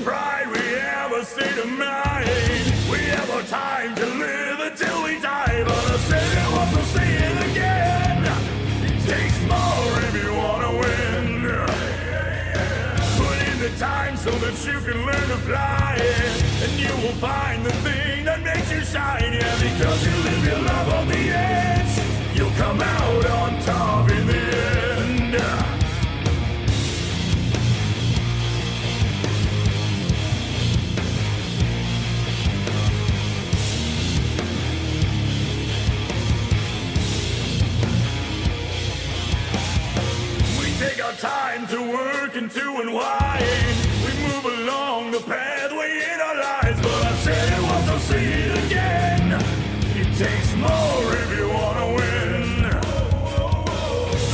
pride, we have a state of mind. We have our time to live until we die. But I said it once, I'll say it again. It takes more if you wanna win. Put in the time so that you can learn to fly, and you will find the thing that makes you shine. Yeah, because you live your love on the edge, you'll come out on top in the end. Take our time to work and to unwind. We move along the pathway in our lives. But I said it once, I'll say it again. It takes more if you wanna win.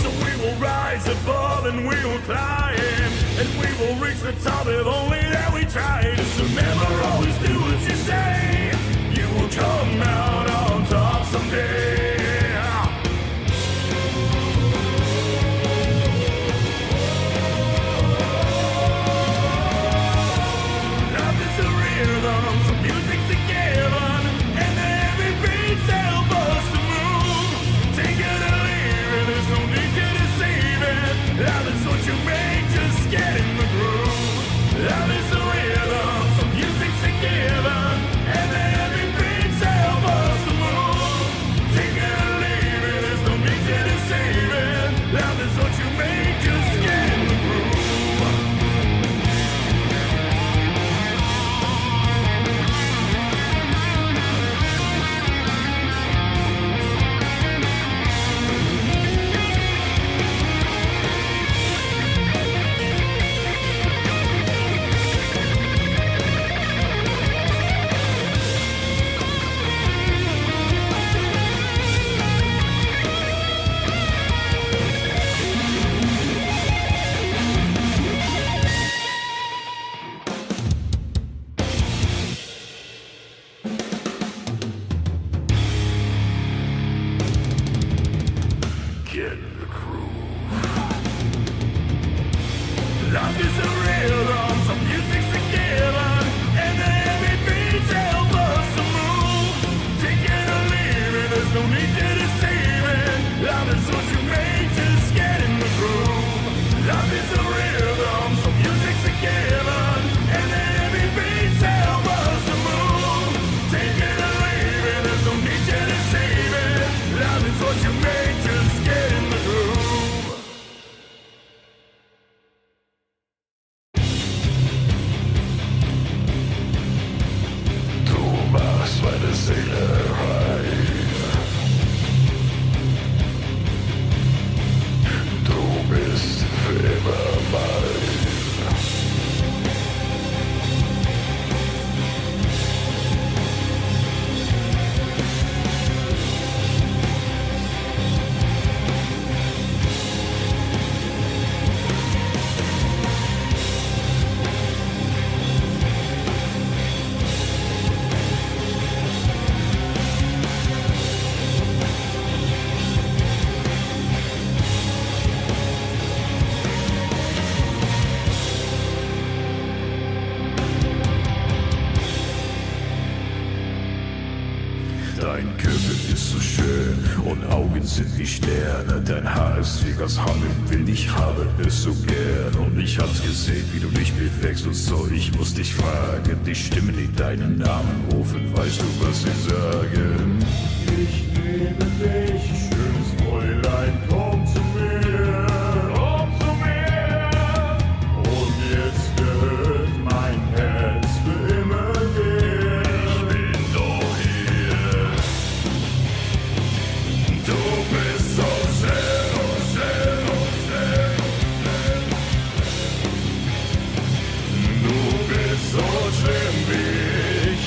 So we will rise above and we will climb, and we will reach the top if only that we try. Just remember, always do what you say. You will come out on top someday. Dein Körper ist so schön und Augen sind wie Sterne. Dein Haar ist wie Gashammer, will ich habe es so gern. Und ich hab's gesehen, wie du dich bewegst und so, ich muss dich fragen. Die Stimmen, die deinen Namen rufen, weißt du, was sie sagen? Ich liebe dich, schönes Fräulein, komm zu mir. Komm zu mir. Und jetzt gehört mein Herz für immer dir. Ich bin doch hier. Du bist so schön, so schön, so schön, so schön. Du bist so schön wie ich.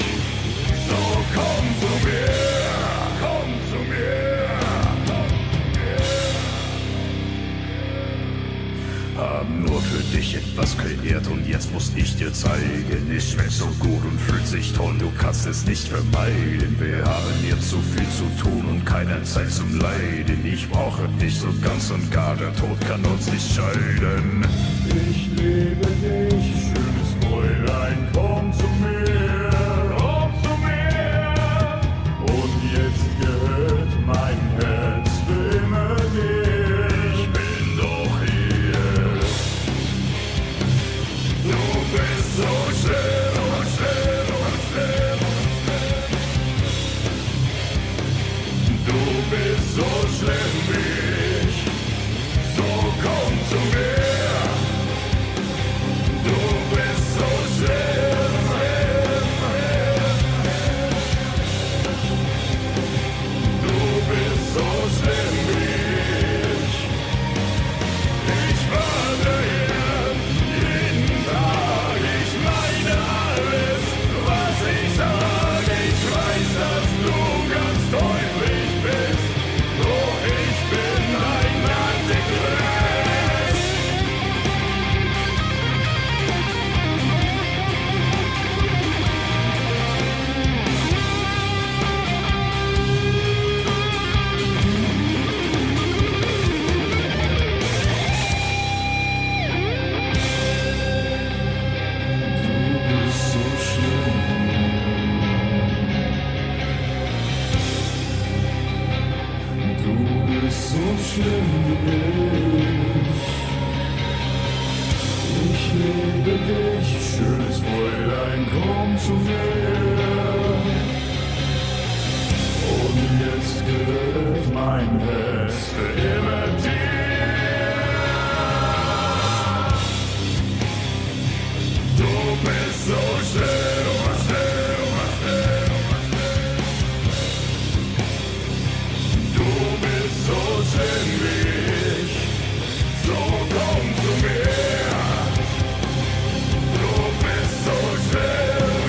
So komm zu mir. Haben nur für dich etwas kreiert und jetzt muss ich dir zeigen, ich schmeckt so gut und fühlt sich toll, du kannst es nicht vermeiden. Wir haben jetzt so viel zu tun und keine Zeit zum Leiden. Ich brauche dich so ganz und gar, der Tod kann uns nicht scheiden. Ich liebe dich, schönes Fräulein, liebe dich, schönes Fräulein, komm zu mir. Und jetzt gehört mein Herz für immer dir. Du bist so schön, oh schön, oh schön, oh schön. Du bist so schön wie ich, so komm zu mir. Du bist so schön,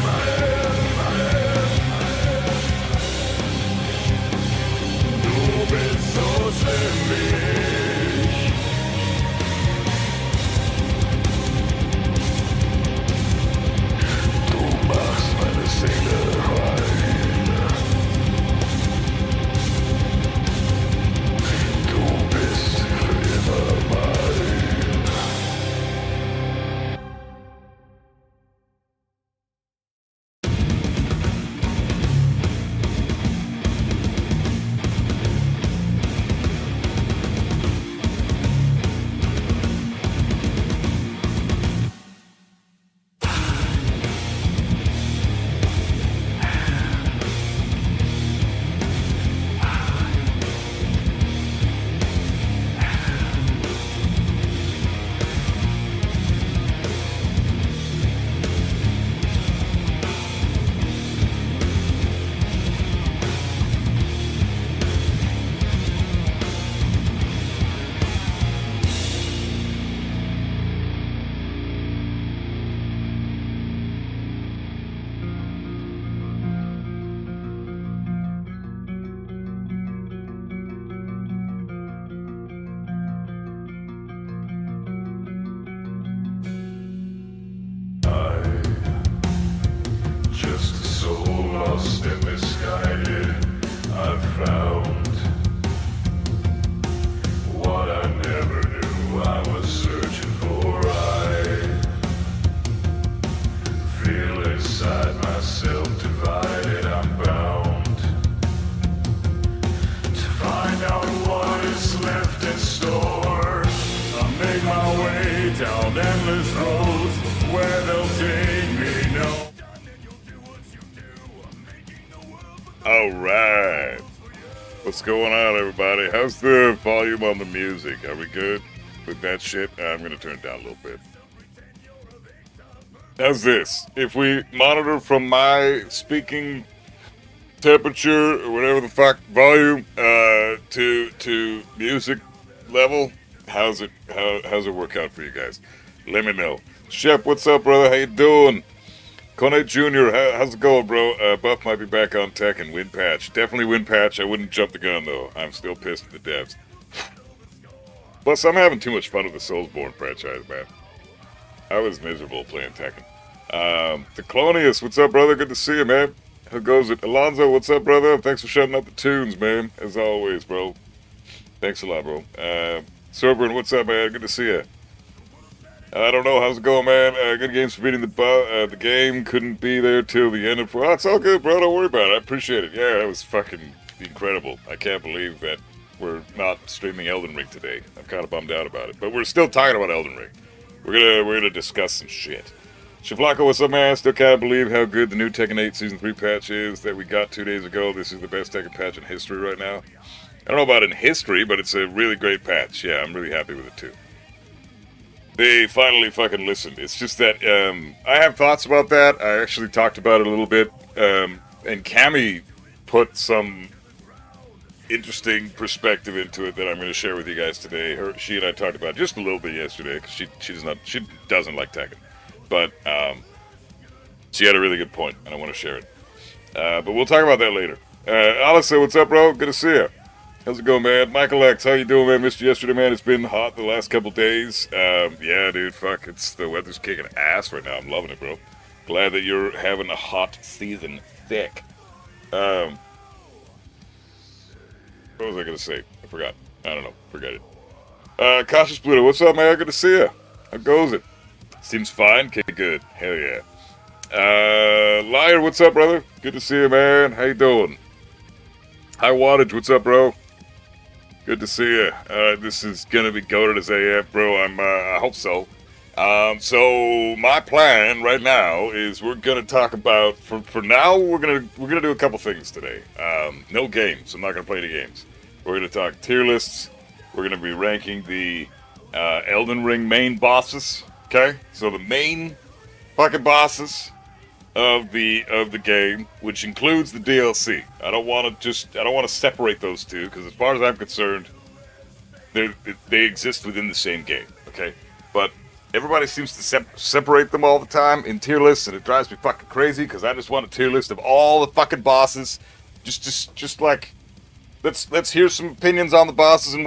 du bist so schön wie ich. Du machst meine Seele rein. Du bist für immer mein. Just a soul lost and misguided. I found what I never knew I was searching for. I feel inside myself divided. I'm bound to find out what is left in store. I make my way down endless roads where they'll take me no. Alright. What's going on, everybody? How's the volume on the music? Are we good with that shit? I'm gonna turn it down a little bit. How's this? If we monitor from my speaking temperature, or whatever the fuck, volume, to music level, how's it work out for you guys? Let me know. Shep, what's up, brother? How you doing? Kone Jr., how's it going, bro? Buff might be back on Tekken. Win patch. Definitely win patch. I wouldn't jump the gun, though. I'm still pissed at the devs. Plus, I'm having too much fun with the Soulsborne franchise, man. I was miserable playing Tekken. Thelonious, what's up, brother? Good to see you, man. How goes it? Alonzo, what's up, brother? Thanks for shutting up the tunes, man. As always, bro. Thanks a lot, bro. Soberin, what's up, man? Good to see you. I don't know, how's it going, man? Good games for beating the game. Couldn't be there till the end of... Oh, it's all good, bro. Don't worry about it. I appreciate it. Yeah, that was fucking incredible. I can't believe that we're not streaming Elden Ring today. I'm kind of bummed out about it. But we're still talking about Elden Ring. We're gonna discuss some shit. Shavlaka, what's up, man? Still can't believe how good the new Tekken 8 Season 3 patch is that we got 2 days ago. This is the best Tekken patch in history right now. I don't know about in history, but it's a really great patch. Yeah, I'm really happy with it, too. They finally fucking listened. It's just that I have thoughts about that. I actually talked about it a little bit. And Cammy put some interesting perspective into it that I'm going to share with you guys today. She and I talked about it just a little bit yesterday because she doesn't like Tekken. But she had a really good point, and I want to share it. But we'll talk about that later. Alice, what's up, bro? Good to see you. How's it going, man? Michael X, how you doing, man? Missed you yesterday, man. It's been hot the last couple days. Yeah, dude, fuck. The weather's kicking ass right now. I'm loving it, bro. Glad that you're having a hot season. Thick. What was I going to say? I forgot. I don't know. Forget it. Cautious Pluto, what's up, man? Good to see you. How goes it? Seems fine? Okay, good. Hell yeah. Liar, what's up, brother? Good to see you, man. How you doing? High Wattage, what's up, bro? Good to see you. This is gonna be goated as AF, bro. I hope so. So my plan right now is we're gonna talk about for now we're gonna do a couple things today. No games. I'm not gonna play any games. We're gonna talk tier lists. We're gonna be ranking the Elden Ring main bosses. Okay, so the main fucking bosses of the game, which includes the DLC. I don't want to separate those two because as far as I'm concerned, they exist within the same game. Okay, but everybody seems to separate them all the time in tier lists, and it drives me fucking crazy because I just want a tier list of all the fucking bosses. Just like let's hear some opinions on the bosses and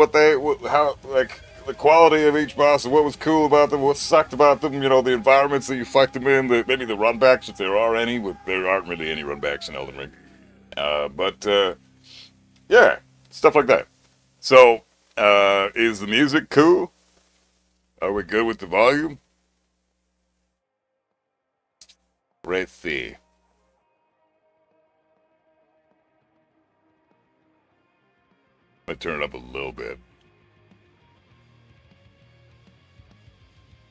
how like the quality of each boss and what was cool about them, what sucked about them. You know, the environments that you fight them in, maybe the runbacks if there are any. There aren't really any runbacks in Elden Ring, but yeah, stuff like that. So, is the music cool? Are we good with the volume? Let's see. I turn it up a little bit.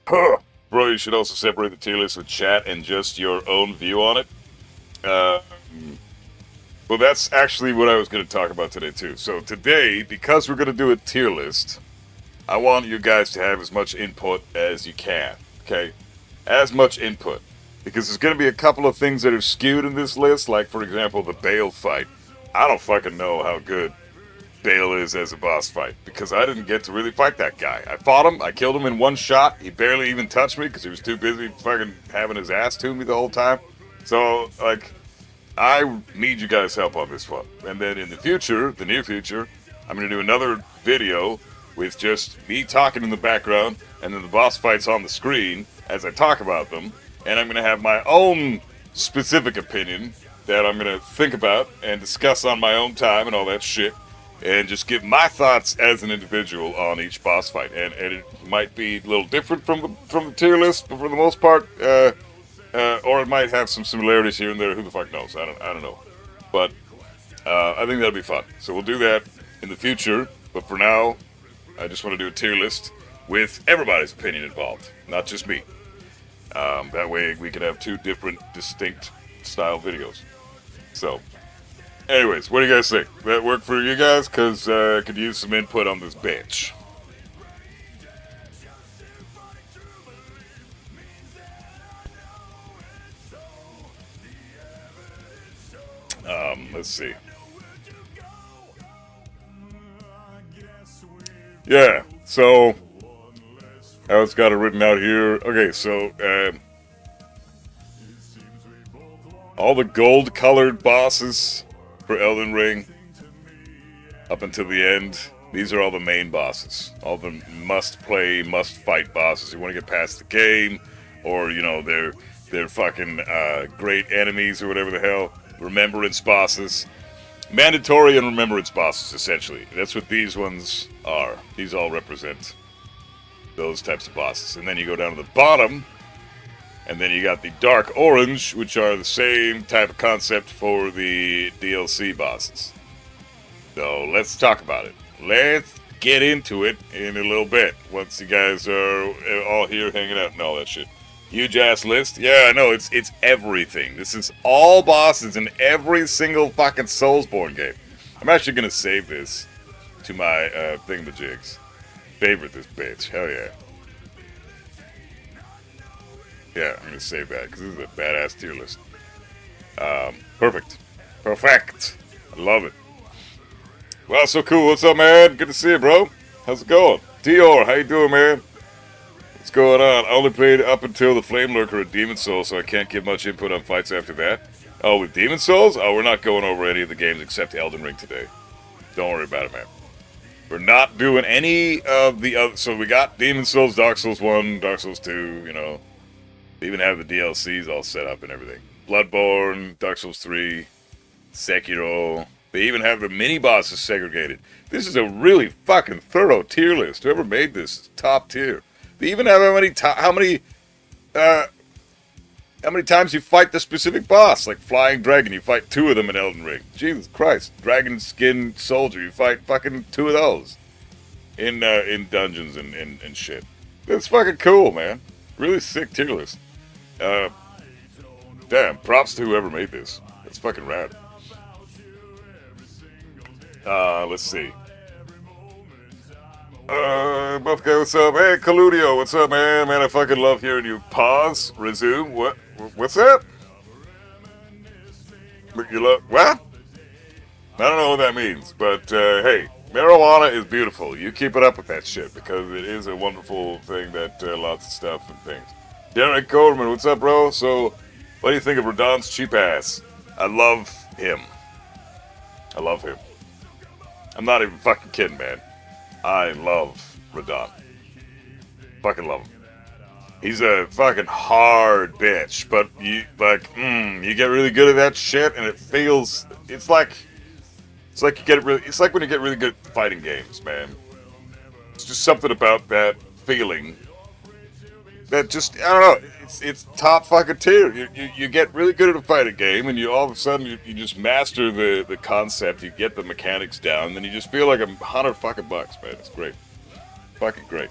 Huh. Bro, you should also separate the tier list with chat and just your own view on it. Well, that's actually what I was going to talk about today, too. So today, because we're going to do a tier list, I want you guys to have as much input as you can, okay? As much input. Because there's going to be a couple of things that are skewed in this list, like, for example, the Bale fight. I don't fucking know how good Bale is as a boss fight, because I didn't get to really fight that guy. I fought him, I killed him in one shot, he barely even touched me, because he was too busy fucking having his ass to me the whole time. So, like, I need you guys' help on this one. And then in the future, the near future, I'm going to do another video with just me talking in the background, and then the boss fights on the screen as I talk about them, and I'm going to have my own specific opinion that I'm going to think about and discuss on my own time and all that shit, and just give my thoughts as an individual on each boss fight. And it might be a little different from the tier list, but for the most part, or it might have some similarities here and there. Who the fuck knows? I don't know. But I think that'll be fun. So we'll do that in the future. But for now, I just want to do a tier list with everybody's opinion involved, not just me. That way we can have two different, distinct style videos. So, anyways, what do you guys think? That work for you guys? Because I could use some input on this bitch. Let's see. Yeah, so I was got it written out here. Okay, so all the gold-colored bosses for Elden Ring up until the end, these are all the main bosses. All the must-play, must-fight bosses. You want to get past the game, or you know they're fucking great enemies or whatever the hell. Remembrance bosses. Mandatory and remembrance bosses, essentially. That's what these ones are. These all represent those types of bosses. And then you go down to the bottom, and then you got the dark orange, which are the same type of concept for the DLC bosses. So let's talk about it. Let's get into it in a little bit, once you guys are all here hanging out and all that shit. Huge ass list. Yeah, I know, it's everything. This is all bosses in every single fucking Soulsborne game. I'm actually gonna save this to my thingamajigs. Favorite this bitch. Hell yeah. Yeah, I'm gonna save that because this is a badass tier list. Perfect. Perfect. I love it. Well, so cool. What's up, man? Good to see you, bro. How's it going? Dior, how you doing, man? What's going on? I only played up until the Flame Lurker at Demon Souls, so I can't give much input on fights after that. Oh, with Demon Souls? Oh, we're not going over any of the games except Elden Ring today. Don't worry about it, man. We're not doing any of the other... So we got Demon Souls, Dark Souls 1, Dark Souls 2, you know. They even have the DLCs all set up and everything. Bloodborne, Dark Souls 3, Sekiro. They even have the mini-bosses segregated. This is a really fucking thorough tier list. Whoever made this is top tier. They even have how many times you fight the specific boss, like Flying Dragon. You fight 2 of them in Elden Ring. Jesus Christ, Dragon Skin Soldier. You fight fucking 2 of those in dungeons and shit. That's fucking cool, man. Really sick tier list. Damn, props to whoever made this. It's fucking rad. Let's see. Buff guy, what's up? Hey, Coludio, what's up, man? Man, I fucking love hearing you. Pause, resume. What? What's that? You love what? I don't know what that means, but hey, marijuana is beautiful. You keep it up with that shit because it is a wonderful thing that lots of stuff and things. Derek Coleman, what's up, bro? So, what do you think of Radon's cheap ass? I love him. I love him. I'm not even fucking kidding, man. I love Radon. Fucking love him. He's a fucking hard bitch, but you you get really good at that shit, and it feels. It's like you get it really. It's like when you get really good at fighting games, man. It's just something about that feeling. That just, I don't know, it's top fucking tier. You get really good at a fighting game, and you all of a sudden you just master the concept, you get the mechanics down, and then you just feel like $100 fucking bucks, man. It's great. Fucking great.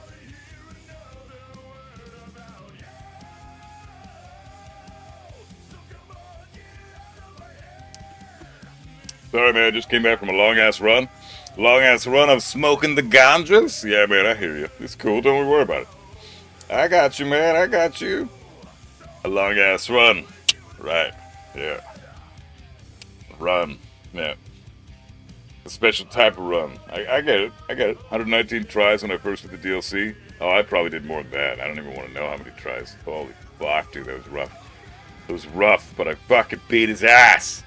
Sorry, man, I just came back from a long-ass run. Long-ass run of smoking the ganjas? Yeah, man, I hear you. It's cool, don't worry about it. I got you, man. I got you. A long ass run. Right. Yeah. Run. Yeah. A special type of run. I get it. I get it. 119 tries when I first did the DLC. Oh, I probably did more than that. I don't even want to know how many tries. Holy fuck, dude. That was rough. It was rough, but I fucking beat his ass.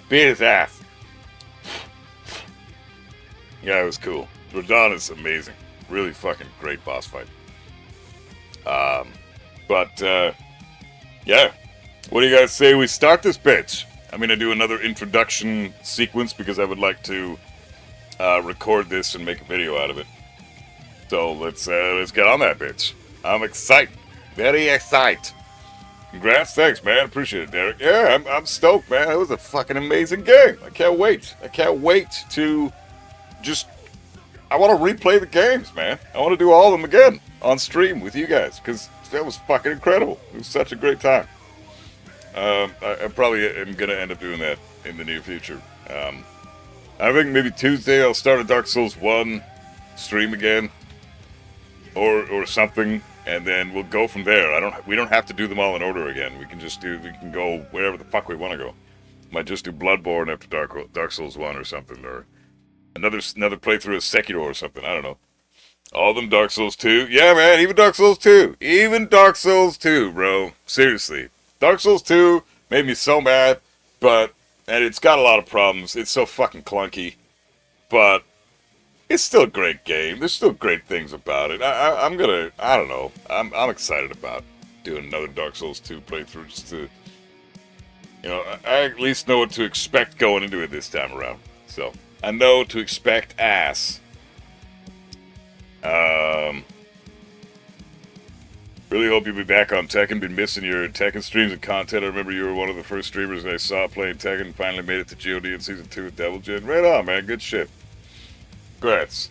Beat his ass. Yeah, it was cool. Radon is amazing. Really fucking great boss fight. Yeah. What do you guys say we start this bitch? I'm gonna do another introduction sequence because I would like to record this and make a video out of it. So let's get on that bitch. I'm excited. Very excited. Congrats, thanks, man. Appreciate it, Derek. Yeah, I'm stoked, man. It was a fucking amazing game. I can't wait. I can't wait to just. I want to replay the games, man. I want to do all of them again on stream with you guys because that was fucking incredible. It was such a great time. I probably am gonna end up doing that in the near future. I think maybe Tuesday I'll start a Dark Souls 1 stream again, or something, and then we'll go from there. We don't have to do them all in order again. We can go wherever the fuck we want to go. Might just do Bloodborne after Dark Souls 1 or something, or another playthrough of Sekiro or something. I don't know. All of them Dark Souls 2. Yeah, man, even Dark Souls 2. Even Dark Souls 2, bro. Seriously. Dark Souls 2 made me so mad, and it's got a lot of problems. It's so fucking clunky. But it's still a great game. There's still great things about it. I don't know. I'm excited about doing another Dark Souls 2 playthrough just to, I at least know what to expect going into it this time around. So, I know to expect ass. Really hope you'll be back on Tekken. Been missing your Tekken streams and content. I remember you were one of the first streamers I saw playing Tekken. Finally made it to GOD in Season 2 with Devil Jin. Right on, man. Good shit. Congrats.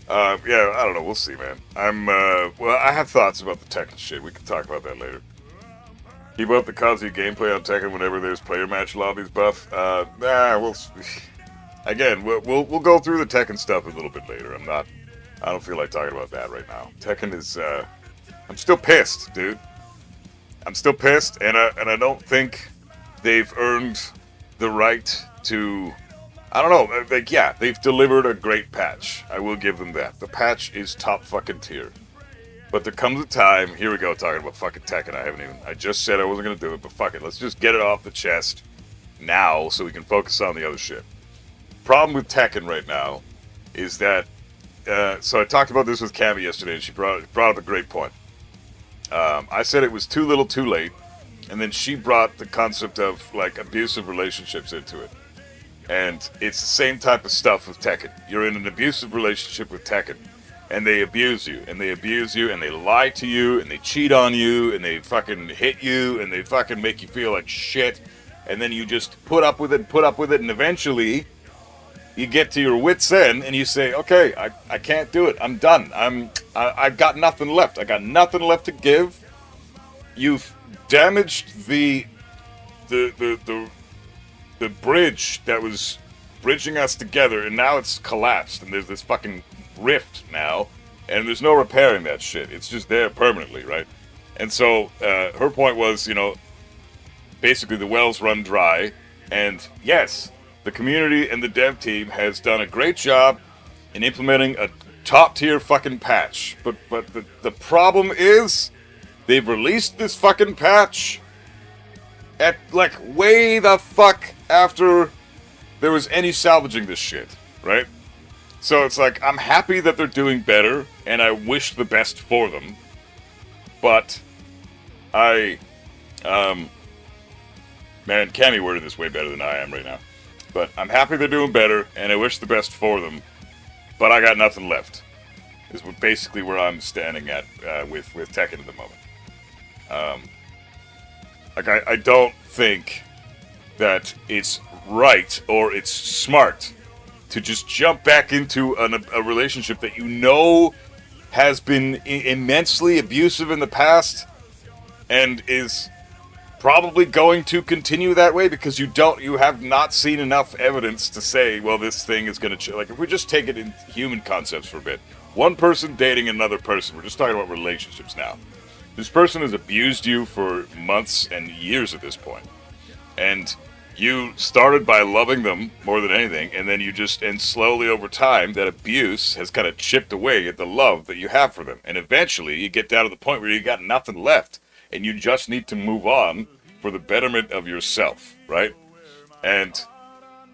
Yeah, I don't know. We'll see, man. I have thoughts about the Tekken shit. We can talk about that later. Keep up the Kazuya gameplay on Tekken whenever there's player match lobbies buff. Again, we'll go through the Tekken stuff a little bit later. I don't feel like talking about that right now. Tekken is, I'm still pissed, dude. I'm still pissed, and I don't think they've earned the right to, I don't know, they've delivered a great patch. I will give them that. The patch is top fucking tier. But there comes a time, here we go, talking about fucking Tekken. I just said I wasn't gonna do it, but fuck it. Let's just get it off the chest now so we can focus on the other shit. Problem with Tekken right now is that, so I talked about this with Cammy yesterday, and she brought up a great point. I said it was too little too late, and then she brought the concept of, like, abusive relationships into it. And it's the same type of stuff with Tekken. You're in an abusive relationship with Tekken, and they abuse you, and they lie to you, and they cheat on you, and they fucking hit you, and they fucking make you feel like shit, and then you just put up with it, and eventually you get to your wit's end, and you say, okay, I can't do it. I'm done. I've got nothing left. I got nothing left to give. you've damaged the bridge that was bridging us together, and now it's collapsed, and there's this fucking rift now, and there's no repairing that shit. It's just there permanently, right? And so her point was, basically the wells run dry, and yes, the community and the dev team has done a great job in implementing a top-tier fucking patch. But the problem is, they've released this fucking patch at, like, way the fuck after there was any salvaging this shit, right? So it's like, I'm happy that they're doing better, and I wish the best for them. But man, Cammy worded this way better than I am right now. But I'm happy they're doing better, and I wish the best for them. But I got nothing left. Is basically where I'm standing at with Tekken at the moment. I don't think that it's right or it's smart to just jump back into a relationship that has been immensely abusive in the past and is probably going to continue that way, because you have not seen enough evidence to say, well, this thing is going to like, if we just take it in human concepts for a bit, one person dating another person, we're just talking about relationships now. This person has abused you for months and years at this point, and you started by loving them more than anything, and then and slowly over time, that abuse has kind of chipped away at the love that you have for them, and eventually you get down to the point where you got nothing left, and you just need to move on for the betterment of yourself, right? And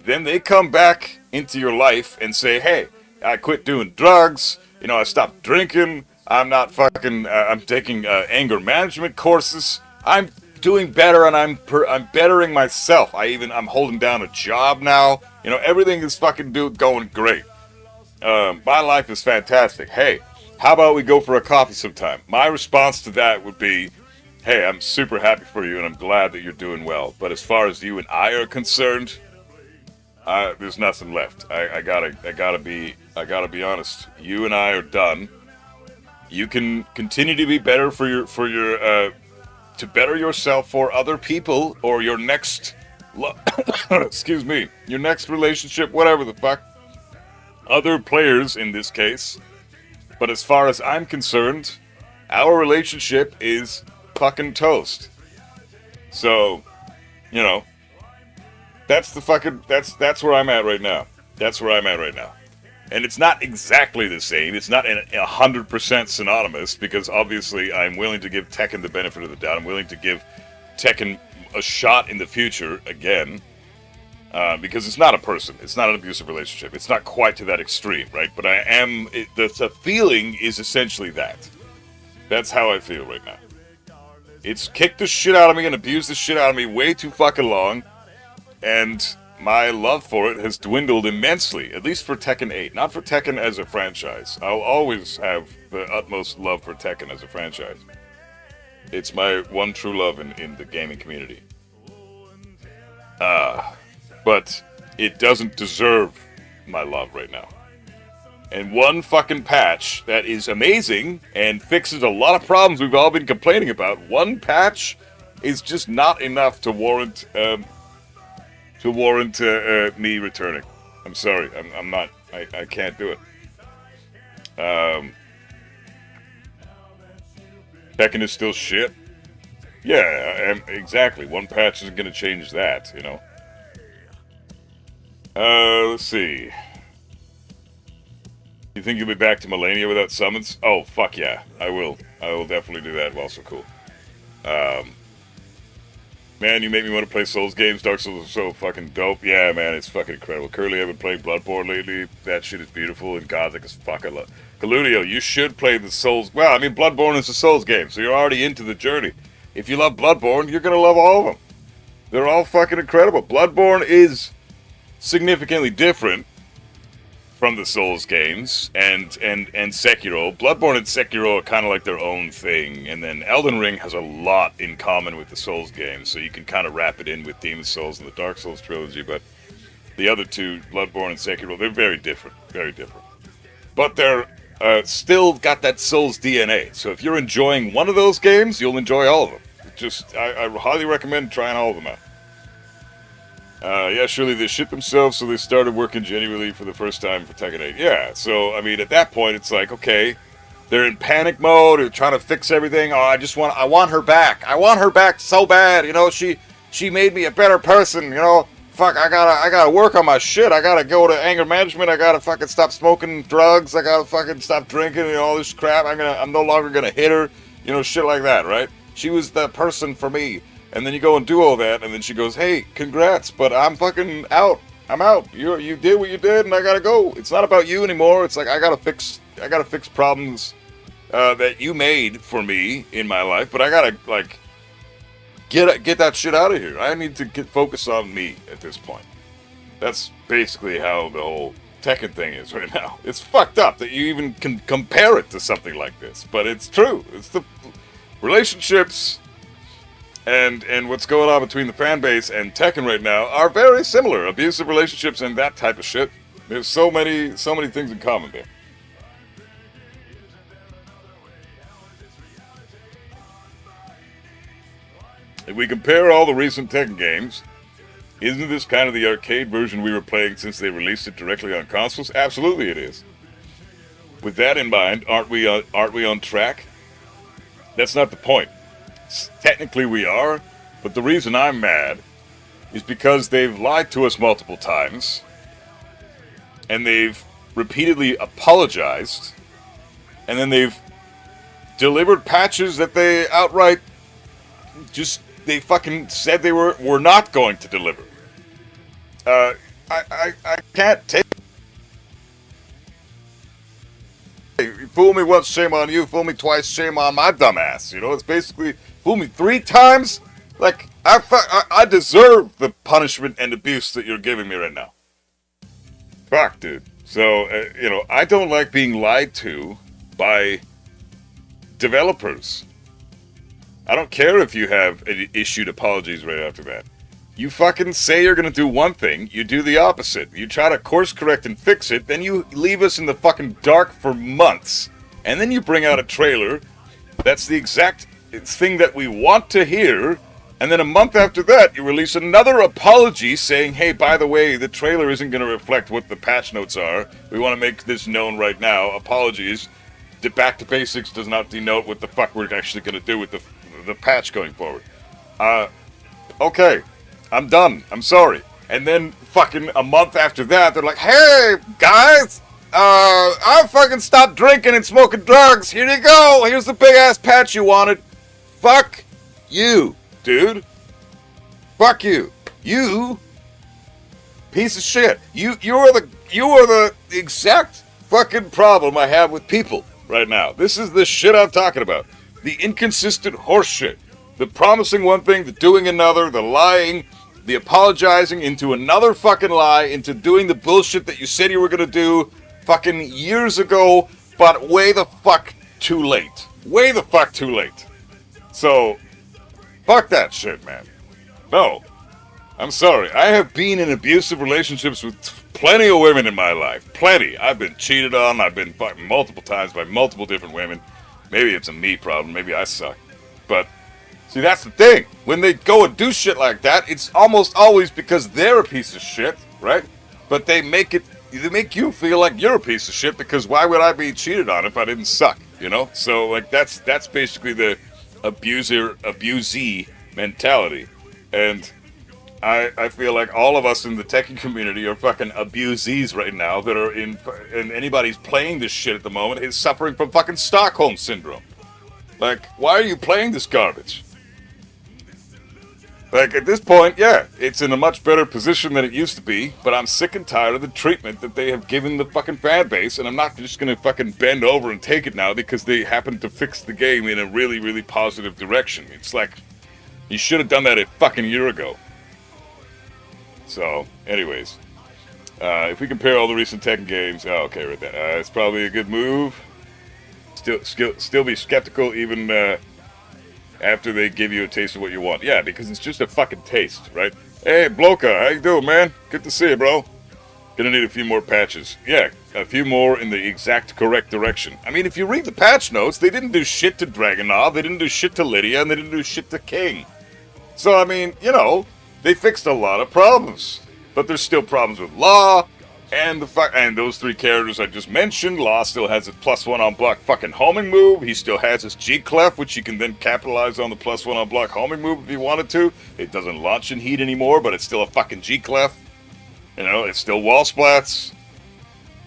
then they come back into your life and say, hey, I quit doing drugs, I stopped drinking, I'm not fucking, I'm taking anger management courses, I'm doing better, and I'm bettering myself. I'm holding down a job now, everything is fucking going great. My life is fantastic. Hey, how about we go for a coffee sometime? My response to that would be, hey, I'm super happy for you, and I'm glad that you're doing well. But as far as you and I are concerned, there's nothing left. I gotta be honest. You and I are done. You can continue to be better for your to better yourself for other people, or your next excuse me, your next relationship, whatever the fuck. Other players in this case. But as far as I'm concerned, our relationship is fucking toast. So, that's where I'm at right now. That's where I'm at right now. And it's not exactly the same. It's not 100% synonymous, because obviously I'm willing to give Tekken the benefit of the doubt. I'm willing to give Tekken a shot in the future again, because it's not a person. It's not an abusive relationship. It's not quite to that extreme, right? But the feeling is essentially that. That's how I feel right now. It's kicked the shit out of me and abused the shit out of me way too fucking long, and my love for it has dwindled immensely, at least for Tekken 8, not for Tekken as a franchise. I'll always have the utmost love for Tekken as a franchise. It's my one true love in the gaming community. But it doesn't deserve my love right now. And one fucking patch that is amazing and fixes a lot of problems we've all been complaining about, one patch is just not enough to warrant me returning. I'm sorry. I'm not. I can't do it. Tekken is still shit. Yeah, exactly. One patch isn't going to change that, Let's see. You think you'll be back to Melania without summons? Oh, fuck yeah. I will. I will definitely do that. Also cool. Man, you make me want to play Souls games. Dark Souls are so fucking dope. Yeah, man, it's fucking incredible. Curly, I've been playing Bloodborne lately. That shit is beautiful and gothic as fuck. I love Galudio, you should play the Souls. Well, I mean, Bloodborne is a Souls game, so you're already into the journey. If you love Bloodborne, you're going to love all of them. They're all fucking incredible. Bloodborne is significantly different from the Souls games, and Sekiro. Bloodborne and Sekiro are kind of like their own thing, and then Elden Ring has a lot in common with the Souls games, so you can kind of wrap it in with Demon's Souls and the Dark Souls trilogy, but the other two, Bloodborne and Sekiro, they're very different, but they're still got that Souls DNA, so if you're enjoying one of those games, you'll enjoy all of them. Just, I highly recommend trying all of them out. Yeah, surely they shit themselves, so they started working genuinely for the first time for Tekken 8. Yeah, so, I mean, at that point, it's like, okay, they're in panic mode, they're trying to fix everything. Oh, I want her back. I want her back so bad, you know, she made me a better person, you know. Fuck, I gotta work on my shit. I gotta go to anger management. I gotta fucking stop smoking drugs. I gotta fucking stop drinking and all this crap. I'm no longer gonna hit her, you know, shit like that, right? She was the person for me. And then you go and do all that, and then she goes, hey, congrats, but I'm fucking out. I'm out. You did what you did, and I gotta go. It's not about you anymore. It's like I gotta fix problems that you made for me in my life, but I gotta like get that shit out of here. I need to get focused on me at this point. That's basically how the whole Tekken thing is right now. It's fucked up that you even can compare it to something like this, but it's true. It's the relationships and what's going on between the fan base and Tekken right now are very similar. Abusive relationships and that type of shit. There's so many things in common there. If we compare all the recent Tekken games, isn't this kind of the arcade version we were playing since they released it directly on consoles? Absolutely it is. With that in mind, aren't we on track? That's not the point. Technically we are, but the reason I'm mad is because they've lied to us multiple times, and they've repeatedly apologized, and then they've delivered patches that they outright they fucking said they were not going to deliver. I can't take it. You fool me once, shame on you. Fool me twice, shame on my dumb ass. You know, it's basically fool me 3 times. Like I deserve the punishment and abuse that you're giving me right now. Fuck, dude. So you know, I don't like being lied to by developers. I don't care if you have issued apologies right after that. You fucking say you're gonna do one thing, you do the opposite. You try to course correct and fix it, then you leave us in the fucking dark for months. And then you bring out a trailer that's the exact thing that we want to hear, and then a month after that, you release another apology saying, hey, by the way, the trailer isn't gonna reflect what the patch notes are. We want to make this known right now. Apologies. Back to basics does not denote what the fuck we're actually gonna do with the patch going forward. Okay, I'm done. I'm sorry. And then fucking a month after that, they're like, hey, guys, I fucking stopped drinking and smoking drugs. Here you go. Here's the big ass patch you wanted. Fuck you, dude. Fuck you. You piece of shit. You are the exact fucking problem I have with people right now. This is the shit I'm talking about. The inconsistent horseshit. The promising one thing, the doing another, the lying, the apologizing into another fucking lie, into doing the bullshit that you said you were gonna do fucking years ago, but way the fuck too late. Way the fuck too late. So, fuck that shit, man. No. I'm sorry. I have been in abusive relationships with plenty of women in my life. Plenty. I've been cheated on. I've been fucked multiple times by multiple different women. Maybe it's a me problem. Maybe I suck. But, see, that's the thing. When they go and do shit like that, it's almost always because they're a piece of shit, right? But they make you feel like you're a piece of shit, because why would I be cheated on if I didn't suck, you know? So, like, that's basically the abusee mentality. And I feel like all of us in the Tekken community are fucking abusees right now that are and anybody's playing this shit at the moment is suffering from fucking Stockholm Syndrome. Like, why are you playing this garbage? Like, at this point, yeah, it's in a much better position than it used to be, but I'm sick and tired of the treatment that they have given the fucking fan base, and I'm not just gonna fucking bend over and take it now because they happen to fix the game in a really, really positive direction. It's like, you should have done that a fucking year ago. So, anyways, if we compare all the recent Tekken games, okay, right there. It's probably a good move. Still be skeptical even after they give you a taste of what you want. Yeah, because it's just a fucking taste, right? Hey, Bloka, how you doing, man? Good to see you, bro. Gonna need a few more patches. Yeah, a few more in the exact correct direction. I mean, if you read the patch notes, they didn't do shit to Dragonov, they didn't do shit to Lydia, and they didn't do shit to King. So, I mean, you know, they fixed a lot of problems. But there's still problems with Law, and those three characters I just mentioned. Law still has his +1 on block fucking homing move. He still has his G-Clef, which he can then capitalize on the +1 on block homing move if he wanted to. It doesn't launch in heat anymore, but it's still a fucking G-Clef. You know, it's still wall splats.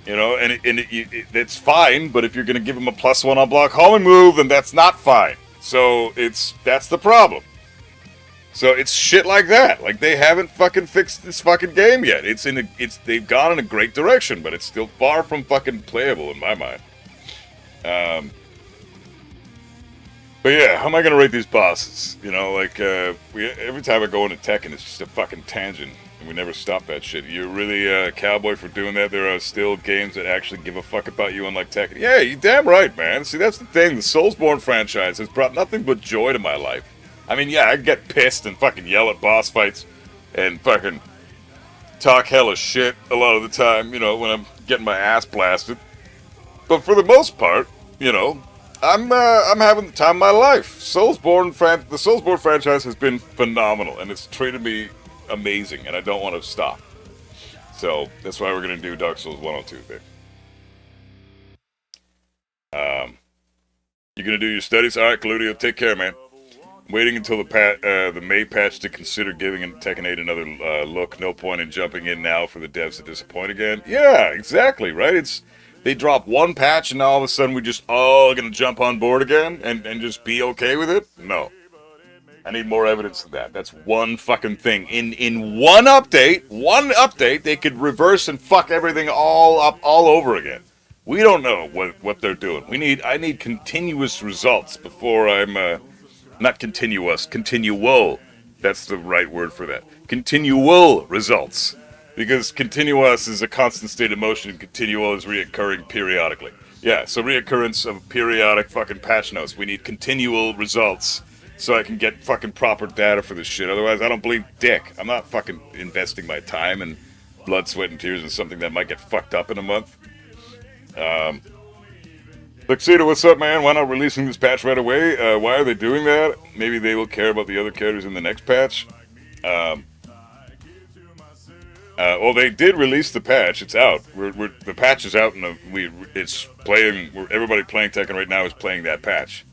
You know, and it's fine, but if you're going to give him a +1 on block homing move, then that's not fine. So that's the problem. So it's shit like that. Like, they haven't fucking fixed this fucking game yet. They've gone in a great direction, but it's still far from fucking playable in my mind. But yeah, how am I going to rate these bosses? You know, like, every time I go into Tekken, it's just a fucking tangent. We never stop that shit. You're really a cowboy for doing that. There are still games that actually give a fuck about you, unlike Tekken. Yeah, you damn right, man. See, that's the thing. The Soulsborne franchise has brought nothing but joy to my life. I mean, yeah, I get pissed and fucking yell at boss fights and fucking talk hella shit a lot of the time, you know, when I'm getting my ass blasted. But for the most part, you know, I'm having the time of my life. The Soulsborne franchise has been phenomenal, and it's treated me amazing, and I don't want to stop. So that's why we're gonna do Dark Souls 1 on Tuesday. You're gonna do your studies? All right, Claudio, take care, man. I'm waiting until the May patch to consider giving Tekken 8 another look. No point in jumping in now for the devs to disappoint again. Yeah, exactly, right? They drop one patch and now all of a sudden we just all gonna jump on board again and just be okay with it? No. I need more evidence of that. That's one fucking thing. In one update, they could reverse and fuck everything all up all over again. We don't know what they're doing. I need continuous results before I'm not continuous, continual. That's the right word for that. Continual results. Because continuous is a constant state of motion and continual is reoccurring periodically. Yeah, so reoccurrence of periodic fucking patch notes. We need continual results. So I can get fucking proper data for this shit. Otherwise, I don't believe dick. I'm not fucking investing my time and blood, sweat, and tears in something that might get fucked up in a month. Luxedo, what's up, man? Why not releasing this patch right away? Why are they doing that? Maybe they will care about the other characters in the next patch. Well, they did release the patch. It's out. The patch is out, and it's playing. Everybody playing Tekken right now is playing that patch.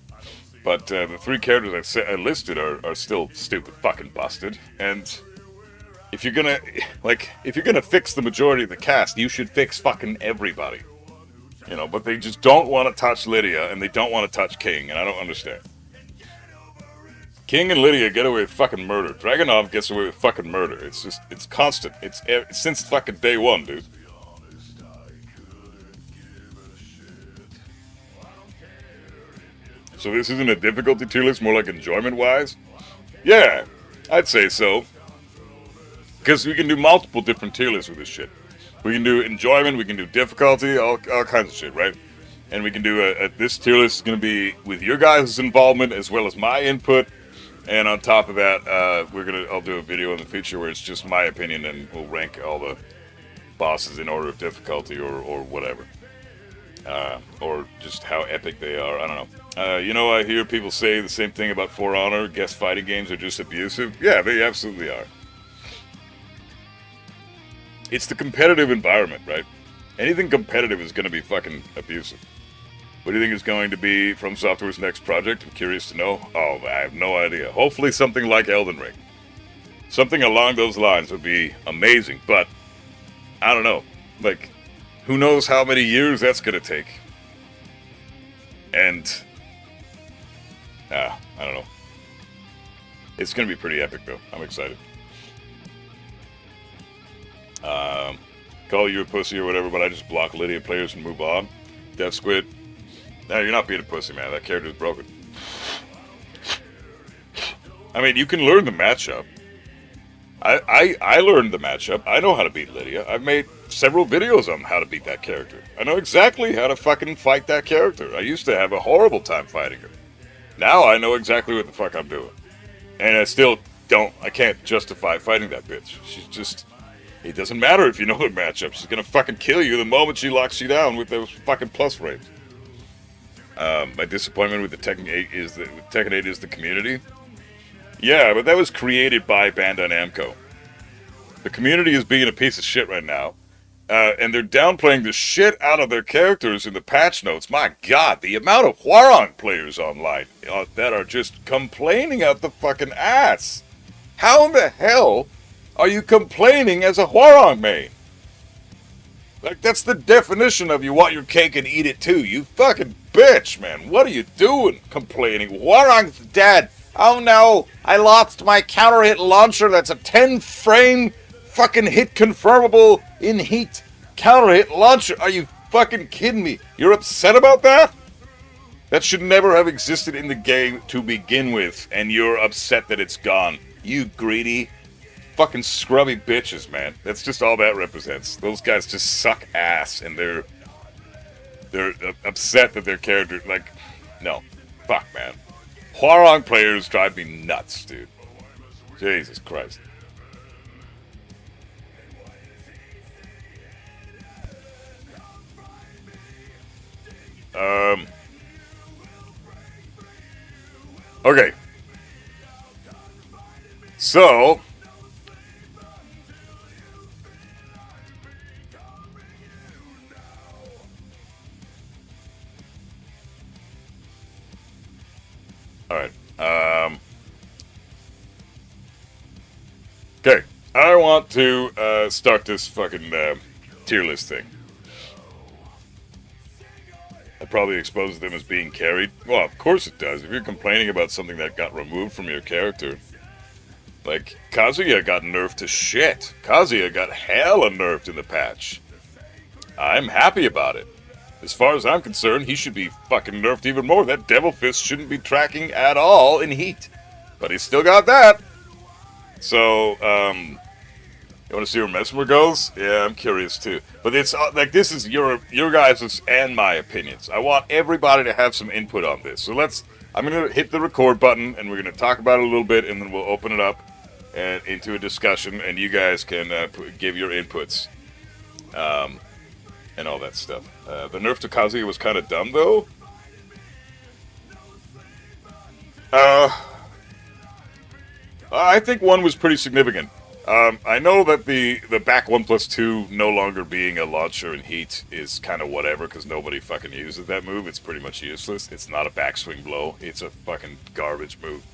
But the three characters I listed are still stupid fucking busted. And if you're gonna fix the majority of the cast, you should fix fucking everybody. You know, but they just don't want to touch Lydia, and they don't want to touch King, and I don't understand. King and Lydia get away with fucking murder. Dragonov gets away with fucking murder. It's constant. It's since fucking day one, dude. So this isn't a difficulty tier list, more like enjoyment-wise? Yeah, I'd say so. Because we can do multiple different tier lists with this shit. We can do enjoyment, we can do difficulty, all kinds of shit, right? And we can do this tier list is going to be with your guys' involvement as well as my input. And on top of that, I'll do a video in the future where it's just my opinion and we'll rank all the bosses in order of difficulty or whatever. Or just how epic they are, I don't know. You know, I hear people say the same thing about For Honor. Guest fighting games are just abusive. Yeah, they absolutely are. It's the competitive environment, right? Anything competitive is going to be fucking abusive. What do you think is going to be From Software's next project? I'm curious to know. Oh, I have no idea. Hopefully something like Elden Ring. Something along those lines would be amazing, but I don't know. Like, who knows how many years that's going to take. And I don't know. It's going to be pretty epic, though. I'm excited. Call you a pussy or whatever, but I just block Lydia players and move on. Death Squid. No, you're not being a pussy, man. That character's broken. I mean, you can learn the matchup. I learned the matchup. I know how to beat Lydia. I've made several videos on how to beat that character. I know exactly how to fucking fight that character. I used to have a horrible time fighting her. Now I know exactly what the fuck I'm doing. And I still I can't justify fighting that bitch. She's just It doesn't matter if you know the matchup. She's gonna fucking kill you the moment she locks you down with those fucking plus frames. My disappointment with the Tekken 8 is the community. Yeah, but that was created by Bandai Namco. The community is being a piece of shit right now. And they're downplaying the shit out of their characters in the patch notes. My god, the amount of Hwarang players online that are just complaining out the fucking ass. How in the hell are you complaining as a Hwarang main? Like, that's the definition of you want your cake and eat it too. You fucking bitch, man. What are you doing complaining? Hwarang's dead. Oh no, I lost my counter hit launcher that's a 10 frame fucking hit confirmable in heat counter hit launcher. Are you fucking kidding me? You're upset about that? That should never have existed in the game to begin with, and you're upset that it's gone. You greedy fucking scrubby bitches, man. That's just all that represents. Those guys just suck ass, and they're upset that their character, like, no. Fuck, man. Hwarang players drive me nuts, dude. Jesus Christ. Okay. So, alright, okay, I want to, start this fucking, tier list thing. That probably exposes them as being carried. Well, of course it does. If you're complaining about something that got removed from your character, like, Kazuya got nerfed to shit. Kazuya got hella nerfed in the patch. I'm happy about it. As far as I'm concerned, he should be fucking nerfed even more. That Devil Fist shouldn't be tracking at all in heat. But he's still got that. So, you want to see where Mesmer goes? Yeah, I'm curious too. But it's like, this is your guys' and my opinions. I want everybody to have some input on this. So I'm going to hit the record button, and we're going to talk about it a little bit, and then we'll open it up and into a discussion, and you guys can give your inputs and all that stuff. The nerf to Kazuya was kind of dumb, though. I think one was pretty significant. I know that the back 1+2 no longer being a launcher in heat is kind of whatever, because nobody fucking uses that move. It's pretty much useless. It's not a backswing blow. It's a fucking garbage move.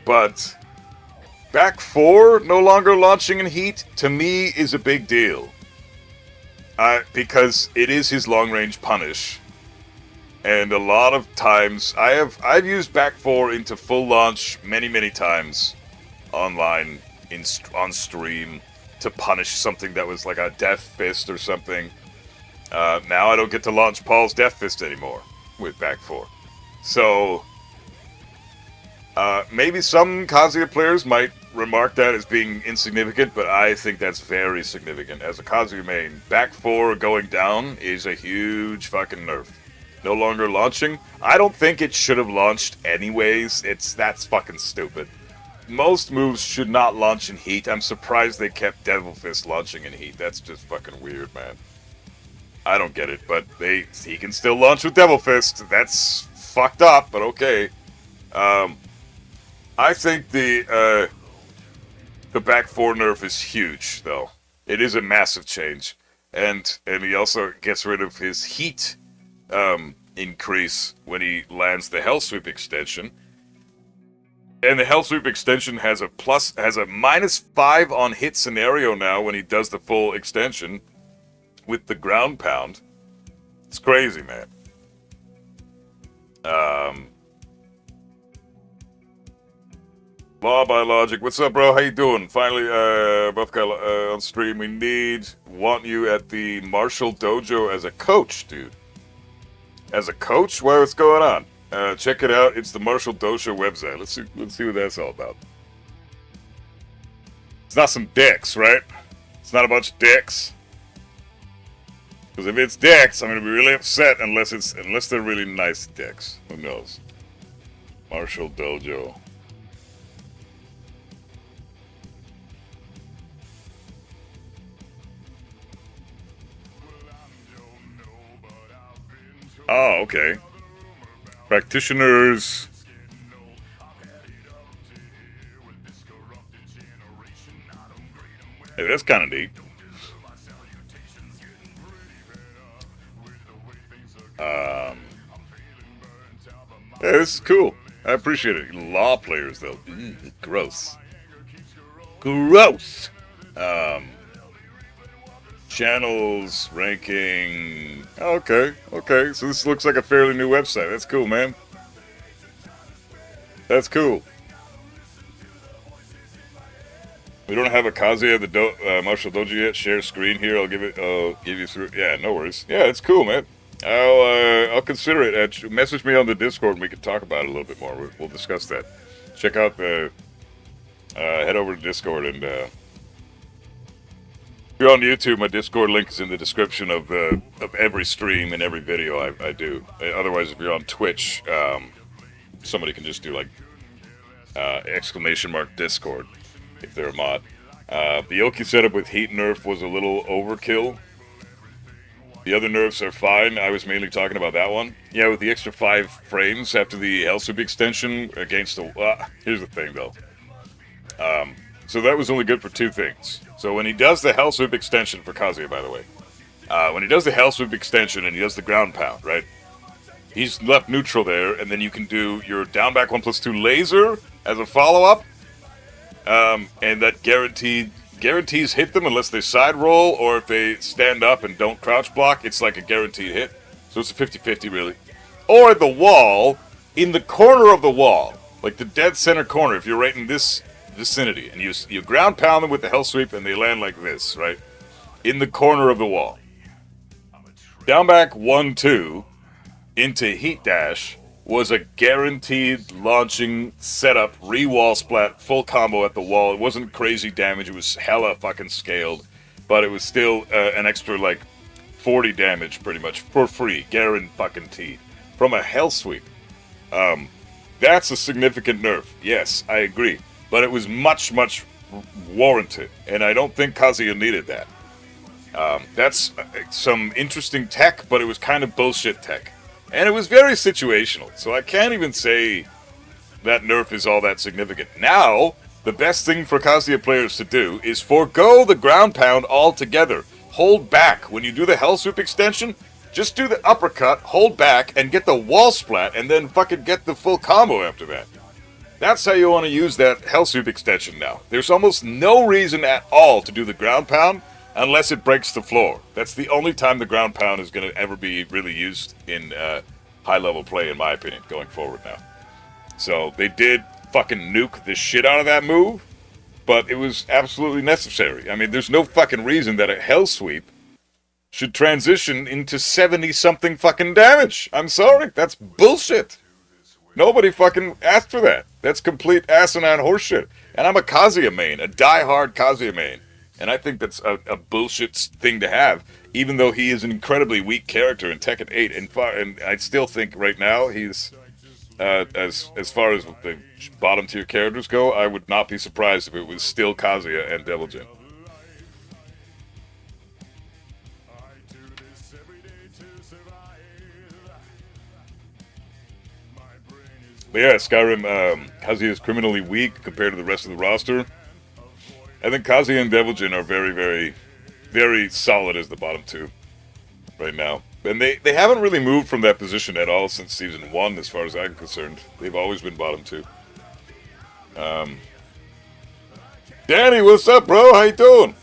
But back 4 no longer launching in heat, to me, is a big deal. Because it is his long-range punish. And a lot of times, I've used back 4 into full launch many times online on stream to punish something that was like a Death Fist or something. Now I don't get to launch Paul's Death Fist anymore with back 4. So maybe some Kazuya players might remark that as being insignificant, but I think that's very significant. As a Kazuya main, back 4 going down is a huge fucking nerf. No longer launching. I don't think it should have launched anyways. That's fucking stupid. Most moves should not launch in heat. I'm surprised they kept Devil Fist launching in heat. That's just fucking weird, man. I don't get it, but he can still launch with Devil Fist. That's fucked up, but okay. I think the back 4 nerf is huge, though. It is a massive change, and he also gets rid of his heat increase when he lands the Hell Sweep extension. And the Hell Sweep extension has a -5 on hit scenario now when he does the full extension with the ground pound. It's crazy, man. Law by Logic, what's up, bro? How you doing? Finally, Buff Guy on stream. Want you at the Martial Dojo as a coach, dude. As a coach? What's going on? Check it out. It's the Martial Dojo website. Let's see what that's all about. It's not some dicks, right? It's not a bunch of dicks. Because if it's dicks, I'm gonna be really upset unless they're really nice dicks. Who knows? Martial Dojo. Oh, okay. Practitioners. Hey, that's kind of neat. Yeah, this is cool. I appreciate it. Law players, though. Gross. Gross. Channels, ranking. Okay. So this looks like a fairly new website. That's cool, man. That's cool. We don't have a Kazuya the Martial Dojo yet. Share screen here. I'll give you through. Yeah, no worries. Yeah, it's cool, man. I'll consider it. Message me on the Discord and we can talk about it a little bit more. We'll discuss that. Check out the. Head over to Discord and. If you're on YouTube, my Discord link is in the description of every stream and every video I do. Otherwise, if you're on Twitch, somebody can just do like !! Discord if they're a mod. The Yoki setup with heat nerf was a little overkill. The other nerfs are fine. I was mainly talking about that one. Yeah, with the extra 5 frames after the Hell Sweep extension against the... here's the thing, though. So that was only good for 2 things. So when he does the Hell Sweep extension for Kazuya, by the way, when he does the Hell Sweep extension and he does the ground pound, right? He's left neutral there, and then you can do your down back 1+2 laser as a follow-up, and that guarantees hit them unless they side roll or if they stand up and don't crouch block. It's like a guaranteed hit. So it's a 50-50 really. Or at the wall, in the corner of the wall, like the dead center corner, if you're right in this vicinity, and you ground pound them with the Hell Sweep and they land like this, right? In the corner of the wall. Down back 1-2 into Heat Dash was a guaranteed launching setup, re-wall splat, full combo at the wall. It wasn't crazy damage, it was hella fucking scaled, but it was still an extra like 40 damage pretty much for free, guaranteed from a Hell Sweep. That's a significant nerf, yes, I agree, but it was much warranted, and I don't think Kazuya needed that. That's some interesting tech, but it was kind of bullshit tech. And it was very situational, so I can't even say that nerf is all that significant. Now, the best thing for Kazuya players to do is forego the ground pound altogether. Hold back. When you do the Hell Sweep extension, just do the uppercut, hold back, and get the wall splat, and then fucking get the full combo after that. That's how you want to use that Hell Sweep extension now. There's almost no reason at all to do the ground pound, unless it breaks the floor. That's the only time the ground pound is going to ever be really used in high-level play, in my opinion, going forward now. So they did fucking nuke the shit out of that move, but it was absolutely necessary. I mean, there's no fucking reason that a Hell Sweep should transition into 70-something fucking damage. I'm sorry, that's bullshit. Nobody fucking asked for that. That's complete asinine horseshit. And I'm a Kazuya main, a die-hard Kazuya main. And I think that's a bullshit thing to have, even though he is an incredibly weak character in Tekken 8. And I still think right now he's, as far as the bottom tier characters go, I would not be surprised if it was still Kazuya and Devil Jin. But yeah, Skyrim, Kazuya is criminally weak compared to the rest of the roster. I think Kazuya and Devil Jin are very, very solid as the bottom 2 right now. And they haven't really moved from that position at all since Season 1, as far as I'm concerned. They've always been bottom 2. Danny, what's up, bro? How you doing?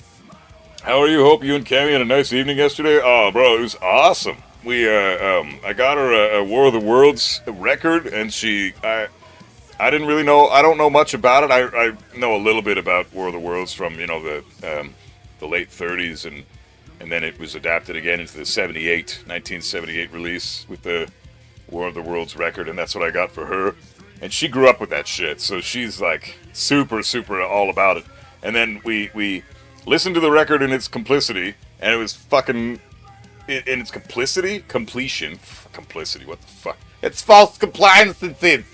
How are you? Hope you and Cammy had a nice evening yesterday. Oh, bro, it was awesome. I got her a War of the Worlds record, and I didn't really know. I don't know much about it. I know a little bit about War of the Worlds from the late 30s, and then it was adapted again into the 1978 release with the War of the Worlds record, and that's what I got for her. And she grew up with that shit, so she's like super all about it. And then we listened to the record in its complicity, and it was fucking in its complicity. What the fuck? It's false compliance and things.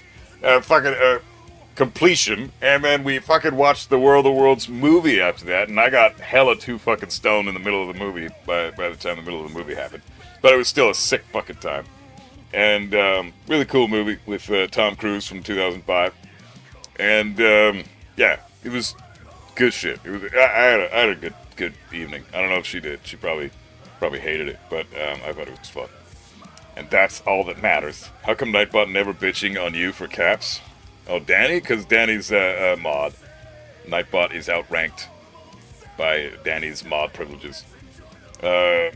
Completion, and then we fucking watched the World of Worlds movie after that, and I got hella too fucking stoned in the middle of the movie by the time the middle of the movie happened. But it was still a sick fucking time. And really cool movie with Tom Cruise from 2005. And yeah, it was good shit. It was. I had a good evening. I don't know if she did. She probably hated it, but I thought it was fun. And that's all that matters. How come Nightbot never bitching on you for caps? Oh, Danny? Because Danny's a mod. Nightbot is outranked by Danny's mod privileges. The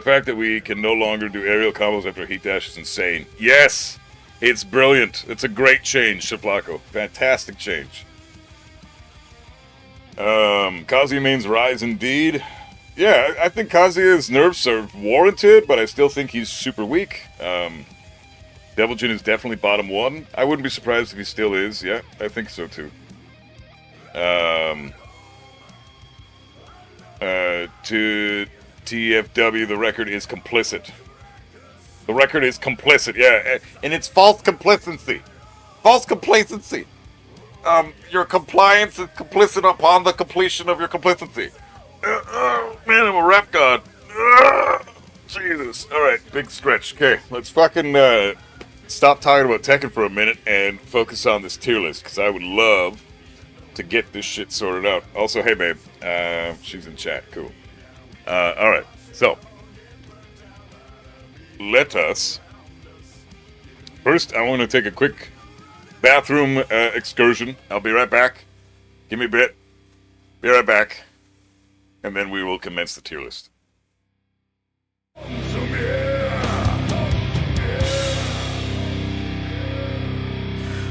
fact that we can no longer do aerial combos after heat dash is insane. Yes! It's brilliant. It's a great change, Shaplako. Fantastic change. Kazuya means rise indeed. Yeah, I think Kazuya's nerfs are warranted, but I still think he's super weak. Devil Jin is definitely bottom 1. I wouldn't be surprised if he still is. Yeah, I think so too. To TFW, the record is complicit. The record is complicit, yeah. And it's false complacency. False complacency. Your compliance is complicit upon the completion of your complacency. Man, I'm a rap god. Jesus. Alright, big stretch. Okay, let's fucking stop talking about Tekken for a minute and focus on this tier list, because I would love to get this shit sorted out. Also, hey babe, she's in chat, cool. Alright, so let us first, I want to take a quick bathroom excursion. I'll be right back. Give me a bit. Be right back. And then we will commence the tier list.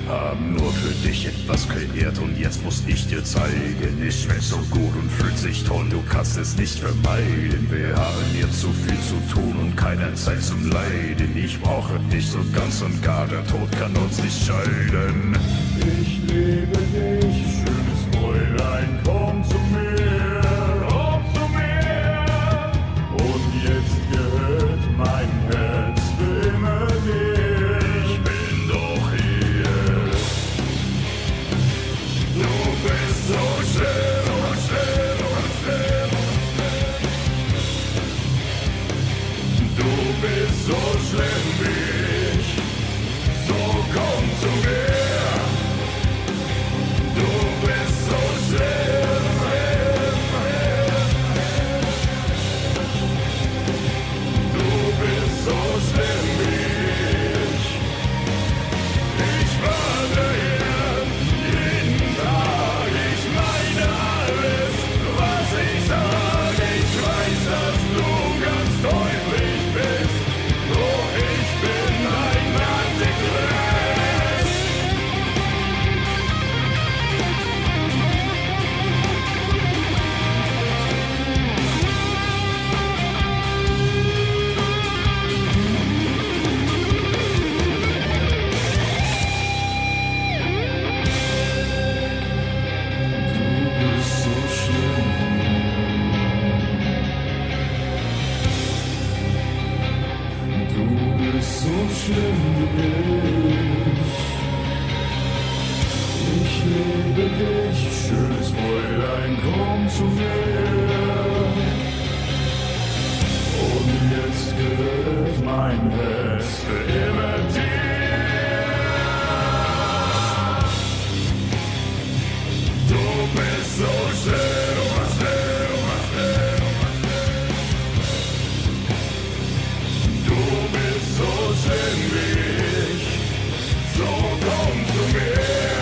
Haben nur für dich etwas kreiert und jetzt muss ich dir zeigen, ich schmeckt so gut und fühlt sich toll, du kannst es nicht vermeiden. Wir haben hier zu viel zu tun und keine Zeit zum Leiden. Ich brauche dich so ganz und gar, der Tod kann uns nicht scheiden. Ich liebe dich, schönes Fräulein, komm zu mir, komm zu mir. Und jetzt gehört mein Herz für immer dir. Ich bin doch hier. Du bist so schön, so schön, so schön. Du bist so schlimm wie ich, so komm zu mir. Du bist so schlimm, du bist so schlimm wie ich. Ich warte hier jeden Tag, ich meine alles, was ich sag. Ich weiß, dass du ganz teuflisch bist, doch ich bin ein Antichrist. Du bist so schlimm. Du bist so schlimm wie ich. Ich liebe dich, schönes Fräulein, komm zu mir. Und jetzt gehört mein Herz für immer dir. Du bist so schön, du bist so schön wie ich, so komm zu mir.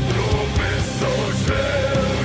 Du bist so schön,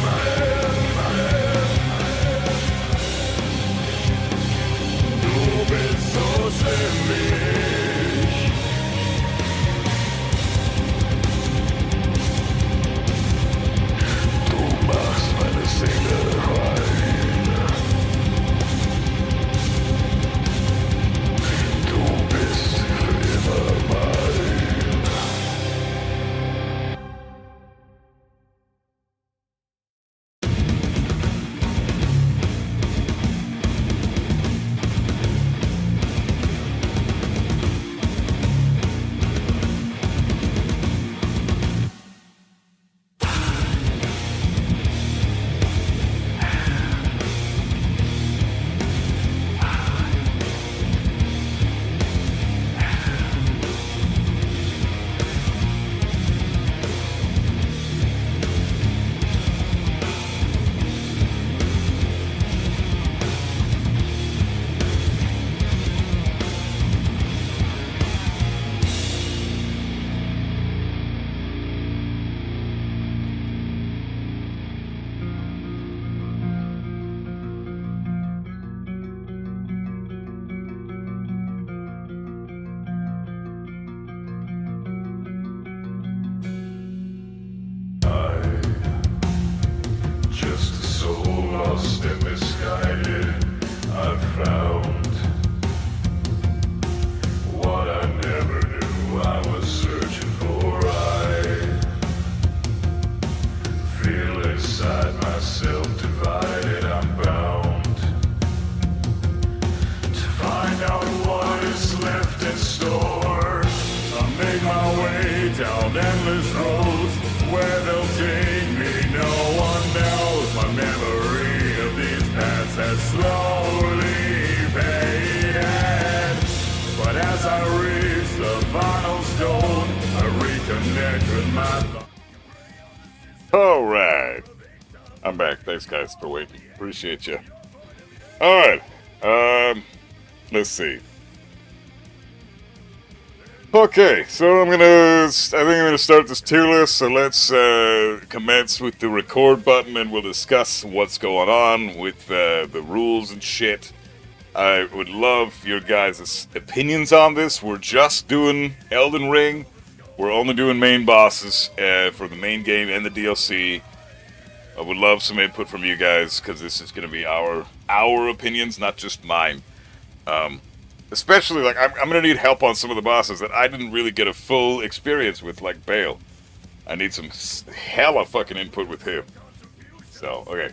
down endless roads where they'll take me. No one knows. My memory of these paths has slowly faded. But as I reach the final stone, I reconnect with my thoughts. Alright. I'm back. Thanks, guys, for waiting. Appreciate you. Alright. Let's see. Okay, so I think I'm gonna start this tier list, so let's commence with the record button and we'll discuss what's going on with the rules and shit. I would love your guys' opinions on this. We're just doing Elden Ring. We're only doing main bosses for the main game and the DLC. I would love some input from you guys, because this is going to be our opinions, not just mine. Especially, like, I'm going to need help on some of the bosses that I didn't really get a full experience with, like Bale. I need some hella fucking input with him. So, okay.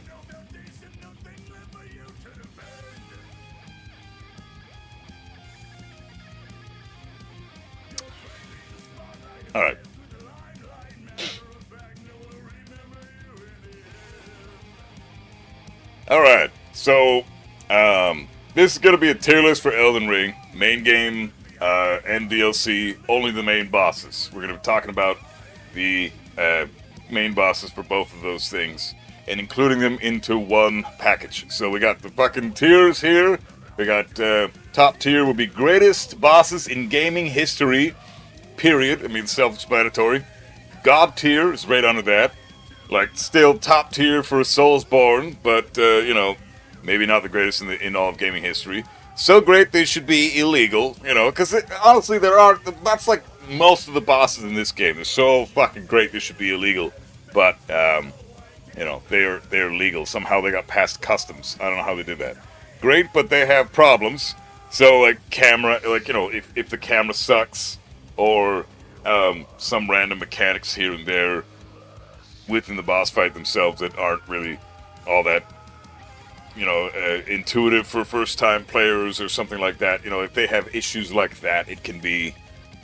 Alright. Alright, so, this is going to be a tier list for Elden Ring, main game and DLC, only the main bosses. We're going to be talking about the main bosses for both of those things, and including them into one package. So we got the fucking tiers here. We got top tier will be greatest bosses in gaming history, period. I mean, self-explanatory. God tier is right under that. Like, still top tier for Soulsborne, but, you know, maybe not the greatest in all of gaming history. So great they should be illegal, you know, because honestly, that's like most of the bosses in this game. They're so fucking great they should be illegal. But, you know, they're legal. Somehow they got past customs. I don't know how they did that. Great, but they have problems. So, like, you know, if the camera sucks, or some random mechanics here and there within the boss fight themselves that aren't really all that, you know, intuitive for first-time players or something like that. You know, if they have issues like that, it can be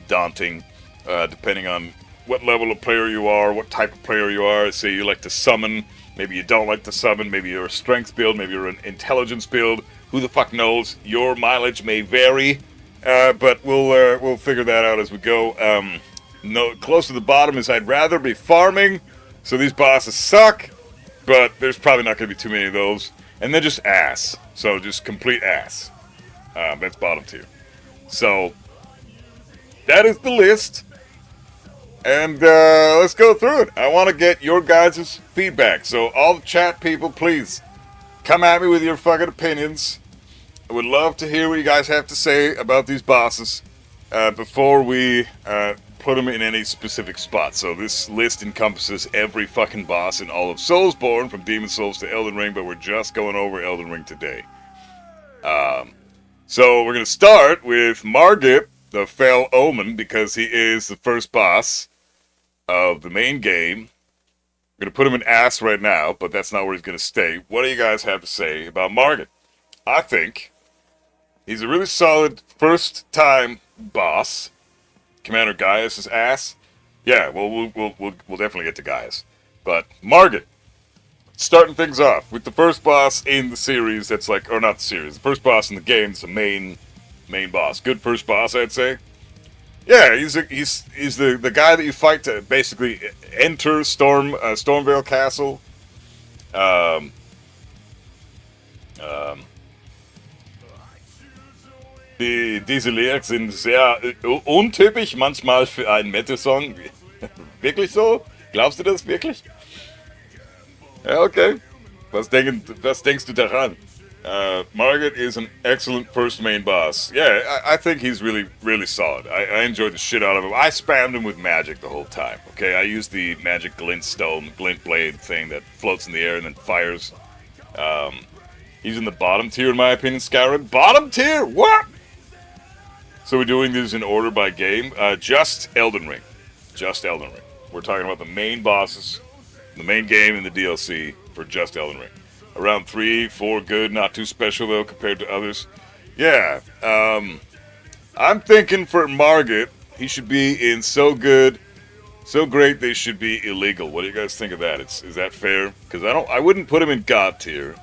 daunting, depending on what level of player you are, what type of player you are. Say you like to summon, maybe you don't like to summon, maybe you're a strength build, maybe you're an intelligence build. Who the fuck knows? Your mileage may vary, but we'll figure that out as we go. No, close to the bottom is I'd rather be farming, so these bosses suck, but there's probably not going to be too many of those. And they're just ass. So just complete ass. That's bottom tier. So that is the list. And let's go through it. I want to get your guys' feedback. So all the chat people, please come at me with your fucking opinions. I would love to hear what you guys have to say about these bosses before we put them in any specific spot. So this list encompasses every fucking boss in all of Soulsborne, from Demon Souls to Elden Ring, but we're just going over Elden Ring today. So we're going to start with Margit, the Fell Omen, because he is the first boss of the main game. We're going to put him in ass right now, but that's not where he's going to stay. What do you guys have to say about Margit? I think he's a really solid first-time boss. Commander Gaius' ass? Yeah, well, we'll definitely get to Gaius. But Margit, starting things off with the first boss in the series that's like, or not the series, the first boss in the game is the main boss. Good first boss, I'd say. Yeah, he's the guy that you fight to basically enter Stormvale Castle. Diese Lyrics sind sehr untypisch manchmal für einen Metal-Song. Wirklich so? Glaubst du das wirklich? Ja, okay. Was denkst du daran? Margit is an excellent first main boss. Yeah, I think he's really, really solid. I enjoyed the shit out of him. I spammed him with magic the whole time, okay? I used the magic glint blade thing that floats in the air and then fires. He's in the bottom tier, in my opinion, Skyrim. Bottom tier? What? So we're doing these in order by game. Just Elden Ring. Just Elden Ring. We're talking about the main bosses, the main game, and the DLC for just Elden Ring. Around 3, 4 good, not too special though compared to others. Yeah, I'm thinking for Margit, he should be in so good So great they should be illegal. What do you guys think of that? Is that fair? Because I wouldn't put him in God tier.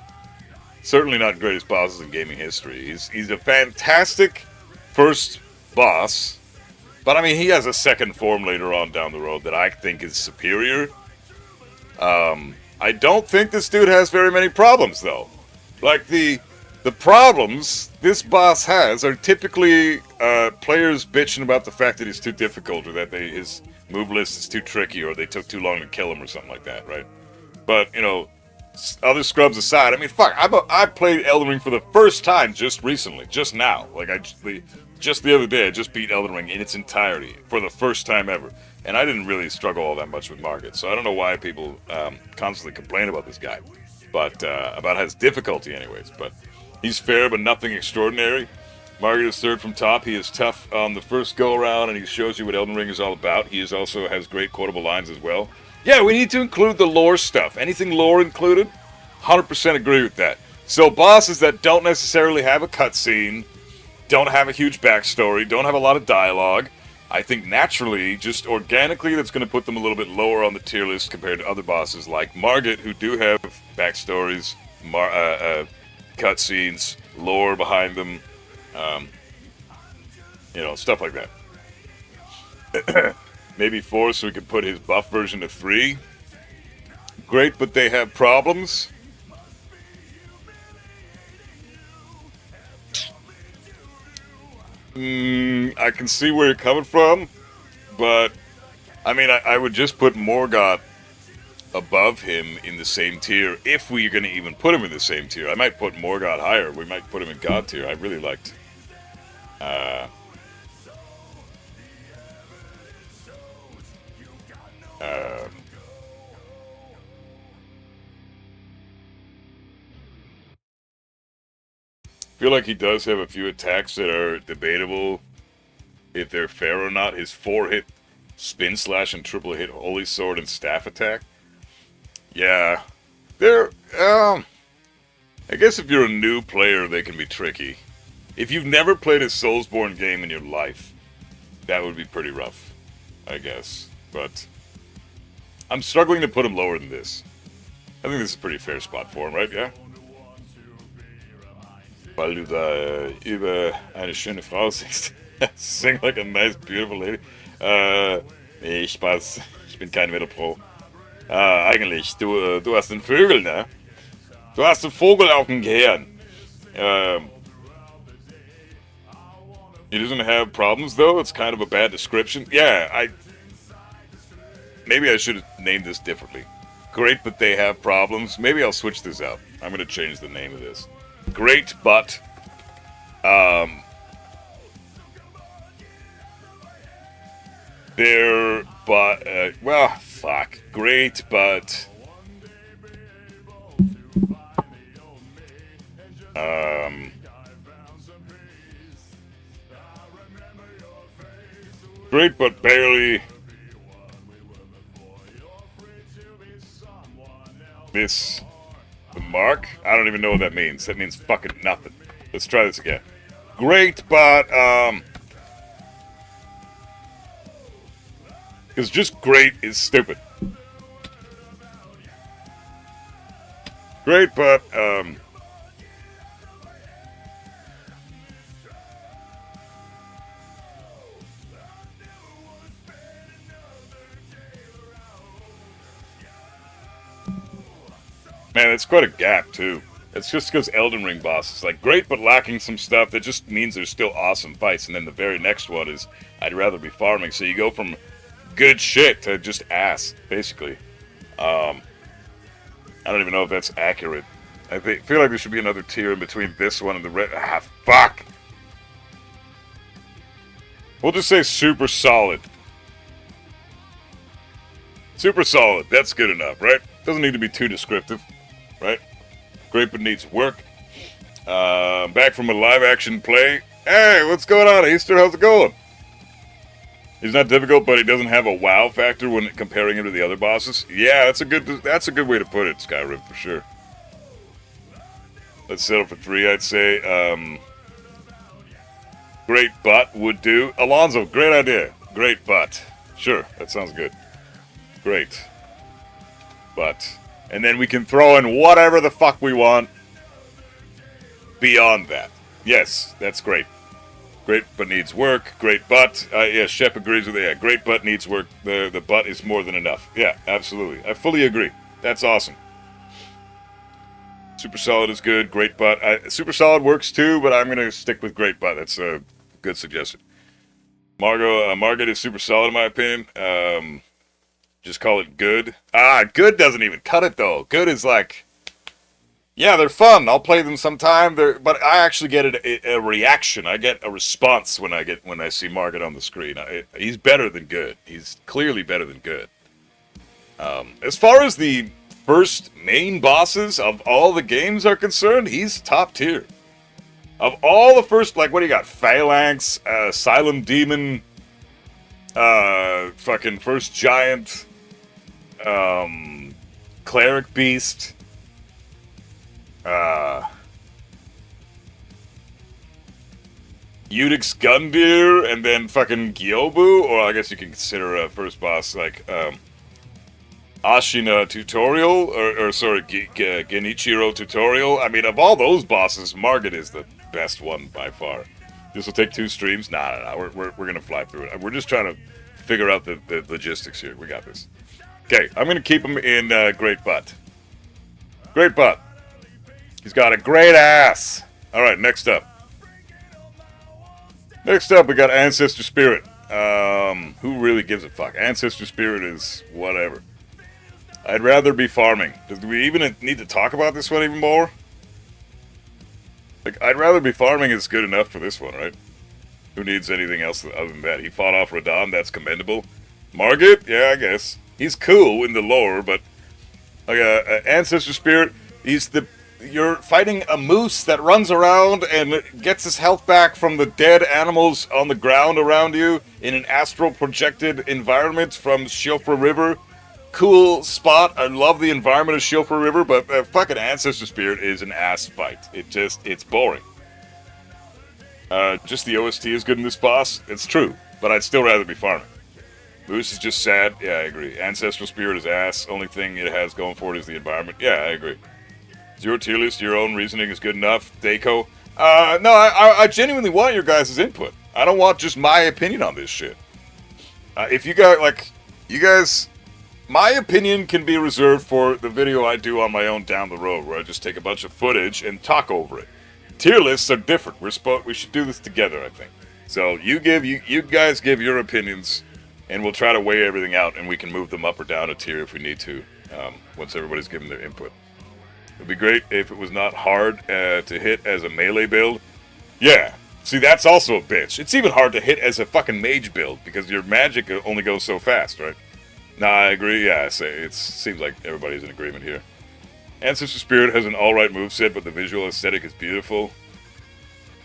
Certainly not greatest bosses in gaming history. He's a fantastic first boss, but I mean he has a second form later on down the road that I think is superior. I don't think this dude has very many problems though. Like the problems this boss has are typically players bitching about the fact that he's too difficult or that his move list is too tricky or they took too long to kill him or something like that, right? But, you know, other scrubs aside, I mean, fuck, I played Elden Ring for the first time just recently, just now. Like, just the other day, I just beat Elden Ring in its entirety for the first time ever. And I didn't really struggle all that much with Margit, so I don't know why people constantly complain about this guy. But, about his difficulty anyways. But he's fair, but nothing extraordinary. Margit is third from top. He is tough on the first go-around, and he shows you what Elden Ring is all about. He also has great quotable lines as well. Yeah, we need to include the lore stuff. Anything lore included? 100% agree with that. So bosses that don't necessarily have a cutscene, don't have a huge backstory, don't have a lot of dialogue, I think naturally, just organically, that's going to put them a little bit lower on the tier list compared to other bosses like Margit, who do have backstories, cutscenes, lore behind them. You know, stuff like that. Maybe 4 so we could put his buff version to 3. Great, but they have problems. I can see where you're coming from, but I mean, I would just put Morgoth above him in the same tier, if we're going to even put him in the same tier. I might put Morgoth higher. We might put him in God tier. I really liked feel like he does have a few attacks that are debatable if they're fair or not. His 4-hit spin slash and triple hit holy sword and staff attack. Yeah, they're I guess if you're a new player, they can be tricky. If you've never played a Soulsborne game in your life, that would be pretty rough, I guess. But I'm struggling to put him lower than this. I think this is a pretty fair spot for him, right? Yeah. Weil du da über eine schöne Frau singst. Sing like a nice, beautiful lady. Nee, Spaß. Ich bin kein Metal-Pro. Eigentlich, du hast einen Vögel, ne? Du hast einen Vogel auf dem Gehirn. He doesn't have problems, though. It's kind of a bad description. Yeah, maybe I should have named this differently. Great, but they have problems. Maybe I'll switch this out. I'm going to change the name of this. Great, but well, fuck. Great, but great, but barely miss the mark. I don't even know what that means. That means fucking nothing. Let's try this again. Great, but because just great is stupid. Great, but man, it's quite a gap, too. It's just because Elden Ring boss is like great, but lacking some stuff that just means there's still awesome fights. And then the very next one is I'd rather be farming. So you go from good shit to just ass, basically. I don't even know if that's accurate. I feel like there should be another tier in between this one and the red. Ah, fuck! We'll just say super solid. Super solid. That's good enough, right? Doesn't need to be too descriptive, right? Great, but needs work. Back from a live-action play. Hey, what's going on, Easter? How's it going? He's not difficult, but he doesn't have a wow factor when comparing him to the other bosses. Yeah, that's a good way to put it, Skyrim, for sure. Let's settle for 3, I'd say. Great, but would do. Alonzo, great idea. Great, but. Sure, that sounds good. Great. But, and then we can throw in whatever the fuck we want beyond that. Yes, that's great. Great butt needs work. Great butt. Yeah, Shep agrees with that. Yeah, great butt needs work. The butt is more than enough. Yeah, absolutely. I fully agree. That's awesome. Super solid is good. Great butt. Super solid works too, but I'm going to stick with great butt. That's a good suggestion. Margaret is super solid in my opinion. Just call it good. Good doesn't even cut it though. Good is like, yeah, they're fun. I'll play them sometime. But I actually get a reaction. I get a response when I see Margaret on the screen. He's better than good. He's clearly better than good. As far as the first main bosses of all the games are concerned, he's top tier. Of all the first, like, what do you got? Phalanx, Silent Demon, fucking First Giant, Cleric Beast, Udix Gundyr, and then fucking Gyobu, or I guess you can consider a first boss like, Ashina Tutorial, or sorry, Genichiro Tutorial. I mean, of all those bosses, Margaret is the best one by far. This will take 2 streams? Nah. We're gonna fly through it. We're just trying to figure out the logistics here. We got this. Okay, I'm gonna keep him in Great Butt. Great Butt. He's got a great ass. All right, next up. Next up, we got Ancestor Spirit. Who really gives a fuck? Ancestor Spirit is whatever. I'd rather be farming. Do we even need to talk about this one even more? Like, I'd rather be farming is good enough for this one, right? Who needs anything else other than that? He fought off Radahn, that's commendable. Margit? Yeah, I guess. He's cool in the lore, but... like, Ancestor Spirit, you're fighting a moose that runs around and gets his health back from the dead animals on the ground around you in an astral projected environment from Shiofra River. Cool spot. I love the environment of Shiofra River, but fucking Ancestor Spirit is an ass fight. It's boring. Just the OST is good in this boss. It's true, but I'd still rather be farming. Moose is just sad. Yeah, I agree. Ancestral Spirit is ass. Only thing it has going for it is the environment. Yeah, I agree. Your tier list, your own reasoning is good enough. Deco. No, I genuinely want your guys' input. I don't want just my opinion on this shit. If you guys, my opinion can be reserved for the video I do on my own down the road, where I just take a bunch of footage and talk over it. Tier lists are different. We should do this together, I think. So you guys give your opinions, and we'll try to weigh everything out, and we can move them up or down a tier if we need to, once everybody's given their input. It'd be great if it was not hard to hit as a melee build. Yeah. See, that's also a bitch. It's even hard to hit as a fucking mage build, because your magic only goes so fast, right? Nah, I agree. Yeah, it seems like everybody's in agreement here. Ancestor Spirit has an alright moveset, but the visual aesthetic is beautiful.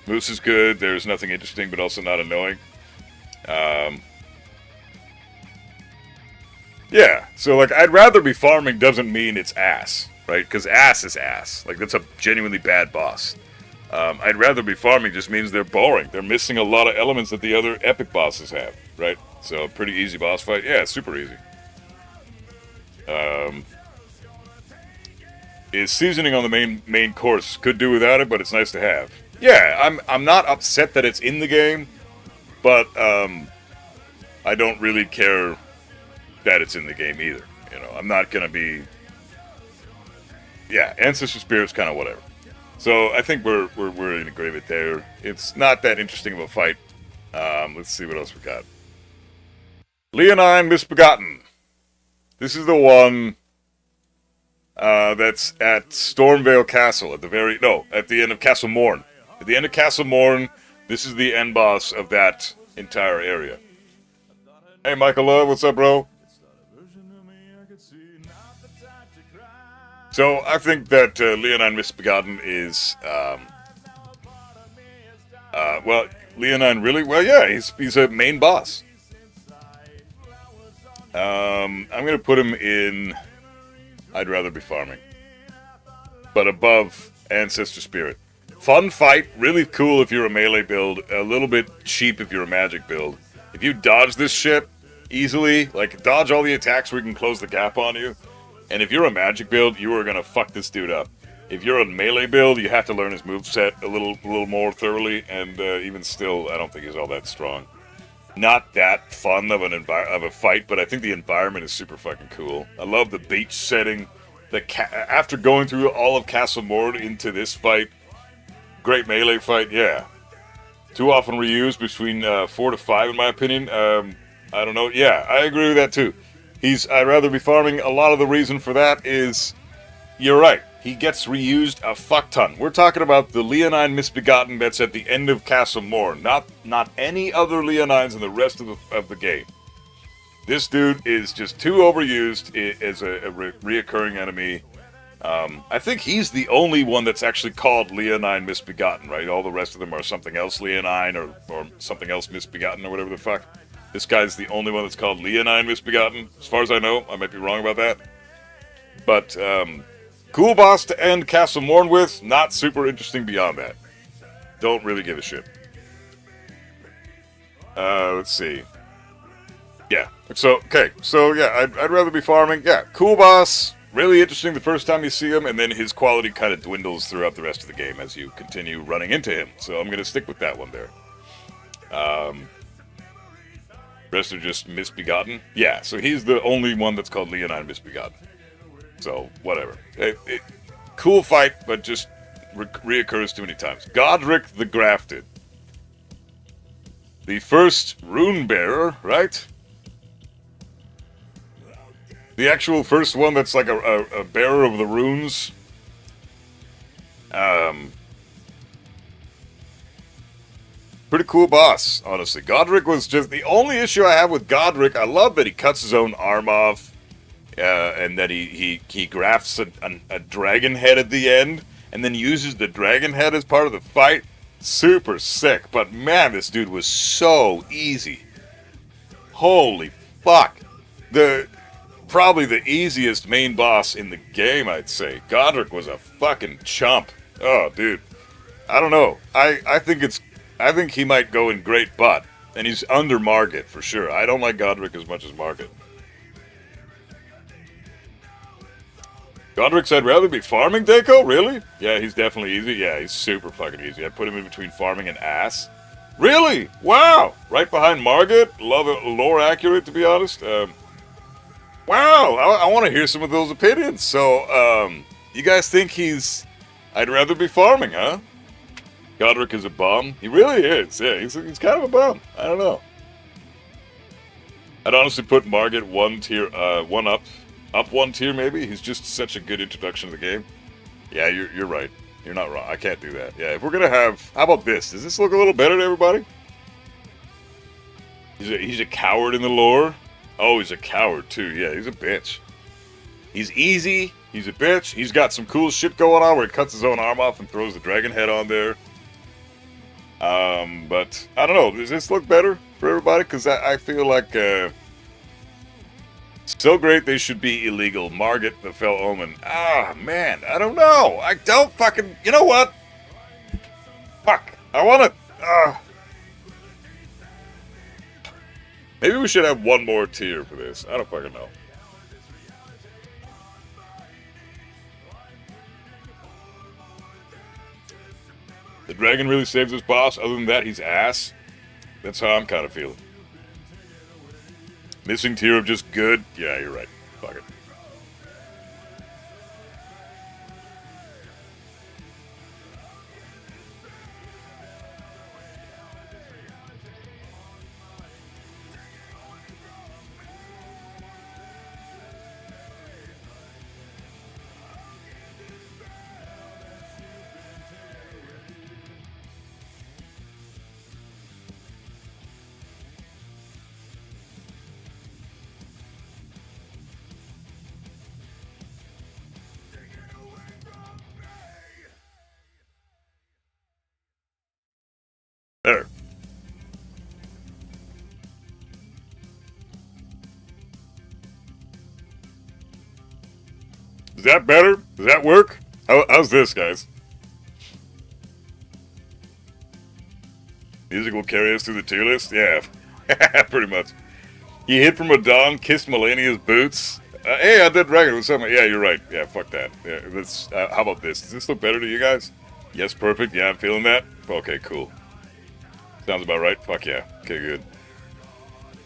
Moose is good. There's nothing interesting, but also not annoying. Yeah, so, like, I'd rather be farming doesn't mean it's ass, right? Because ass is ass. Like, that's a genuinely bad boss. I'd rather be farming just means they're boring. They're missing a lot of elements that the other epic bosses have, right? So, pretty easy boss fight. Yeah, super easy. Is seasoning on the main course. Could do without it, but it's nice to have. Yeah, I'm not upset that it's in the game, but I don't really care that it's in the game either. You know, I'm not gonna be. Yeah, Ancestor Spirit's kind of whatever. So I think we're in agreement there. It's not that interesting of a fight. Let's see what else we got. Leonine Misbegotten. This is the one that's at Stormvale Castle at the end of Castle Morn. At the end of Castle Morn, this is the end boss of that entire area. Hey, Michael Love, what's up, bro? So I think that Leonine Misbegotten is, well, Leonine really, well, yeah, he's a main boss. I'm gonna put him in. I'd rather be farming, but above Ancestor Spirit. Fun fight, really cool if you're a melee build. A little bit cheap if you're a magic build. If you dodge this shit, easily. Like, dodge all the attacks where he can close the gap on you. And if you're a magic build, you are going to fuck this dude up. If you're a melee build, you have to learn his moveset a little more thoroughly, and even still, I don't think he's all that strong. Not that fun of a fight, but I think the environment is super fucking cool. I love the beach setting. After going through all of Castle Mord into this fight, great melee fight, yeah. Too often reused between 4 to 5, in my opinion. I don't know. Yeah, I agree with that too. I'd rather be farming. A lot of the reason for that is, you're right. He gets reused a fuck ton. We're talking about the Leonine Misbegotten that's at the end of Castle Mord, not any other Leonines in the rest of the game. This dude is just too overused as a reoccurring enemy. I think he's the only one that's actually called Leonine Misbegotten, right? All the rest of them are something else Leonine or something else Misbegotten or whatever the fuck. This guy's the only one that's called Leonine Misbegotten, as far as I know. I might be wrong about that. But, cool boss to end Castle Morn with, not super interesting beyond that. Don't really give a shit. Let's see. Yeah, so yeah, I'd rather be farming. Yeah, cool boss, really interesting the first time you see him, and then his quality kind of dwindles throughout the rest of the game as you continue running into him. So I'm going to stick with that one there. Rest are just Misbegotten. Yeah, so he's the only one that's called Leonine Misbegotten. So, whatever. Cool fight, but just reoccurs too many times. Godric the Grafted. The first rune bearer, right? The actual first one that's like a bearer of the runes. Pretty cool boss, honestly. Godric was just... The only issue I have with Godric, I love that he cuts his own arm off. And that he grafts a dragon head at the end. And then uses the dragon head as part of the fight. Super sick. But man, this dude was so easy. Holy fuck. Probably the easiest main boss in the game, I'd say. Godric was a fucking chump. Oh, dude. I don't know. I think he might go in great butt. And he's under Margit, for sure. I don't like Godric as much as Margit. Godric said, rather be farming, Deco? Really? Yeah, he's definitely easy. Yeah, he's super fucking easy. I'd put him in between farming and ass. Really? Wow! Right behind Margit. Love it. Lore accurate, to be honest. Wow! I want to hear some of those opinions. So, you guys think I'd rather be farming, huh? Godric is a bum? He really is. Yeah, he's kind of a bum. I don't know. I'd honestly put Margit one up one tier, maybe. He's just such a good introduction to the game. Yeah, you're right. You're not wrong. I can't do that. Yeah, if we're gonna have... How about this? Does this look a little better to everybody? He's a coward in the lore. Oh, he's a coward, too. Yeah, he's a bitch. He's easy. He's a bitch. He's got some cool shit going on where he cuts his own arm off and throws the dragon head on there. But, I don't know. Does this look better for everybody? Because I feel like... So great they should be illegal. Margit, the Fell Omen. Ah, man, I don't know. I don't fucking... You know what? Fuck. I want to... Maybe we should have one more tier for this. I don't fucking know. The dragon really saves his boss. Other than that, he's ass. That's how I'm kind of feeling. Missing tier of just good? Yeah, you're right. Fuck it. There. Is that better? Does that work? How's this, guys? Music will carry us through the tier list? Yeah, pretty much. He hid from Radon, kissed Melania's boots. Hey, I did record with someone. Yeah, you're right. Yeah, fuck that. Yeah, let's. How about this? Does this look better to you guys? Yes, perfect. Yeah, I'm feeling that. Okay, cool. Sounds about right. Fuck yeah. Okay, good.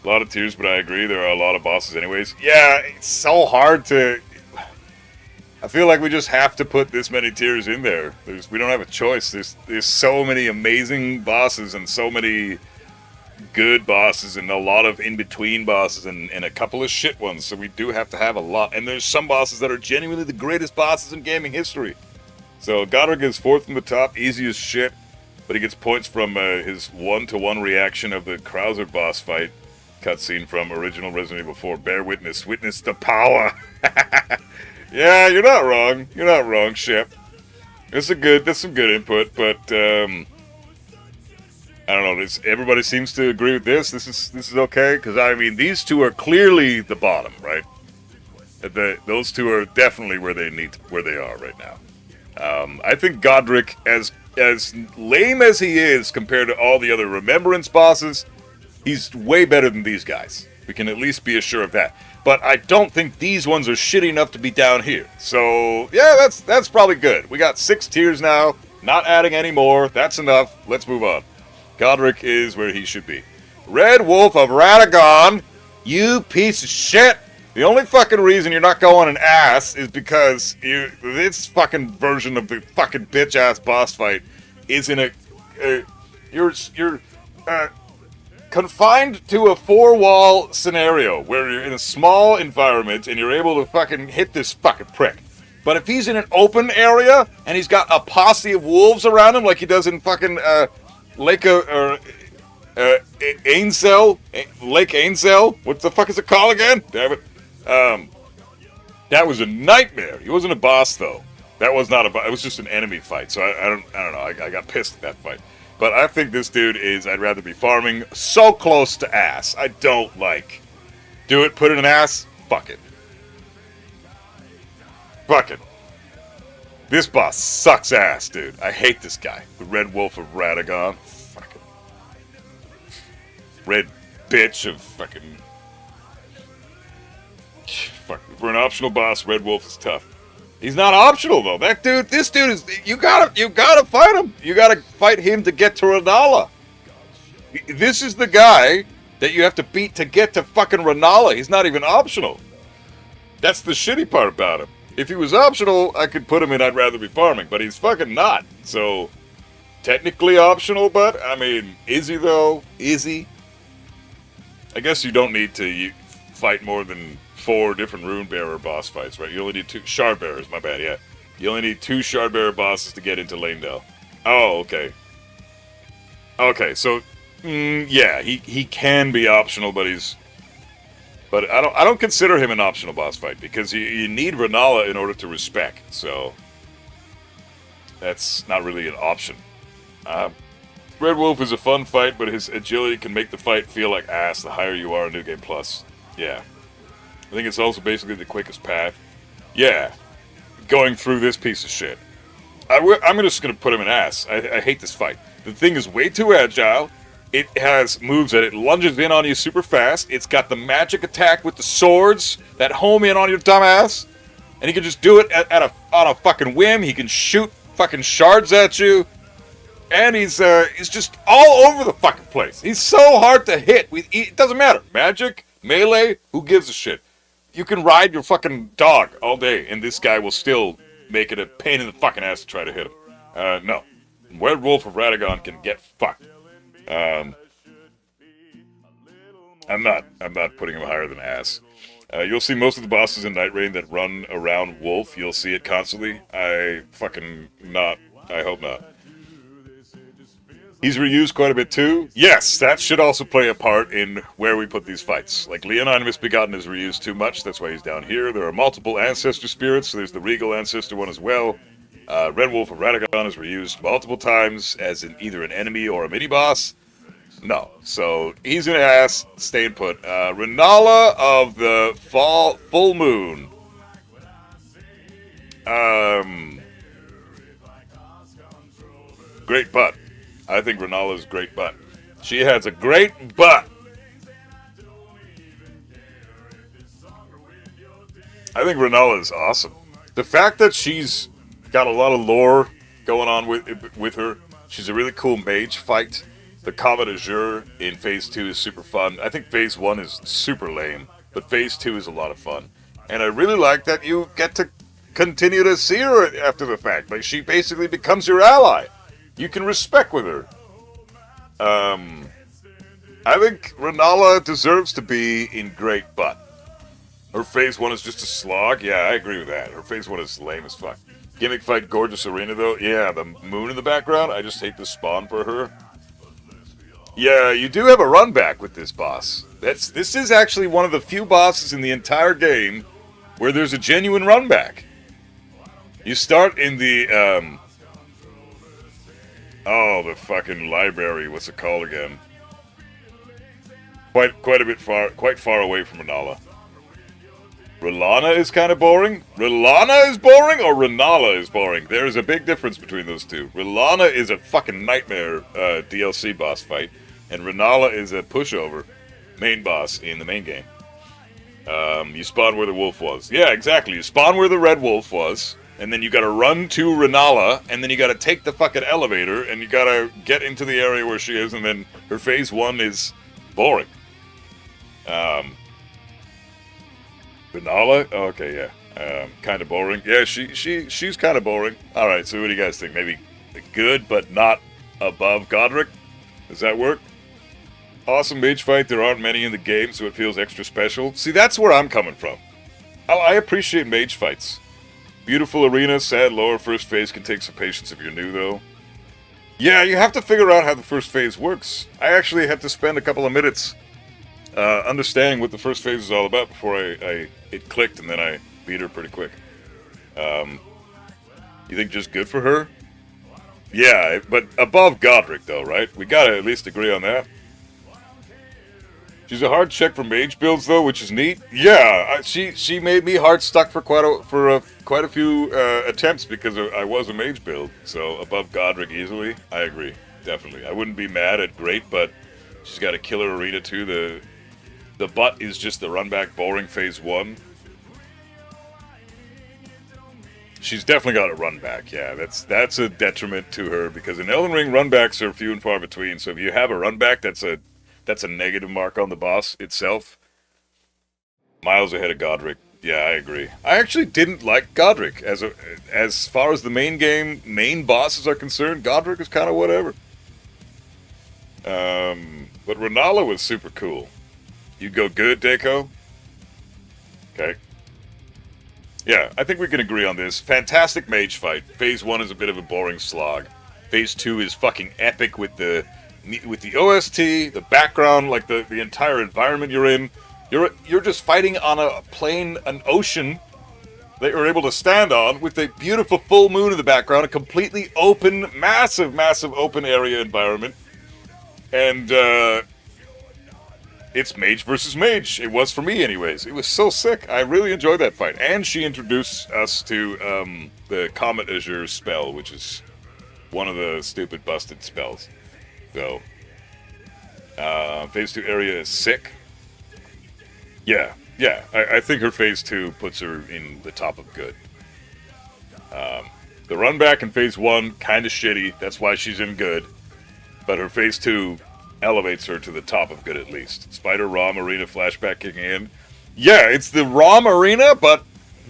A lot of tears, but I agree. There are a lot of bosses, anyways. Yeah, it's so hard to. I feel like we just have to put this many tiers in there. We don't have a choice. There's so many amazing bosses and so many good bosses and a lot of in-between bosses and a couple of shit ones. So we do have to have a lot. And there's some bosses that are genuinely the greatest bosses in gaming history. So Godric is fourth from the top, easy as shit. But he gets points from his one-to-one reaction of the Krauser boss fight cutscene from original Resident Evil 4. Bear witness. Witness the power. Yeah, you're not wrong. You're not wrong, Shep. That's some good input, but I don't know. Everybody seems to agree with this. This is okay because I mean these two are clearly the bottom, right? Those two are definitely where they are right now. I think Godric, as lame as he is compared to all the other Remembrance bosses, he's way better than these guys. We can at least be assured of that. But I don't think these ones are shitty enough to be down here. So, yeah, that's probably good. We got 6 tiers now. Not adding any more. That's enough. Let's move on. Godric is where he should be. Red Wolf of Radagon, you piece of shit. The only fucking reason you're not going an ass is because this fucking version of the fucking bitch-ass boss fight is in you're confined to a 4-wall scenario where you're in a small environment and you're able to fucking hit this fucking prick. But if he's in an open area and he's got a posse of wolves around him like he does in fucking Lake Ainsel, what the fuck is it called again? Damn it. That was a nightmare. He wasn't a boss though. That was not a boss. It was just an enemy fight. So I don't know. I got pissed at that fight. But I think this dude I'd rather be farming so close to ass. I don't like. Do it, put it in ass, fuck it. Fuck it. This boss sucks ass, dude. I hate this guy. The Red Wolf of Radagon. Fucking. Red bitch of fucking. Fuck. For an optional boss, Red Wolf is tough. He's not optional though. This dude is. You gotta fight him. You gotta fight him to get to Renala. This is the guy that you have to beat to get to fucking Renala. He's not even optional. That's the shitty part about him. If he was optional, I could put him in I'd rather be farming, but he's fucking not. So, technically optional, but, I mean, is he though? Is he? I guess you don't need to fight more than 4 different Rune Bearer boss fights, right? You only need 2 Shard Bearers, my bad, yeah. You only need 2 Shard Bearer bosses to get into Lanedale. Oh, okay. Okay, so, yeah, he can be optional, but But I don't consider him an optional boss fight, because you need Renala in order to respec, so that's not really an option. Red Wolf is a fun fight, but his agility can make the fight feel like ass the higher you are in New Game Plus. Yeah. I think it's also basically the quickest path. Yeah. Going through this piece of shit. I'm just going to put him in ass. I hate this fight. The thing is way too agile. It has moves that it lunges in on you super fast. It's got the magic attack with the swords that home in on your dumbass. And he can just do it on a fucking whim. He can shoot fucking shards at you. And he's just all over the fucking place. He's so hard to hit. It doesn't matter. Magic, melee, who gives a shit? You can ride your fucking dog all day, and this guy will still make it a pain in the fucking ass to try to hit him. No. Red Wolf of Radagon can get fucked. I'm not putting him higher than ass. You'll see most of the bosses in Night Rain that run around Wolf. You'll see it constantly. I hope not. He's reused quite a bit too. Yes, that should also play a part in where we put these fights. Like Leonine Misbegotten is reused too much, that's why he's down here. There are multiple ancestor spirits, so there's the Regal Ancestor one as well. Red Wolf of Radagon is reused multiple times as either an enemy or a mini-boss. No, so he's an ass, staying put. Renala of the Full Moon. Great butt. I think Renala's great butt. She has a great butt. I think Renala is awesome. The fact that she's got a lot of lore going on with her. She's a really cool mage fight. The Comet Azure in Phase 2 is super fun. I think Phase 1 is super lame, but Phase 2 is a lot of fun. And I really like that you get to continue to see her after the fact. Like, she basically becomes your ally. You can respect with her. I think Renala deserves to be in great butt. Her Phase 1 is just a slog. Yeah, I agree with that. Her Phase 1 is lame as fuck. Gimmick fight, gorgeous arena though. Yeah, the moon in the background. I just hate the spawn for her. Yeah, you do have a run back with this boss. This is actually one of the few bosses in the entire game where there's a genuine run back. You start in the the fucking library. What's it called again? Quite far away from Renala. Rellana is kind of boring. Rellana is boring, or Renala is boring. There is a big difference between those two. Rellana is a fucking nightmare DLC boss fight, and Renala is a pushover main boss in the main game. You spawn where the wolf was. Yeah, exactly. You spawn where the red wolf was, and then you gotta run to Renala, and then you gotta take the fucking elevator, and you gotta get into the area where she is, and then her Phase 1 is boring. Renala? Oh, okay, yeah. Kind of boring. Yeah, she's kind of boring. Alright, so what do you guys think? Maybe good, but not above Godric? Does that work? Awesome mage fight. There aren't many in the game, so it feels extra special. See, that's where I'm coming from. I appreciate mage fights. Beautiful arena, sad lower first phase can take some patience if you're new, though. Yeah, you have to figure out how the first phase works. I actually had to spend a couple of minutes understanding what the first phase is all about before it clicked, and then I beat her pretty quick. You think just good for her? Yeah, but above Godric, though, right? We gotta at least agree on that. She's a hard check for mage builds, though, which is neat. Yeah, she made me hard stuck for quite a few attempts because I was a mage build. So above Godric easily, I agree, definitely. I wouldn't be mad at great, but she's got a killer arena too. The butt is just the run back boring Phase 1. She's definitely got a run back. Yeah, that's a detriment to her because in Elden Ring run backs are few and far between. So if you have a run back, that's a negative mark on the boss itself. Miles ahead of Godric. Yeah, I agree. I actually didn't like Godric as far as the main bosses are concerned. Godric is kind of whatever. But Renala was super cool. You go good, Deco? Okay. Yeah, I think we can agree on this. Fantastic mage fight. Phase 1 is a bit of a boring slog. Phase 2 is fucking epic with the OST, the background, like the entire environment you're in. You're just fighting on a plain, an ocean that you're able to stand on with a beautiful full moon in the background, a completely open, massive open area environment. And it's mage versus mage. It was for me anyways. It was so sick. I really enjoyed that fight. And she introduced us to the Comet Azure spell, which is one of the stupid busted spells. So, Phase 2 area is sick. Yeah, I think her Phase 2 puts her in the top of good. The run back in Phase 1, kind of shitty, that's why she's in good. But her Phase 2 elevates her to the top of good at least. Spider ROM Arena flashback kicking in. Yeah, it's the ROM Arena, but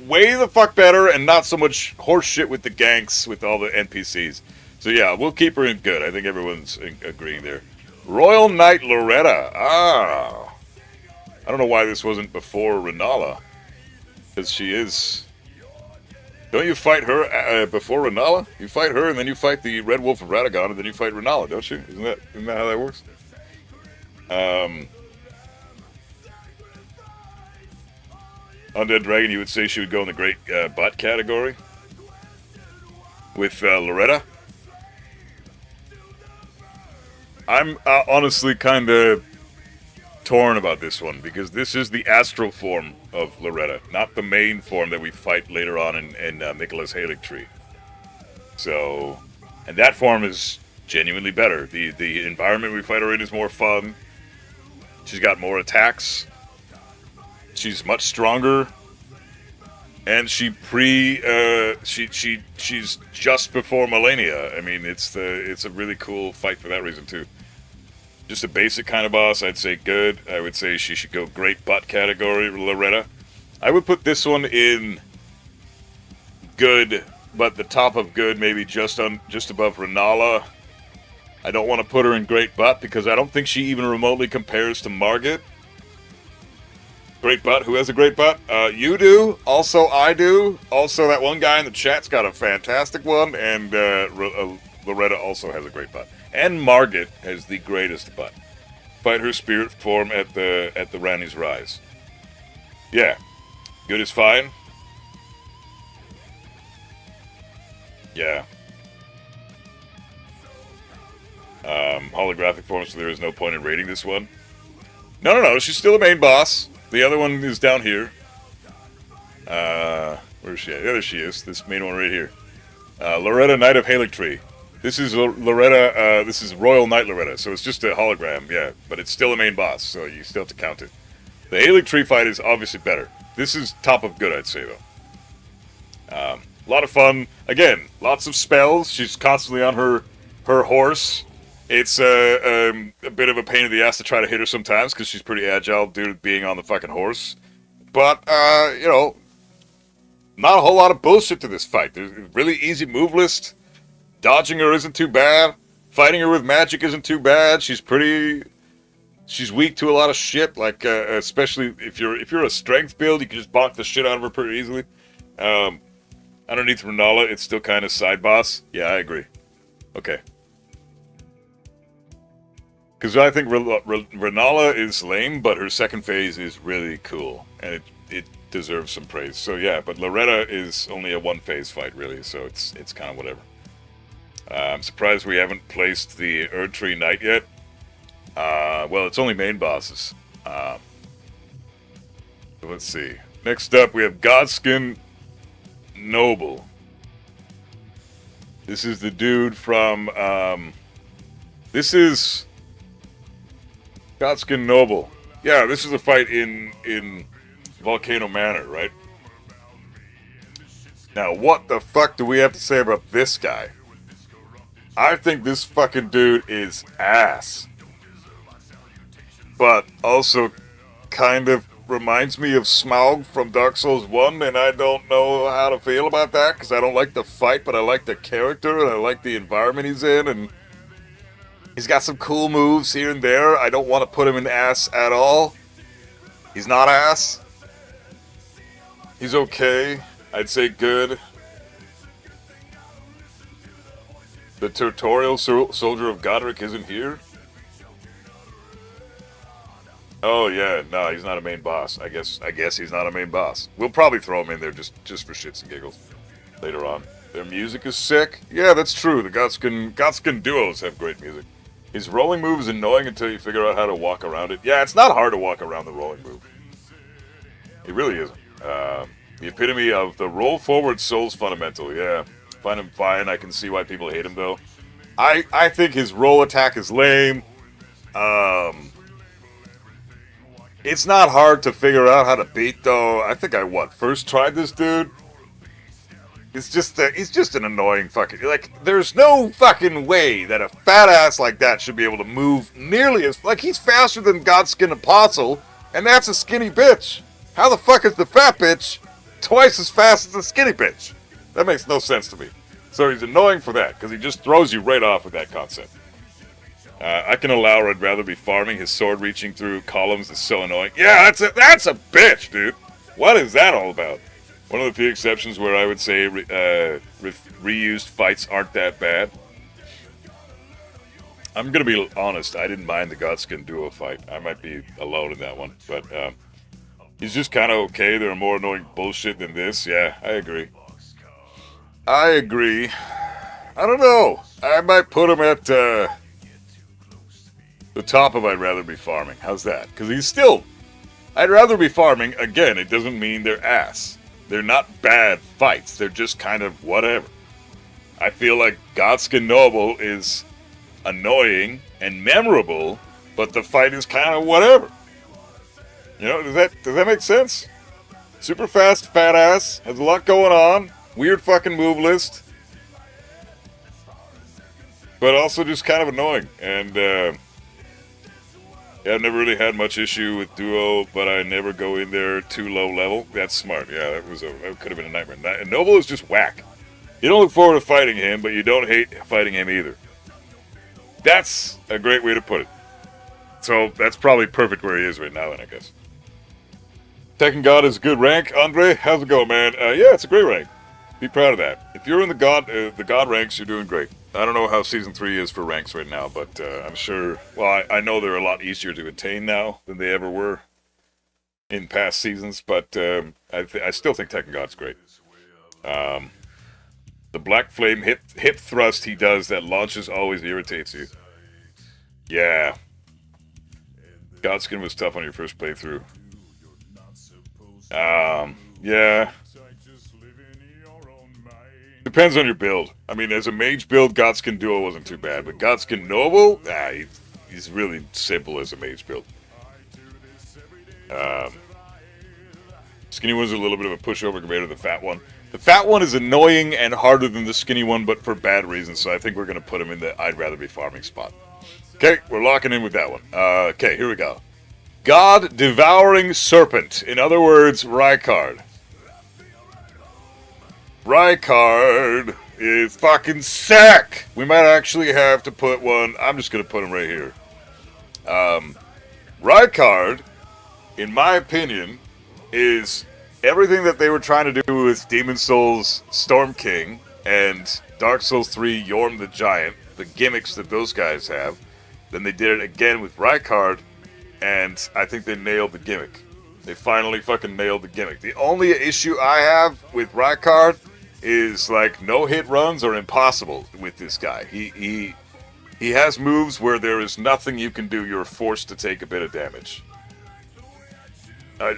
way the fuck better and not so much horse shit with the ganks, with all the NPCs. So yeah, we'll keep her in good. I think everyone's agreeing there. Royal Knight Loretta. Ah. I don't know why this wasn't before Renala. Because she is... Don't you fight her before Renala? You fight her, and then you fight the Red Wolf of Radagon, and then you fight Renala, don't you? Isn't that how that works? Undead Dragon, you would say she would go in the great butt category? With Loretta? I'm honestly kind of torn about this one, because this is the astral form of Loretta, not the main form that we fight later on in Nicholas Haligtree. So, and that form is genuinely better. The environment we fight her in is more fun. She's got more attacks. She's much stronger. And she's just before Millennia. I mean, it's a really cool fight for that reason too. Just a basic kind of boss, I'd say good. I would say she should go great butt category, Loretta. I would put this one in good, but the top of good, maybe just above Renala. I don't want to put her in great butt because I don't think she even remotely compares to Margit. Great butt. Who has a great butt? You do. Also, I do. Also, that one guy in the chat's got a fantastic one, and Loretta also has a great butt. And Margit has the greatest butt. Fight her spirit form at the Ranni's Rise. Yeah, good is fine. Yeah. Holographic form, so there is no point in rating this one. No, she's still the main boss. The other one is down here. Where is she at? There she is. This main one right here. Loretta, Knight of Halictree. This is Loretta, this is Royal Knight Loretta, so it's just a hologram, yeah. But it's still a main boss, so you still have to count it. The Halictree fight is obviously better. This is top of good, I'd say, though. A lot of fun. Again, lots of spells. She's constantly on her horse. It's a bit of a pain in the ass to try to hit her sometimes, because she's pretty agile due to being on the fucking horse. But, you know, not a whole lot of bullshit to this fight. There's a really easy move list. Dodging her isn't too bad. Fighting her with magic isn't too bad. She's weak to a lot of shit. Like especially if you're a strength build, you can just bonk the shit out of her pretty easily. Underneath Renala, it's still kind of side boss. Yeah, I agree. Okay. Because I think Renala is lame, but her second phase is really cool, and it deserves some praise. So yeah, but Loretta is only a one phase fight really, so it's kind of whatever. I'm surprised we haven't placed the Erdtree Knight yet. Well, it's only main bosses. Let's see. Next up, we have Godskin Noble. This is the dude from... this is... Godskin Noble. Yeah, this is a fight in Volcano Manor, right? Now, what the fuck do we have to say about this guy? I think this fucking dude is ass. But also kind of reminds me of Smaug from Dark Souls 1, and I don't know how to feel about that, because I don't like the fight, but I like the character, and I like the environment he's in, and he's got some cool moves here and there. I don't want to put him in ass at all. He's not ass. He's okay. I'd say good. The tutorial soldier of Godric isn't here? Oh yeah, no, he's not a main boss. I guess he's not a main boss. We'll probably throw him in there just for shits and giggles later on. Their music is sick. Yeah, that's true. The Godskin duos have great music. His rolling move is annoying until you figure out how to walk around it. Yeah, it's not hard to walk around the rolling move. It really isn't. The epitome of the roll forward Souls fundamental. Yeah. Find him fine. I can see why people hate him, though. I think his roll attack is lame. It's not hard to figure out how to beat, though. I think I first tried this dude. It's just he's just an annoying fucking... Like, there's no fucking way that a fat ass like that should be able to move nearly as... Like, he's faster than Godskin Apostle, and that's a skinny bitch. How the fuck is the fat bitch twice as fast as the skinny bitch? That makes no sense to me. So he's annoying for that, because he just throws you right off with that concept. I can allow I'd rather be farming. His sword reaching through columns is so annoying. Yeah, that's a bitch, dude. What is that all about? One of the few exceptions where I would say reused fights aren't that bad. I'm going to be honest, I didn't mind the Godskin duo fight. I might be alone in that one, but he's just kind of okay. There are more annoying bullshit than this. Yeah, I agree. I don't know. I might put him at the top of I'd rather be farming. How's that? Because he's still... I'd rather be farming. Again, it doesn't mean they're ass. They're not bad fights. They're just kind of whatever. I feel like Godskin Noble is annoying and memorable, but the fight is kind of whatever. You know, does that make sense? Super fast, fat ass. Has a lot going on. Weird fucking move list. But also just kind of annoying. And, yeah, I've never really had much issue with Duo, but I never go in there too low level. That's smart. Yeah, that could have been a nightmare. And Noble is just whack. You don't look forward to fighting him, but you don't hate fighting him either. That's a great way to put it. So that's probably perfect where he is right now, then, I guess. Tekken God is a good rank. Andre, how's it going, man? Yeah, it's a great rank. Be proud of that. If you're in the God ranks, you're doing great. I don't know how Season 3 is for ranks right now, but I'm sure... Well, I know they're a lot easier to attain now than they ever were in past seasons, but I still think Tekken God's great. The Black Flame hip thrust he does that launches always irritates you. Yeah. Godskin was tough on your first playthrough. Yeah. Depends on your build. I mean, as a mage build, Godskin Duo wasn't too bad, but Godskin Noble, he's really simple as a mage build. Skinny one's a little bit of a pushover compared to the fat one. The fat one is annoying and harder than the skinny one, but for bad reasons, so I think we're going to put him in the I'd rather be farming spot. Okay, we're locking in with that one. Okay, here we go. God Devouring Serpent. In other words, Rykard. Rykard is fucking sick! We might actually have to put one... I'm just going to put him right here. Rykard, in my opinion, is... everything that they were trying to do with Demon Souls Storm King and Dark Souls 3 Yorm the Giant, the gimmicks that those guys have, then they did it again with Rykard, and I think they nailed the gimmick. They finally fucking nailed the gimmick. The only issue I have with Rykard is, like, no-hit runs are impossible with this guy. He has moves where there is nothing you can do. You're forced to take a bit of damage. I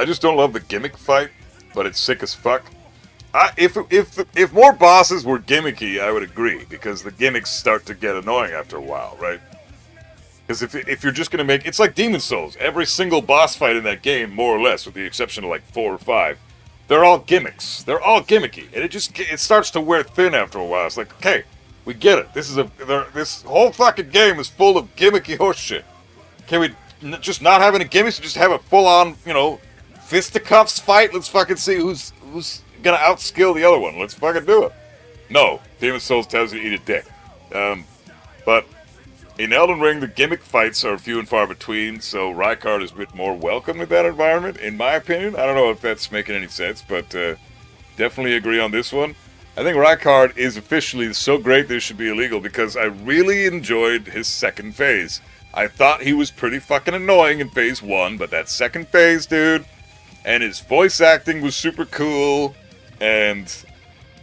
just don't love the gimmick fight, but it's sick as fuck. If more bosses were gimmicky, I would agree, because the gimmicks start to get annoying after a while, right? Because if you're just gonna make... It's like Demon Souls. Every single boss fight in that game, more or less, with the exception of like 4 or 5, they're all gimmicks. They're all gimmicky, and it starts to wear thin after a while. It's like, okay, we get it. This whole fucking game is full of gimmicky horseshit. Can we just not have any gimmicks? Just have a full-on, fisticuffs fight? Let's fucking see who's gonna outskill the other one. Let's fucking do it. No, Demon Souls tells you to eat a dick. But in Elden Ring, the gimmick fights are few and far between, so Rykard is a bit more welcome in that environment, in my opinion. I don't know if that's making any sense, but definitely agree on this one. I think Rykard is officially so great that it should be illegal, because I really enjoyed his second phase. I thought he was pretty fucking annoying in phase 1, but that second phase, dude, and his voice acting was super cool, and...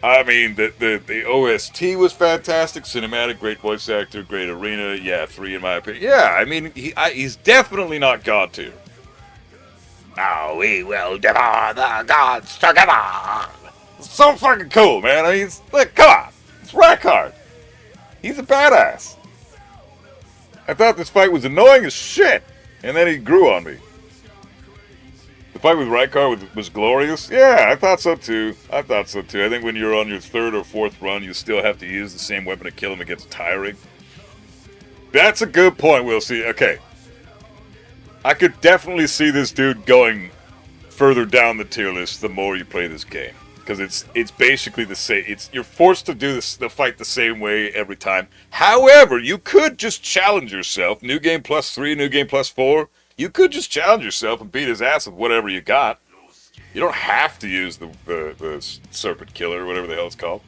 I mean, the OST was fantastic, cinematic, great voice actor, great arena, yeah, 3 in my opinion. Yeah, I mean, he's definitely not God tier. Now we will devour the gods together. It's so fucking cool, man. I mean, look, come on. It's Rykard. He's a badass. I thought this fight was annoying as shit, and then he grew on me. The fight with Rykard was glorious. Yeah, I thought so too. I think when you're on your 3rd or 4th run, you still have to use the same weapon to kill him. It gets tiring. That's a good point, We'll see. Okay. I could definitely see this dude going further down the tier list the more you play this game. Because it's basically the same. You're forced to do the fight the same way every time. However, you could just challenge yourself. New game plus 3, new game plus 4. You could just challenge yourself and beat his ass with whatever you got. You don't have to use the Serpent Killer, or whatever the hell it's called.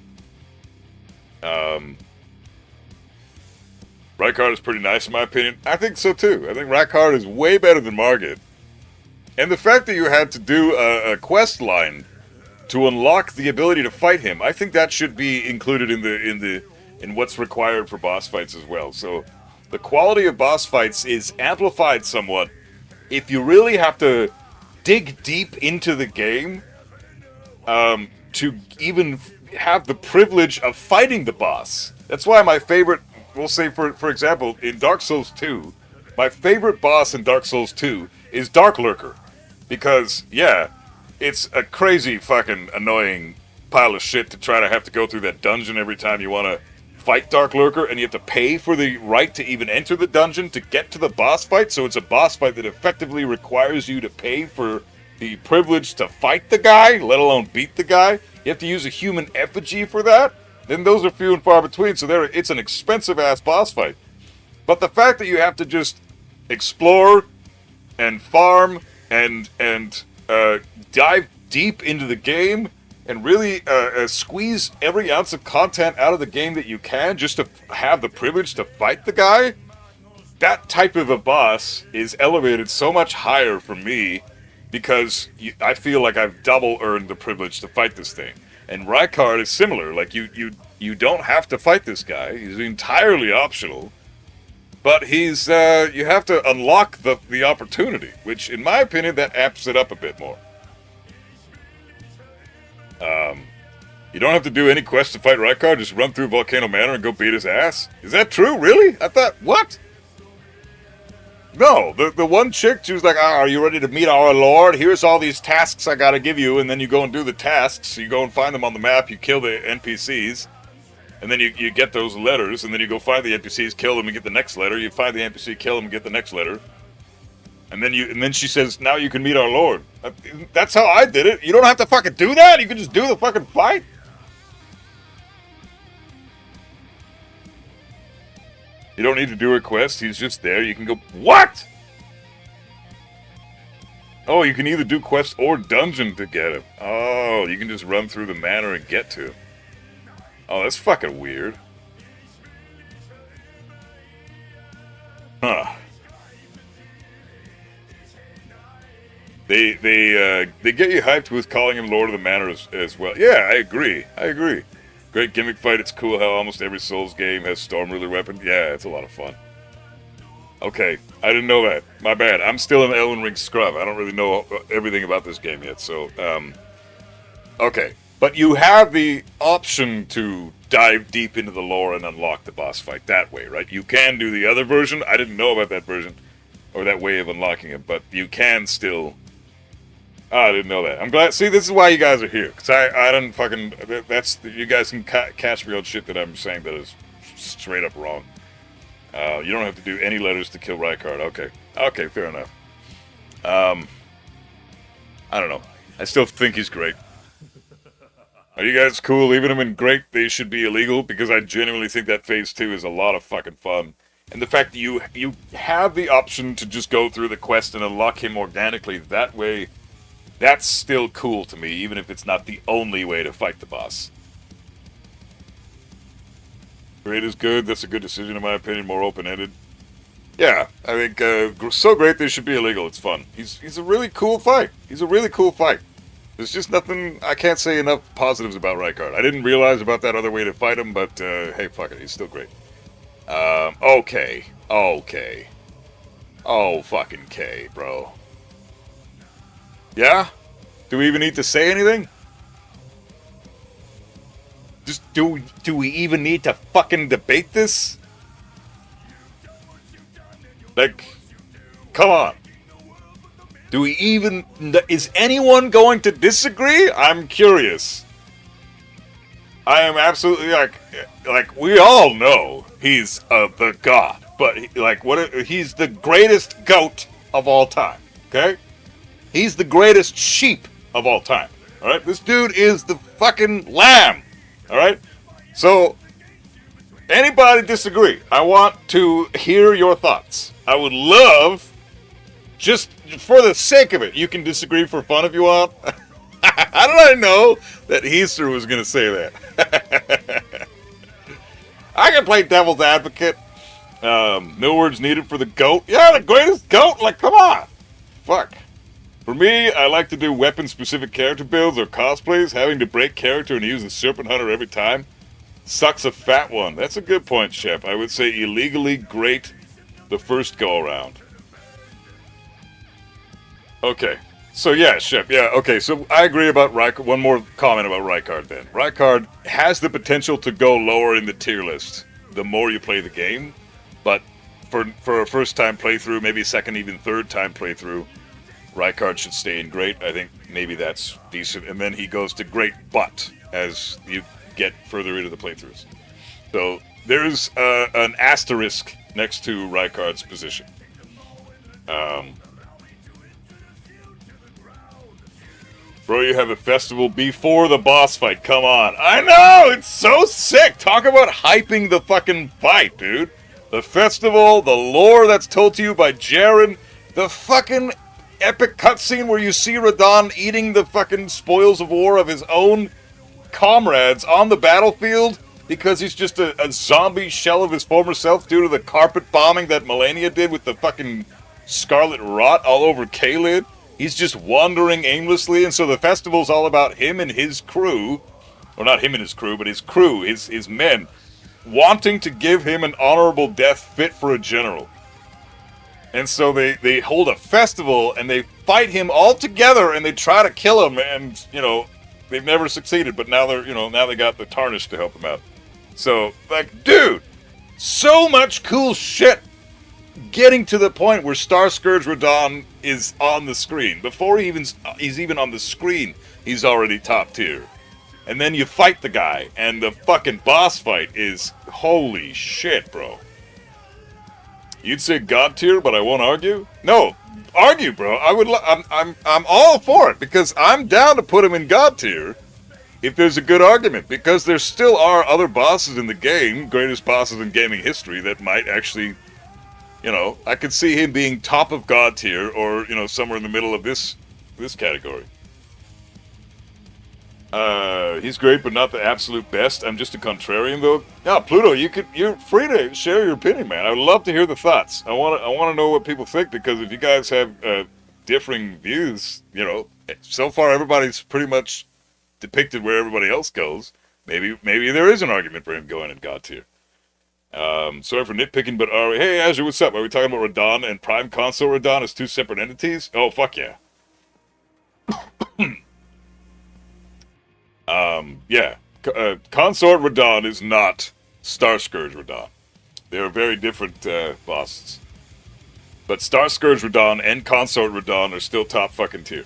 Rykard is pretty nice in my opinion. I think so too. I think Rykard is way better than Margit. And the fact that you had to do a quest line to unlock the ability to fight him, I think that should be included in what's required for boss fights as well. So the quality of boss fights is amplified somewhat if you really have to dig deep into the game to even have the privilege of fighting the boss. That's why my favorite, we'll say for example, in Dark Souls 2, my favorite boss in Dark Souls 2 is Dark Lurker. Because, yeah, it's a crazy fucking annoying pile of shit to try to have to go through that dungeon every time you want to fight Dark Lurker, and you have to pay for the right to even enter the dungeon to get to the boss fight, so it's a boss fight that effectively requires you to pay for the privilege to fight the guy, let alone beat the guy. You have to use a human effigy for that. Then those are few and far between, so it's an expensive-ass boss fight. But the fact that you have to just explore and farm and dive deep into the game and really squeeze every ounce of content out of the game that you can just to have the privilege to fight the guy, that type of a boss is elevated so much higher for me because I feel like I've double earned the privilege to fight this thing. And Rykard is similar. Like, you don't have to fight this guy. He's entirely optional. But he's, you have to unlock the opportunity, which, in my opinion, that amps it up a bit more. You don't have to do any quest to fight Rykard, just run through Volcano Manor and go beat his ass? Is that true, really? I thought, what? No, the one chick, she was like, are you ready to meet our lord? Here's all these tasks I gotta give you, and then you go and do the tasks, you go and find them on the map, you kill the NPCs, and then you get those letters, and then you go find the NPCs, kill them, and get the next letter, you find the NPC, kill them, and get the next letter. And then she says, now you can meet our lord. That's how I did it. You don't have to fucking do that. You can just do the fucking fight. You don't need to do a quest. He's just there. You can go, what? Oh, you can either do quest or dungeon to get him. Oh, you can just run through the manor and get to him. Oh, that's fucking weird. Huh. They get you hyped with calling him Lord of the Manor as well. Yeah, I agree. Great gimmick fight. It's cool how almost every Souls game has Storm Ruler weapon. Yeah, it's a lot of fun. Okay, I didn't know that. My bad. I'm still an Elden Ring scrub. I don't really know everything about this game yet. So, okay. But you have the option to dive deep into the lore and unlock the boss fight that way, right? You can do the other version. I didn't know about that version or that way of unlocking it, but you can still. Oh, I didn't know that. I'm glad. See, this is why you guys are here. Because I don't fucking. You guys can catch me on shit that I'm saying that is straight up wrong. You don't have to do any letters to kill Rykard. Okay, fair enough. I don't know. I still think he's great. Are you guys cool leaving him in great? They should be illegal because I genuinely think that phase 2 is a lot of fucking fun. And the fact that you have the option to just go through the quest and unlock him organically that way. That's still cool to me, even if it's not the only way to fight the boss. Great is good. That's a good decision, in my opinion. More open-ended. Yeah, I think so great they should be illegal. It's fun. He's a really cool fight. There's just nothing. I can't say enough positives about Rykard. I didn't realize about that other way to fight him, but hey, fuck it. He's still great. Okay. Oh, fucking K, bro. Yeah? Do we even need to say anything? Just do we even need to fucking debate this? Like, come on. Do we even... Is anyone going to disagree? I'm curious. I am absolutely like we all know he's the god, but he's the greatest goat of all time, okay? He's the greatest sheep of all time, all right? This dude is the fucking lamb, all right? So, anybody disagree? I want to hear your thoughts. I would love, just for the sake of it, you can disagree for fun if you want. How did I know that Heaster was going to say that? I can play devil's advocate. No words needed for the GOAT. Yeah, the greatest GOAT? Like, come on. Fuck. For me, I like to do weapon-specific character builds or cosplays. Having to break character and use the Serpent Hunter every time sucks a fat one. That's a good point, Chef. I would say illegally great the first go-around. Okay. So, yeah, Chef. Yeah, okay. So, I agree about Rykard. One more comment about Rykard, then. Rykard has the potential to go lower in the tier list the more you play the game. But for a first-time playthrough, maybe second, even third-time playthrough, Rykard should stay in great. I think maybe that's decent. And then he goes to great but as you get further into the playthroughs. So there's an asterisk next to Rykard's position. Bro, you have a festival before the boss fight. Come on. I know! It's so sick! Talk about hyping the fucking fight, dude. The festival, the lore that's told to you by Jaren, the fucking epic cutscene where you see Radahn eating the fucking spoils of war of his own comrades on the battlefield because he's just a zombie shell of his former self due to the carpet bombing that Malenia did with the fucking scarlet rot all over Caelid. He's just wandering aimlessly, and so the festival's all about him and his crew, or not him and his crew, but his crew, his men, wanting to give him an honorable death fit for a general. And so they hold a festival, and they fight him all together, and they try to kill him, and, you know, they've never succeeded, but now they're, you know, now they got the Tarnished to help him out. So, like, dude, so much cool shit getting to the point where Star Scourge Radahn is on the screen. Before he's even on the screen, he's already top tier. And then you fight the guy, and the fucking boss fight is holy shit, bro. You'd say God tier, but I won't argue? No, argue, bro. I'm all for it because I'm down to put him in God tier if there's a good argument, because there still are other bosses in the game, greatest bosses in gaming history, that might actually, you know, I could see him being top of God tier, or, you know, somewhere in the middle of this category. He's great, but not the absolute best. I'm just a contrarian, though. Yeah, Pluto, you're free to share your opinion, man. I would love to hear the thoughts. I want to know what people think, because if you guys have differing views, you know, so far everybody's pretty much depicted where everybody else goes. Maybe there is an argument for him going in God tier. Sorry for nitpicking, but hey, Azure, what's up? Are we talking about Radahn and Prime Consort Radahn as two separate entities? Oh, fuck yeah. Yeah. Consort Radahn is not Star Scourge Radahn. They are very different bosses. But Star Scourge Radahn and Consort Radahn are still top fucking tier.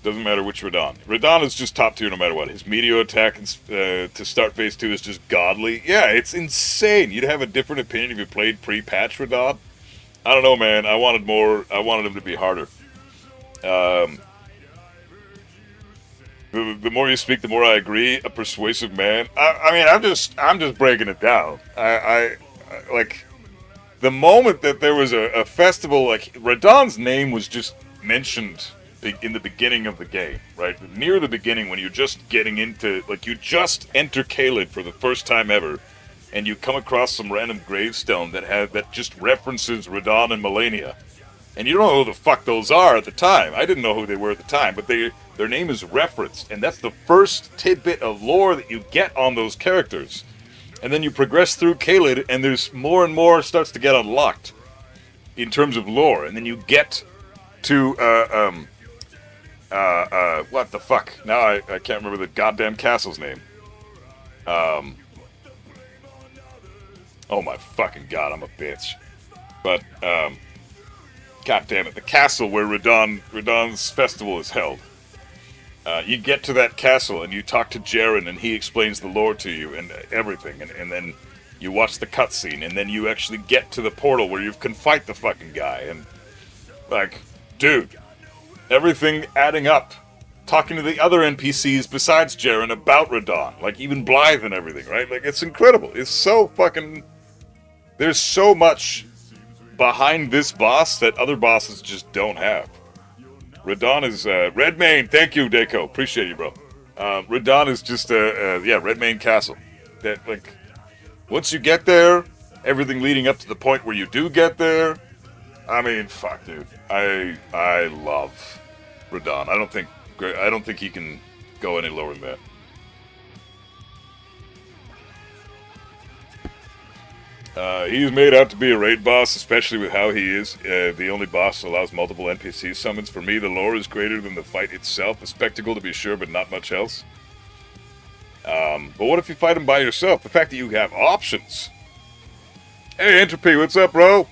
Doesn't matter which Radahn. Radahn is just top tier no matter what. His meteor attack to start phase 2 is just godly. Yeah, it's insane. You'd have a different opinion if you played pre-patch Radahn. I don't know, man. I wanted more. I wanted him to be harder. The more you speak, the more I agree. A persuasive man. I mean, I'm just breaking it down. I like the moment that there was a festival, like Radahn's name was just mentioned in the beginning of the game, right? Near the beginning, when you're just getting into, like, you just enter Caelid for the first time ever, and you come across some random gravestone that just references Radahn and Malenia. And you don't know who the fuck those are at the time. I didn't know who they were at the time, but their name is referenced, and that's the first tidbit of lore that you get on those characters. And then you progress through Caelid, and there's more and more starts to get unlocked in terms of lore. And then you get to what the fuck? Now I can't remember the goddamn castle's name. Oh my fucking god, I'm a bitch. But god damn it, the castle where Radahn's festival is held. You get to that castle and you talk to Jaren and he explains the lore to you and everything, and then you watch the cutscene, and then you actually get to the portal where you can fight the fucking guy, and like, dude, everything adding up. Talking to the other NPCs besides Jaren about Radahn, like even Blythe and everything, right? Like, it's incredible. It's so fucking... There's so much behind this boss that other bosses just don't have. Radahn is, Redmane, thank you, Deco, appreciate you, bro. Radahn is just, Redmane Castle. That, like, once you get there, everything leading up to the point where you do get there, I mean, fuck, dude. I love Radahn. I don't think he can go any lower than that. He's made out to be a raid boss, especially with how he is. The only boss that allows multiple NPC summons. For me, the lore is greater than the fight itself. A spectacle to be sure, but not much else. But what if you fight him by yourself? The fact that you have options. Hey, Entropy, what's up, bro?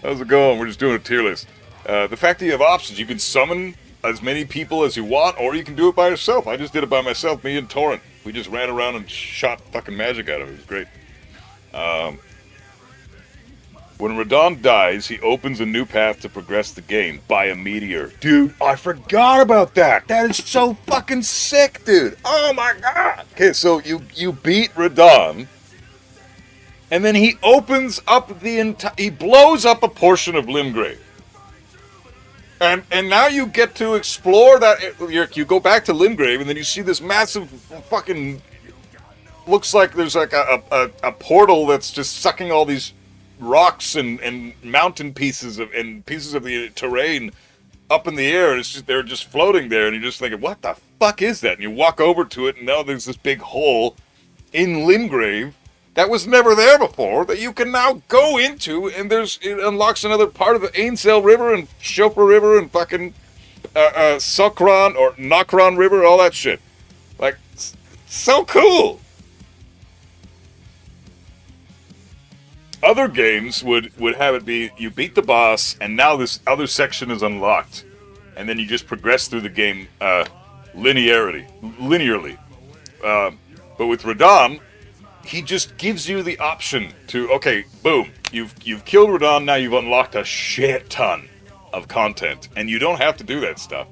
How's it going? We're just doing a tier list. The fact that you have options, you can summon as many people as you want, or you can do it by yourself. I just did it by myself, me and Torrent. We just ran around and shot fucking magic at him. It was great. When Radon dies, he opens a new path to progress the game by a meteor. Dude, I forgot about that. That is so fucking sick, dude. Oh my god. Okay, so you beat Radon, and then he opens up he blows up a portion of Limgrave. And now you get to explore that. You go back to Limgrave, and then you see this massive fucking. Looks like there's like a portal that's just sucking all these rocks and mountain pieces and pieces of the terrain up in the air. And it's just they're just floating there, and you're just thinking, what the fuck is that? And you walk over to it, and now there's this big hole in Limgrave that was never there before, that you can now go into, and it unlocks another part of the Ainsel River and Chauffeur River and fucking Sokron or Nokron River, all that shit. Like, so cool. Other games would have it be, you beat the boss, and now this other section is unlocked. And then you just progress through the game linearly. But with Radon, he just gives you the option to, okay, boom, you've killed Radon, now you've unlocked a shit ton of content, and you don't have to do that stuff.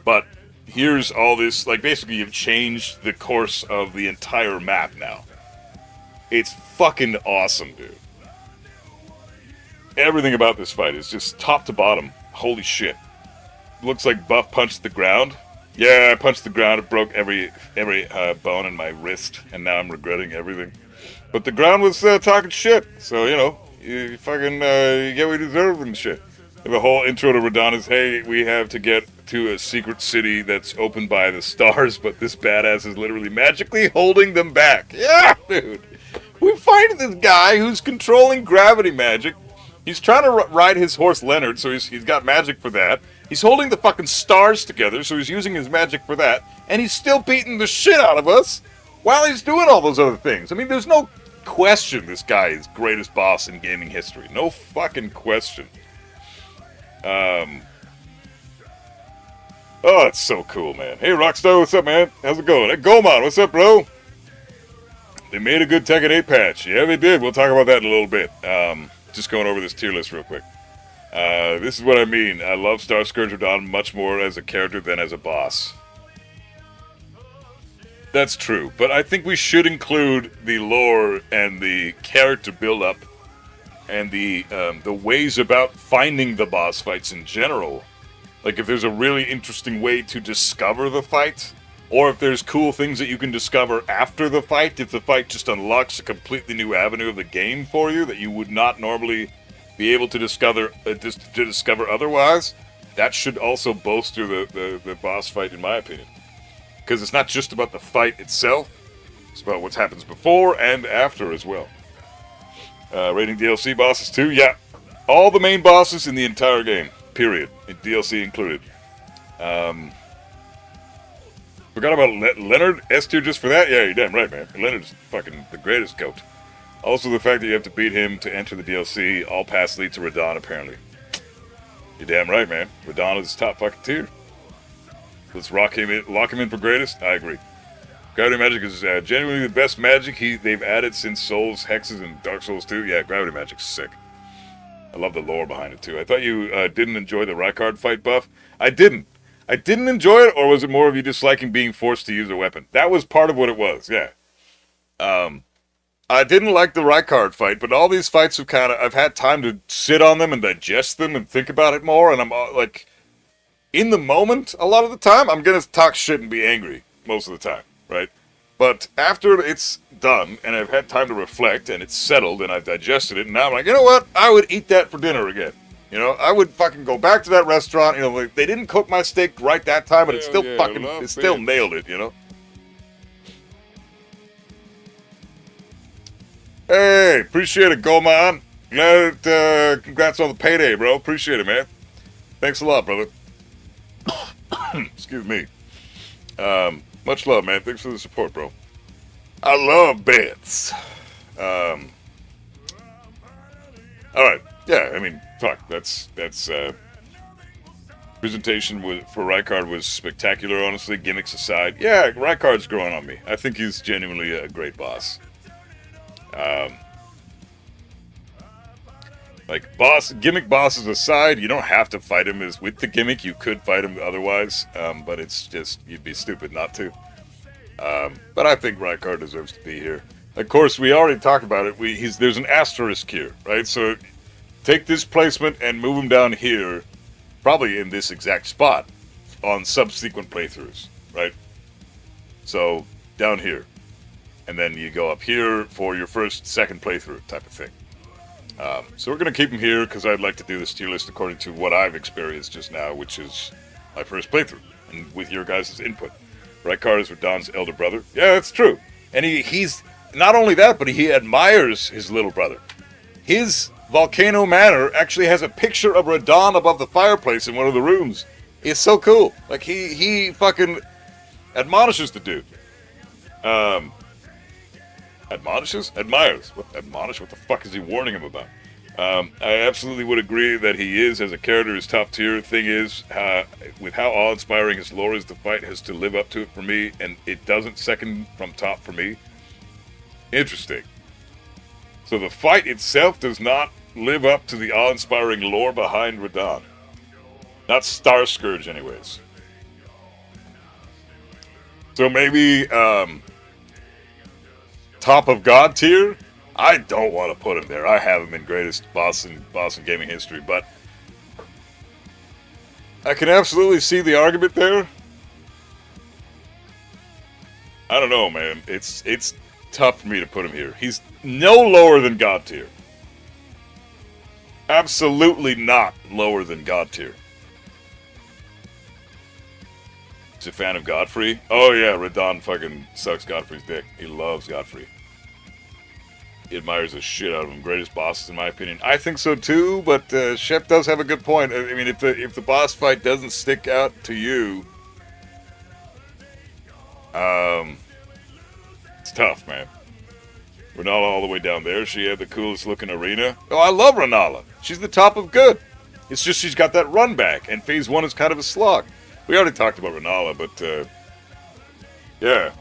But here's all this, like, basically you've changed the course of the entire map now. It's fucking awesome, dude. Everything about this fight is just top to bottom. Holy shit. Looks like Buff punched the ground. Yeah, I punched the ground. It broke every bone in my wrist, and now I'm regretting everything. But the ground was talking shit, so you know, you fucking you get what you deserve and shit. They have a whole intro to Radon is, hey, we have to get to a secret city that's opened by the stars, but this badass is literally magically holding them back. Yeah, dude. We find this guy who's controlling gravity magic. He's trying to ride his horse Leonard, so he's got magic for that. He's holding the fucking stars together, so he's using his magic for that. And he's still beating the shit out of us while he's doing all those other things. I mean, there's no question this guy is greatest boss in gaming history. No fucking question. Oh, it's so cool, man. Hey, Rockstar, what's up, man? How's it going? Hey, Gomon, what's up, bro? They made a good Tekken 8 patch. Yeah, they did. We'll talk about that in a little bit. Just going over this tier list real quick. This is what I mean. I love Starscourge Radon much more as a character than as a boss. That's true, but I think we should include the lore and the character build-up and the ways about finding the boss fights in general. Like if there's a really interesting way to discover the fight, or if there's cool things that you can discover after the fight, if the fight just unlocks a completely new avenue of the game for you that you would not normally be able to discover otherwise, that should also bolster the boss fight, in my opinion. Because it's not just about the fight itself, it's about what happens before and after as well. Rating DLC bosses too? Yeah. All the main bosses in the entire game, period. DLC included. Forgot about Leonard, S tier just for that? Yeah, you're damn right, man. Leonard's fucking the greatest goat. Also, the fact that you have to beat him to enter the DLC, all paths lead to Radon, apparently. You're damn right, man. Radon is top fucking tier. Let's lock him in for greatest. I agree. Gravity Magic is genuinely the best magic they've added since Souls, Hexes, and Dark Souls 2. Yeah, Gravity Magic's sick. I love the lore behind it, too. I thought you didn't enjoy the Rykard fight buff. I didn't. I didn't enjoy it, or was it more of you disliking being forced to use a weapon? That was part of what it was, yeah. I didn't like the Rykard fight, but all these fights I've had time to sit on them and digest them and think about it more, and I'm like, in the moment, a lot of the time, I'm gonna talk shit and be angry, most of the time, right? But after it's done, and I've had time to reflect, and it's settled, and I've digested it, and now I'm like, you know what? I would eat that for dinner again. You know, I would fucking go back to that restaurant. You know, like, they didn't cook my steak right that time, but it still nailed it, you know? Hey, appreciate it, Gomon. Glad, congrats on the payday, bro. Appreciate it, man. Thanks a lot, brother. Excuse me. Much love, man. Thanks for the support, bro. I love bets. All right. Yeah, I mean, fuck. That's Presentation for Rykard was spectacular, honestly, gimmicks aside. Yeah, Rykard's growing on me. I think he's genuinely a great boss. Gimmick bosses aside, you don't have to fight him as with the gimmick. You could fight him otherwise, but it's just, you'd be stupid not to. But I think Rykard deserves to be here. Of course, we already talked about it. There's an asterisk here, right? So take this placement and move him down here, probably in this exact spot, on subsequent playthroughs, right? So down here. And then you go up here for your second playthrough type of thing. So we're going to keep him here because I'd like to do this tier list according to what I've experienced just now, which is my first playthrough, and with your guys' input. Rykard is Radahn's elder brother. Yeah, that's true. And he's not only that, but he admires his little brother. His Volcano Manor actually has a picture of Radahn above the fireplace in one of the rooms. It's so cool. Like, he fucking admonishes the dude. Admonishes? Admires. Admonish? What the fuck is he warning him about? I absolutely would agree that he is, as a character, is top tier. Thing is, with how awe-inspiring his lore is, the fight has to live up to it for me, and it doesn't second from top for me. Interesting. So the fight itself does not live up to the awe-inspiring lore behind Radahn. Not Star Scourge, anyways. So maybe, top of God tier? I don't want to put him there. I have him in greatest boss in gaming history, but I can absolutely see the argument there. I don't know, man. It's tough for me to put him here. He's no lower than God tier. Absolutely not lower than God tier. He's a fan of Godfrey. Oh yeah, Radahn fucking sucks Godfrey's dick. He loves Godfrey. He admires the shit out of him. Greatest bosses, in my opinion. I think so too, but Shep does have a good point. I mean, if the boss fight doesn't stick out to you, it's tough, man. Renala all the way down there. She had the coolest looking arena. Oh, I love Renala. She's the top of good. It's just she's got that run back, and Phase 1 is kind of a slog. We already talked about Renala, but yeah.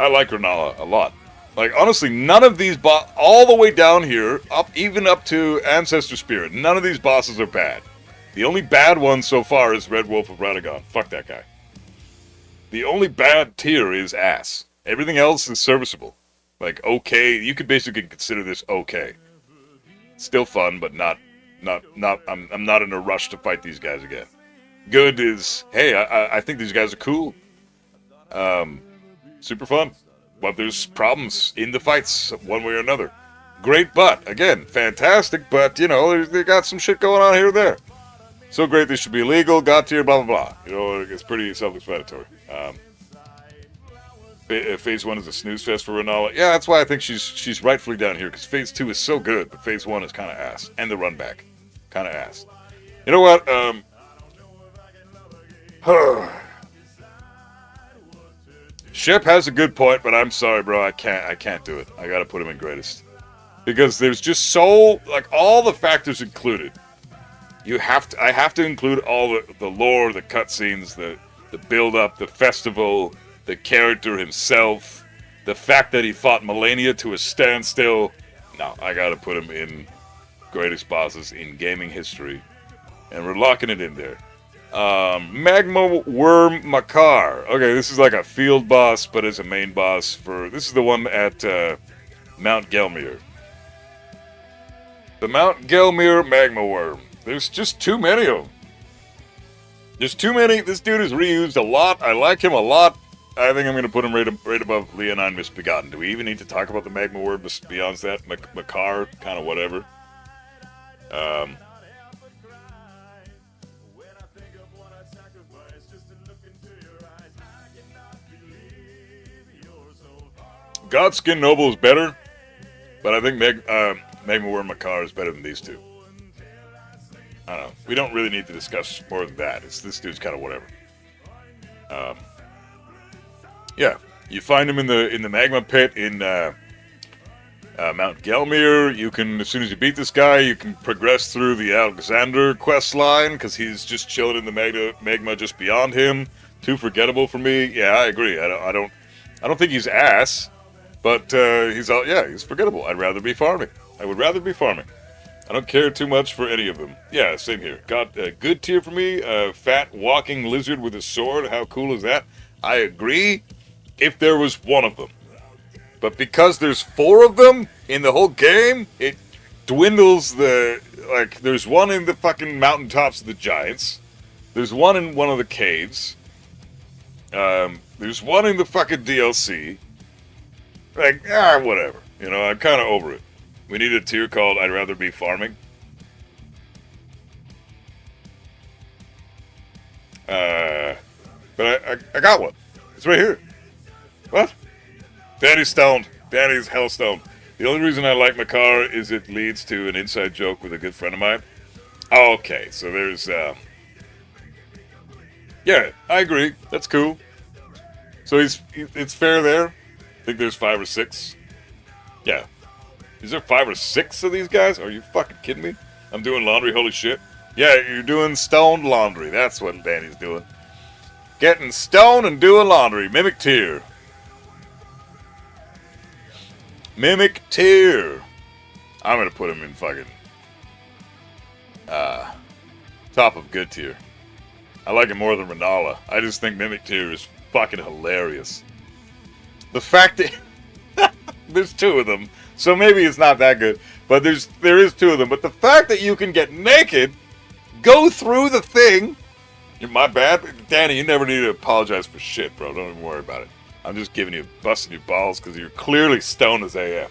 I like Renala a lot. Like, honestly, none of these all the way down here, even up to Ancestor Spirit, none of these bosses are bad. The only bad one so far is Red Wolf of Radagon. Fuck that guy. The only bad tier is ass. Everything else is serviceable. Like, okay, you could basically consider this okay. Still fun, but not. I'm not in a rush to fight these guys again. Good is, hey, I think these guys are cool. Super fun. But there's problems in the fights, one way or another. Great butt. Again, fantastic, but, you know, they got some shit going on here and there. So great they should be illegal, God tier, blah, blah, blah. You know, it's pretty self-explanatory. Phase 1 is a snooze fest for Renala. Yeah, that's why I think she's rightfully down here, because Phase 2 is so good, but Phase 1 is kind of ass. And the run back. Kind of ass. You know what? Shep has a good point, but I'm sorry, bro. I can't do it. I gotta put him in greatest. Because there's just so, like, all the factors included. I have to include all the lore, the cutscenes, the build-up, the festival, the character himself, the fact that he fought Melania to a standstill. No, I gotta put him in greatest bosses in gaming history. And we're locking it in there. Magma Worm Makar. Okay, this is like a field boss, but as a main boss this is the one at Mount Gelmir. The Mount Gelmir Magma Worm. There's just too many of them. There's too many. This dude is reused a lot. I like him a lot. I think I'm going to put him right above Leonine Misbegotten. Do we even need to talk about the Magma Worm beyond that? Makar, kind of whatever. Godskin Noble is better, but I think Magma Worm Makar is better than these two. I don't know. We don't really need to discuss more than that. This dude's kind of whatever. Yeah, you find him in the magma pit in Mount Gelmir. You can, as soon as you beat this guy, you can progress through the Alexander quest line, because he's just chilling in the magma just beyond him. Too forgettable for me. Yeah, I agree. I don't think he's ass, but he's forgettable. I'd rather be farming. I would rather be farming. I don't care too much for any of them. Yeah, same here. Got a good tier for me. Fat walking lizard with a sword. How cool is that? I agree if there was one of them. But because there's 4 of them in the whole game, it dwindles there's one in the fucking mountaintops of the giants. There's one in one of the caves. There's one in the fucking DLC. Whatever. I'm kind of over it. We need a tier called I'd Rather Be Farming. But I got one. It's right here. What? Danny's stoned. Danny's hell stoned. The only reason I like my car is it leads to an inside joke with a good friend of mine. Oh, okay, so there's, yeah, I agree. That's cool. So it's fair there. I think there's 5 or 6. Yeah. Is there 5 or 6 of these guys? Are you fucking kidding me? I'm doing laundry, holy shit. Yeah, you're doing stoned laundry. That's what Danny's doing. Getting stoned and doing laundry. Mimic tier. Mimic tier. I'm gonna put him in fucking top of good tier. I like it more than Renala. I just think Mimic tier is fucking hilarious. The fact that there's 2 of them, so maybe it's not that good, but there is 2 of them. But the fact that you can get naked, go through the thing. My bad, Danny. You never need to apologize for shit, bro. Don't even worry about it. I'm just busting your balls because you're clearly stoned as AF.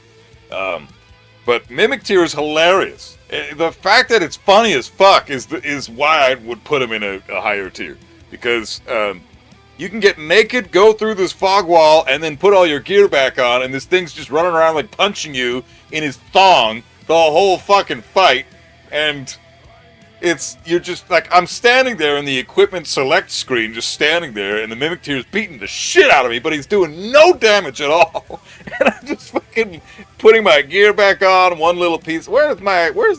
But Mimic tier is hilarious. The fact that it's funny as fuck is why I would put him in a higher tier. Because you can get naked, go through this fog wall, and then put all your gear back on, and this thing's just running around like punching you in his thong the whole fucking fight. And you're just like, I'm standing there in the equipment select screen, just standing there, and the Mimic tier is beating the shit out of me, but he's doing no damage at all. And I'm just fucking putting my gear back on, one little piece. Where's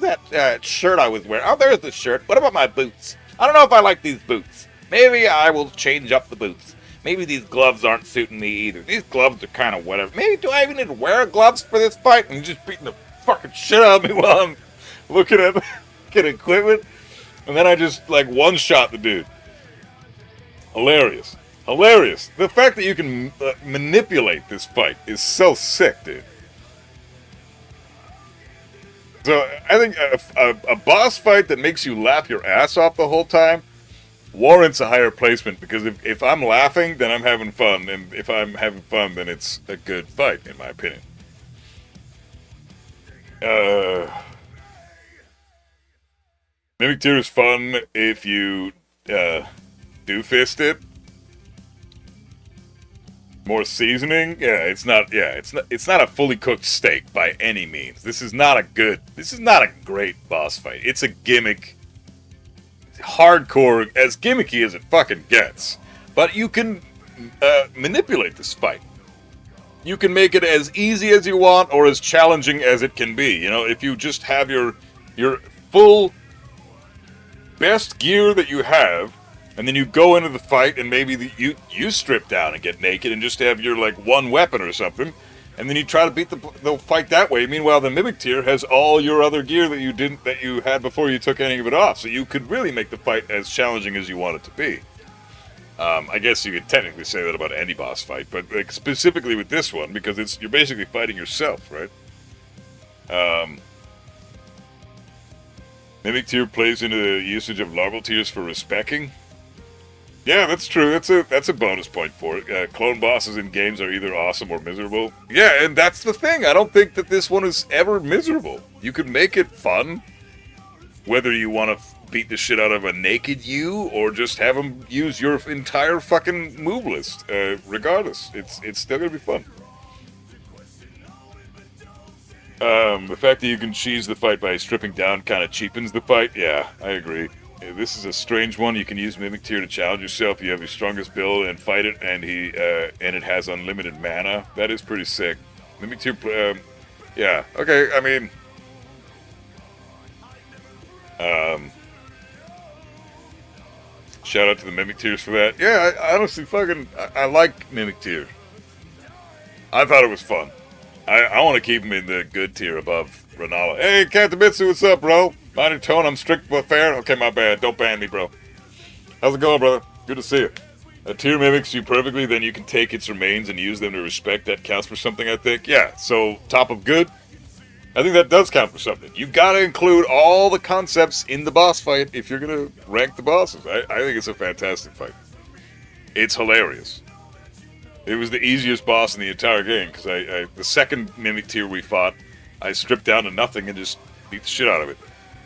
that shirt I was wearing? Oh, there's the shirt. What about my boots? I don't know if I like these boots. Maybe I will change up the boots. Maybe these gloves aren't suiting me either. These gloves are kind of whatever. Maybe do I even need to wear gloves for this fight? And just beating the fucking shit out of me while I'm looking at equipment, and then I just one-shot the dude. Hilarious. The fact that you can manipulate this fight is so sick, dude. So I think a boss fight that makes you laugh your ass off the whole time warrants a higher placement, because if I'm laughing, then I'm having fun, and if I'm having fun, then it's a good fight, in my opinion. Mimic tier is fun if you do fist it. More seasoning, it's not a fully cooked steak by any means. This is not a great boss fight. It's a gimmick, hardcore, as gimmicky as it fucking gets. But you can manipulate this fight. You can make it as easy as you want or as challenging as it can be. If you just have your full best gear that you have, and then you go into the fight, and maybe you strip down and get naked and just have your one weapon or something, and then you try to beat the fight that way. Meanwhile, the Mimic tier has all your other gear that you had before you took any of it off, so you could really make the fight as challenging as you want it to be. I guess you could technically say that about any boss fight, but specifically with this one, because you're basically fighting yourself, right? Mimic tier plays into the usage of larval tiers for respecking. Yeah, that's true. That's a bonus point for it. Clone bosses in games are either awesome or miserable. Yeah, and that's the thing. I don't think that this one is ever miserable. You can make it fun, whether you want to beat the shit out of a naked you or just have them use your entire fucking move list. Regardless, it's still gonna be fun. The fact that you can cheese the fight by stripping down kind of cheapens the fight. Yeah, I agree. This is a strange one. You can use Mimic tier to challenge yourself. You have your strongest build and fight it, and it has unlimited mana. That is pretty sick. Mimic tier Yeah. Okay. I mean, shout out to the Mimic Tears for that. Yeah, I honestly I like Mimic Tear. I thought it was fun. I want to keep him in the good tier above Ronaldo. Hey, Katamitsu, what's up, bro? Mind your tone, I'm strict but fair. Okay, my bad. Don't ban me, bro. How's it going, brother? Good to see you. A tier mimics you perfectly, then you can take its remains and use them to respect. That counts for something, I think. Yeah, so top of good. I think that does count for something. You gotta include all the concepts in the boss fight if you're gonna rank the bosses. I think it's a fantastic fight. It's hilarious. It was the easiest boss in the entire game, because the second Mimic Tier we fought, I stripped down to nothing and just beat the shit out of it.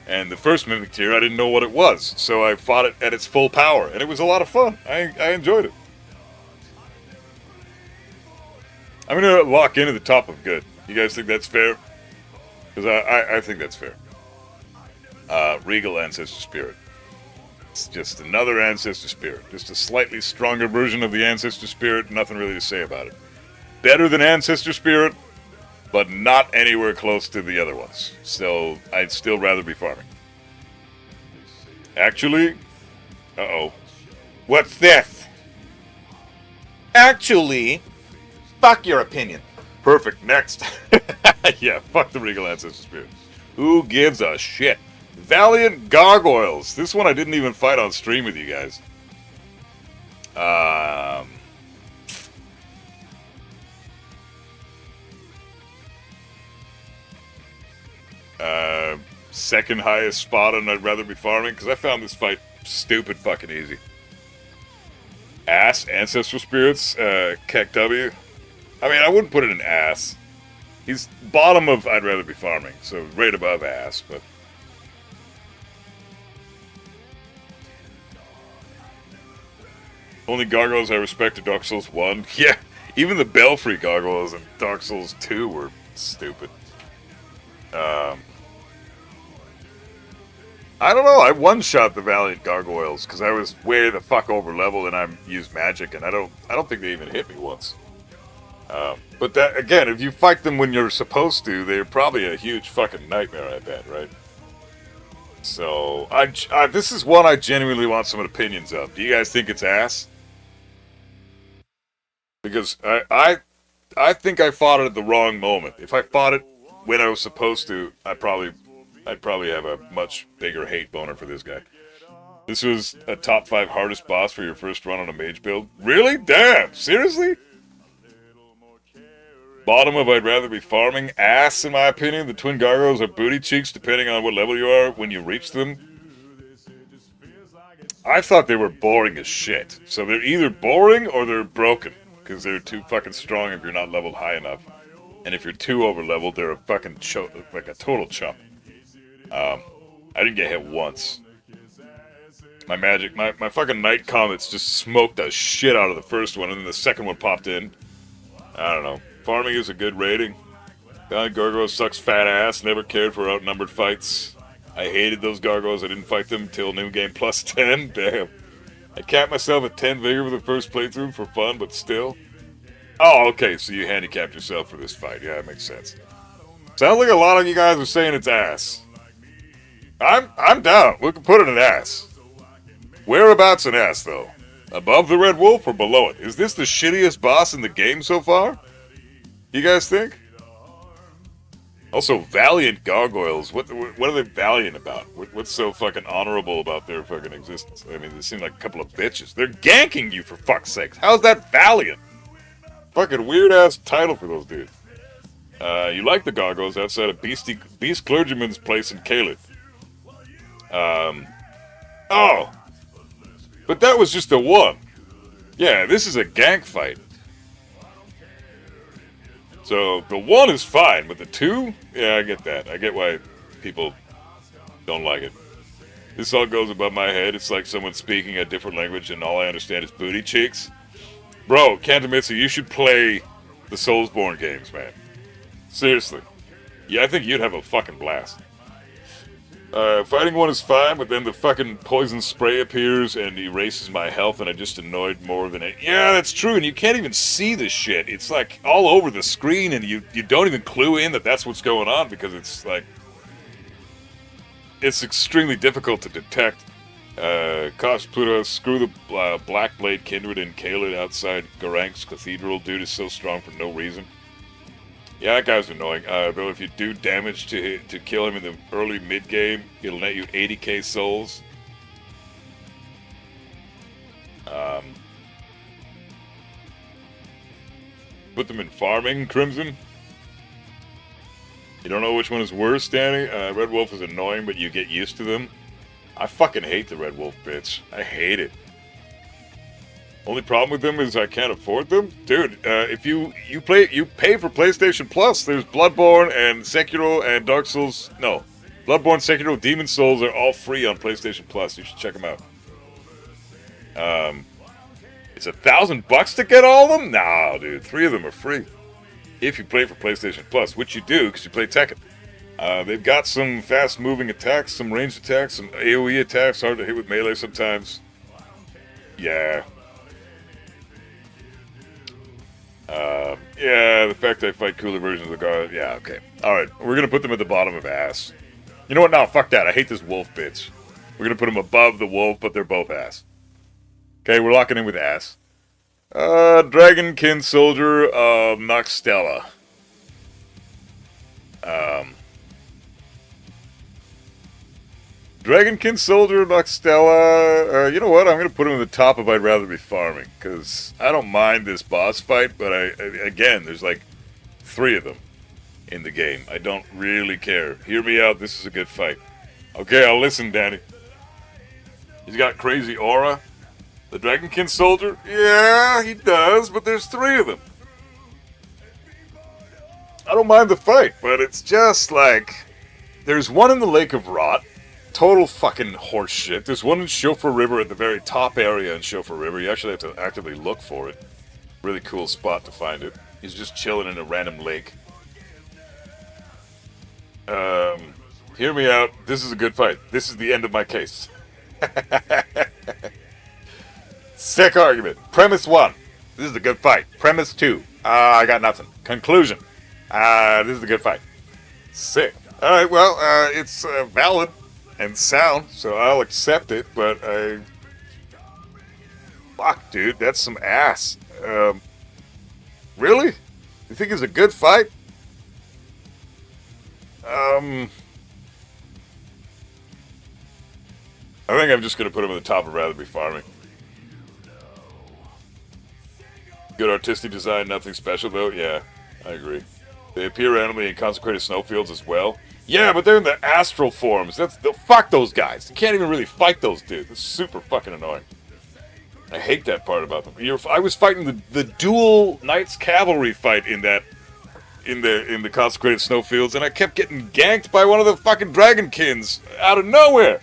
And the first Mimic Tier, I didn't know what it was, so I fought it at its full power, and it was a lot of fun. I enjoyed it. I'm gonna lock into the top of good. You guys think that's fair? Because I think that's fair. Regal Ancestor Spirit. It's just another Ancestor Spirit. Just a slightly stronger version of the Ancestor Spirit. Nothing really to say about it. Better than Ancestor Spirit, but not anywhere close to the other ones. So I'd still rather be farming. Actually, uh-oh. What's this? Actually, fuck your opinion. Perfect, next. Yeah, fuck the Regal Ancestor Spirit. Who gives a shit? Valiant Gargoyles. This one I didn't even fight on stream with you guys. Second highest spot, and I'd rather be farming, because I found this fight stupid fucking easy. Ass, Ancestral Spirits, Keck W. I mean, I wouldn't put it in ass. He's bottom of I'd rather be farming, so right above ass, but... Only gargoyles I respect are Dark Souls 1. Yeah, even the Belfry gargoyles in Dark Souls 2 were stupid. I don't know, I one-shot the Valiant Gargoyles, because I was way the fuck over level and I used magic, and I don't think they even hit me once. But that, again, if you fight them when you're supposed to, they're probably a huge fucking nightmare, I bet, right? So, this is one I genuinely want some opinions of. Do you guys think it's ass? Because I think I fought it at the wrong moment. If I fought it when I was supposed to, I'd probably have a much bigger hate boner for this guy. This was a top 5 hardest boss for your first run on a mage build. Really? Damn! Seriously? Bottom of I'd rather be farming. Ass, in my opinion. The twin gargoyles are booty cheeks, depending on what level you are when you reach them. I thought they were boring as shit. So they're either boring or they're broken, because they're too fucking strong if you're not leveled high enough. And if you're too over leveled, they're a fucking like a total chump. I didn't get hit once. My magic, my fucking Night Comets just smoked the shit out of the first one, and then the second one popped in. I don't know. Farming is a good rating. Valiant Gargoyle sucks fat ass, never cared for outnumbered fights. I hated those gargoyles, I didn't fight them till new game plus 10. Damn. I capped myself at 10 vigor for the first playthrough for fun, but still. Oh, okay, so you handicapped yourself for this fight. Yeah, that makes sense. Sounds like a lot of you guys are saying it's ass. I'm down. We can put it in ass. Whereabouts in ass, though? Above the Red Wolf or below it? Is this the shittiest boss in the game so far? You guys think? Also, Valiant Gargoyles. What are they valiant about? What's so fucking honorable about their fucking existence? I mean, they seem like a couple of bitches. They're ganking you, for fuck's sake. How's that valiant? Fucking weird-ass title for those dudes. You like the gargoyles outside of Beast Clergyman's place in Caled. Oh! But that was just the one. Yeah, this is a gank fight. So, the one is fine, but the two? Yeah, I get that. I get why people don't like it. This all goes above my head. It's like someone speaking a different language and all I understand is booty cheeks. Bro, Kantomitsu, you should play the Soulsborne games, man. Seriously. Yeah, I think you'd have a fucking blast. Fighting one is fine, but then the fucking poison spray appears and erases my health, and I just annoyed more than it. Yeah, that's true, and you can't even see this shit. It's like all over the screen, and you don't even clue in that that's what's going on because it's like it's extremely difficult to detect. Kosh Pluto, screw the Blackblade Kindred and Kaled outside Garank's Cathedral. Dude is so strong for no reason. Yeah, that guy's annoying. Though if you do damage to kill him in the early mid game, it'll net you 80k souls. Put them in farming, Crimson. You don't know which one is worse, Danny? Red Wolf is annoying, but you get used to them. I fucking hate the Red Wolf, bitch. I hate it. Only problem with them is I can't afford them, dude. If you pay for PlayStation Plus. There's Bloodborne and Sekiro and Dark Souls. No, Bloodborne, Sekiro, Demon Souls are all free on PlayStation Plus. You should check them out. It's $1,000 to get all of them. No, dude, 3 of them are free if you play for PlayStation Plus, which you do because you play Tekken. They've got some fast-moving attacks, some ranged attacks, some AoE attacks, hard to hit with melee sometimes. Yeah. Yeah, the fact that I fight cooler versions of the guard. Yeah, okay. Alright, we're gonna put them at the bottom of ass. You know what? No, fuck that. I hate this wolf bitch. We're gonna put them above the wolf, but they're both ass. Okay, we're locking in with ass. Dragonkin Soldier of Noxtella. Dragonkin Soldier of Noxtella. You know what? I'm going to put him at the top if I'd rather be farming. Because I don't mind this boss fight, but again, there's like 3 of them in the game. I don't really care. Hear me out. This is a good fight. Okay, I'll listen, Danny. He's got crazy aura. The Dragonkin Soldier? Yeah, he does, but there's 3 of them. I don't mind the fight, but it's just like... There's one in the Lake of Rot. Total fucking horse shit. There's one in Chauffeur River at the very top area in Chauffeur River. You actually have to actively look for it. Really cool spot to find it. He's just chilling in a random lake. Hear me out. This is a good fight. This is the end of my case. Sick argument. Premise 1. This is a good fight. Premise 2. I got nothing. Conclusion. This is a good fight. Sick. Alright, well, it's valid and sound, so I'll accept it, but fuck, dude, that's some ass. Really? You think it's a good fight? I think I'm just gonna put him at the top of rather be farming. Good artistic design, nothing special though. Yeah, I agree. They appear randomly in consecrated snowfields as well. Yeah, but they're in the astral forms. Fuck those guys. You can't even really fight those dudes. It's super fucking annoying. I hate that part about them. I was fighting the dual Knights Cavalry fight in the consecrated snowfields, and I kept getting ganked by one of the fucking Dragonkins out of nowhere.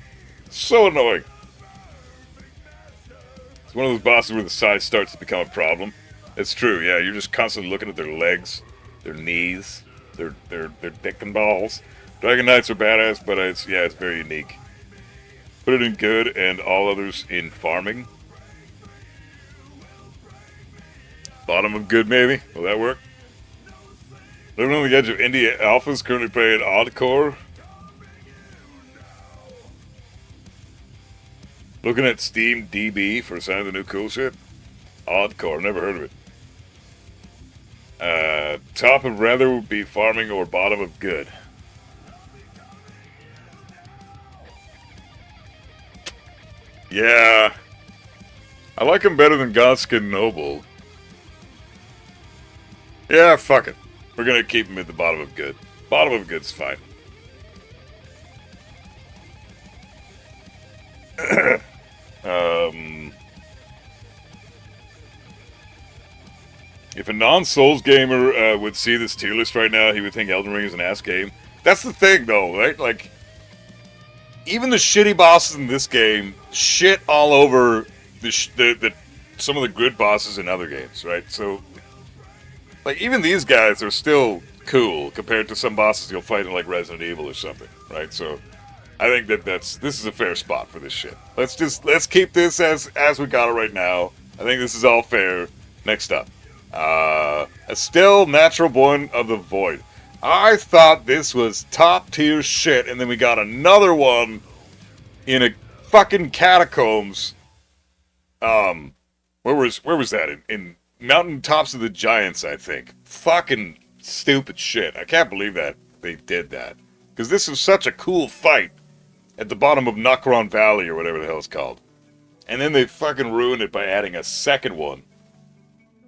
So annoying. It's one of those bosses where the size starts to become a problem. It's true, yeah. You're just constantly looking at their legs, their knees, their dick and balls. Dragon Knights are badass, but it's very unique. Put it in good and all others in farming. Bottom of good, maybe? Will that work? Living on the edge of indie alphas, currently playing Oddcore. Looking at Steam DB for a sign of the new cool shit. Oddcore, never heard of it. Top of rather would be farming or bottom of good. Yeah. I like him better than Godskin Noble. Yeah, fuck it. We're gonna keep him at the bottom of good. Bottom of good's fine. If a non-Souls gamer would see this tier list right now, he would think Elden Ring is an ass game. That's the thing, though, right? Like, even the shitty bosses in this game shit all over some of the good bosses in other games, right? So, like, even these guys are still cool compared to some bosses you'll fight in, like, Resident Evil or something, right? So, I think this is a fair spot for this shit. Let's keep this as we got it right now. I think this is all fair. Next up, Estelle, Natural Born of the Void. I thought this was top tier shit, and then we got another one in a fucking catacombs. Where was that? In Mountain Tops of the Giants, I think. Fucking stupid shit. I can't believe that they did that. Because this was such a cool fight at the bottom of Nokron Valley, or whatever the hell it's called. And then they fucking ruined it by adding a second one.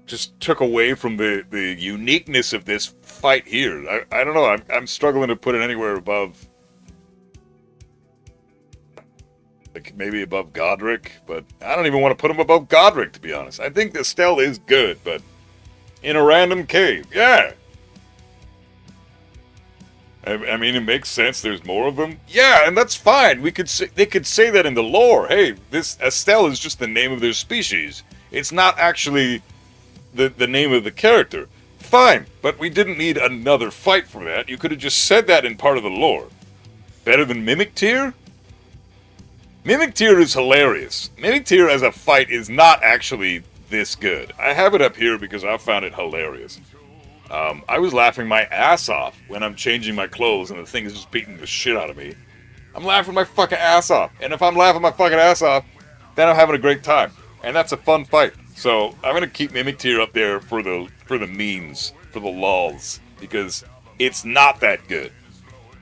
Just took away from the uniqueness of this fight here. I don't know, I'm struggling to put it anywhere above... like, maybe above Godric, but I don't even want to put him above Godric, to be honest. I think Estelle is good, but in a random cave, yeah. I mean, it makes sense. There's more of them. Yeah, and that's fine. They could say that in the lore. Hey, this Estelle is just the name of their species. It's not actually the name of the character. Fine, but we didn't need another fight for that. You could have just said that in part of the lore. Better than Mimic Tear? Mimic Tear is hilarious. Mimic Tear as a fight is not actually this good. I have it up here because I found it hilarious. I was laughing my ass off when I'm changing my clothes and the thing is just beating the shit out of me. I'm laughing my fucking ass off. And if I'm laughing my fucking ass off, then I'm having a great time. And that's a fun fight. So I'm going to keep Mimic Tear up there for the memes, for the lulz. Because it's not that good.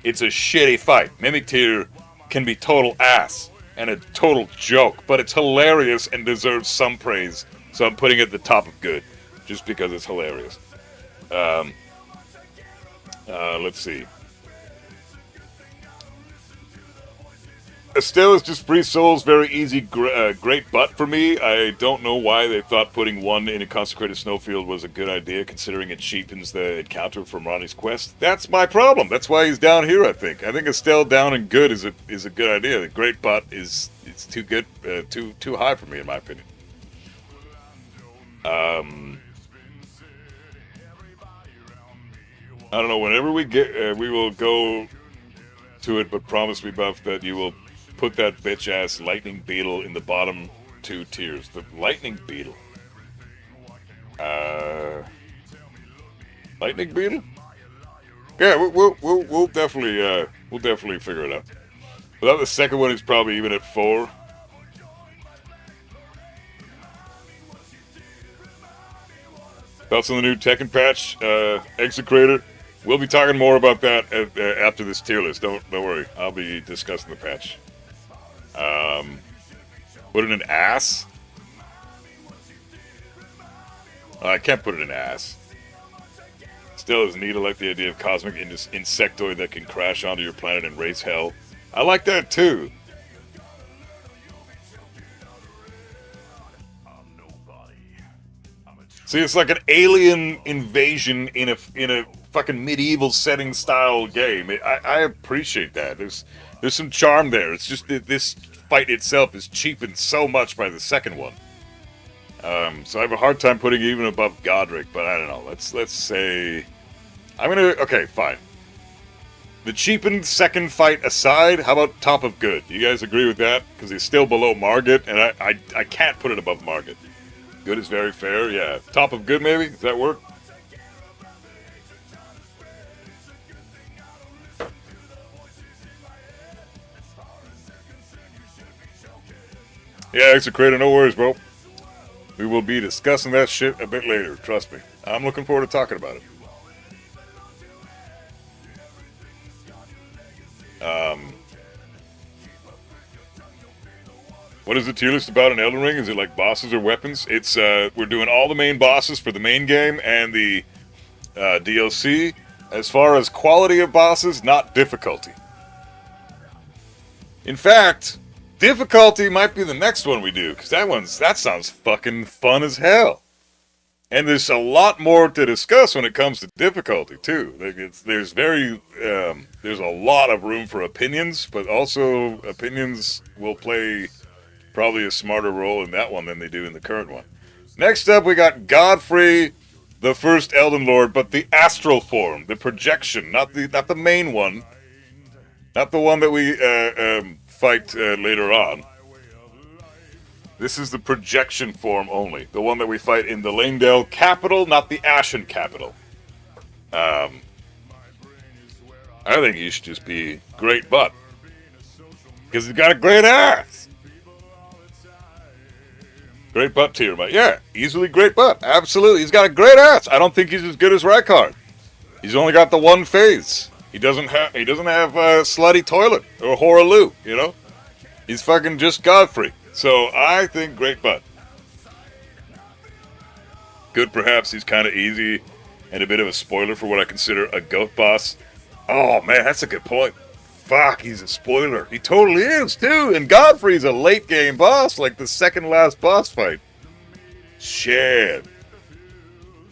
It's a shitty fight. Mimic Tear can be total ass and a total joke. But it's hilarious and deserves some praise. So I'm putting it at the top of good. Just because it's hilarious. Let's see. Estelle is just free souls, very easy, great butt for me. I don't know why they thought putting one in a consecrated snowfield was a good idea, considering it cheapens the encounter from Ronnie's quest. That's my problem. That's why he's down here, I think. I think Estelle down and good is a good idea. The great butt it's too good, too high for me, in my opinion. I don't know, whenever we get, we will go to it, but promise me, Buff, that you will put that bitch-ass lightning beetle in the bottom 2 tiers. The lightning beetle. Lightning beetle? Yeah, we'll definitely figure it out. Without the second one, it's probably even at 4. Thoughts on the new Tekken patch, Execrator? We'll be talking more about that after this tier list. Don't worry. I'll be discussing the patch. Put it in ass? I can't put it in ass. Still is neat. I like the idea of cosmic insectoid that can crash onto your planet and raise hell. I like that too. See, it's like an alien invasion in a fucking medieval setting style game. I appreciate that. There's some charm there. It's just that this fight itself is cheapened so much by the second one. So I have a hard time putting it even above Godric, but I don't know. Let's say okay, fine. The cheapened second fight aside, how about top of good? You guys agree with that? Because he's still below Margit, and I can't put it above Margit. Good is very fair, yeah. Top of good, maybe? Does that work? Yeah, Execrator, no worries, bro. We will be discussing that shit a bit later, trust me. I'm looking forward to talking about it. What is the tier list about in Elden Ring? Is it like bosses or weapons? It's, we're doing all the main bosses for the main game and the DLC. As far as quality of bosses, not difficulty. In fact, difficulty might be the next one we do, because that sounds fucking fun as hell. And there's a lot more to discuss when it comes to difficulty, too. There's a lot of room for opinions, but also opinions will play probably a smarter role in that one than they do in the current one. Next up, we got Godfrey, the first Elden Lord, but the astral form, the projection, not the main one. Not the one that we fight later on. This is the projection form only. The one that we fight in the Lanedale capital, not the Ashen capital. I think he should just be great butt. Because he's got a great ass. Great butt tier, mate. Yeah, easily great butt. Absolutely. He's got a great ass. I don't think he's as good as Rykard. He's only got the one phase. He doesn't have a slutty toilet or Horaloo, you know? He's fucking just Godfrey. So I think great butt. Good, perhaps he's kind of easy and a bit of a spoiler for what I consider a goat boss. Oh man, that's a good point. Fuck, he's a spoiler. He totally is, too. And Godfrey's a late game boss, like the second last boss fight. Shit.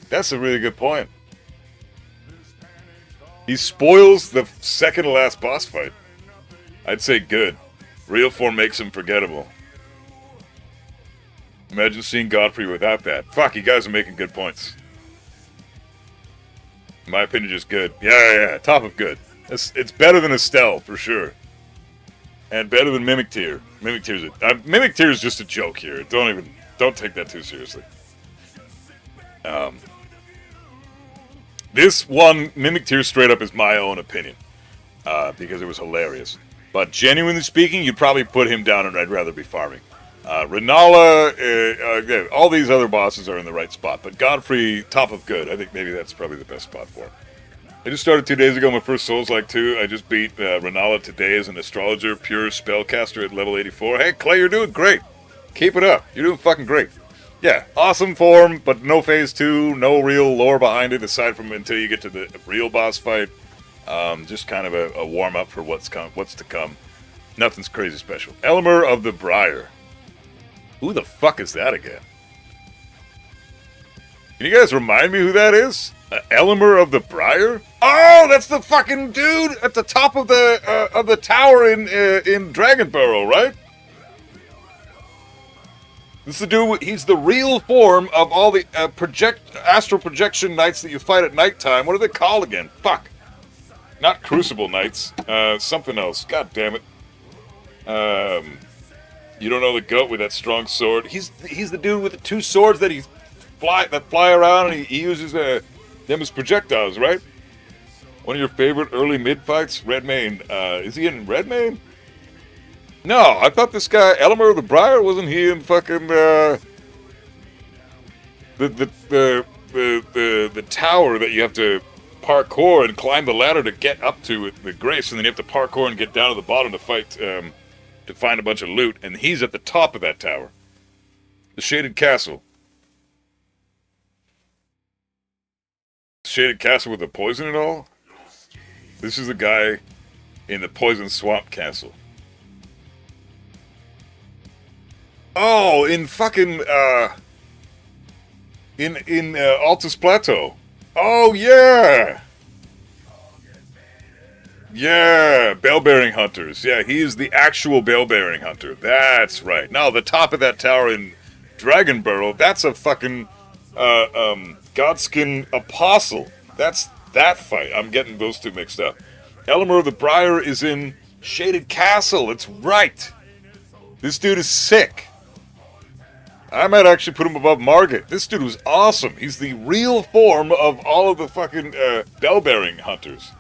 That's a really good point. He spoils the second to last boss fight. I'd say good. Real form makes him forgettable. Imagine seeing Godfrey without that. Fuck, you guys are making good points. In my opinion, just good. Yeah, top of good. It's better than Estelle, for sure. And better than Mimic Tier. Mimic Tier is just a joke here. Don't take that too seriously. This one, Mimic Tier straight up is my own opinion. Because it was hilarious. But genuinely speaking, you'd probably put him down and I'd rather be farming. Renala, all these other bosses are in the right spot. But Godfrey, top of good. I think maybe that's probably the best spot for him. I just started 2 days ago my first Souls-like 2. I just beat Renala today as an astrologer, pure spellcaster at level 84. Hey, Clay, you're doing great. Keep it up. You're doing fucking great. Yeah, awesome form, but no phase 2, no real lore behind it, aside from until you get to the real boss fight. Just kind of a warm-up for what's to come. Nothing's crazy special. Elmer of the Briar. Who the fuck is that again? Can you guys remind me who that is? Elmer of the Briar? Oh, that's the fucking dude at the top of the tower in Dragonbarrow, right? This is the dude. He's the real form of all the astral projection knights that you fight at nighttime. What are they called again? Fuck. Not Crucible Knights. Something else. God damn it. You don't know the goat with that strong sword. He's the dude with the two swords that fly around, and he uses them as projectiles, right? One of your favorite early mid fights, Redmane. Is he in Redmane? No, I thought this guy Elmer of the Briar, wasn't he in fucking the tower that you have to parkour and climb the ladder to get up to the Grace, and then you have to parkour and get down to the bottom to fight to find a bunch of loot, and he's at the top of that tower. The Shaded Castle. Shaded Castle with the poison and all? This is the guy in the Poison Swamp Castle. Oh, in fucking, in Altus Plateau. Oh, yeah! Yeah, Bell-bearing hunters. Yeah, he is the actual bell-bearing hunter. That's right. Now, the top of that tower in Dragonbarrow, that's a fucking, Godskin Apostle. That's that fight. I'm getting those two mixed up. Elmer of the Briar is in Shaded Castle. That's right. This dude is sick. I might actually put him above Margit. This dude was awesome. He's the real form of all of the fucking bell-bearing hunters.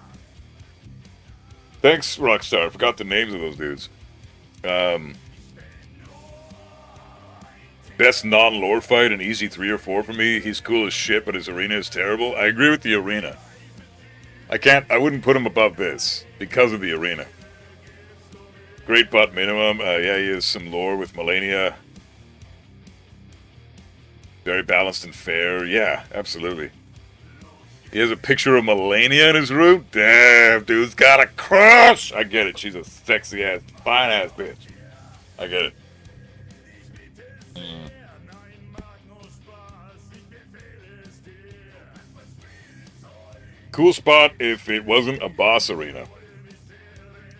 Thanks, Rockstar. I forgot the names of those dudes. Best non-lore fight, an easy 3 or 4 for me. He's cool as shit, but his arena is terrible. I agree with the arena. I wouldn't put him above this because of the arena. Great butt minimum. Yeah, he has some lore with Melania. Very balanced and fair. Yeah, absolutely. He has a picture of Melania in his room. Damn, dude's got a crush. I get it. She's a sexy ass, fine ass bitch. I get it. Cool spot if it wasn't a boss arena.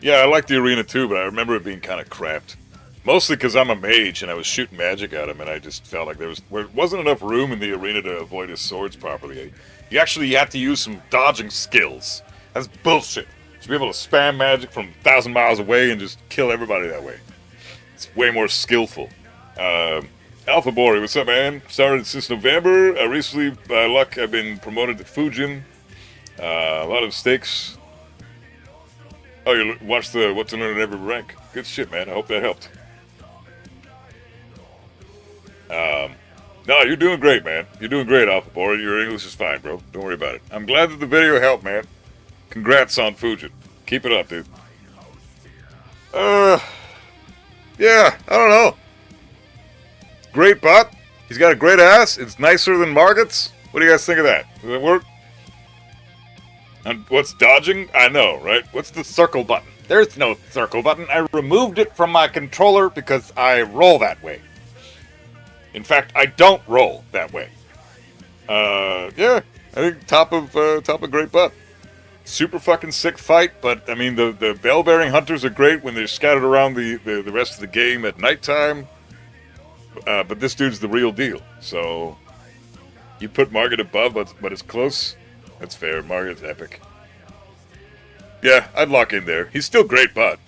Yeah, I like the arena too, but I remember it being kind of cramped. Mostly because I'm a mage and I was shooting magic at him, and I just felt like there wasn't enough room in the arena to avoid his swords properly. You actually had to use some dodging skills. That's bullshit. Should be able to spam magic from 1,000 miles away and just kill everybody that way. It's way more skillful. Alpha Bori, what's up, man? Started since November. Recently, by luck, I've been promoted to Fujin. A lot of stakes. Oh, you watched the What to Learn at Every Rank. Good shit, man. I hope that helped. No, you're doing great, man. You're doing great, Alpha Bori. Your English is fine, bro. Don't worry about it. I'm glad that the video helped, man. Congrats on Fujin. Keep it up, dude. Yeah, I don't know. Great butt. He's got a great ass. It's nicer than Margot's. What do you guys think of that? Does it work? And what's dodging? I know, right? What's the circle button? There's no circle button. I removed it from my controller because I roll that way. In fact, I don't roll that way. Yeah, I think top of great butt. Super fucking sick fight, but I mean the bell-bearing hunters are great when they're scattered around the rest of the game at nighttime. But this dude's the real deal. So you put Margot above, but it's close. That's fair. Margot's epic. Yeah, I'd lock in there. He's still great butt.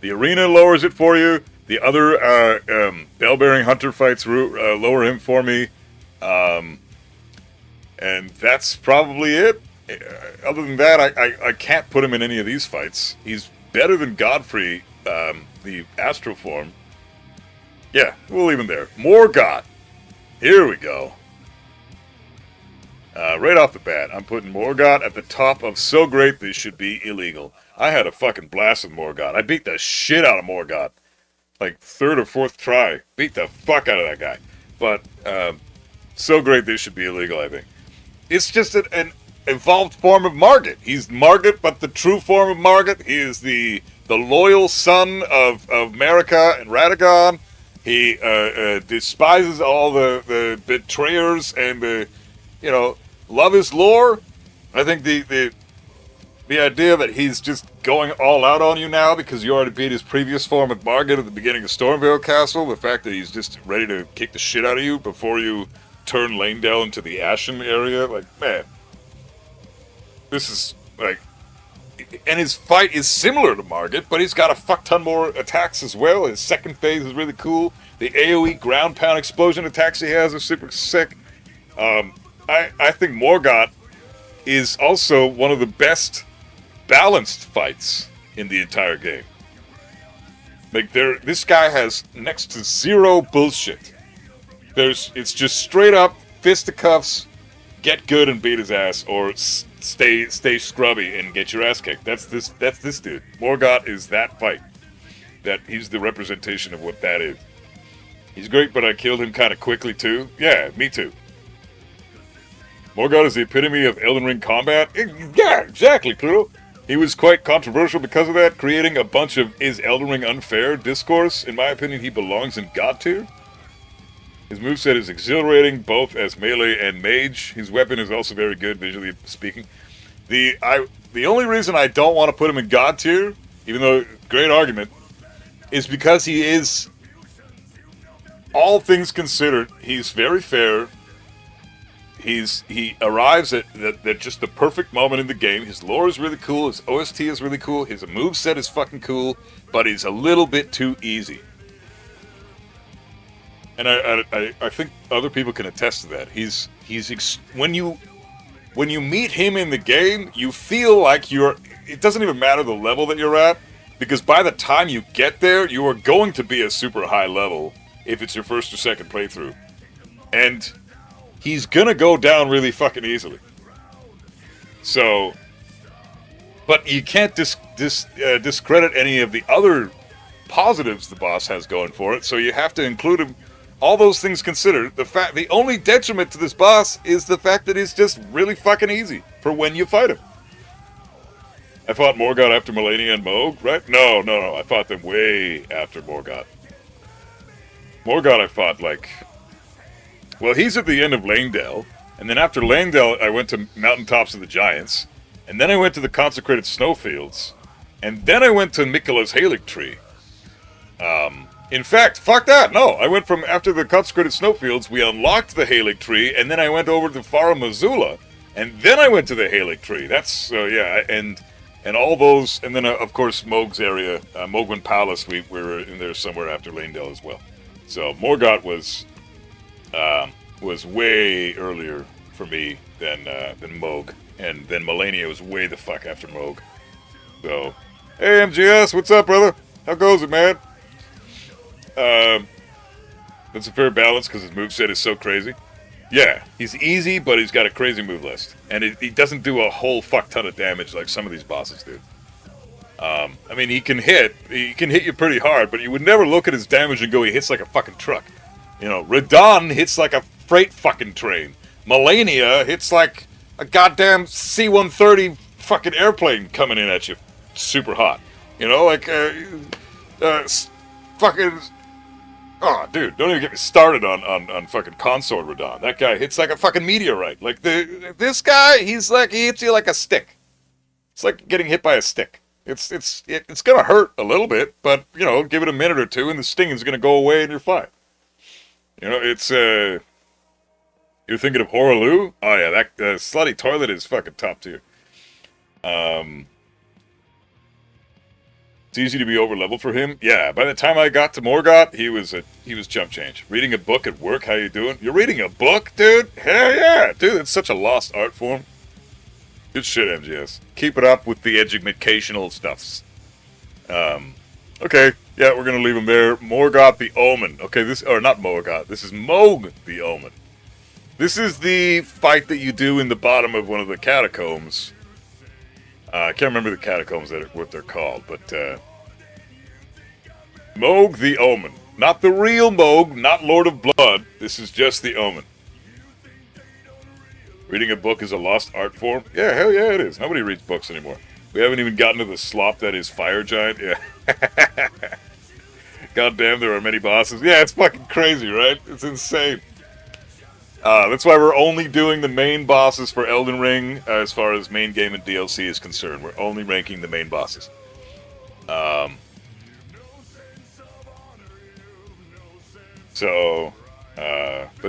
The arena lowers it for you. The other bell-bearing hunter fights lower him for me. And that's probably it. Other than that, I can't put him in any of these fights. He's better than Godfrey, the Astro form. Yeah, we'll leave him there. Morgott. Here we go. Right off the bat, I'm putting Morgott at the top of so great they should be illegal. I had a fucking blast with Morgott. I beat the shit out of Morgott. Like, third or fourth try. Beat the fuck out of that guy. But, so great they should be illegal, I think. It's just an evolved form of Margot. He's Margot, but the true form of Margot. He is the loyal son of Marika and Radagon. He despises all the betrayers and the, love his lore. I think the idea that he's just going all out on you now because you already beat his previous form with Margot at the beginning of Stormvale Castle, the fact that he's just ready to kick the shit out of you before you turn Lanedale into the Ashen area, like, man. This is, like... And his fight is similar to Margot, but he's got a fuck ton more attacks as well. His second phase is really cool. The AoE ground pound explosion attacks he has are super sick. I think Morgott is also one of the best balanced fights in the entire game. Like, this guy has next to zero bullshit. It's just straight up fisticuffs, get good and beat his ass, or stay scrubby and get your ass kicked. That's this dude. Morgott is that fight. He's the representation of what that is. He's great, but I killed him kind of quickly too. Yeah, me too. Morgott is the epitome of Elden Ring combat. Yeah, exactly, Pluto. He was quite controversial because of that, creating a bunch of "is Elden Ring unfair" discourse. In my opinion, he belongs in God tier. His moveset is exhilarating, both as melee and mage. His weapon is also very good, visually speaking. The only reason I don't want to put him in God tier, even though great argument, is because he is, all things considered, he's very fair. He arrives at just the perfect moment in the game. His lore is really cool. His OST is really cool. His moveset is fucking cool, but he's a little bit too easy. And I think other people can attest to that. When you meet him in the game, you feel like it doesn't even matter the level that you're at, because by the time you get there, you are going to be a super high level if it's your first or second playthrough. And he's gonna go down really fucking easily. So, but you can't discredit any of the other positives the boss has going for it, so you have to include him. All those things considered, the only detriment to this boss is the fact that he's just really fucking easy for when you fight him. I fought Morgott after Malenia and Moog, right? No, I fought them way after Morgott. Morgott I fought he's at the end of Lanedale, and then after Lanedale I went to Mountaintops of the Giants, and then I went to the Consecrated Snowfields, and then I went to Mikola's Halig Tree. In fact, fuck that, no, I went from after the Consecrated Snowfields, we unlocked the Halig Tree, and then I went over to Farum Azula, And then I went to the Halic tree. That's, yeah, and all those, and then, of course, Moog's area, Mogwin Palace, we were in there somewhere after Lanedale as well. So Morgott was way earlier for me than Moog. And then Melania was way the fuck after Moog. So, hey MGS, what's up, brother? How goes it, man? That's a fair balance because his moveset is so crazy. Yeah, he's easy, but he's got a crazy move list. And he doesn't do a whole fuck ton of damage like some of these bosses do. I mean, he can hit you pretty hard, but you would never look at his damage and go, he hits like a fucking truck. You know, Radon hits like a freight fucking train. Melania hits like a goddamn C-130 fucking airplane coming in at you. Super hot. You know, like, fucking... Oh, dude, don't even get me started on fucking Consort Radon. That guy hits like a fucking meteorite. Like, this guy, he hits you like a stick. It's like getting hit by a stick. It's gonna hurt a little bit, but, you know, give it a minute or two and the sting is gonna go away and you're fine. You know, it's, you're thinking of Horaloo? Oh yeah, that slutty toilet is fucking top tier. It's easy to be over leveled for him. Yeah, by the time I got to Morgott, he was jump change. Reading a book at work, how you doing? You're reading a book, dude? Hell yeah, dude, it's such a lost art form. Good shit, MGS. Keep it up with the educational stuffs. Okay, yeah, we're gonna leave him there. Morgott the Omen. Okay, not Morgott, this is Moog the Omen. This is the fight that you do in the bottom of one of the catacombs. I can't remember the catacombs what they're called, but Moog the Omen. Not the real Moog, not Lord of Blood. This is just the Omen. Reading a book is a lost art form? Yeah, hell yeah it is. Nobody reads books anymore. We haven't even gotten to the slop that is Fire Giant. Yeah. God damn, there are many bosses. Yeah, it's fucking crazy, right? It's insane. That's why we're only doing the main bosses for Elden Ring as far as main game and DLC is concerned. We're only ranking the main bosses. But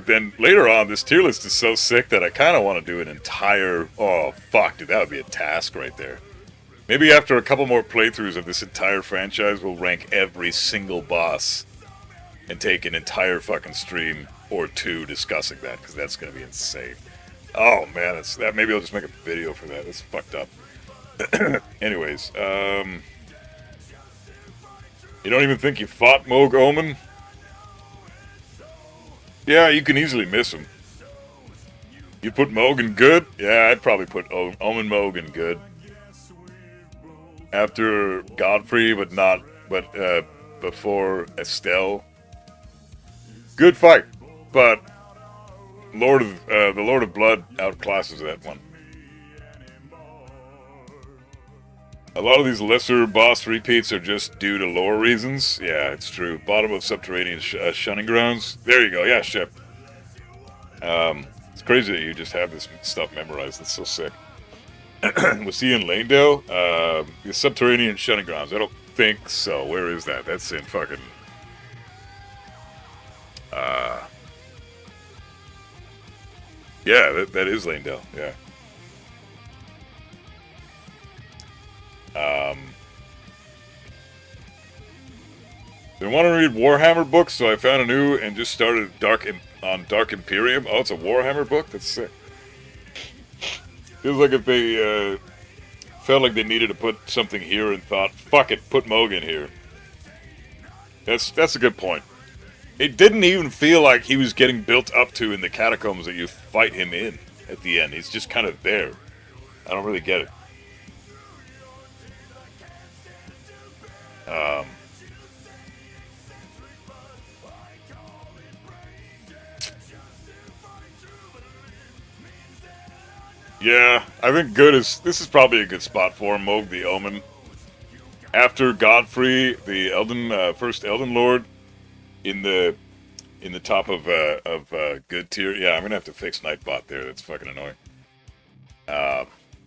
then later on, this tier list is so sick that I kind of want to do an entire... Oh, fuck, dude, that would be a task right there. Maybe after a couple more playthroughs of this entire franchise, we'll rank every single boss and take an entire fucking stream or two discussing that, because that's going to be insane. Oh, man, maybe I'll just make a video for that. That's fucked up. Anyways, you don't even think you fought Moog Omen? Yeah, you can easily miss him. You put Moog in good? Yeah, I'd probably put Omen Moog in good. After Godfrey, but before Estelle. Good fight. But the Lord of Blood outclasses that one. A lot of these lesser boss repeats are just due to lore reasons. Yeah, it's true. Bottom of Subterranean Shunning Grounds. There you go. Yeah, Shep. It's crazy that you just have this stuff memorized. That's so sick. Was he in Lanedale? The Subterranean Shunning Grounds. I don't think so. Where is that? That's in fucking... Yeah, that is Lanedale, yeah. Been wanting to read Warhammer books, so I found a new and just started Dark Imperium. Oh, it's a Warhammer book? That's sick. Feels like if they felt like they needed to put something here and thought, fuck it, put Moog in here. That's a good point. It didn't even feel like he was getting built up to in the catacombs that you fight him in at the end. He's just kind of there. I don't really get it. Yeah, I think this is probably a good spot for Moog the Omen. After Godfrey, the first Elden Lord, in the top of good tier. Yeah, I'm gonna have to fix Nightbot there. That's fucking annoying.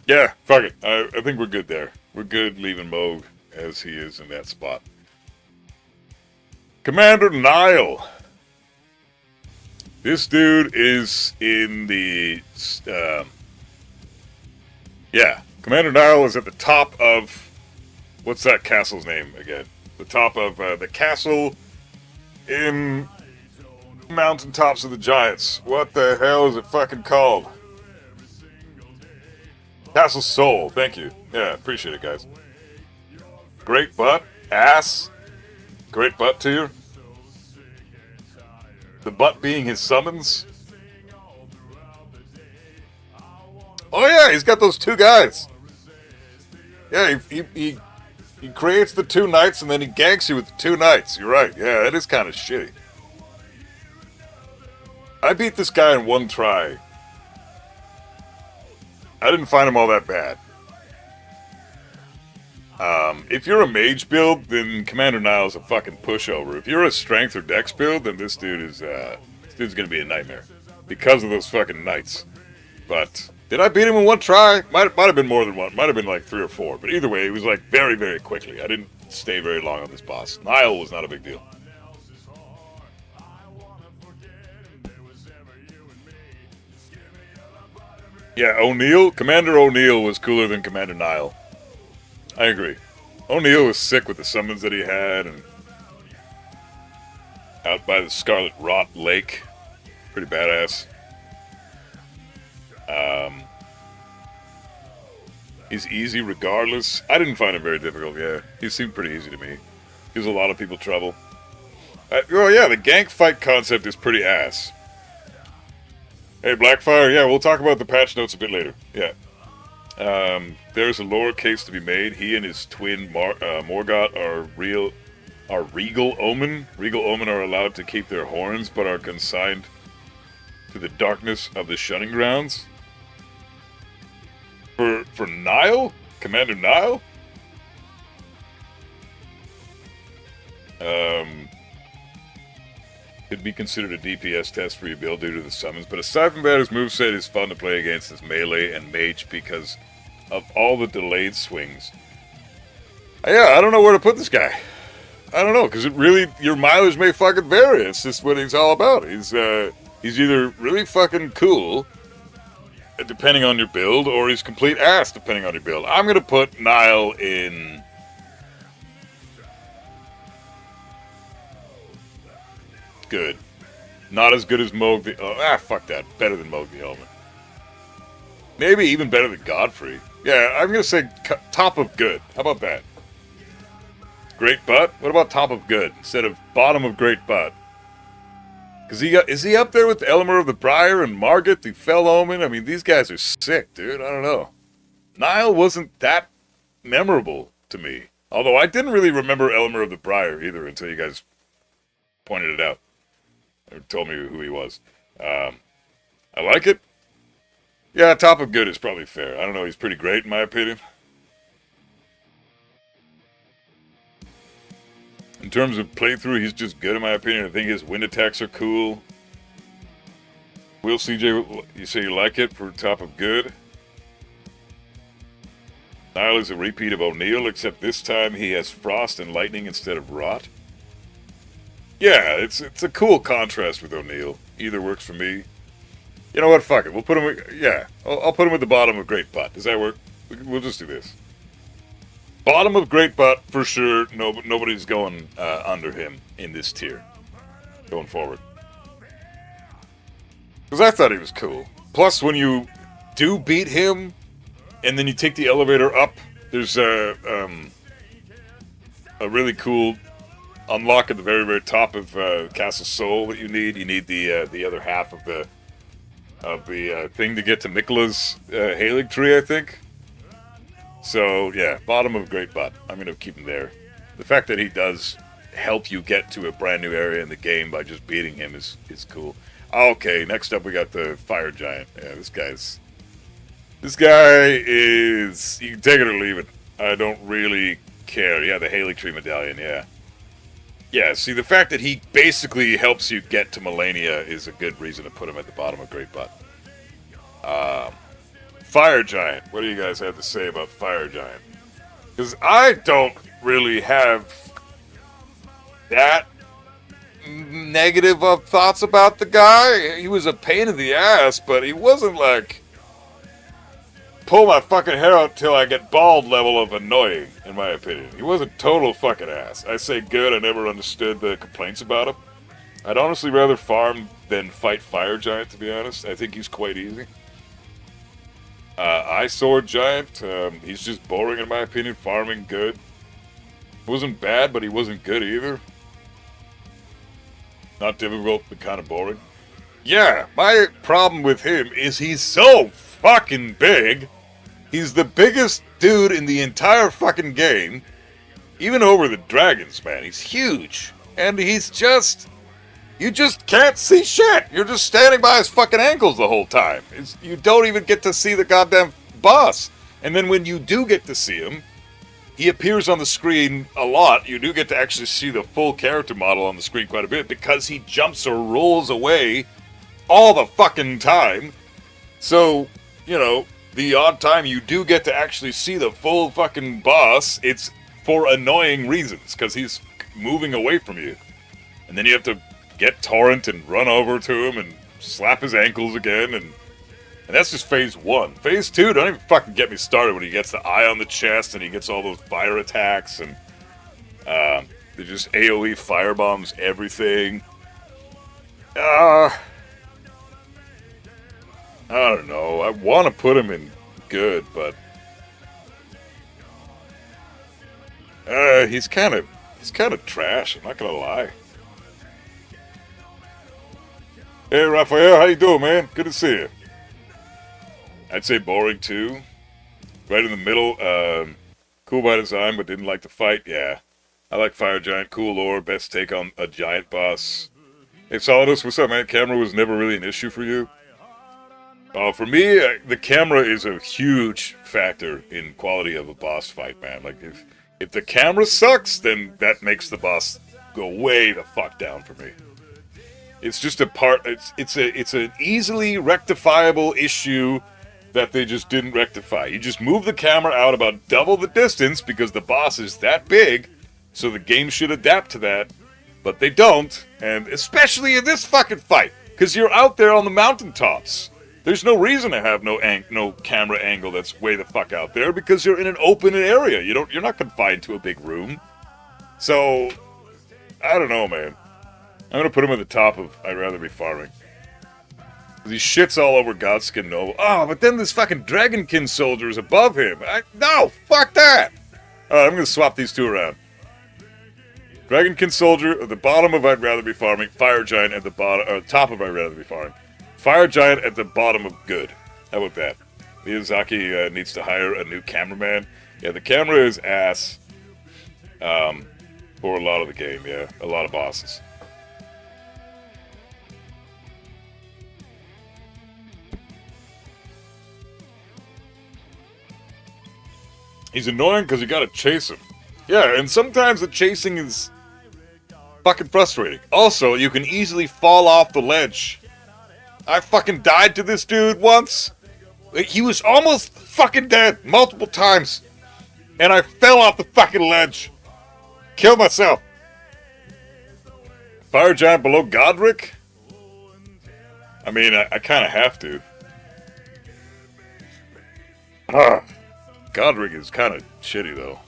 Yeah, fuck it. I think we're good there. We're good leaving Moog as he is in that spot. Commander Nile. This dude is in the Yeah, Commander Nile is at the top of... What's that castle's name again? The top of the castle in Mountaintops of the Giants. What the hell is it fucking called? Castle Soul, thank you. Yeah, appreciate it, guys. Great butt, ass, great butt tier. The butt being his summons. Oh yeah, he's got those two guys. Yeah, he creates the two knights and then he ganks you with the two knights. You're right. Yeah, it is kind of shitty. I beat this guy in one try. I didn't find him all that bad. If you're a mage build, then Commander Nile's a fucking pushover. If you're a strength or dex build, then this dude's gonna be a nightmare because of those fucking knights. But did I beat him in one try? Might have been more than one. Might have been like 3 or 4. But either way, it was like very, very quickly. I didn't stay very long on this boss. Nile was not a big deal. Yeah, O'Neil, Commander O'Neil was cooler than Commander Nile. I agree. O'Neil was sick with the summons that he had, and out by the Scarlet Rot Lake, pretty badass. He's easy regardless. I didn't find him very difficult. Yeah, he seemed pretty easy to me. Gives a lot of people trouble. Well, yeah, the gank fight concept is pretty ass. Hey, Blackfire, yeah, we'll talk about the patch notes a bit later. Yeah. There's a lore case to be made. He and his twin, Morgoth, are Regal Omen. Regal Omen are allowed to keep their horns, but are consigned to the darkness of the shunning grounds. For Nile? Commander Nile? Could be considered a DPS test for your build due to the summons, but aside from that, his moveset is fun to play against his melee and mage because of all the delayed swings. Yeah, I don't know where to put this guy. I don't know, because it really, your mileage may fucking vary. It's just what he's all about. He's either really fucking cool, depending on your build, or he's complete ass, depending on your build. I'm going to put Nile in... good. Not as good as Moog the... fuck that. Better than Moog the Helmet. Maybe even better than Godfrey. Yeah, I'm going to say top of good. How about that? Great butt? What about top of good instead of bottom of great butt? Because is he up there with Elmer of the Briar and Margit, the Fell Omen? I mean, these guys are sick, dude. I don't know. Nile wasn't that memorable to me. Although I didn't really remember Elmer of the Briar either until you guys pointed it out. Or told me who he was. I like it. Yeah, top of good is probably fair. I don't know, he's pretty great in my opinion. In terms of playthrough, he's just good in my opinion. I think his wind attacks are cool. Will CJ, you say you like it for top of good? Nile is a repeat of O'Neil, except this time he has frost and lightning instead of rot. Yeah, it's a cool contrast with O'Neil. Either works for me. You know what? Fuck it. We'll put him. I'll put him at the bottom of Great Butt. Does that work? We'll just do this. Bottom of Great Butt for sure. Nobody's going under him in this tier going forward. Because I thought he was cool. Plus, when you do beat him, and then you take the elevator up, there's a really cool unlock at the very, very top of Castle Soul that you need. You need the other half of the thing to get to Mikola's Halig tree, I think. So yeah, bottom of Great Butt. I'm gonna keep him there. The fact that he does help you get to a brand new area in the game by just beating him is cool. Okay, next up we got the Fire Giant. Yeah, this guy is, you can take it or leave it. I don't really care. Yeah, the Halig tree medallion. Yeah. Yeah, see, the fact that he basically helps you get to Melania is a good reason to put him at the bottom of Great Butt. Fire Giant. What do you guys have to say about Fire Giant? Because I don't really have that negative of thoughts about the guy. He was a pain in the ass, but he wasn't, like, pull my fucking hair out till I get bald level of annoying, in my opinion. He was a total fucking ass. I say good, I never understood the complaints about him. I'd honestly rather farm than fight Fire Giant, to be honest. I think he's quite easy. Ice Sword Giant, he's just boring in my opinion. Farming good. Wasn't bad, but he wasn't good either. Not difficult, but kind of boring. Yeah, my problem with him is he's so fucking big. He's the biggest dude in the entire fucking game. Even over the dragons, man. He's huge. And he's just... You just can't see shit. You're just standing by his fucking ankles the whole time. You don't even get to see the goddamn boss. And then when you do get to see him, he appears on the screen a lot. You do get to actually see the full character model on the screen quite a bit because he jumps or rolls away all the fucking time. So, you know, the odd time you do get to actually see the full fucking boss, it's for annoying reasons because he's moving away from you. And then you have to get Torrent and run over to him and slap his ankles again, and that's just phase 1. Phase 2, don't even fucking get me started when he gets the eye on the chest and he gets all those fire attacks, and they just AoE firebombs everything. I don't know. I want to put him in good, but he's kind of trash, I'm not gonna lie. Hey, Raphael, how you doing, man? Good to see you. I'd say boring, too. Right in the middle. Cool by design, but didn't like the fight. Yeah. I like Fire Giant. Cool lore. Best take on a giant boss. Hey, Solidus, what's up, man? Camera was never really an issue for you? For me, the camera is a huge factor in quality of a boss fight, man. Like, if the camera sucks, then that makes the boss go way the fuck down for me. It's just a part. It's an easily rectifiable issue that they just didn't rectify. You just move the camera out about double the distance because the boss is that big, so the game should adapt to that, but they don't. And especially in this fucking fight, because you're out there on the mountaintops. There's no reason to have no camera angle that's way the fuck out there because you're in an open area. You're not confined to a big room. So I don't know, man. I'm gonna put him at the top of I'd rather be farming. He shits all over Godskin Noble. Oh, but then this fucking Dragonkin soldier is above him. No, fuck that! Alright, I'm gonna swap these two around. Dragonkin soldier at the bottom of I'd rather be farming. Fire Giant at the bottom, or top of I'd rather be farming. Fire Giant at the bottom of good. How about that? Miyazaki needs to hire a new cameraman. Yeah, the camera is ass. For a lot of the game, yeah. A lot of bosses. He's annoying because you gotta chase him. Yeah, and sometimes the chasing is fucking frustrating. Also, you can easily fall off the ledge. I fucking died to this dude once. He was almost fucking dead multiple times. And I fell off the fucking ledge. Killed myself. Fire Giant below Godric? I mean, I kind of have to. Godric is kind of shitty, though.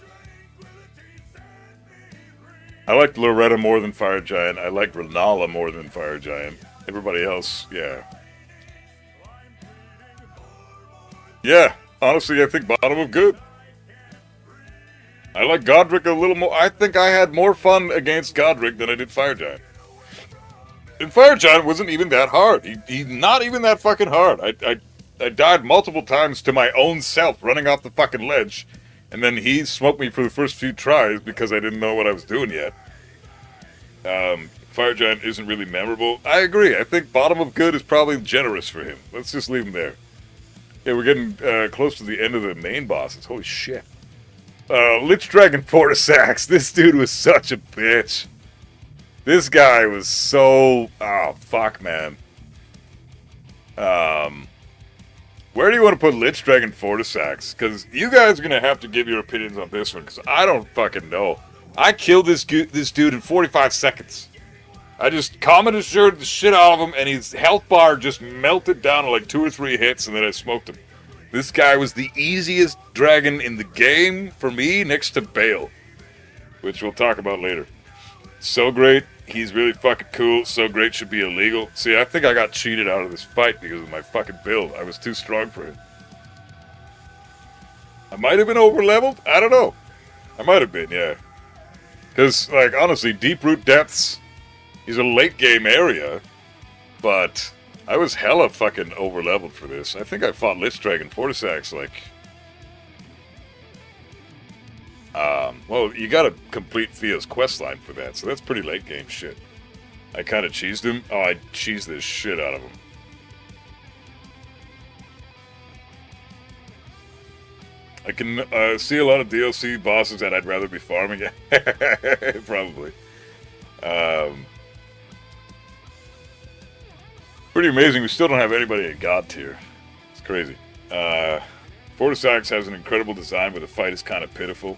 I liked Loretta more than Fire Giant. I liked Renala more than Fire Giant. Everybody else, yeah. Yeah, honestly, I think bottom of good. I like Godric a little more. I think I had more fun against Godric than I did Fire Giant. And Fire Giant wasn't even that hard. He's not even that fucking hard. I died multiple times to my own self running off the fucking ledge. And then he smoked me for the first few tries because I didn't know what I was doing yet. Fire Giant isn't really memorable. I agree. I think bottom of good is probably generous for him. Let's just leave him there. Yeah, we're getting close to the end of the main bosses. Holy shit. Lich Dragon Fortisax. This dude was such a bitch. This guy was so... Oh, fuck, man. Where do you want to put Lich Dragon Fortisax? Because you guys are going to have to give your opinions on this one, because I don't fucking know. I killed this dude in 45 seconds. I just commented the shit out of him, and his health bar just melted down to like 2 or 3 hits, and then I smoked him. This guy was the easiest dragon in the game for me, next to Bale, which we'll talk about later. So great. He's really fucking cool. So great should be illegal. See, I think I got cheated out of this fight because of my fucking build. I was too strong for him. I might have been over-leveled? I don't know. I might have been, yeah. Because, like, honestly, Deep Root Depths is a late-game area, but I was hella fucking over-leveled for this. I think I fought Lich Dragon Fortisax, like... well, you gotta complete Thea's questline for that, so that's pretty late-game shit. I kinda cheesed him. Oh, I cheesed the shit out of him. I can see a lot of DLC bosses that I'd rather be farming. Probably. Pretty amazing. We still don't have anybody at God tier. It's crazy. Fortisax has an incredible design, but the fight is kind of pitiful.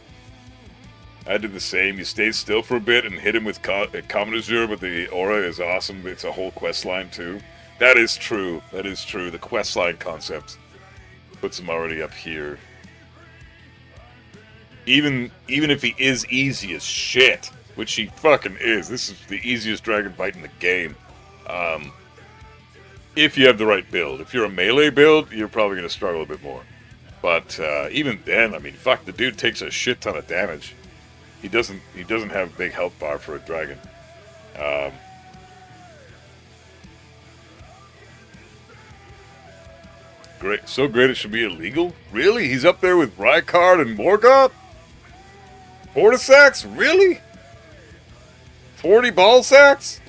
I did the same. You stay still for a bit and hit him with Common Azure, but the aura is awesome. It's a whole quest line, too. That is true. That is true. The quest line concept puts him already up here. Even if he is easy as shit, which he fucking is, this is the easiest dragon fight in the game. If you have the right build. If you're a melee build, you're probably going to struggle a bit more. But even then, I mean, fuck, the dude takes a shit ton of damage. He doesn't have a big health bar for a dragon. Great, so great it should be illegal? Really? He's up there with Rykard and Morgoth? Fortisax? Really? 40 ball sacks?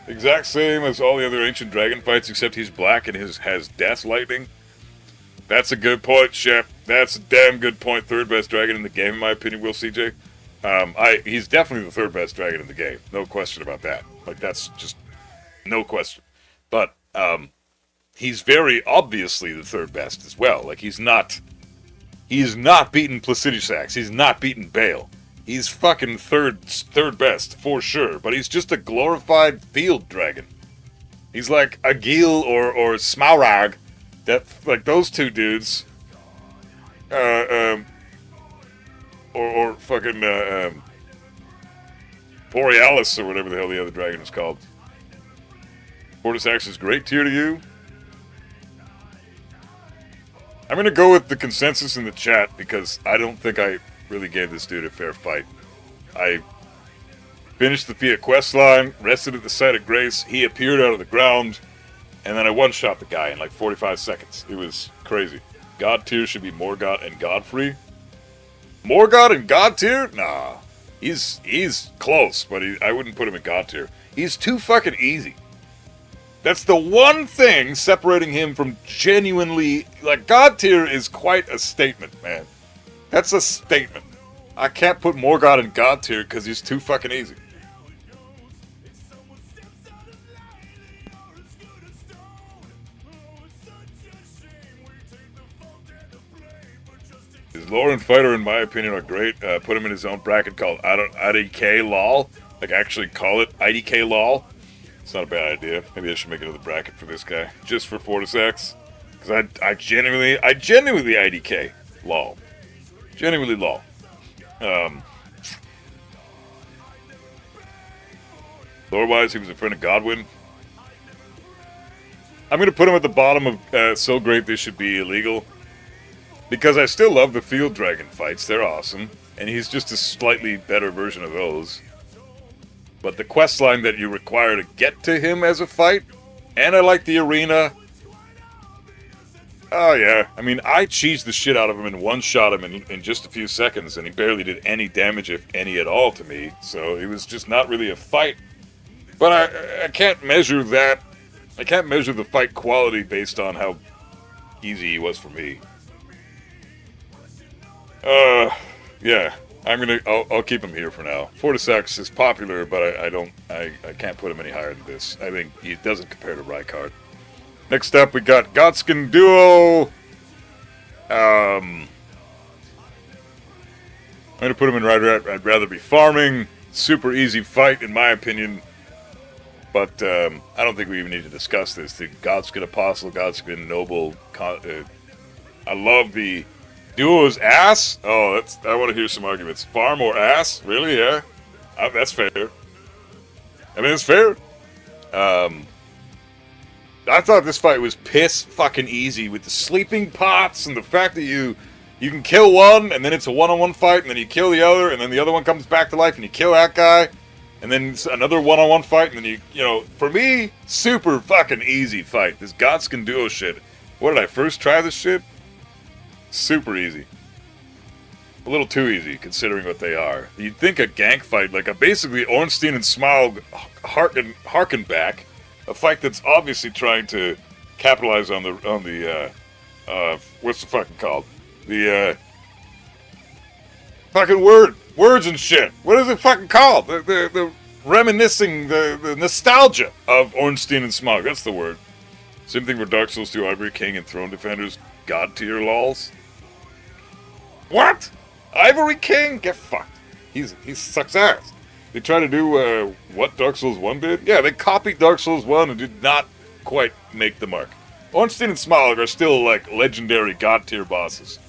Exact same as all the other ancient dragon fights, except he's black and has death lightning. That's a good point, Shep. That's a damn good point. Third best dragon in the game, in my opinion, Will CJ. He's definitely the third best dragon in the game. No question about that. Like, that's just no question. But he's very obviously the third best as well. Like, he's not beating Placidusax. He's not beating Bale. He's fucking third best, for sure. But he's just a glorified field dragon. He's like Agil or Smaurag. That, like, those two dudes. Or fucking, Borealis, or whatever the hell the other dragon is called. Fortisax is great tier to you. I'm gonna go with the consensus in the chat, because I don't think I really gave this dude a fair fight. I finished the Fiat quest line, rested at the site of Grace, he appeared out of the ground, and then I one-shot the guy in like 45 seconds. It was crazy. God tier should be Morgoth and Godfrey. Morgoth and God tier? Nah. He's close, but I wouldn't put him in God tier. He's too fucking easy. That's the one thing separating him from genuinely... Like, God tier is quite a statement, man. That's a statement. I can't put Morgoth in God tier because he's too fucking easy. His lore and fighter, in my opinion, are great. Put him in his own bracket called IDK LOL. Like, actually call it IDK LOL. It's not a bad idea. Maybe I should make another bracket for this guy. Just for Fortisax. Because I genuinely IDK LOL. Genuinely LOL. Lore-wise, he was a friend of Godwin. I'm going to put him at the bottom of So Great This Should Be Illegal. Because I still love the field dragon fights. They're awesome. And he's just a slightly better version of those. But the quest line that you require to get to him as a fight, and I like the arena. Oh yeah, I mean, I cheesed the shit out of him and one-shot him in just a few seconds, and he barely did any damage, if any at all, to me. So it was just not really a fight. But I can't measure that. I can't measure the fight quality based on how easy he was for me. Yeah. I'll keep him here for now. Fortisax is popular, but I can't put him any higher than this. I think he doesn't compare to Rykard. Next up, we got Godskin Duo. I'm gonna put him in I'd rather be farming. Super easy fight, in my opinion. But I don't think we even need to discuss this. The Godskin Apostle, Godskin Noble I love the duo's ass. Oh, I want to hear some arguments. Far more ass? Really? Yeah. That's fair. I mean, it's fair. I thought this fight was piss fucking easy with the sleeping pots and the fact that you can kill one and then it's a one-on-one fight and then you kill the other and then the other one comes back to life and you kill that guy and then it's another one-on-one fight and then you know, for me, super fucking easy fight. This Godskin duo shit. What did I first try this shit? Super easy. A little too easy considering what they are. You'd think a gank fight, like a basically Ornstein and Smaug harken back. A fight that's obviously trying to capitalize on the what's the fucking called? The fucking words and shit. What is it fucking called? The reminiscing, the nostalgia of Ornstein and Smaug. That's the word. Same thing for Dark Souls 2, Ivory King, and Throne Defenders. God tier lols. What? Ivory King? Get fucked. He sucks ass. They tried to do what Dark Souls 1 did? Yeah, they copied Dark Souls 1 and did not quite make the mark. Ornstein and Smaug are still like legendary god tier bosses.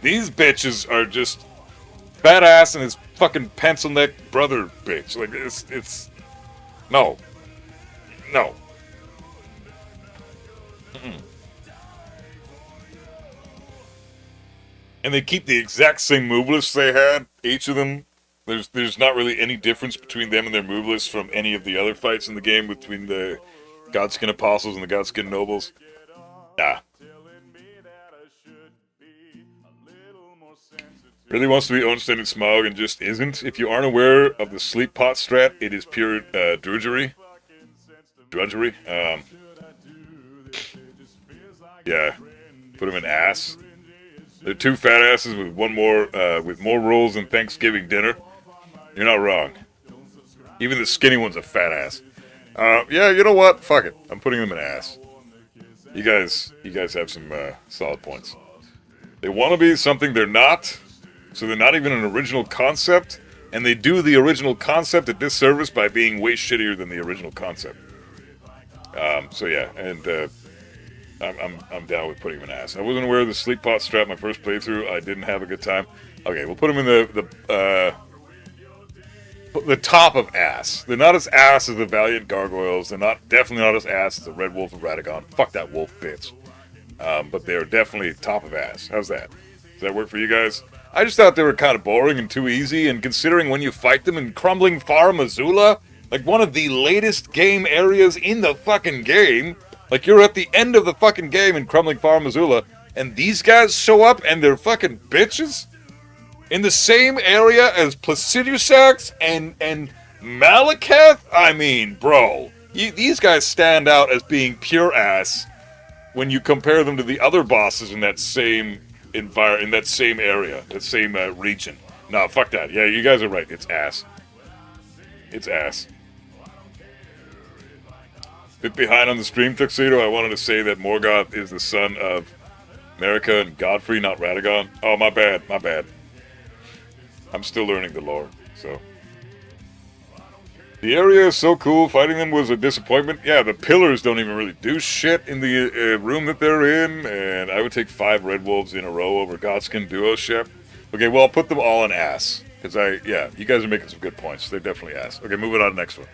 These bitches are just fat ass and his fucking pencil neck brother bitch. Like it's no. Mm-mm. And they keep the exact same move lists they had, each of them. There's not really any difference between them and their move lists from any of the other fights in the game between the Godskin Apostles and the Godskin Nobles. Nah. Really wants to be Ornstein and Smaug and just isn't. If you aren't aware of the sleep pot strat, it is pure drudgery. Yeah. Put him in ass. They're two fat asses with with more rolls than Thanksgiving dinner. You're not wrong. Even the skinny one's a fat ass. Yeah, you know what? Fuck it. I'm putting them in ass. You guys have some solid points. They want to be something they're not, so they're not even an original concept, and they do the original concept a disservice by being way shittier than the original concept. So yeah, and I'm down with putting them in ass. I wasn't aware of the sleep pot strap my first playthrough. I didn't have a good time. Okay, we'll put them in the top of ass. They're not as ass as the Valiant Gargoyles. They're definitely not as ass as the Red Wolf of Radagon. Fuck that wolf bitch. But they're definitely top of ass. How's that? Does that work for you guys? I just thought they were kind of boring and too easy, and considering when you fight them in Crumbling Farm Azula, like one of the latest game areas in the fucking game, like you're at the end of the fucking game in Crumbling Farm Azula, and these guys show up and they're fucking bitches? In the same area as Placidusax and Malekith? I mean, bro, these guys stand out as being pure ass when you compare them to the other bosses in that same in that same area, that same region. No, fuck that. Yeah, you guys are right. It's ass. It's ass. Bit behind on the stream, Tuxedo. I wanted to say that Morgoth is the son of Marika and Godfrey, not Radagon. Oh, my bad. I'm still learning the lore, so. The area is so cool. Fighting them was a disappointment. Yeah, the pillars don't even really do shit in the room that they're in, and I would take 5 Red Wolves in a row over Godskin Duo ship. Okay, well, I'll put them all in ass, because you guys are making some good points. They're definitely ass. Okay, moving on to the next one.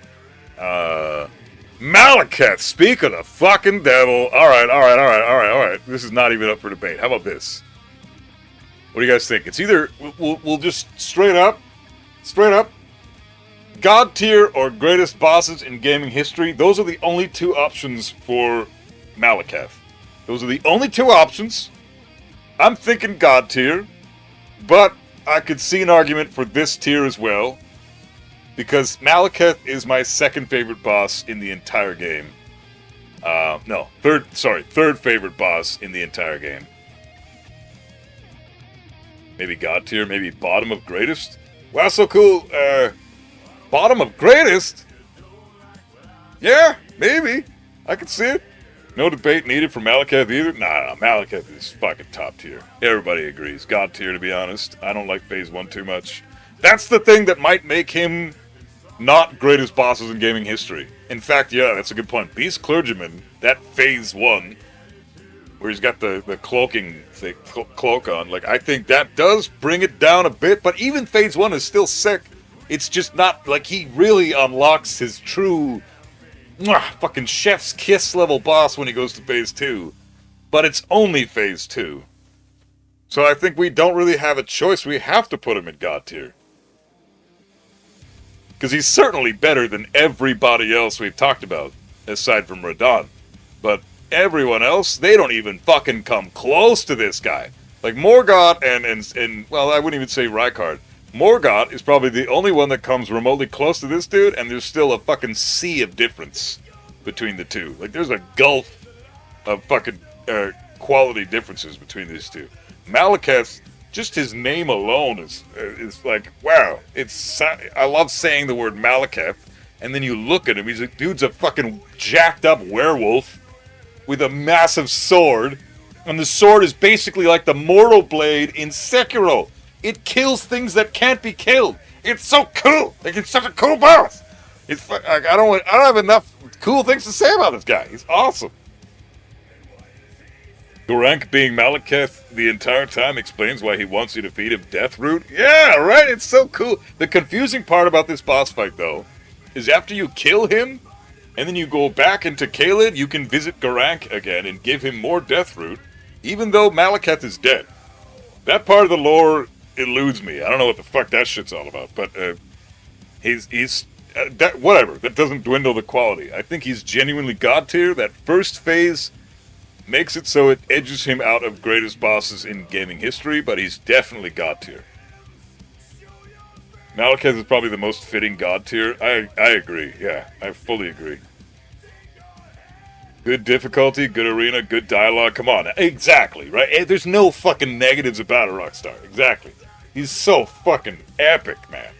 Malekith, speak of the fucking devil. All right. This is not even up for debate. How about this? What do you guys think? It's either we'll just straight up, God tier or greatest bosses in gaming history. Those are the only 2 options for Malekith. Those are the only 2 options. I'm thinking God tier, but I could see an argument for this tier as well, because Malekith is my second favorite boss in the entire game. Third favorite boss in the entire game. Maybe God tier, maybe bottom of greatest. Wow, so cool. Bottom of greatest? Yeah, maybe. I can see it. No debate needed for Malekith either. Nah, Malekith is fucking top tier. Everybody agrees. God tier, to be honest. I don't like Phase 1 too much. That's the thing that might make him not greatest bosses in gaming history. In fact, yeah, that's a good point. Beast Clergyman, that Phase 1, where he's got the cloaking thing, cloak on. Like, I think that does bring it down a bit, but even Phase 1 is still sick. It's just not, like, he really unlocks his true fucking chef's kiss level boss when he goes to Phase 2. But it's only Phase 2. So I think we don't really have a choice. We have to put him in God tier. Because he's certainly better than everybody else we've talked about, aside from Radon. But everyone else, they don't even fucking come close to this guy. Like, Morgott and well, I wouldn't even say Rykard. Morgott is probably the only one that comes remotely close to this dude, and there's still a fucking sea of difference between the two. Like, there's a gulf of fucking quality differences between these two. Malekith, just his name alone is like, wow. I love saying the word Malekith, and then you look at him, dude's a fucking jacked up werewolf with a massive sword, and the sword is basically like the Mortal Blade in Sekiro. It kills things that can't be killed. It's so cool. Like, it's such a cool boss. It's like, I don't have enough cool things to say about this guy. He's awesome. Gorank being Malekith the entire time explains why he wants you to feed him Death Root. Yeah, right? It's so cool. The confusing part about this boss fight, though, is after you kill him, and then you go back into Caelid, you can visit Gorank again and give him more Death Root, even though Malekith is dead. That part of the lore eludes me. I don't know what the fuck that shit's all about, but whatever. That doesn't dwindle the quality. I think he's genuinely God tier. That first phase makes it so it edges him out of greatest bosses in gaming history, but he's definitely God tier. Malekith is probably the most fitting God tier. I agree. Yeah, I fully agree. Good difficulty, good arena, good dialogue. Come on. Exactly, right? There's no fucking negatives about a Rockstar. Exactly. He's so fucking epic, man.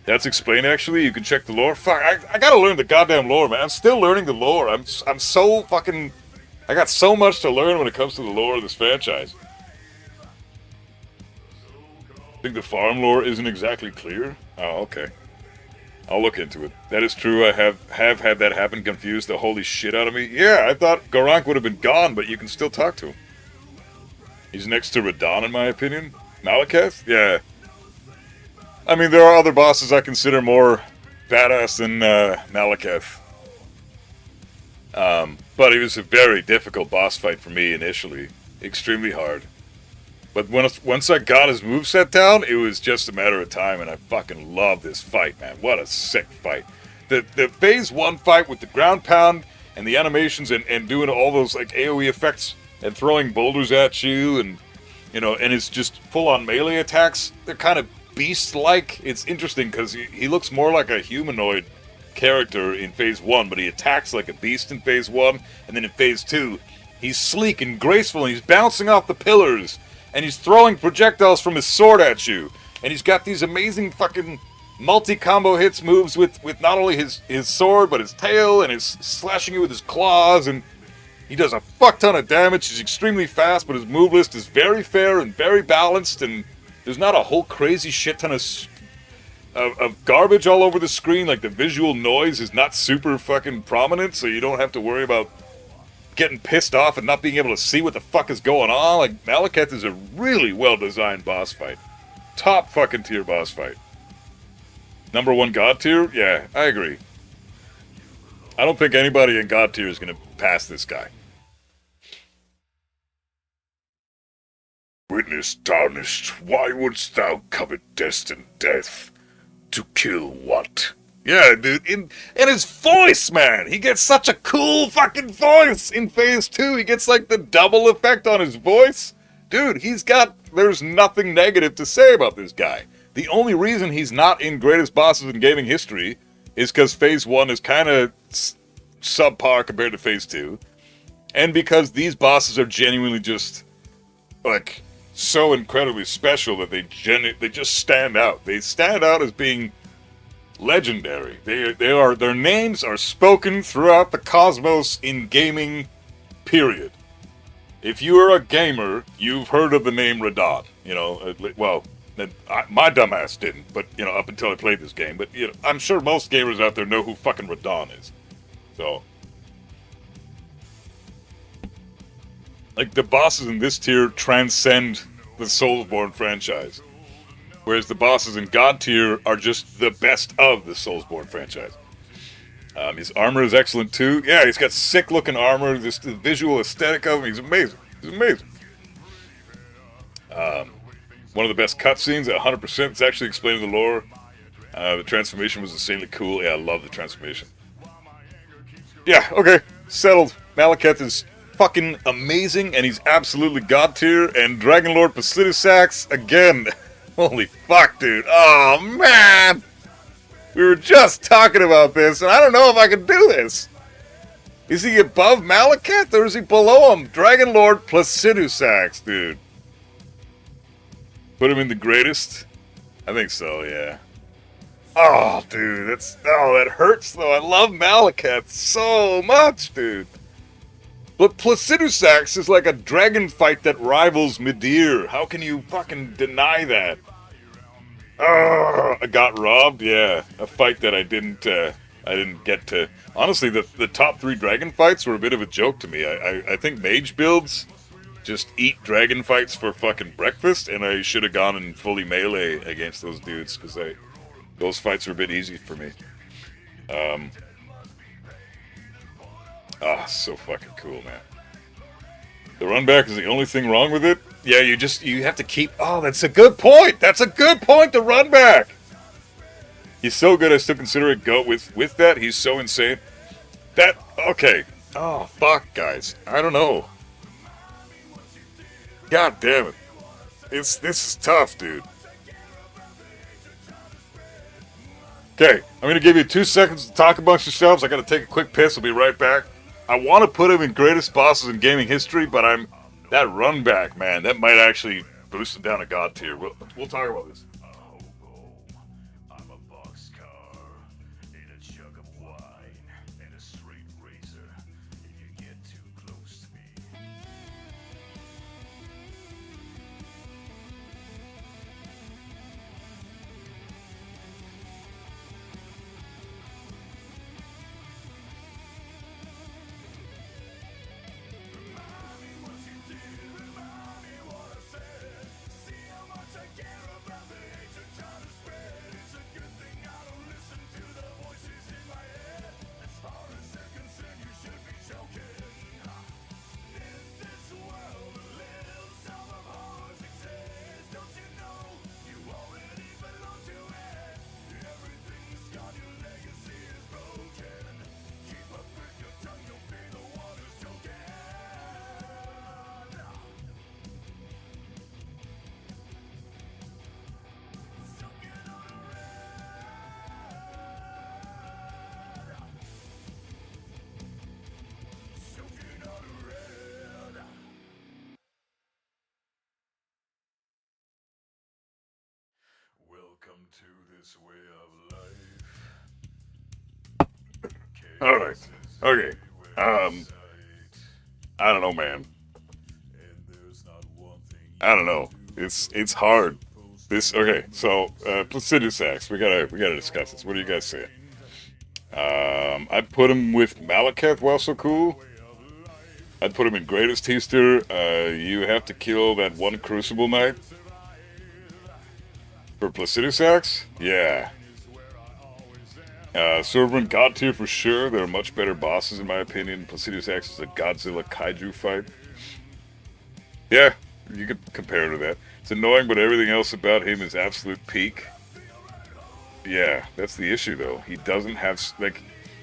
That's explained, actually. You can check the lore. Fuck, I gotta learn the goddamn lore, man. I'm still learning the lore. I'm so fucking... I got so much to learn when it comes to the lore of this franchise. I think the farm lore isn't exactly clear. Oh, okay. I'll look into it. That is true. I have had that happen. Confused the holy shit out of me. Yeah, I thought Gorank would have been gone, but you can still talk to him. He's next to Radon, in my opinion. Malekith? Yeah. I mean, there are other bosses I consider more badass than Malekith. But it was a very difficult boss fight for me initially. Extremely hard. But once I got his moveset down, it was just a matter of time, and I fucking love this fight, man. What a sick fight. The Phase 1 fight with the ground pound and the animations and doing all those like AoE effects and throwing boulders at you and, you know, and it's just full-on melee attacks. They're kind of beast-like. It's interesting because he looks more like a humanoid character in Phase 1, but he attacks like a beast in Phase 1, and then in Phase 2, he's sleek and graceful, and he's bouncing off the pillars, and he's throwing projectiles from his sword at you, and he's got these amazing fucking multi-combo hits moves with not only his sword, but his tail, and his slashing you with his claws, and he does a fuck ton of damage. He's extremely fast, but his move list is very fair and very balanced, and there's not a whole crazy shit ton of garbage all over the screen. Like, the visual noise is not super fucking prominent, so you don't have to worry about getting pissed off and not being able to see what the fuck is going on. Like, Malekith is a really well-designed boss fight. Top fucking tier boss fight. Number 1 God tier? Yeah, I agree. I don't think anybody in God tier is going to pass this guy. Witness tarnished, why wouldst thou covet destined death? To kill what? Yeah, dude, and his voice, man! He gets such a cool fucking voice in Phase 2! He gets, like, the double effect on his voice! Dude, there's nothing negative to say about this guy. The only reason he's not in greatest bosses in gaming history is because Phase 1 is kind of subpar compared to Phase 2, and because these bosses are genuinely just, like, so incredibly special that they just stand out. They stand out as being legendary. Their names are spoken throughout the cosmos in gaming, period. If you are a gamer, you've heard of the name Radon. You know, well, my dumbass didn't, but, you know, up until I played this game. But, you know, I'm sure most gamers out there know who fucking Radon is. So, Like, the bosses in this tier transcend the Soulsborne franchise. Whereas the bosses in God tier are just the best of the Soulsborne franchise. His armor is excellent too. Yeah, he's got sick looking armor. The visual aesthetic of him, he's amazing. He's amazing. One of the best cutscenes at 100%. It's actually explaining the lore. The transformation was insanely cool. Yeah, I love the transformation. Yeah, okay. Settled. Malekith is fucking amazing, and he's absolutely God tier. And Dragon Lord Placidusax, again. Holy fuck, dude. Oh, man. We were just talking about this, and I don't know if I can do this. Is he above Malekith, or is he below him? Dragon Lord Placidusax, dude. Put him in the greatest? I think so, yeah. Oh, dude, that hurts, though. I love Malekith so much, dude. But Placidusax is like a dragon fight that rivals Midir. How can you fucking deny that? I got robbed, yeah. A fight that I didn't get to. Honestly, the top 3 dragon fights were a bit of a joke to me. I think mage builds just eat dragon fights for fucking breakfast, and I should have gone in fully melee against those dudes, because those fights were a bit easy for me. So fucking cool, man. The run back is the only thing wrong with it. Yeah, you have to keep... Oh, that's a good point! That's a good point, the run back! He's so good, I still consider it GOAT with that. He's so insane. Okay. Oh, fuck, guys. I don't know. God damn it. This is tough, dude. Okay, I'm going to give you 2 seconds to talk amongst yourselves. I got to take a quick piss. I'll be right back. I want to put him in greatest bosses in gaming history, but that run back, man, that might actually boost him down to God tier. We'll talk about this. I'm a boxcar in a jug of wine and a straight razor if you get too close to me. Welcome to this way of life. Alright. Okay. I don't know, man. I don't know. It's hard. Okay, so Placidusax, we gotta discuss this. What do you guys say? I'd put him with Malekith, well so cool. I'd put him in greatest Easter. You have to kill that one Crucible Knight. For Placidusax? Yeah. Sovereign God tier for sure. There are much better bosses in my opinion. Placidusax is a Godzilla Kaiju fight. Yeah, you could compare it to that. It's annoying, but everything else about him is absolute peak. Yeah, that's the issue though. He doesn't have,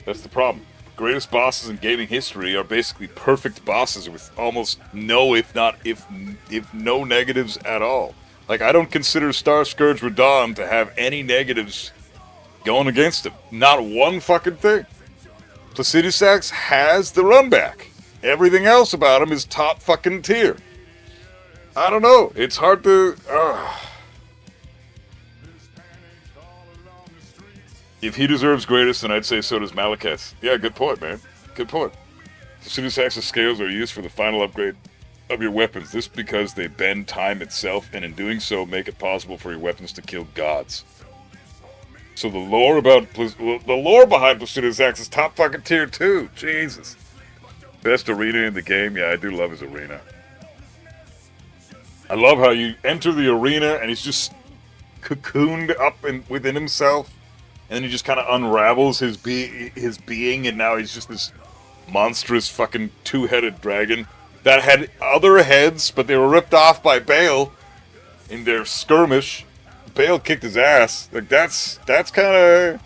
that's the problem. Greatest bosses in gaming history are basically perfect bosses with almost no, if no negatives at all. Like, I don't consider Star Scourge Radahn to have any negatives going against him. Not one fucking thing. Placidusax has the run back. Everything else about him is top fucking tier. I don't know. It's hard to... If he deserves greatest, then I'd say so does Malekith. Yeah, good point, man. Good point. Placidusax's scales are used for the final upgrade of your weapons. This because they bend time itself, and in doing so, make it possible for your weapons to kill gods. So the lore behind Placidusax is top fucking tier too. Jesus. Best arena in the game. Yeah, I do love his arena. I love how you enter the arena and he's just cocooned up within himself, and then he just kind of unravels his being, and now he's just this monstrous fucking two-headed dragon that had other heads, but they were ripped off by Bale in their skirmish. Bale kicked his ass. Like, that's kind of...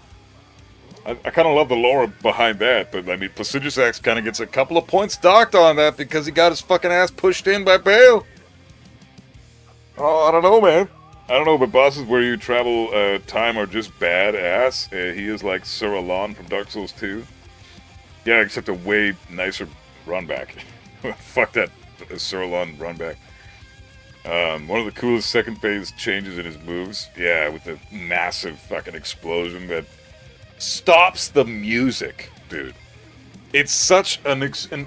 I kind of love the lore behind that, but I mean, Placiduous Axe kind of gets a couple of points docked on that because he got his fucking ass pushed in by Bale. Oh, I don't know, man. I don't know, but bosses where you travel time are just badass. He is like Sir Alon from Dark Souls 2. Yeah, except a way nicer run back. Fuck that Sir Alon run back. One of the coolest second phase changes in his moves. Yeah, with the massive fucking explosion that stops the music, dude. It's such an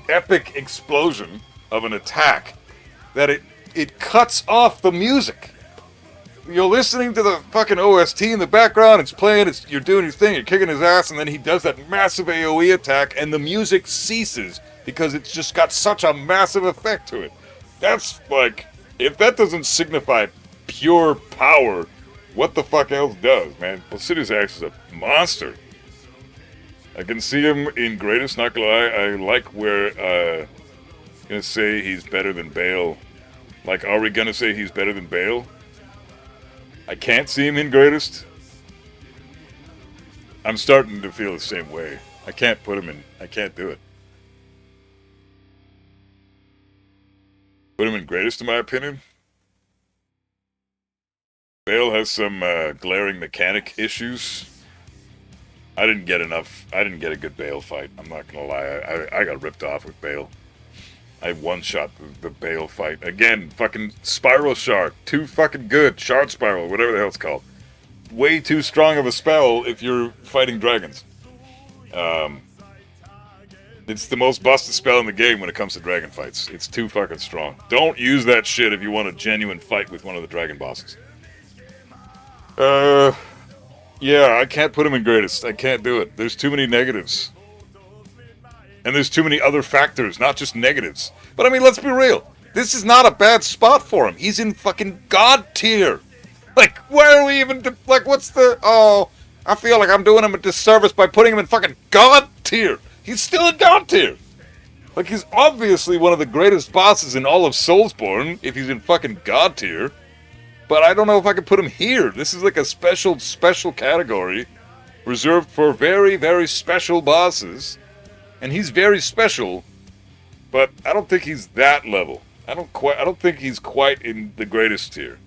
epic explosion of an attack that it cuts off the music. You're listening to the fucking OST in the background, it's playing, you're doing your thing, you're kicking his ass, and then he does that massive AoE attack, and the music ceases because it's just got such a massive effect to it. That's like, if that doesn't signify pure power, what the fuck else does, man? Placiduous Axe is a monster. I can see him in Greatest, not gonna lie. I like where, gonna say he's better than Bale. Like, are we gonna say he's better than Bale? I can't see him in Greatest. I'm starting to feel the same way. I can't put him in, I can't do it. Put him in Greatest, in my opinion. Bale has some glaring mechanic issues. I didn't get a good Bale fight. I'm not gonna lie. I got ripped off with Bale. I one-shot the Bale fight. Again, fucking Spiral Shard. Too fucking good. Shard Spiral, whatever the hell it's called. Way too strong of a spell if you're fighting dragons. It's the most busted spell in the game when it comes to dragon fights. It's too fucking strong. Don't use that shit if you want a genuine fight with one of the dragon bosses. Yeah, I can't put him in Greatest. I can't do it. There's too many negatives. And there's too many other factors, not just negatives. But I mean, let's be real. This is not a bad spot for him. He's in fucking God tier. Like, why are we even... Like, what's the... Oh, I feel like I'm doing him a disservice by putting him in fucking God tier. He's still in God tier. Like, he's obviously one of the greatest bosses in all of Soulsborne, if he's in fucking God tier. But I don't know if I can put him here. This is like a special category reserved for very, very special bosses. And he's very special, but I don't think he's that level. I don't think he's quite in the Greatest tier.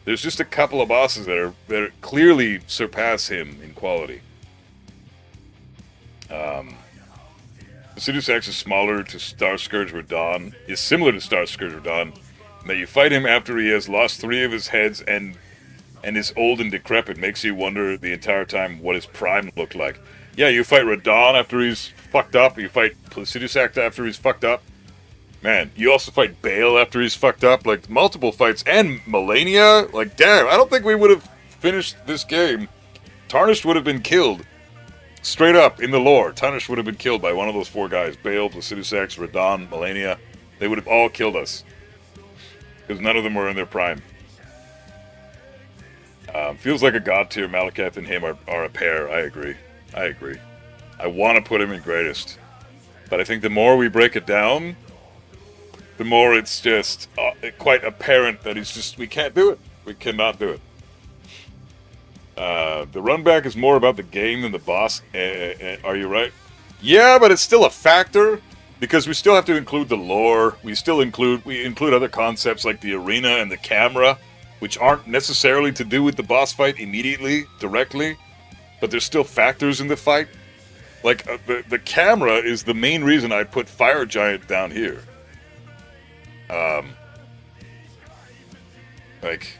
There's just a couple of bosses that clearly surpass him in quality. Placiduous Axe is smaller to Star Scourge Radahn, is similar to Star Scourge Radahn, and that you fight him after he has lost 3 of his heads and is old and decrepit. Makes you wonder the entire time what his prime looked like. Yeah, you fight Radahn after he's fucked up. You fight Placiduous Axe after he's fucked up. Man, you also fight Bale after he's fucked up. Like, multiple fights. And Melania. Like, damn, I don't think we would have finished this game. Tarnished would have been killed. Straight up, in the lore. Tarnished would have been killed by one of those 4 guys. Bale, Placiduous Axe, Radahn, Melania. They would have all killed us. Because none of them were in their prime. Feels like a God tier. Malekith and him are a pair. I agree. I want to put him in Greatest. But I think the more we break it down, the more it's just quite apparent that we can't do it. We cannot do it. The run back is more about the game than the boss. Are you right? Yeah, but it's still a factor because we still have to include the lore. We include other concepts like the arena and the camera, which aren't necessarily to do with the boss fight immediately, directly. But there's still factors in the fight. Like, the camera is the main reason I put Fire Giant down here. Like,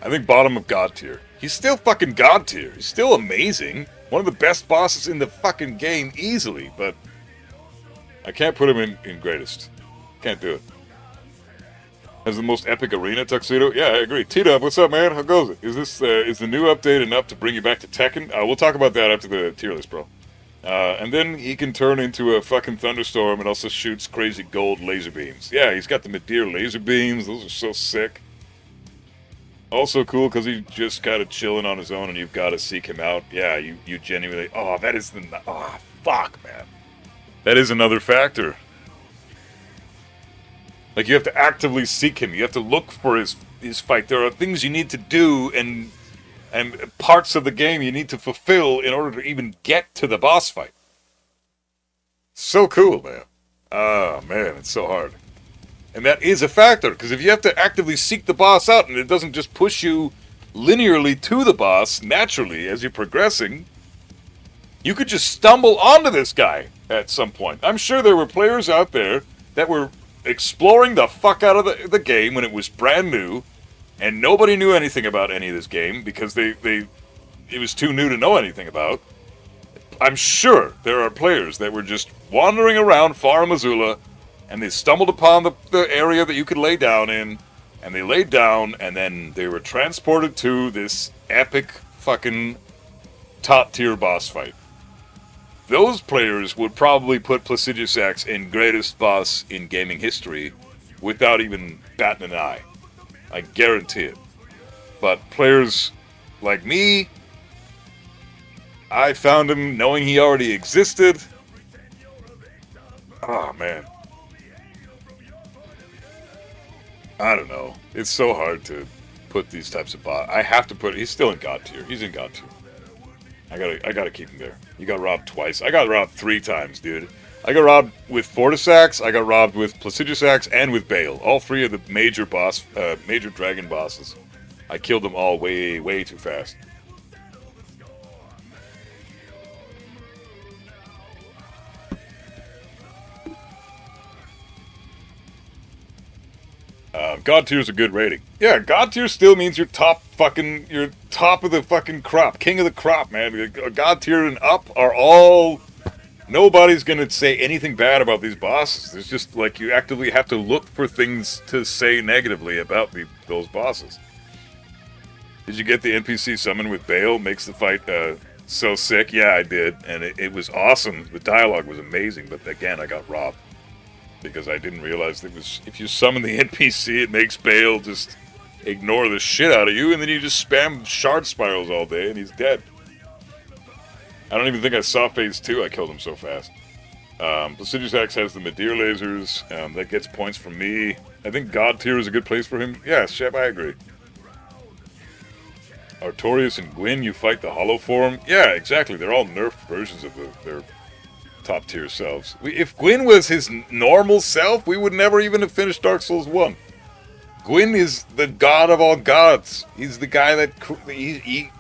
I think bottom of God tier. He's still fucking God tier. He's still amazing. One of the best bosses in the fucking game, easily. But I can't put him in Greatest. Can't do it. Has the most epic arena tuxedo? Yeah, I agree. T-Dub, what's up, man? How goes it? Is the new update enough to bring you back to Tekken? We'll talk about that after the tier list, bro. And then he can turn into a fucking thunderstorm and also shoots crazy gold laser beams. Yeah, he's got the Madeir laser beams. Those are so sick. Also cool because he's just kind of chilling on his own and you've got to seek him out. Yeah, you genuinely... Oh, that is the... Oh, fuck, man. That is another factor. Like, you have to actively seek him. You have to look for his fight. There are things you need to do and parts of the game you need to fulfill in order to even get to the boss fight. So cool, man. Oh, man, it's so hard. And that is a factor, because if you have to actively seek the boss out and it doesn't just push you linearly to the boss naturally as you're progressing, you could just stumble onto this guy at some point. I'm sure there were players out there that were exploring the fuck out of the game when it was brand new, and nobody knew anything about any of this game because it was too new to know anything about. I'm sure there are players that were just wandering around Far Missoula, and they stumbled upon the area that you could lay down in, and they laid down, and then they were transported to this epic fucking top-tier boss fight. Those players would probably put Placiduous Axe in greatest boss in gaming history without even batting an eye. I guarantee it. But players like me, I found him knowing he already existed. Oh, man. I don't know. It's so hard to put these types of boss. I have to put... He's still in God tier. He's in God tier. I gotta keep him there. You got robbed twice. I got robbed 3 times, dude. I got robbed with Fortis Axe, I got robbed with Placiduous Axe, and with Bale. All 3 of the major dragon bosses. I killed them all way, way too fast. God tier is a good rating. Yeah, God tier still means you're top of the fucking crop. King of the crop, man. God tier and up are all... Nobody's gonna say anything bad about these bosses. It's just like you actively have to look for things to say negatively about those bosses. Did you get the NPC summon with Bale? Makes the fight so sick. Yeah, I did. And it was awesome. The dialogue was amazing, but again, I got robbed. Because I didn't realize that if you summon the NPC, it makes Bale just ignore the shit out of you, and then you just spam shard spirals all day, and he's dead. I don't even think I saw phase 2. I killed him so fast. Placiduous Axe has the Madeir lasers. That gets points from me. I think God tier is a good place for him. Yeah, Shep, I agree. Artorias and Gwyn, you fight the hollow form. Yeah, exactly. They're all nerfed versions of their top tier selves. If Gwyn was his normal self, we would never even have finished Dark Souls 1. Gwyn is the god of all gods. He's the guy that he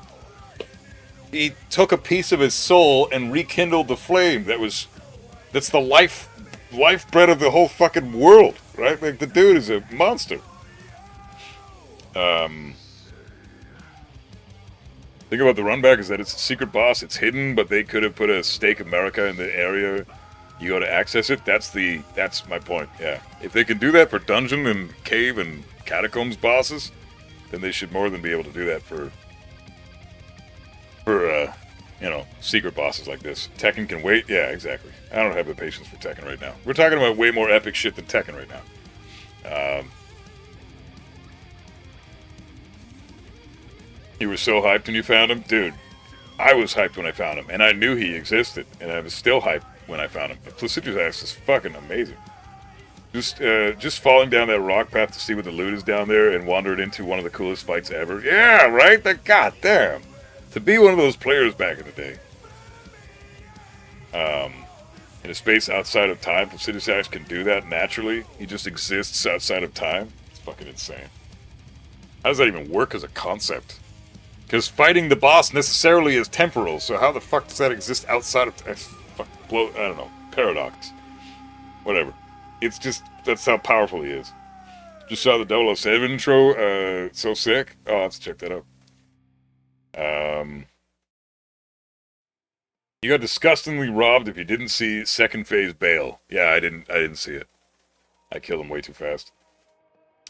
took a piece of his soul and rekindled the flame. That's the lifebread of the whole fucking world, right? Like, the dude is a monster. Thing about the runback is that it's a secret boss. It's hidden, but they could have put a Stake America in the area you go to access it. That's my point. Yeah, if they can do that for dungeon and cave and catacombs bosses, then they should more than be able to do that for secret bosses like this. Tekken can wait. Yeah, exactly. I don't have the patience for Tekken right now. We're talking about way more epic shit than Tekken right now. You were so hyped when you found him? Dude, I was hyped when I found him, and I knew he existed, and I was still hyped when I found him. But Placiduous Axe is fucking amazing. Just falling down that rock path to see what the loot is down there and wandered into one of the coolest fights ever. Yeah, right? Goddamn. To be one of those players back in the day. In a space outside of time, Placiduous Axe can do that naturally. He just exists outside of time. It's fucking insane. How does that even work as a concept? Because fighting the boss necessarily is temporal, so how the fuck does that exist outside of... I don't know. Paradox. Whatever. It's just... That's how powerful he is. Just saw the 007 intro. So sick. Oh, I'll have to check that out. You got disgustingly robbed if you didn't see second phase Bale. Yeah, I didn't see it. I killed him way too fast.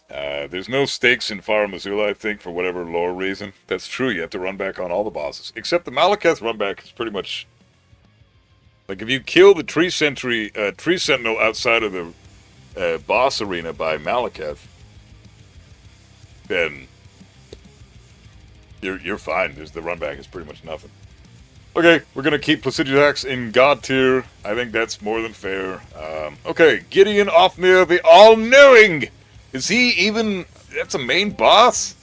There's no stakes in Far Missoula, I think, for whatever lore reason. That's true, you have to run back on all the bosses. Except the Malekith run back is pretty much Like, if you kill the tree sentinel outside of the boss arena by Malekith, then you're fine. The run back is pretty much nothing. Okay, we're gonna keep Placiduous in God tier. I think that's more than fair. Okay, Gideon Ofnir the All-Knowing. Is he even? That's a main boss.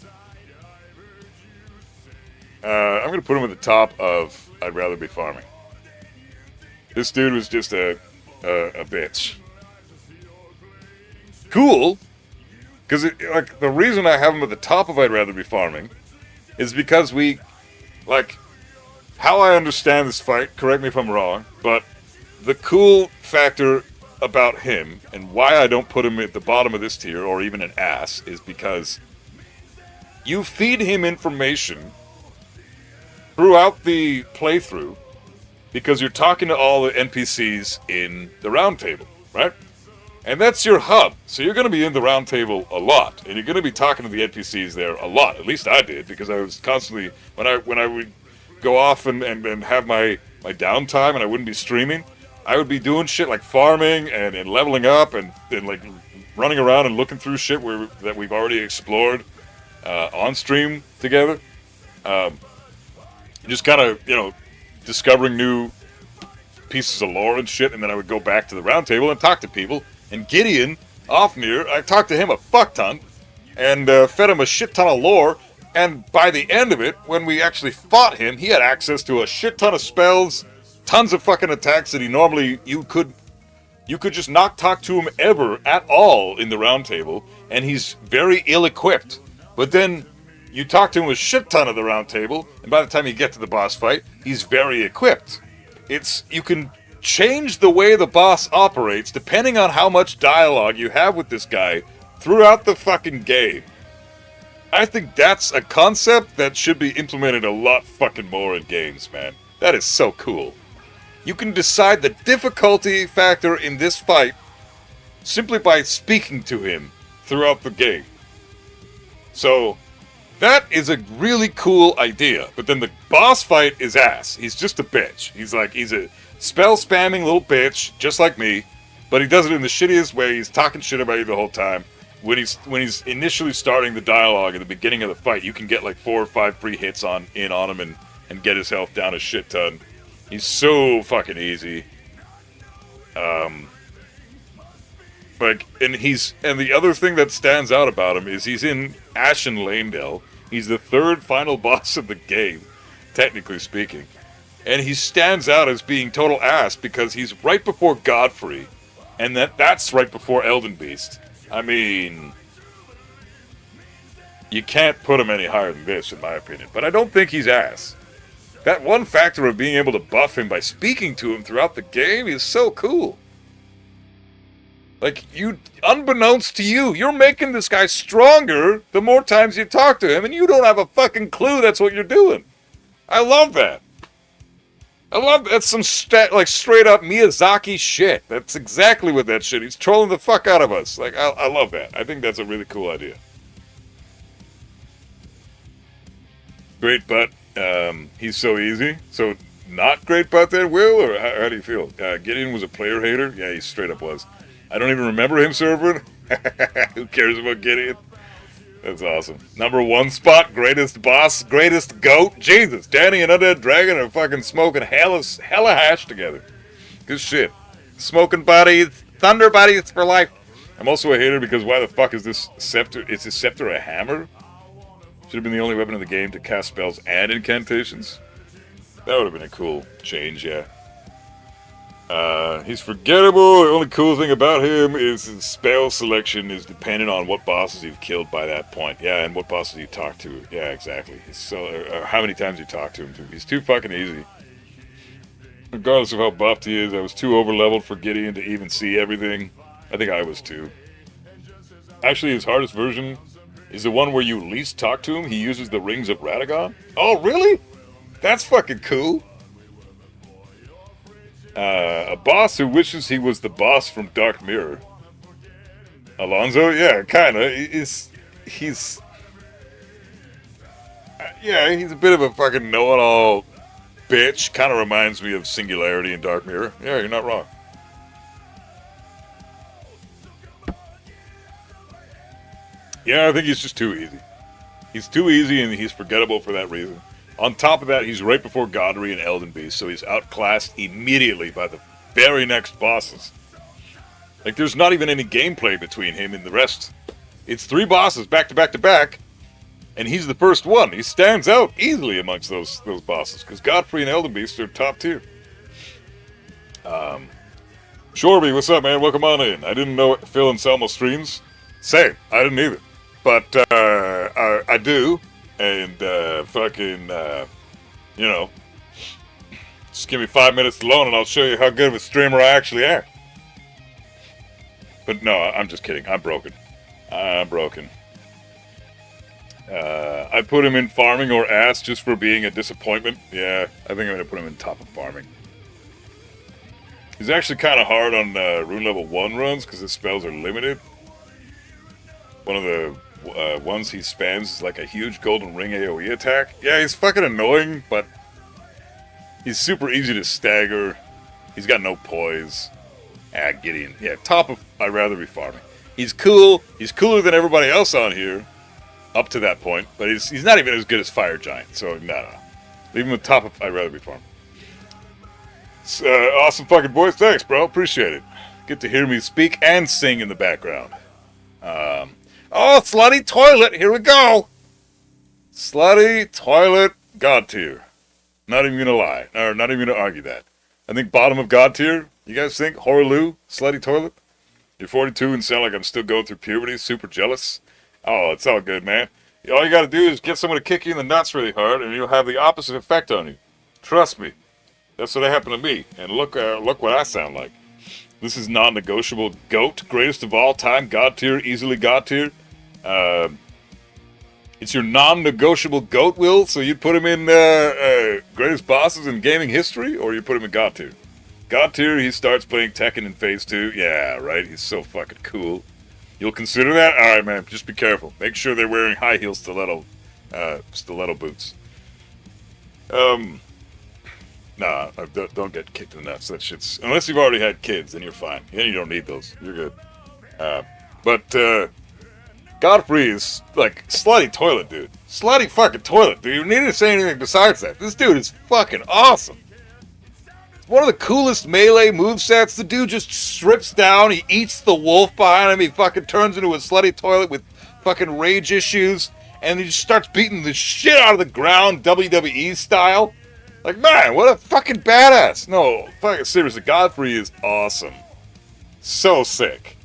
I'm gonna put him at the top of I'd rather be farming. This dude was just a bitch. Cool, because like the reason I have him at the top of I'd rather be farming is because we, like, how I understand this fight. Correct me if I'm wrong, but the cool factor about him and why I don't put him at the bottom of this tier or even an ass is because you feed him information throughout the playthrough because you're talking to all the NPCs in the round table, right? And that's your hub. So you're going to be in the round table a lot, and you're going to be talking to the NPCs there a lot. At least I did, because I was constantly, when I would go off and have my downtime and I wouldn't be streaming, I would be doing shit like farming and leveling up and like running around and looking through shit that we've already explored on stream together. Just kind of, discovering new pieces of lore and shit, and then I would go back to the round table and talk to people. And Gideon Ofnir, I talked to him a fuck ton and fed him a shit ton of lore. And by the end of it, when we actually fought him, he had access to a shit ton of spells, tons of fucking attacks that he normally you could just not talk to him ever at all in the round table, and he's very ill-equipped. But then you talk to him a shit ton of the round table, and by the time you get to the boss fight, he's very equipped. You can change the way the boss operates depending on how much dialogue you have with this guy throughout the fucking game. I think that's a concept that should be implemented a lot fucking more in games, man. That is so cool. You can decide the difficulty factor in this fight simply by speaking to him throughout the game. So, that is a really cool idea. But then the boss fight is ass. He's just a bitch. He's a spell spamming little bitch, just like me, but he does it in the shittiest way. He's talking shit about you the whole time. When he's initially starting the dialogue at the beginning of the fight, you can get like 4 or 5 free hits on him and get his health down a shit ton. He's so fucking easy. And the other thing that stands out about him is he's in Ashen Lanedale. He's the third final boss of the game, technically speaking. And he stands out as being total ass because he's right before Godfrey, and that's right before Elden Beast. I mean, you can't put him any higher than this, in my opinion. But I don't think he's ass. That one factor of being able to buff him by speaking to him throughout the game is so cool. Like, unbeknownst to you, you're making this guy stronger the more times you talk to him, and you don't have a fucking clue that's what you're doing. I love that. That's some straight up Miyazaki shit. That's exactly what that shit. He's trolling the fuck out of us. Like, I love that. I think that's a really cool idea. Great butt. He's so easy. So, not great butt then, Will? Or how do you feel? Gideon was a player hater? Yeah, he straight up was. I don't even remember him serving. Who cares about Gideon? That's awesome. Number 1 spot, greatest boss, greatest goat. Jesus, Danny and Undead Dragon are fucking smoking hella hash together. Good shit. Smoking buddies, thunder buddies for life. I'm also a hater because why the fuck is this scepter? Is this scepter a hammer? Should have been the only weapon in the game to cast spells and incantations. That would have been a cool change, yeah. He's forgettable. The only cool thing about him is his spell selection is dependent on what bosses you've killed by that point. Yeah, and what bosses you talk to. Yeah, exactly. So, how many times you talk to him, too. He's too fucking easy. Regardless of how buffed he is, I was too overleveled for Gideon to even see everything. I think I was too. Actually, his hardest version is the one where you least talk to him. He uses the Rings of Radagon. Oh, really? That's fucking cool. A boss who wishes he was the boss from Dark Mirror. Alonzo? Yeah, kinda. He's a bit of a fucking know-it-all bitch. Kind of reminds me of Singularity in Dark Mirror. Yeah, you're not wrong. Yeah, I think he's just too easy. He's too easy and he's forgettable for that reason. On top of that, he's right before Godry and Elden Beast, so he's outclassed immediately by the very next bosses. Like, there's not even any gameplay between him and the rest. It's 3 bosses back to back to back, and he's the first one. He stands out easily amongst those bosses, because Godfrey and Elden Beast are top tier. Shorby, what's up, man? Welcome on in. I didn't know Phil and Selma streams. Same, I didn't either. But I do, and you know, just give me 5 minutes alone and I'll show you how good of a streamer I actually am. But no, I'm just kidding. I'm broken. I put him in farming or ass just for being a disappointment. Yeah, I think I'm going to put him in top of farming. He's actually kind of hard on rune level 1 runs because his spells are limited. One of the ones he spams is like a huge golden ring AoE attack. Yeah, he's fucking annoying, but he's super easy to stagger. He's got no poise. Gideon. Yeah, top of I'd rather be farming. He's cool. He's cooler than everybody else on here up to that point, but he's not even as good as Fire Giant. So no. Leave him at top of I'd rather be farming. Awesome fucking voice. Thanks, bro. Appreciate it. Get to hear me speak and sing in the background. Oh, Slutty Toilet, here we go! Slutty Toilet God tier. Not even gonna lie, or not even gonna argue that. I think bottom of God tier, you guys think? Horloo, Slutty Toilet? You're 42 and sound like I'm still going through puberty, super jealous. Oh, it's all good, man. All you gotta do is get someone to kick you in the nuts really hard, and you'll have the opposite effect on you. Trust me. That's what happened to me, and look what I sound like. This is non-negotiable GOAT, greatest of all time, God tier, easily God tier. It's your non-negotiable GOAT, Will, so you put him in greatest bosses in gaming history, or you put him in God tier? God tier, he starts playing Tekken in Phase 2. Yeah, right, he's so fucking cool. You'll consider that? Alright, man, just be careful. Make sure they're wearing high heel stiletto boots. Nah, don't get kicked in the nuts. That shit's... Unless you've already had kids, then you're fine. Then you don't need those. You're good. But Godfrey is, like, Slutty Toilet, dude. Slutty fucking Toilet, dude. You need to say anything besides that. This dude is fucking awesome. It's one of the coolest melee movesets. The dude just strips down. He eats the wolf behind him. He fucking turns into a Slutty Toilet with fucking rage issues. And he just starts beating the shit out of the ground, WWE style. Like, man, what a fucking badass. No, fucking seriously, Godfrey is awesome. So sick.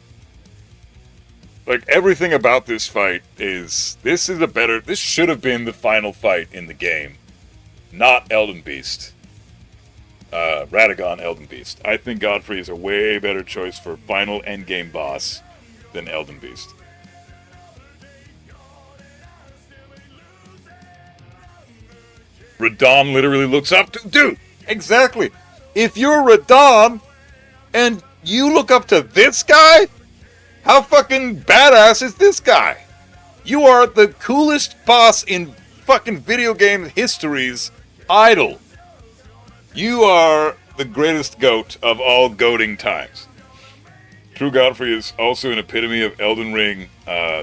Like, everything about this fight is... This should have been the final fight in the game. Not Elden Beast. Radagon Elden Beast. I think Godfrey is a way better choice for final endgame boss than Elden Beast. Radon literally looks up to... Dude, exactly. If you're Radon and you look up to this guy, how fucking badass is this guy? You are the coolest boss in fucking video game history's idol. You are the greatest GOAT of all goating times. True Godfrey is also an epitome of Elden Ring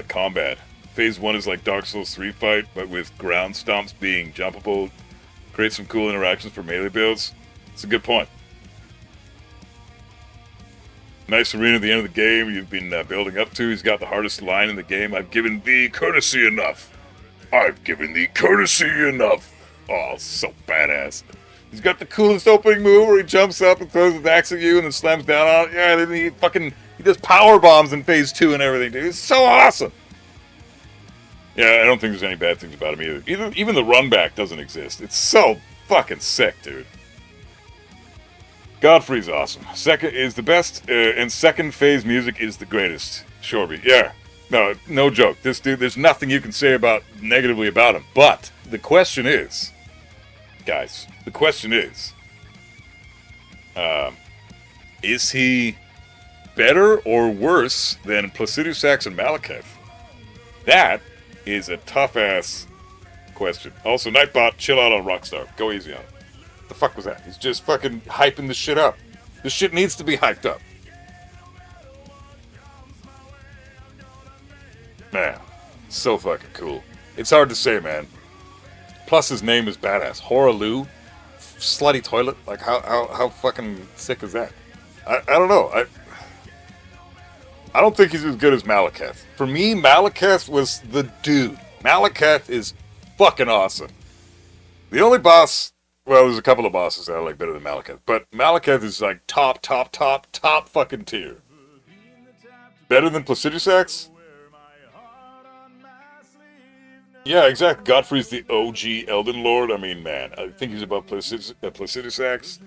combat. Phase 1 is like Dark Souls 3 fight, but with ground stomps being jumpable. Create some cool interactions for melee builds. It's a good point. Nice arena at the end of the game you've been building up to. He's got the hardest line in the game. I've given thee courtesy enough. I've given thee courtesy enough. Oh, so badass. He's got the coolest opening move where he jumps up and throws his axe at you and then slams down on it. Yeah, then he does power bombs in Phase 2 and everything, dude. It's so awesome. Yeah, I don't think there's any bad things about him either. Even the run back doesn't exist. It's so fucking sick, dude. Godfrey's awesome. Second is the best, and second phase music is the greatest. Shorby, yeah. No joke. This dude, there's nothing you can say negatively about him. But the question is, guys, is he better or worse than Placiduous Sax and Malekith? That is a tough-ass question. Also, Nightbot, chill out on Rockstar. Go easy on it. The fuck was that? He's just fucking hyping the shit up. This shit needs to be hyped up. Man, so fucking cool. It's hard to say, man. Plus his name is badass. Horalu, slutty toilet. Like how fucking sick is that? I don't know. I don't think he's as good as Malekith. For me, Malekith was the dude. Malekith is fucking awesome. The only boss, well, there's a couple of bosses that I like better than Malekith, but Malekith is like top fucking tier. Better than Placidusax? Yeah, exactly. Godfrey's the OG Elden Lord. I mean, man, I think he's above Placidusax.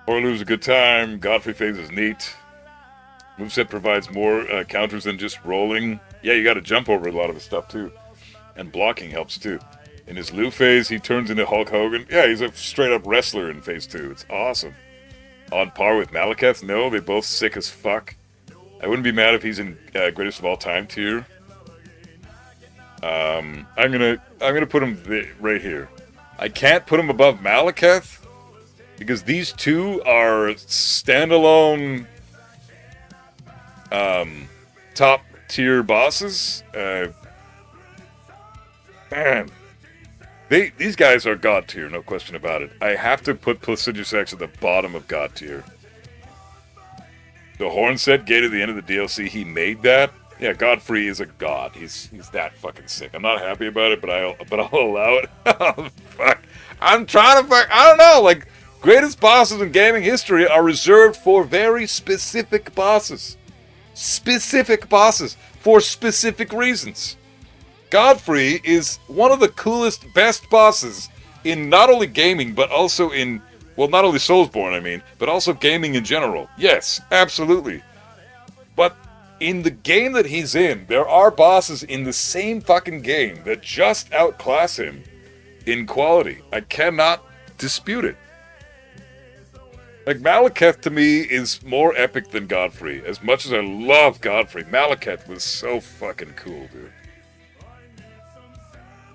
Horlu's a good time. Godfrey phase is neat. Moveset provides more counters than just rolling. Yeah, you gotta jump over a lot of his stuff, too. And blocking helps, too. In his Liu phase, he turns into Hulk Hogan. Yeah, he's a straight-up wrestler in phase 2. It's awesome. On par with Malekith? No, they both sick as fuck. I wouldn't be mad if he's in greatest of all time tier. I'm gonna put him right here. I can't put him above Malekith because these two are standalone top tier bosses. Man, these guys are god tier, no question about it. I have to put Placidusax at the bottom of god tier. The horn set gate at the end of the DLC, he made that. Yeah, Godfrey is a god. He's that fucking sick. I'm not happy about it, but I'll allow it. Oh, fuck. I'm trying to I don't know. Like, greatest bosses in gaming history are reserved for very specific bosses. Specific bosses for specific reasons. Godfrey is one of the coolest, best bosses in not only gaming, but also in, well, not only Soulsborne, I mean, but also gaming in general. Yes, absolutely. But in the game that he's in, there are bosses in the same fucking game that just outclass him in quality. I cannot dispute it. Like, Malekith to me is more epic than Godfrey. As much as I love Godfrey, Malekith was so fucking cool, dude.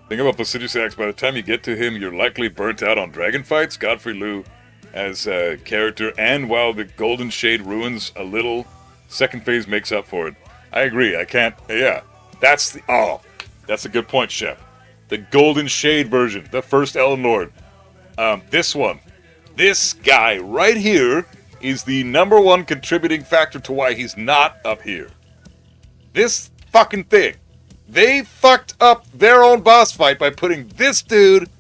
Think about Placidusax, by the time you get to him, you're likely burnt out on dragon fights. Godfrey Liu as a character, and while the Golden Shade ruins a little, second phase makes up for it. I agree. I can't. Yeah, that's a good point, Shep. The Golden Shade version, the first Elden Lord. This one, this guy right here is the number one contributing factor to why he's not up here. This fucking thing. They fucked up their own boss fight by putting this dude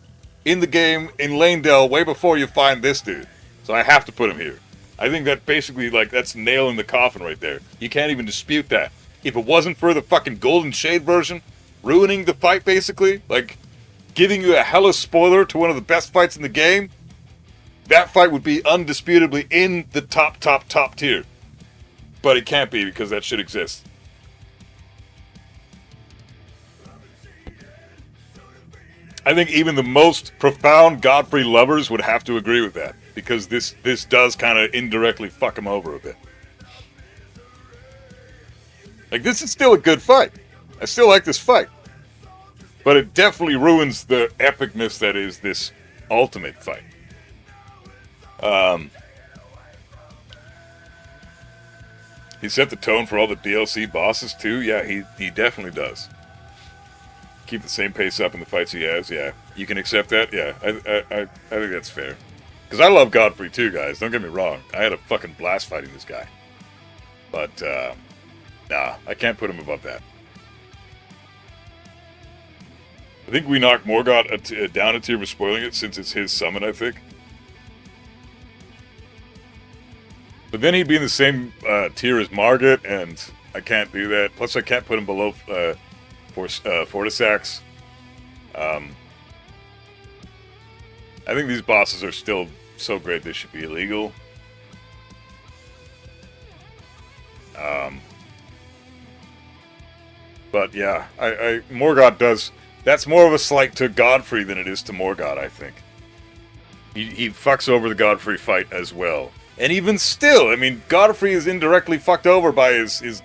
in the game in Lanedale way before you find this dude. So I have to put him here. I think that basically, like, that's nail in the coffin right there. You can't even dispute that. If it wasn't for the fucking Golden Shade version, ruining the fight, basically, like, giving you a hella spoiler to one of the best fights in the game, that fight would be undisputably in the top tier. But it can't be because that shit exists. I think even the most profound Godfrey lovers would have to agree with that. Because this does kind of indirectly fuck him over a bit. Like, this is still a good fight. I still like this fight. But it definitely ruins the epicness that is this ultimate fight. He set the tone for all the DLC bosses too. Yeah, he definitely does. Keep the same pace up in the fights he has. Yeah, you can accept that. Yeah, I think that's fair. Because I love Godfrey too, guys. Don't get me wrong. I had a fucking blast fighting this guy. But, nah, I can't put him above that. I think we knocked Morgoth down a tier for spoiling it, since it's his summon, I think. But then he'd be in the same tier as Margit, and I can't do that. Plus, I can't put him below Fortisax. I think these bosses are still so great they should be illegal. But yeah, Morgoth does. That's more of a slight to Godfrey than it is to Morgoth, I think. He fucks over the Godfrey fight as well. And even still, I mean, Godfrey is indirectly fucked over by his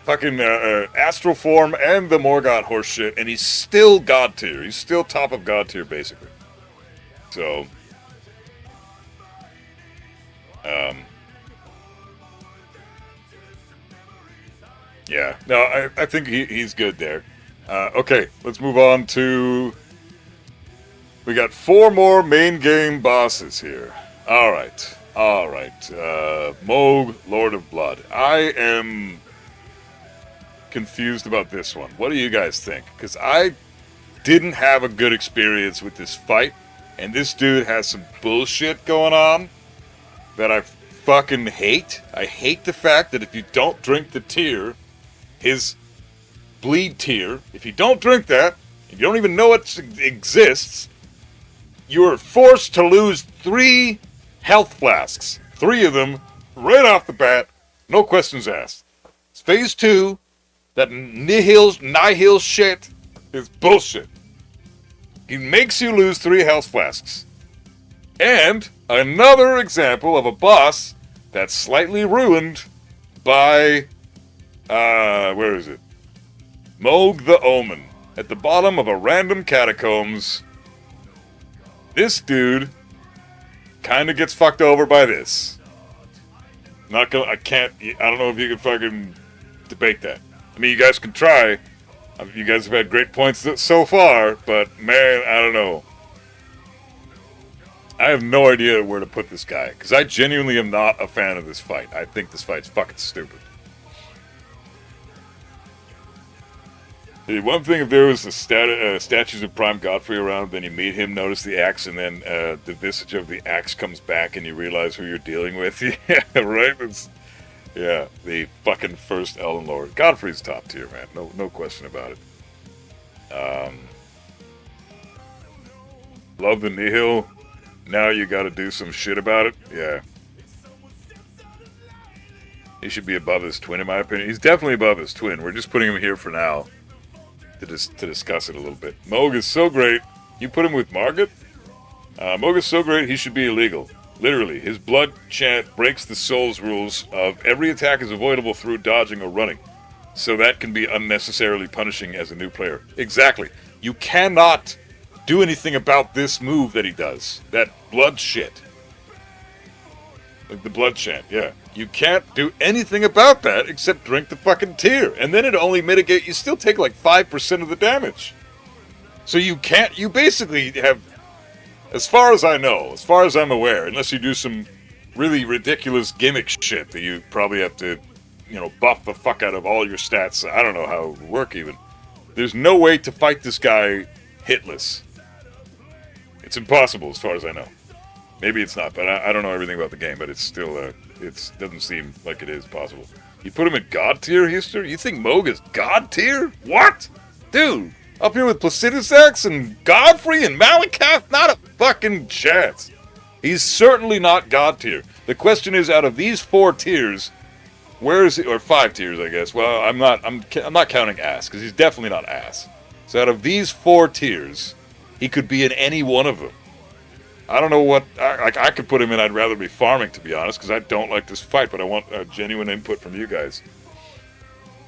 fucking astral form and the Morgoth horse shit, and he's still god tier. He's still top of god tier, basically. So, yeah, no, I think he's good there. Okay, let's move on to... We got 4 more main game bosses here. Alright. Moog, Lord of Blood. I am confused about this one. What do you guys think? Because I didn't have a good experience with this fight, and this dude has some bullshit going on that I fucking hate. I hate the fact that if you don't drink the tear, his bleed tear, if you don't drink that, if you don't even know it exists, you are forced to lose 3 health flasks. 3 of them, right off the bat, no questions asked. It's phase 2. That nihil shit is bullshit. He makes you lose 3 health flasks. And another example of a boss that's slightly ruined by, where is it? Moog the Omen. At the bottom of a random catacombs, this dude kind of gets fucked over by this. I don't know if you can fucking debate that. I mean, you guys can try. You guys have had great points so far, but man, I don't know. I have no idea where to put this guy, because I genuinely am not a fan of this fight. I think this fight's fucking stupid. The one thing, if there was the statues of Prime Godfrey around, then you meet him, notice the axe, and then the visage of the axe comes back, and you realize who you're dealing with. Yeah, right? Yeah, the fucking first Elden Lord. Godfrey's top tier, man. No question about it. Love the Nihil. Now you gotta do some shit about it. Yeah. He should be above his twin, in my opinion. He's definitely above his twin. We're just putting him here for now to discuss it a little bit. Moog is so great. You put him with Margit? Moog is so great, he should be illegal. Literally, his blood chant breaks the soul's rules of every attack is avoidable through dodging or running. So that can be unnecessarily punishing as a new player. Exactly. You cannot do anything about this move that he does. That blood shit. Like the blood chant, yeah. You can't do anything about that except drink the fucking tear. And then it only mitigate, you still take like 5% of the damage. So you basically have, as far as I know, as far as I'm aware, unless you do some really ridiculous gimmick shit that you probably have to, buff the fuck out of all your stats. I don't know how it would work even. There's no way to fight this guy hitless. It's impossible as far as I know. Maybe it's not, but I don't know everything about the game, but it's still, it doesn't seem like it is possible. You put him in God tier, Hister? You think Moog is God tier? What? Dude, up here with Placidusax and Godfrey and Malakath? Not a fucking chance. He's certainly not God tier. The question is, out of these 4 tiers, where is he, or 5 tiers, I guess. Well, I'm not counting ass, because he's definitely not ass. So out of these 4 tiers, he could be in any one of them. I don't know what... I could put him in. I'd rather be farming, to be honest, because I don't like this fight, but I want genuine input from you guys.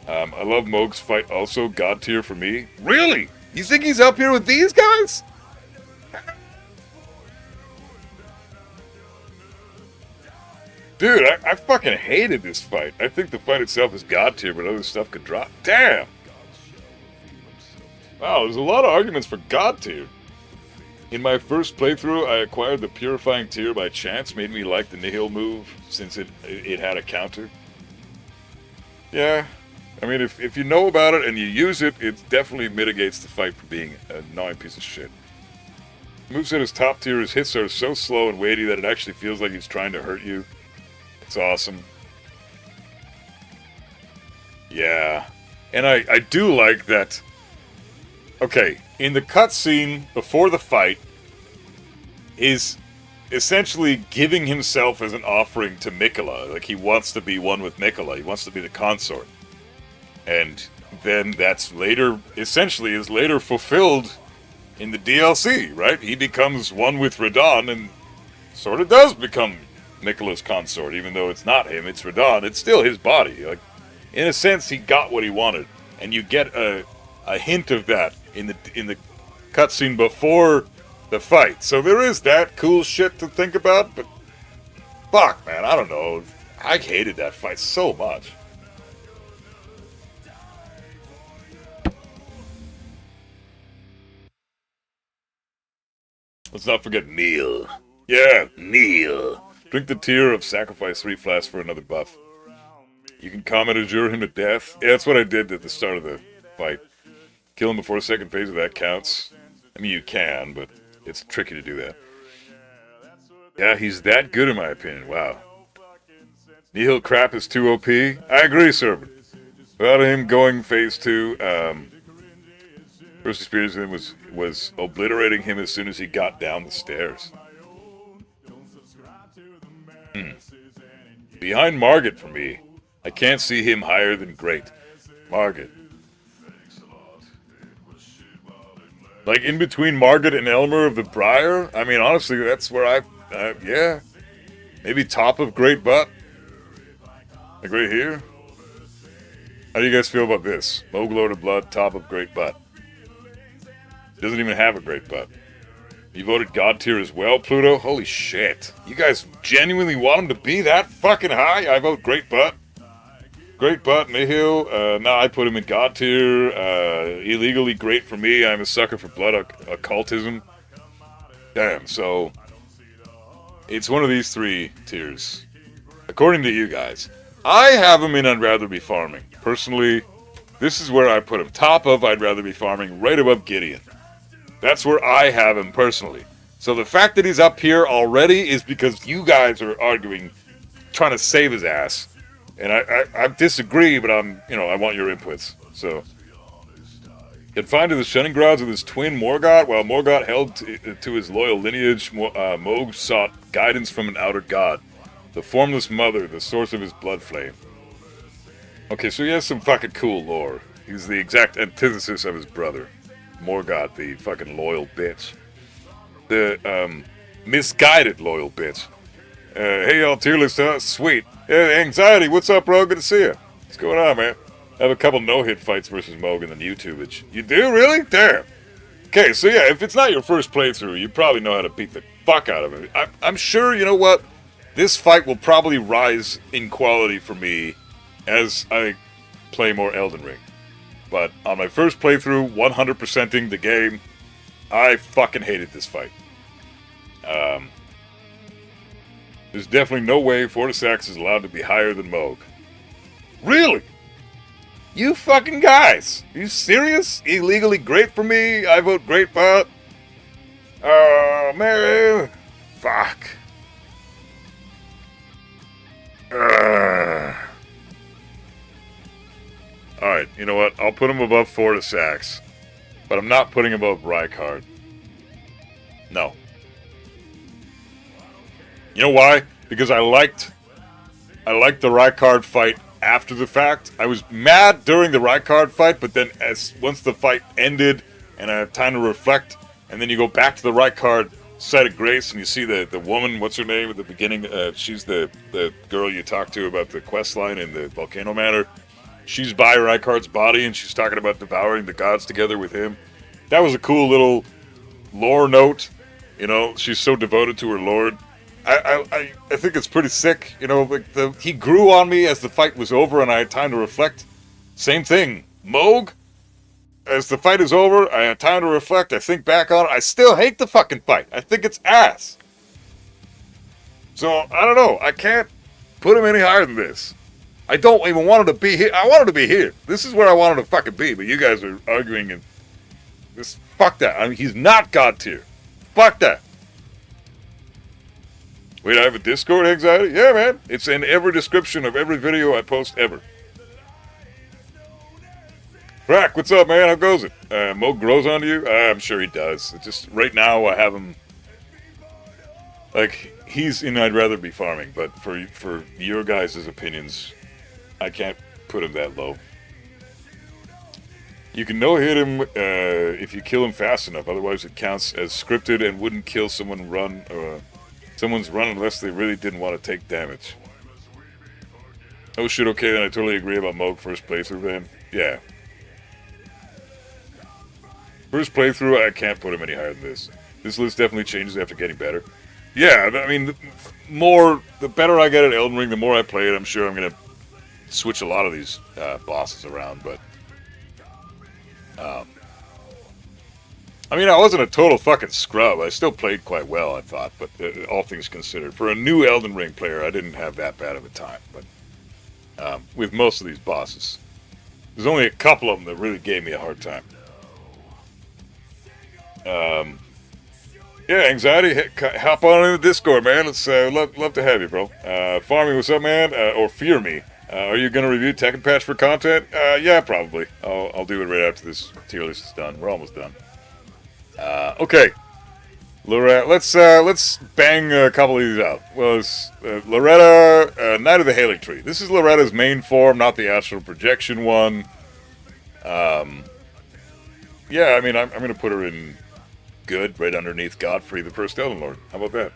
I love Moog's fight also. God tier for me. Really? You think he's up here with these guys? Dude, I fucking hated this fight. I think the fight itself is God tier, but other stuff could drop. Damn! Wow, there's a lot of arguments for God tier. In my first playthrough, I acquired the Purifying Tear by chance. Made me like the Nihil move, since it had a counter. Yeah, I mean, if you know about it and you use it, it definitely mitigates the fight from being a annoying piece of shit. Moveset is top tier. His hits are so slow and weighty that it actually feels like he's trying to hurt you. It's awesome. Yeah, and I do like that. Okay, in the cutscene before the fight, is essentially giving himself as an offering to Mikola. Like, he wants to be one with Mikola. He wants to be the consort. And then that's later, essentially, is later fulfilled in the DLC, right? He becomes one with Radahn and sort of does become Mikola's consort, even though it's not him, it's Radahn. It's still his body. Like, in a sense, he got what he wanted, and you get a hint of that in the cutscene before the fight. So there is that cool shit to think about, but fuck, man, I don't know. I hated that fight so much. Let's not forget Neil. Yeah, Neil. Drink the tear of sacrifice 3 flasks for another buff. You can comment adjure him to death. Yeah, that's what I did at the start of the fight. Kill him before the second phase of that counts. I mean, you can, but it's tricky to do that. Yeah, he's that good in my opinion. Wow. Nihil crap is too OP. I agree, Servant. Without him going phase 2, first experience with him was obliterating him as soon as he got down the stairs. Behind Margit for me. I can't see him higher than great. Margit. Like in between Margit and Elmer of the Briar? I mean, honestly, that's where yeah. Maybe top of great butt. Like right here. How do you guys feel about this? Moog Lord of Blood, top of great butt. Doesn't even have a great butt. You voted God tier as well, Pluto? Holy shit. You guys genuinely want him to be that fucking high? I vote great butt. Great butt, Nihil. Nah, I put him in God tier. Illegally great for me. I'm a sucker for blood occultism. Damn, so it's one of these 3 tiers. According to you guys. I have him in I'd rather be farming. Personally, this is where I put him. Top of I'd rather be farming, right above Gideon. That's where I have him personally. So the fact that he's up here already is because you guys are arguing, trying to save his ass. And I disagree, but I want your inputs. So, confined to the Shunning Grounds with his twin Morgoth, while Morgoth held to his loyal lineage, Moog sought guidance from an outer god, the formless mother, the source of his blood flame. Okay, so he has some fucking cool lore. He's the exact antithesis of his brother, Morgoth, the fucking loyal bitch. The misguided loyal bitch. Hey, y'all, tier list, huh? Sweet. Yeah, Anxiety, what's up, bro? Good to see you. What's going on, man? I have a couple no-hit fights versus Moog in the YouTubage. You do? Really? Damn. Okay, so yeah, if it's not your first playthrough, you probably know how to beat the fuck out of him. I'm sure, you know what? This fight will probably rise in quality for me as I play more Elden Ring. But on my first playthrough, 100%ing the game, I fucking hated this fight. There's definitely no way Fortisax is allowed to be higher than Moog. Really? You fucking guys. Are you serious? Illegally great for me? I vote great butt. Oh, man. Fuck. Alright, you know what? I'll put him above Fortisax. But I'm not putting him above Rykard. No. You know why? Because I liked the Rykard fight after the fact. I was mad during the Rykard fight, but then once the fight ended and I had time to reflect, and then you go back to the Rykard site of grace and you see the woman, what's her name at the beginning? She's the girl you talked to about the quest line in the Volcano Manor. She's by Rykard's body and she's talking about devouring the gods together with him. That was a cool little lore note. You know, she's so devoted to her lord. I think it's pretty sick. You know, like he grew on me as the fight was over and I had time to reflect. Same thing. Moog, as the fight is over, I had time to reflect. I think back on it. I still hate the fucking fight. I think it's ass. So, I don't know. I can't put him any higher than this. I don't even want him to be here. I want him to be here. This is where I want him to fucking be. But you guys are arguing and this. Fuck that. I mean, he's not God tier. Fuck that. Wait, I have a Discord, Anxiety? Yeah, man. It's in every description of every video I post ever. Crack, what's up, man? How goes it? Mo grows on you? I'm sure he does. It's just right now I have him. Like, he's in I'd rather be farming, but for your guys' opinions, I can't put him that low. You can no-hit him if you kill him fast enough. Otherwise, it counts as scripted and wouldn't kill someone's run unless they really didn't want to take damage. Oh shit, okay, then I totally agree about Moog first playthrough then. Yeah. First playthrough, I can't put him any higher than this. This list definitely changes after getting better. Yeah, I mean, the better I get at Elden Ring, the more I play it, I'm sure I'm going to switch a lot of these bosses around, but... I mean, I wasn't a total fucking scrub. I still played quite well, I thought, but all things considered. For a new Elden Ring player, I didn't have that bad of a time, but with most of these bosses. There's only a couple of them that really gave me a hard time. Yeah, Anxiety, hop on in the Discord, man. Let's love to have you, bro. Farmy, what's up, man? Or Fear Me. Are you going to review Tekken Patch for content? Yeah, probably. I'll do it right after this tier list is done. We're almost done. Okay. Loretta, let's bang a couple of these out. Well, it's Loretta, Knight of the Hailing Tree. This is Loretta's main form, not the astral projection one. Yeah, I mean, I'm going to put her in good, right underneath Godfrey, the first Elden Lord. How about that?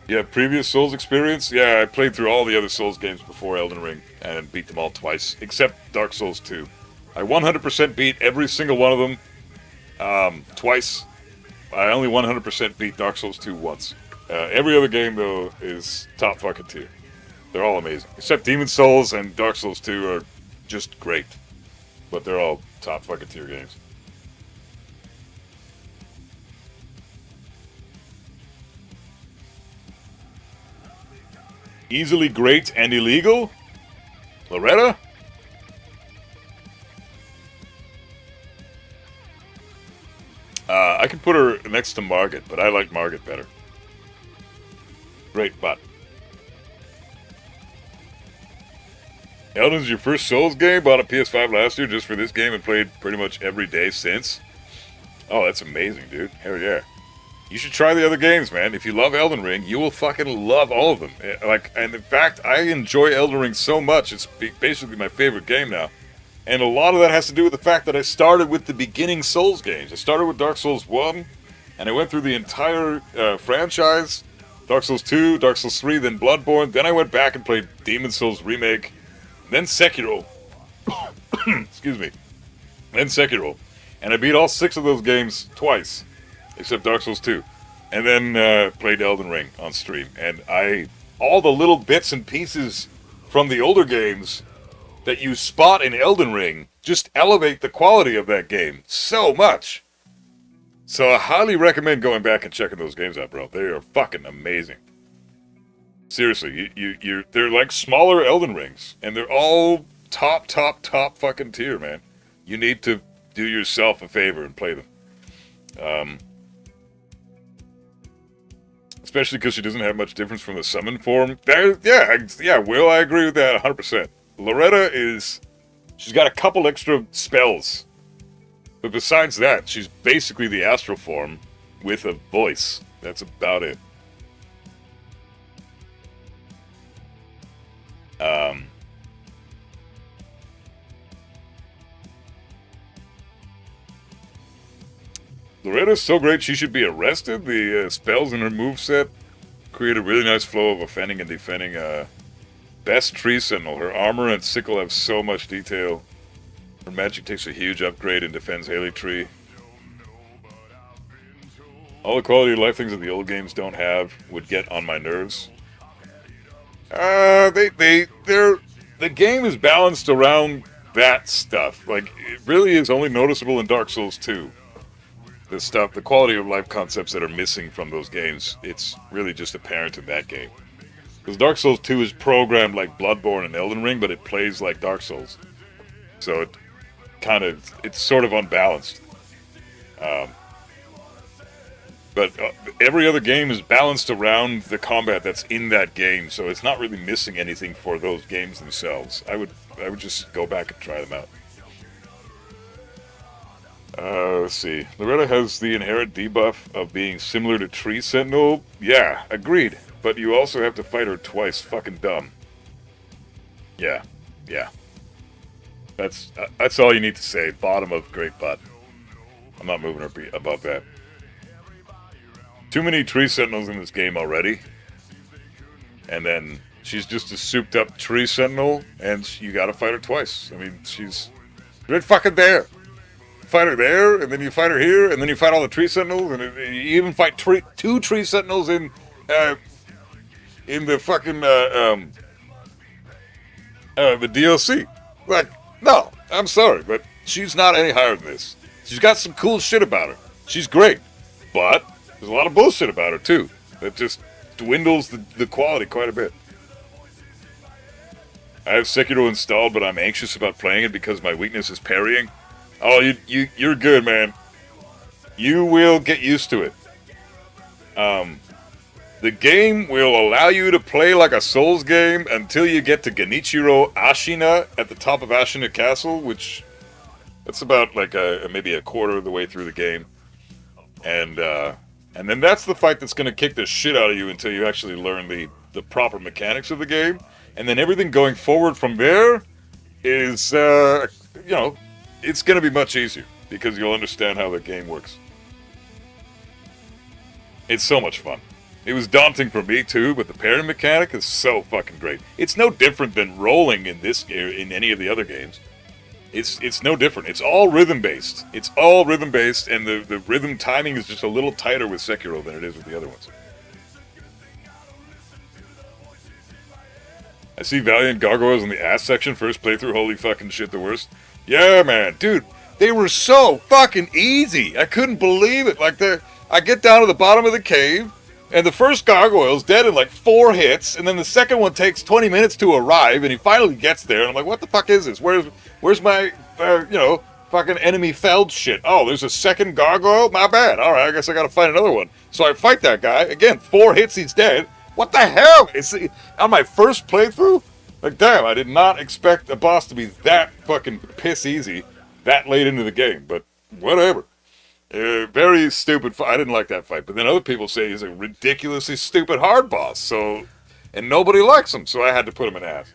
Yeah, previous Souls experience? Yeah, I played through all the other Souls games before Elden Ring and beat them all twice, except Dark Souls 2. I 100% beat every single one of them twice. I only 100% beat Dark Souls 2 once. Every other game, though, is top fucking tier. They're all amazing. Except Demon Souls and Dark Souls 2 are just great. But they're all top fucking tier games. Easily great and illegal? Loretta? I can put her next to Margit, but I like Margit better. Great butt. Elden's your first Souls game? Bought a PS5 last year just for this game and played pretty much every day since. Oh, that's amazing, dude. Hell yeah. You should try the other games, man. If you love Elden Ring, you will fucking love all of them. And in fact, I enjoy Elden Ring so much. It's basically my favorite game now. And a lot of that has to do with the fact that I started with the beginning Souls games. I started with Dark Souls 1, and I went through the entire franchise. Dark Souls 2, Dark Souls 3, then Bloodborne. Then I went back and played Demon Souls Remake. Then Sekiro. Excuse me. Then Sekiro. And I beat all 6 of those games twice. Except Dark Souls 2. And then played Elden Ring on stream. And all the little bits and pieces from the older games that you spot in Elden Ring just elevate the quality of that game so much. So I highly recommend going back and checking those games out, bro. They are fucking amazing. Seriously, they're like smaller Elden Rings. And they're all top fucking tier, man. You need to do yourself a favor and play them. Especially because she doesn't have much difference from the summon form. Yeah, Will, I agree with that 100%. Loretta she's got a couple extra spells. But besides that, she's basically the astral form with a voice. That's about it. Loretta's so great she should be arrested. The spells in her moveset create a really nice flow of offending and defending. Best Tree Sentinel. Her armor and sickle have so much detail. Her magic takes a huge upgrade and defends Haley Tree. All the quality of life things that the old games don't have would get on my nerves. The game is balanced around that stuff. Like, it really is only noticeable in Dark Souls 2. The quality of life concepts that are missing from those games, it's really just apparent in that game. Because Dark Souls 2 is programmed like Bloodborne and Elden Ring, but it plays like Dark Souls. So it's sort of unbalanced. But every other game is balanced around the combat that's in that game, so it's not really missing anything for those games themselves. I would just go back and try them out. Let's see. Loretta has the inherent debuff of being similar to Tree Sentinel. Yeah, agreed. But you also have to fight her twice. Fucking dumb. Yeah. That's all you need to say. Bottom of great butt. I'm not moving her above that. Too many Tree Sentinels in this game already. And then she's just a souped up tree sentinel, and you gotta fight her twice. I mean, she's right fucking there. Fight her there, and then you fight her here, and then you fight all the tree sentinels, and you even fight two tree sentinels in the fucking the DLC. Like, no, I'm sorry, but she's not any higher than this. She's got some cool shit about her. She's great, but there's a lot of bullshit about her too that just dwindles the quality quite a bit. I have Sekiro installed, but I'm anxious about playing it because my weakness is parrying. Oh, you're good, man. You will get used to it. The game will allow you to play like a Souls game until you get to Genichiro Ashina at the top of Ashina Castle, which that's about like maybe a quarter of the way through the game, and then that's the fight that's going to kick the shit out of you until you actually learn the proper mechanics of the game, and then everything going forward from there is it's going to be much easier because you'll understand how the game works. It's so much fun. It was daunting for me too, but the parry mechanic is so fucking great. It's no different than rolling in any of the other games. It's no different. It's all rhythm based. And the rhythm timing is just a little tighter with Sekiro than it is with the other ones. I see Valiant Gargoyles in the ass section. First playthrough, holy fucking shit, the worst. Yeah, man, dude, they were so fucking easy. I couldn't believe it. Like I get down to the bottom of the cave. And the first gargoyle's dead in like 4 hits, and then the second one takes 20 minutes to arrive, and he finally gets there, and I'm like, what the fuck is this? Where's my, fucking enemy felled shit? Oh, there's a second gargoyle? My bad. All right, I guess I gotta fight another one. So I fight that guy. Again, 4 hits, he's dead. What the hell? On my first playthrough? Like, damn, I did not expect a boss to be that fucking piss easy that late into the game, but whatever. Very stupid fight. I didn't like that fight. But then other people say he's a ridiculously stupid hard boss. And nobody likes him. So I had to put him in ass.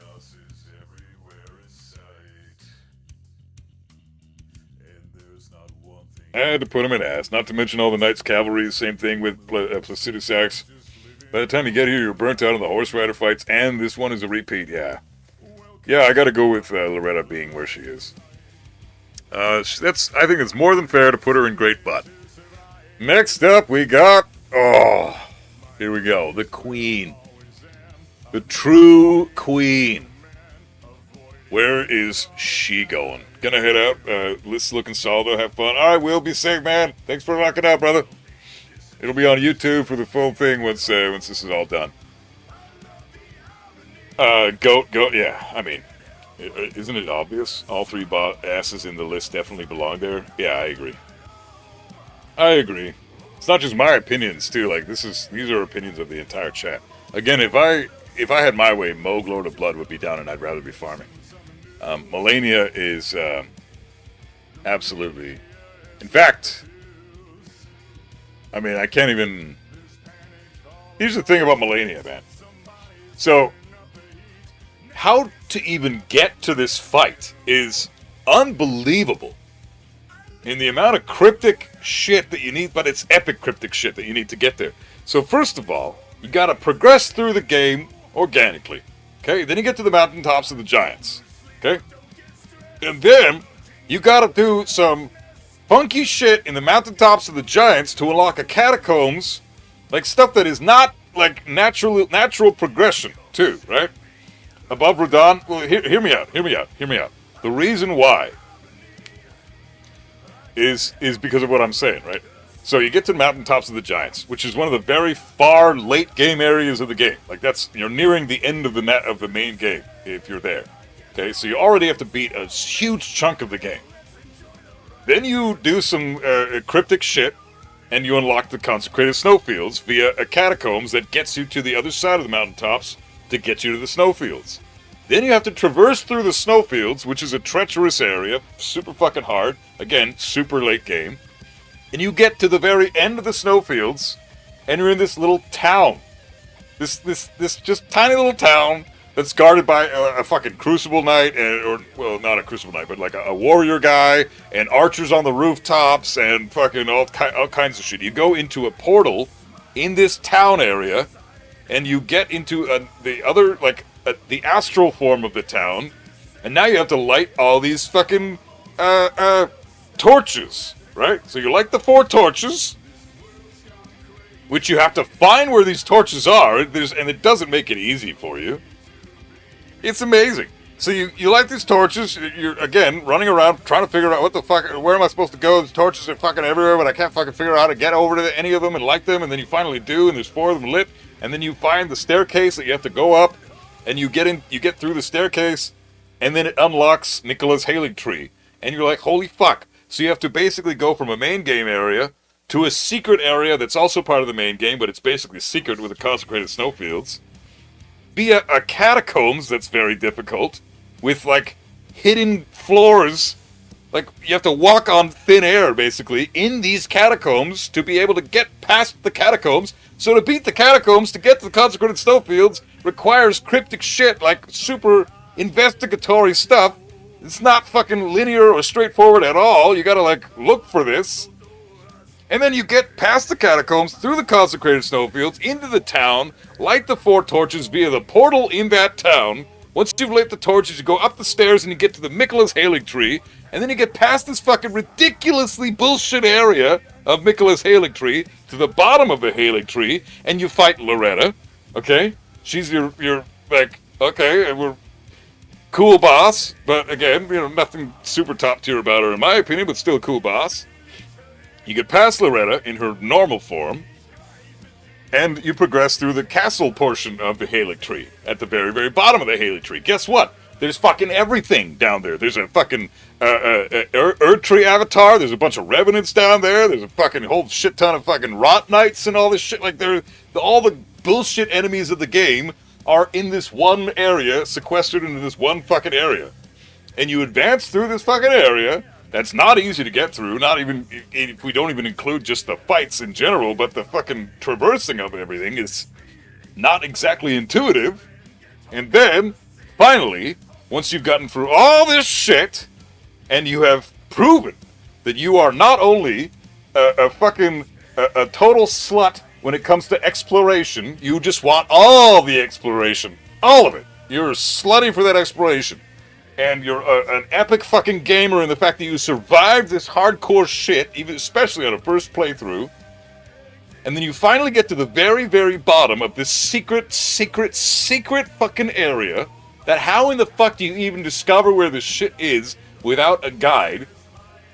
I had to put him in ass. Not to mention all the Knights Cavalry. Same thing with Placidus Axe. By the time you get here, you're burnt out on the horse rider fights. And this one is a repeat. Yeah. Yeah, I gotta go with Loretta being where she is. I think it's more than fair to put her in great butt. Next up, we got... Oh, here we go. The Queen. The true Queen. Where is she going? Gonna head out. List's looking solid, though. Have fun. Alright, Will, be safe, man. Thanks for knocking out, brother. It'll be on YouTube for the full thing once this is all done. Goat, yeah. I mean... Isn't it obvious? All 3 asses in the list definitely belong there. Yeah, I agree. It's not just my opinions too. Like these are opinions of the entire chat. Again, if I had my way, Moog Lord of Blood would be down, and I'd rather be farming. Melania is absolutely. In fact, I mean, I can't even. Here's the thing about Melania, man. So. How to even get to this fight is unbelievable. In the amount of cryptic shit that you need, but it's epic cryptic shit that you need to get there. So first of all, you gotta progress through the game organically. Okay? Then you get to the mountaintops of the giants. Okay? And then you gotta do some funky shit in the mountaintops of the giants to unlock a catacombs, like stuff that is not like natural progression too, right? Above Radon, well, hear me out. The reason why is because of what I'm saying, right? So you get to the mountaintops of the giants, which is one of the very far late game areas of the game. Like you're nearing the end of the main game if you're there. Okay, so you already have to beat a huge chunk of the game. Then you do some cryptic shit, and you unlock the consecrated snowfields via a catacombs that gets you to the other side of the mountaintops to get you to the snowfields. Then you have to traverse through the snowfields, which is a treacherous area, super fucking hard, again, super late game. And you get to the very end of the snowfields, and you're in this little town. This just tiny little town that's guarded by a fucking Crucible Knight, well, not a Crucible Knight, but like a warrior guy, and archers on the rooftops, and fucking all kinds of shit. You go into a portal in this town area, and you get into the other, like, the astral form of the town, and now you have to light all these fucking torches, right? So you light the 4 torches, which you have to find where these torches are, and it doesn't make it easy for you. It's amazing. So you light these torches, you're, again, running around trying to figure out what the fuck, where am I supposed to go? These torches are fucking everywhere, but I can't fucking figure out how to get over to any of them and light them, and then you finally do, and there's 4 of them lit, and then you find the staircase that you have to go up, and you get through the staircase, and then it unlocks Nicola's Halig Tree. And you're like, holy fuck. So you have to basically go from a main game area to a secret area that's also part of the main game, but it's basically secret with the consecrated snowfields, via a catacombs that's very difficult, with, like, hidden floors. Like, you have to walk on thin air, basically, in these catacombs to be able to get past the catacombs. So to beat the catacombs, to get to the consecrated snowfields, requires cryptic shit, like super investigatory stuff. It's not fucking linear or straightforward at all. You gotta, like, look for this. And then you get past the catacombs, through the consecrated snowfields, into the town, light the 4 torches via the portal in that town. Once you've lit the torches, you go up the stairs and you get to the Mikola's Halig Tree, and then you get past this fucking ridiculously bullshit area of Mikola's Halig Tree to the bottom of the Halig Tree, and you fight Loretta, okay? She's your like, okay, we're cool boss, but again, you know, nothing super top tier about her in my opinion, but still a cool boss. You get past Loretta in her normal form, and you progress through the castle portion of the Halig Tree, at the very, very bottom of the Halig Tree. Guess what? There's fucking everything down there. There's a fucking Earth Tree avatar. There's a bunch of revenants down there. There's a fucking whole shit ton of fucking rot knights and all this shit. Like, all the bullshit enemies of the game are in this one area, sequestered into this one fucking area. And you advance through this fucking area. That's not easy to get through, not even if we don't even include just the fights in general, but the fucking traversing of everything is not exactly intuitive. And then, finally, once you've gotten through all this shit, and you have proven that you are not only a total slut when it comes to exploration, you just want all the exploration. All of it. You're slutty for that exploration. And you're an epic fucking gamer in the fact that you survived this hardcore shit, even especially on a first playthrough. And then you finally get to the very, very bottom of this secret fucking area. That how in the fuck do you even discover where this shit is without a guide?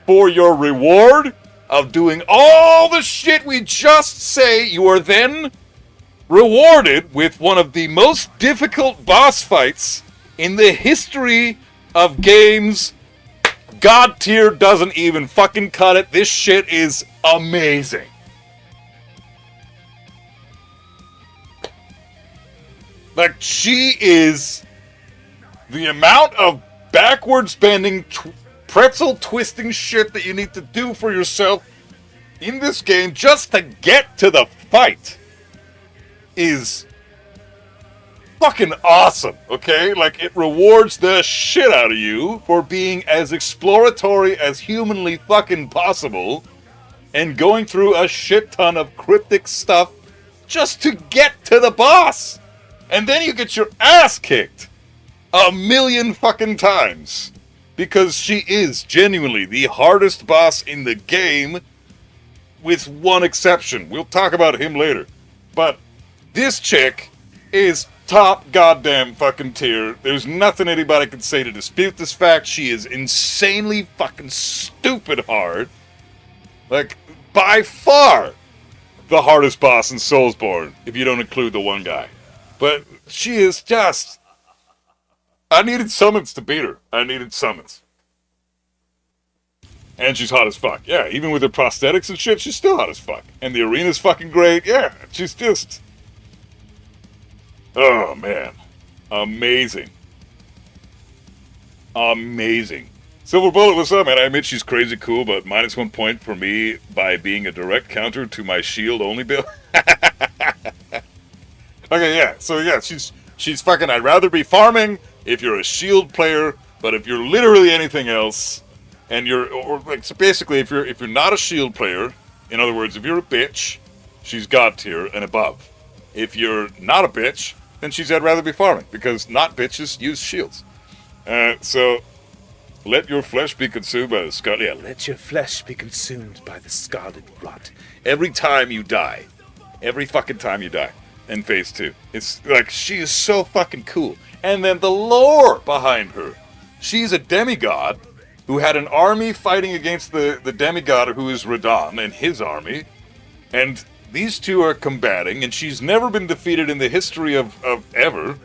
For your reward of doing all the shit we just say, you are then rewarded with one of the most difficult boss fights in the history of games. God tier doesn't even fucking cut it. This shit is amazing. Like, she is the amount of backwards bending, pretzel twisting shit that you need to do for yourself in this game just to get to the fight is fucking awesome, okay? Like, it rewards the shit out of you for being as exploratory as humanly fucking possible and going through a shit ton of cryptic stuff just to get to the boss. And then you get your ass kicked 1,000,000 fucking times because she is genuinely the hardest boss in the game, with one exception. We'll talk about him later. But this chick is top goddamn fucking tier. There's nothing anybody can say to dispute this fact. She is insanely fucking stupid hard. Like, by far the hardest boss in Soulsborne, if you don't include the one guy. But she is just... I needed summons to beat her. I needed summons. And she's hot as fuck. Yeah, even with her prosthetics and shit, she's still hot as fuck. And the arena's fucking great. Yeah, she's just... Oh, man. Amazing. Amazing. Silver Bullet, what's up, man? I admit she's crazy cool, but -1 point for me by being a direct counter to my shield-only build. Okay, yeah. So, yeah, she's fucking... I'd rather be farming if you're a shield player, but if you're literally anything else, and you're... Or like, so basically, if you're not a shield player, in other words, if you're a bitch, she's God tier and above. If you're not a bitch, then she said rather be farming, because not bitches use shields. So let your flesh be consumed by the scarlet. Yeah, let your flesh be consumed by the scarlet rot. Every time you die, every fucking time you die in phase 2, it's like she is so fucking cool. And then the lore behind her. She's a demigod who had an army fighting against the demigod who is Radon and his army. And these two are combating, and she's never been defeated in the history of ever.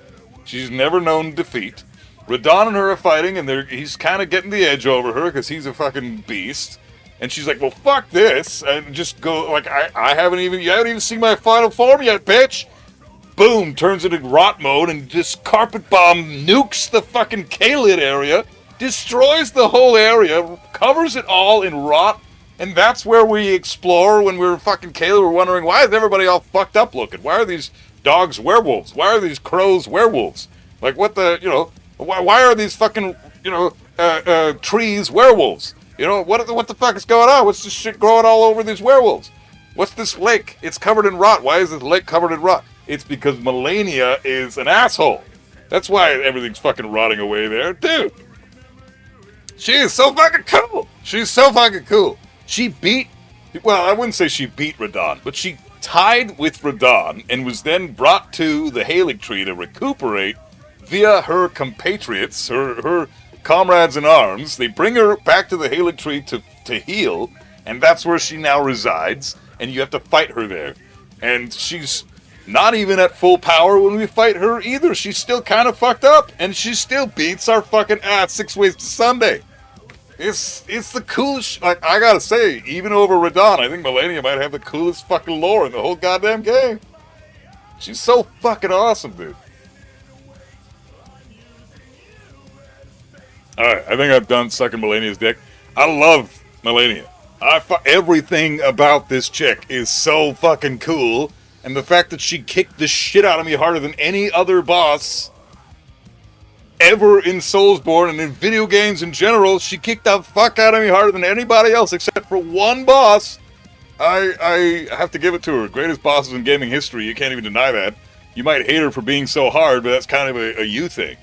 She's never known defeat. Radon and her are fighting, and he's kind of getting the edge over her because he's a fucking beast. And she's like, well, fuck this. And just go, like, you haven't even seen my final form yet, bitch. Boom, turns into rot mode and just carpet bomb nukes the fucking Kalid area, destroys the whole area, covers it all in rot. And that's where we explore when we're fucking Kalid. We're wondering, why is everybody all fucked up looking? Why are these dogs werewolves? Why are these crows werewolves? Like, what the, why are these fucking, trees werewolves? What the fuck is going on? What's this shit growing all over these werewolves? What's this lake? It's covered in rot. Why is this lake covered in rot? It's because Melania is an asshole. That's why everything's fucking rotting away there. Dude, she is so fucking cool. She's so fucking cool. I wouldn't say she beat Radon, but she tied with Radon and was then brought to the Halig Tree to recuperate via her compatriots, her comrades in arms. They bring her back to the Halig Tree to heal, and that's where she now resides, and you have to fight her there. And she's not even at full power when we fight her either. She's still kind of fucked up, and she still beats our fucking ass 6 ways to Sunday. It's the coolest. Like, I gotta say, even over Radon, I think Melania might have the coolest fucking lore in the whole goddamn game. She's so fucking awesome, dude. Alright, I think I've done sucking Melania's dick. I love Melania. Everything about this chick is so fucking cool. And the fact that she kicked the shit out of me harder than any other boss ever in Soulsborne and in video games in general, she kicked the fuck out of me harder than anybody else except for one boss. I have to give it to her. Greatest bosses in gaming history. You can't even deny that. You might hate her for being so hard, but that's kind of a you thing.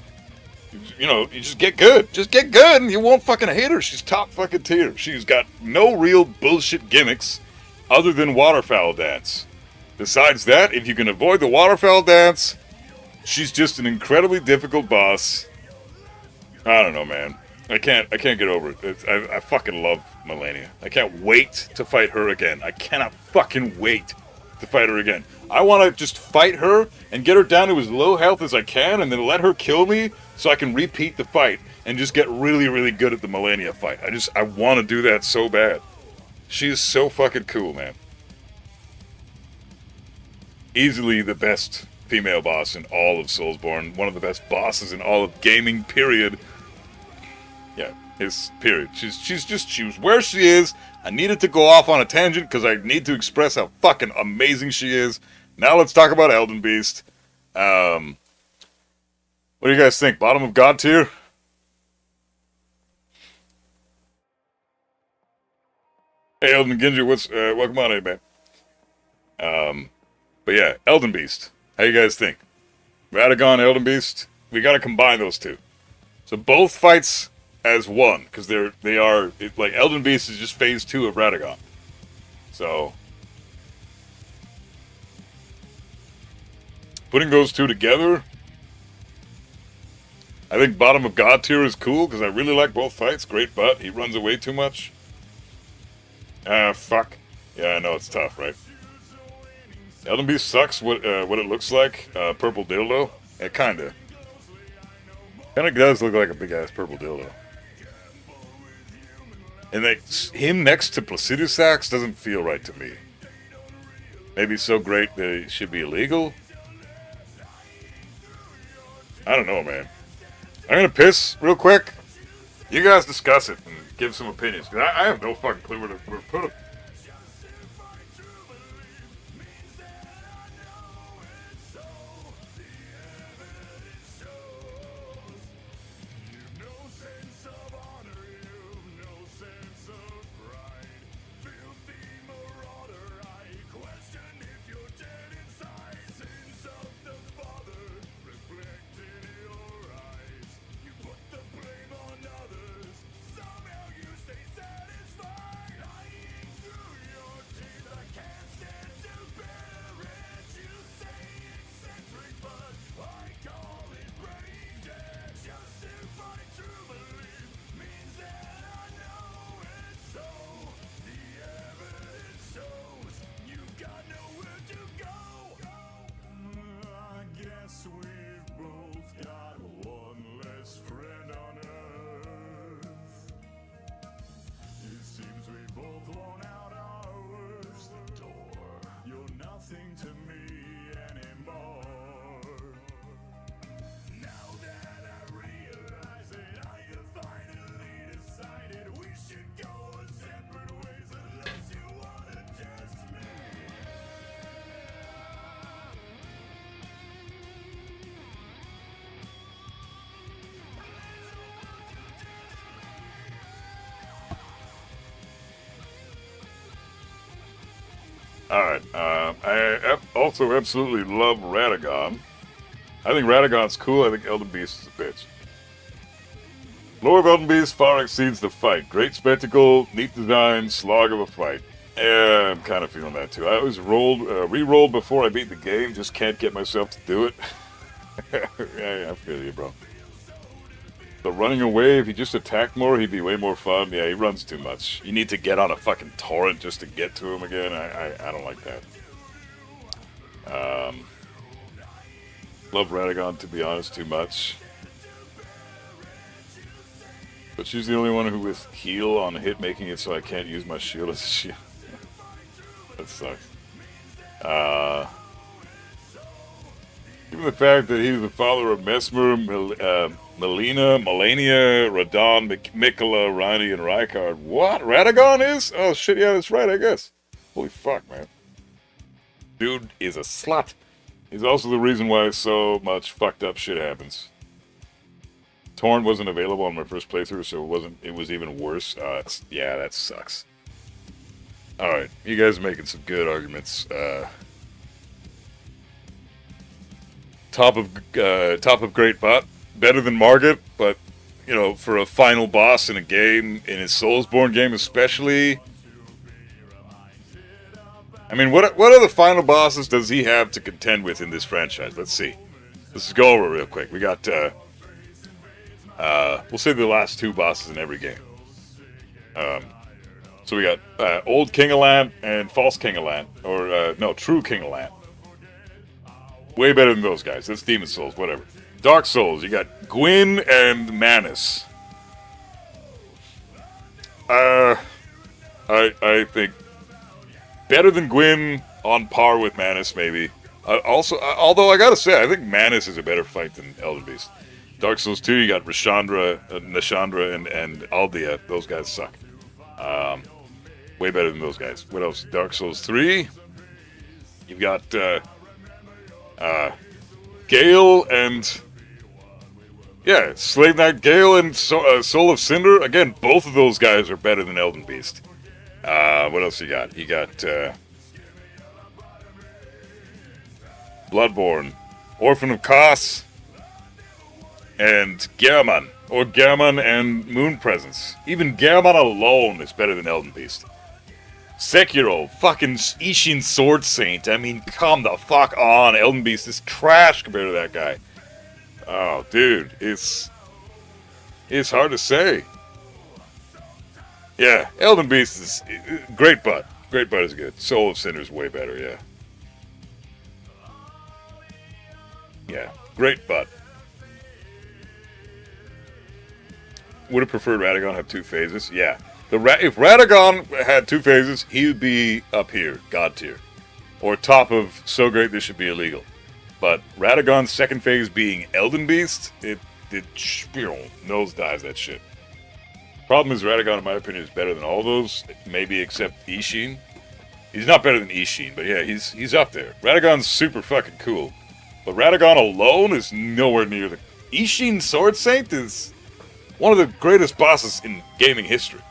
You just get good. Just get good and you won't fucking hate her. She's top fucking tier. She's got no real bullshit gimmicks other than waterfowl dance. Besides that, if you can avoid the waterfowl dance, she's just an incredibly difficult boss. I don't know, man. I can't get over it. I fucking love Melania. I can't wait to fight her again. I cannot fucking wait to fight her again. I want to just fight her and get her down to as low health as I can and then let her kill me so I can repeat the fight and just get really, really good at the Melania fight. I want to do that so bad. She is so fucking cool, man. Easily the best female boss in all of Soulsborne. One of the best bosses in all of gaming, period. Yeah, period. She was where she is. I needed to go off on a tangent because I need to express how fucking amazing she is. Now let's talk about Elden Beast. What do you guys think? Bottom of God tier? Hey, Elden Ginja, welcome on in, man. But yeah, Elden Beast. How you guys think? Radagon, Elden Beast? We gotta combine those two. So both fights as one, because like Elden Beast is just phase 2 of Radagon. So putting those two together, I think bottom of God tier is cool because I really like both fights. Great butt. He runs away too much. Fuck. Yeah, I know it's tough, right? Elden Beast sucks. What it looks like? Purple dildo. Yeah, kinda does look like a big ass purple dildo. And him next to Placidus Sax doesn't feel right to me. Maybe so great that it should be illegal. I don't know, man. I'm gonna piss real quick. You guys discuss it and give some opinions. Cause I have no fucking clue where to put them. Alright, also absolutely love Radagon. I think Radagon's cool, I think Elden Beast is a bitch. Lore of Elden Beast far exceeds the fight. Great spectacle, neat design, slog of a fight. Yeah, I'm kind of feeling that too. I always re-rolled before I beat the game, just can't get myself to do it. Yeah, I feel you, bro. But running away, if he just attacked more, he'd be way more fun. Yeah, he runs too much. You need to get on a fucking torrent just to get to him again. I don't like that. Love Radagon, to be honest, too much. But she's the only one who with heal on hit, making it so I can't use my shield as a shield. That sucks. Even the fact that he's the father of Mesmer, Melania, Radon, Mikola, Ronnie, and Rykard. What? Radagon is? Oh shit, yeah, that's right, I guess. Holy fuck, man. Dude is a slut. He's also the reason why so much fucked up shit happens. Torrent wasn't available on my first playthrough, so it was even worse. Yeah, that sucks. Alright, you guys are making some good arguments. Top of great bot. Better than Margit, but, you know, for a final boss in a game, in his Soulsborne game especially. I mean, what other final bosses does he have to contend with in this franchise? Let's see. Let's go over it real quick. We got, we'll say the last two bosses in every game. So we got Old King of Land and False King of Land. Or, no, True King of Land. Way better than those guys. That's Demon Souls, whatever. Dark Souls, you got Gwyn and Manus. I think better than Gwyn, on par with Manus, maybe. Although I gotta say, I think Manus is a better fight than Elden Beast. Dark Souls 2, you got Nashandra, and Aldea. Those guys suck. Way better than those guys. What else? Dark Souls 3, you've got Gale and... yeah, Slave Knight Gale and Soul of Cinder. Again, both of those guys are better than Elden Beast. What else you got? You got Bloodborne, Orphan of Kos, and Gehrman. Or Gehrman and Moon Presence. Even Gehrman alone is better than Elden Beast. Sekiro, fucking Ishin Sword Saint. I mean, come the fuck on. Elden Beast is trash compared to that guy. Oh, dude, it's hard to say. Yeah, Elden Beast is great butt. Great butt is good. Soul of Cinder is way better, yeah. Yeah, great butt. Would have preferred Radagon have two phases? Yeah. If Radagon had two phases, he would be up here, God tier. Or top of so great this should be illegal. But Radagon's second phase being Elden Beast, it nosedives that shit. Problem is, Radagon, in my opinion, is better than all those, maybe except Ishin. He's not better than Ishin, but yeah, he's up there. Radagon's super fucking cool. But Radagon alone is nowhere near the... Ishin Sword Saint is one of the greatest bosses in gaming history.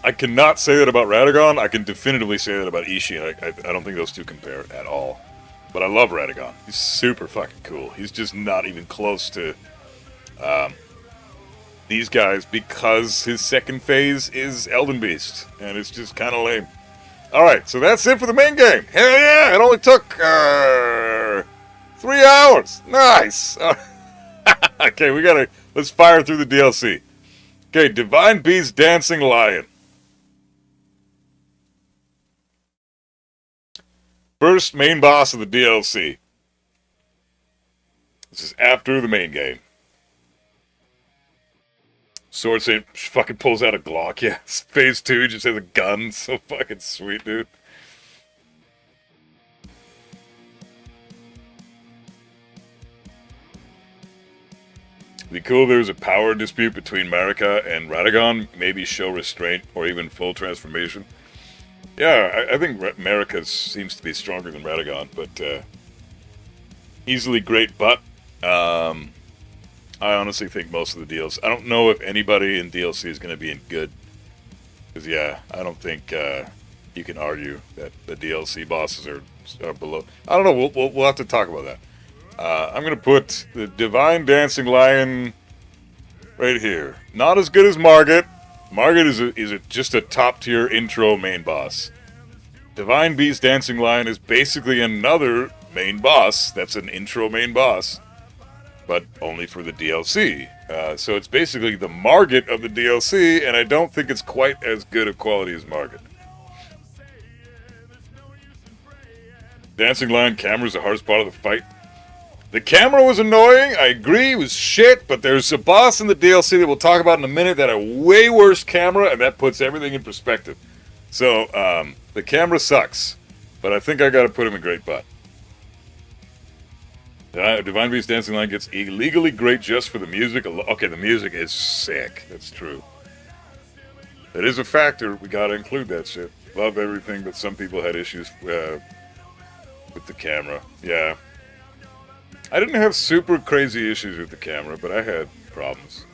I cannot say that about Radagon. I can definitively say that about Ishin. I don't think those two compare at all. But I love Radagon. He's super fucking cool. He's just not even close to these guys because his second phase is Elden Beast. And it's just kind of lame. Alright, so that's it for the main game. Hell yeah! It only took 3 hours. Nice! Okay, let's fire through the DLC. Okay, Divine Beast Dancing Lion. First main boss of the DLC. This is after the main game. Sword Saint fucking pulls out a Glock. Yeah, phase 2 just has a gun. So fucking sweet, dude. It'd be cool if there was a power dispute between Marika and Radagon. Maybe show restraint or even full transformation. Yeah, I think Marika seems to be stronger than Radagon, but easily great butt. I honestly think most of the DLC. I don't know if anybody in DLC is going to be in good. Because, yeah, I don't think you can argue that the DLC bosses are below. I don't know. We'll have to talk about that. I'm going to put the Divine Dancing Lion right here. Not as good as Margit. Margit is just a top-tier intro main boss. Divine Beast Dancing Lion is basically another main boss. That's an intro main boss. But only for the DLC. So it's basically the Margit of the DLC, and I don't think it's quite as good a quality as Margit. Dancing Lion camera is the hardest part of the fight. The camera was annoying, I agree, it was shit, but there's a boss in the DLC that we'll talk about in a minute that had a way worse camera, and that puts everything in perspective. So, the camera sucks, but I think I gotta put him in great butt. Divine Beast Dancing Lion gets illegally great just for the music. Okay, the music is sick. That's true. That is a factor. We gotta include that shit. Love everything, but some people had issues with the camera. Yeah. I didn't have super crazy issues with the camera, but I had problems.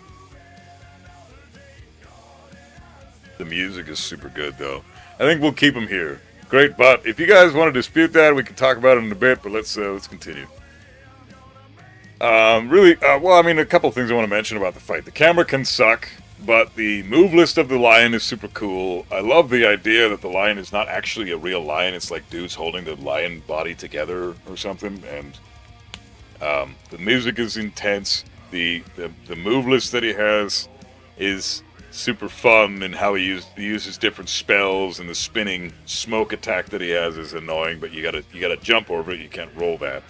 The music is super good, though. I think we'll keep him here. Great, but if you guys want to dispute that, we can talk about it in a bit, but let's continue. Well, I mean, a couple things I want to mention about the fight. The camera can suck, but the move list of the lion is super cool. I love the idea that the lion is not actually a real lion. It's like dudes holding the lion body together or something, and the music is intense. The move list that he has is super fun, and how he uses different spells, and the spinning smoke attack that he has is annoying, but you gotta jump over it. You can't roll that.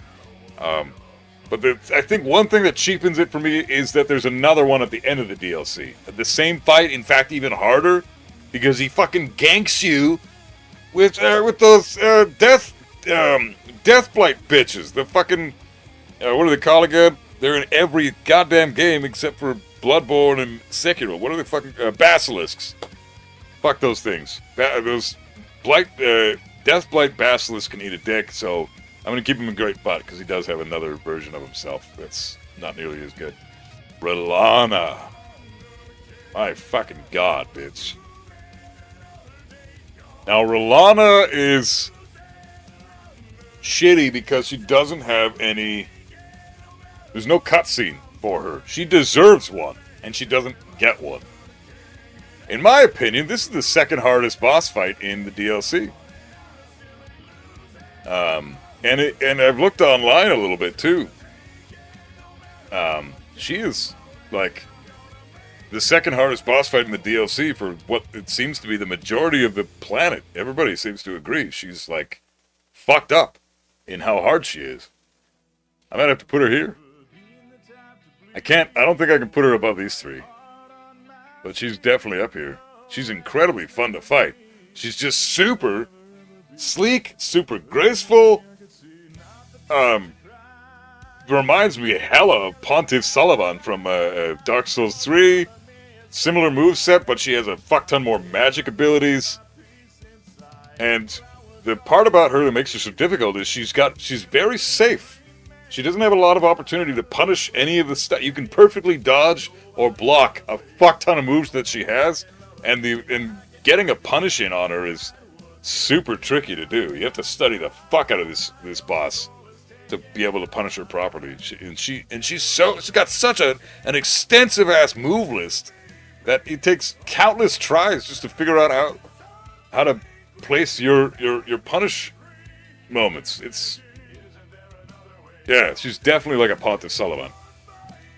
But I think one thing that cheapens it for me is that there's another one at the end of the DLC. The same fight, in fact, even harder, because he fucking ganks you with those death blight bitches. The fucking what are they called again? They're in every goddamn game except for Bloodborne and Sekiro. What are they fucking basilisks? Fuck those things. Those death blight basilisks can eat a dick. So I'm going to keep him in great butt, because he does have another version of himself that's not nearly as good. Relana. My fucking god, bitch. Now, Relana is shitty because she doesn't have any... There's no cutscene for her. She deserves one, and she doesn't get one. In my opinion, this is the second hardest boss fight in the DLC. And I've looked online a little bit too. She is like the second hardest boss fight in the DLC for what it seems to be the majority of the planet. Everybody seems to agree. She's like fucked up in how hard she is. I might have to put her here. I don't think I can put her above these three. But she's definitely up here. She's incredibly fun to fight. She's just super sleek, super graceful. Reminds me hella of Pontiff Sullivan from Dark Souls 3. Similar moveset, but she has a fuck ton more magic abilities. And the part about her that makes her so difficult is she's very safe. She doesn't have a lot of opportunity to punish any of the stuff. You can perfectly dodge or block a fuck ton of moves that she has, and getting a punish in on her is super tricky to do. You have to study the fuck out of this boss to be able to punish her properly. She's got such an extensive ass move list that it takes countless tries just to figure out how to place your punish moments. Yeah, she's definitely like a Pontiff Sullivan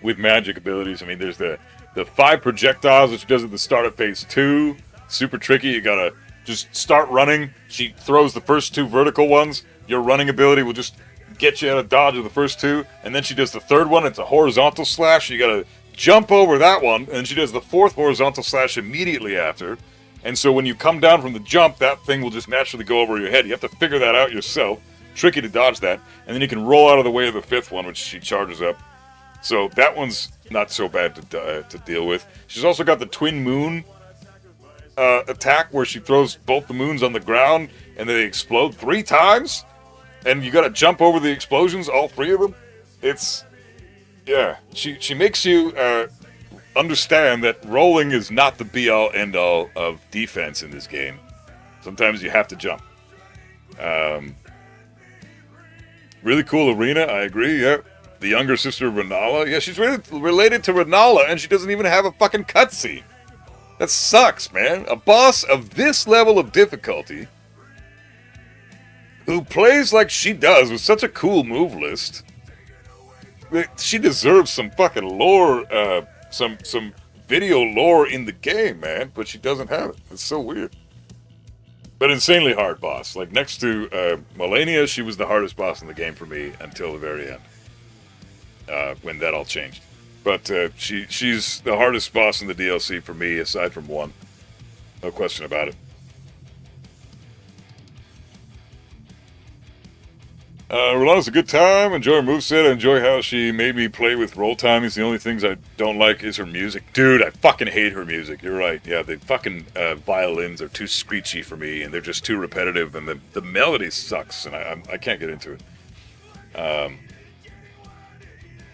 with magic abilities. I mean, there's the 5 projectiles that she does at the start of phase 2. Super tricky. You gotta just start running. She throws the first 2 vertical ones. Your running ability will just get you out of dodge of the first 2. And then she does the third one. It's a horizontal slash. You gotta jump over that one. And she does the 4th horizontal slash immediately after. And so when you come down from the jump, that thing will just naturally go over your head. You have to figure that out yourself. Tricky to dodge that, and then you can roll out of the way of the 5th one, which she charges up. So that one's not so bad to deal with. She's also got the twin moon attack, where she throws both the moons on the ground, and they explode 3 times, and you got to jump over the explosions, all 3 of them. It's Yeah, she makes you understand that rolling is not the be-all, end-all of defense in this game. Sometimes you have to jump. Really cool arena, I agree, yeah. The younger sister, Renala. Yeah, she's related to Renala, and she doesn't even have a fucking cutscene. That sucks, man. A boss of this level of difficulty, who plays like she does with such a cool move list, she deserves some fucking lore, some video lore in the game, man, but she doesn't have it. It's so weird. But insanely hard boss. Like, next to Malenia, she was the hardest boss in the game for me until the very end, when that all changed. But she's the hardest boss in the DLC for me, aside from one. No question about it. Rolana's a good time. Enjoy her moveset. I enjoy how she made me play with roll timings. The only things I don't like is her music. Dude, I fucking hate her music. You're right. Yeah, the fucking violins are too screechy for me, and they're just too repetitive, and the melody sucks, and I can't get into it.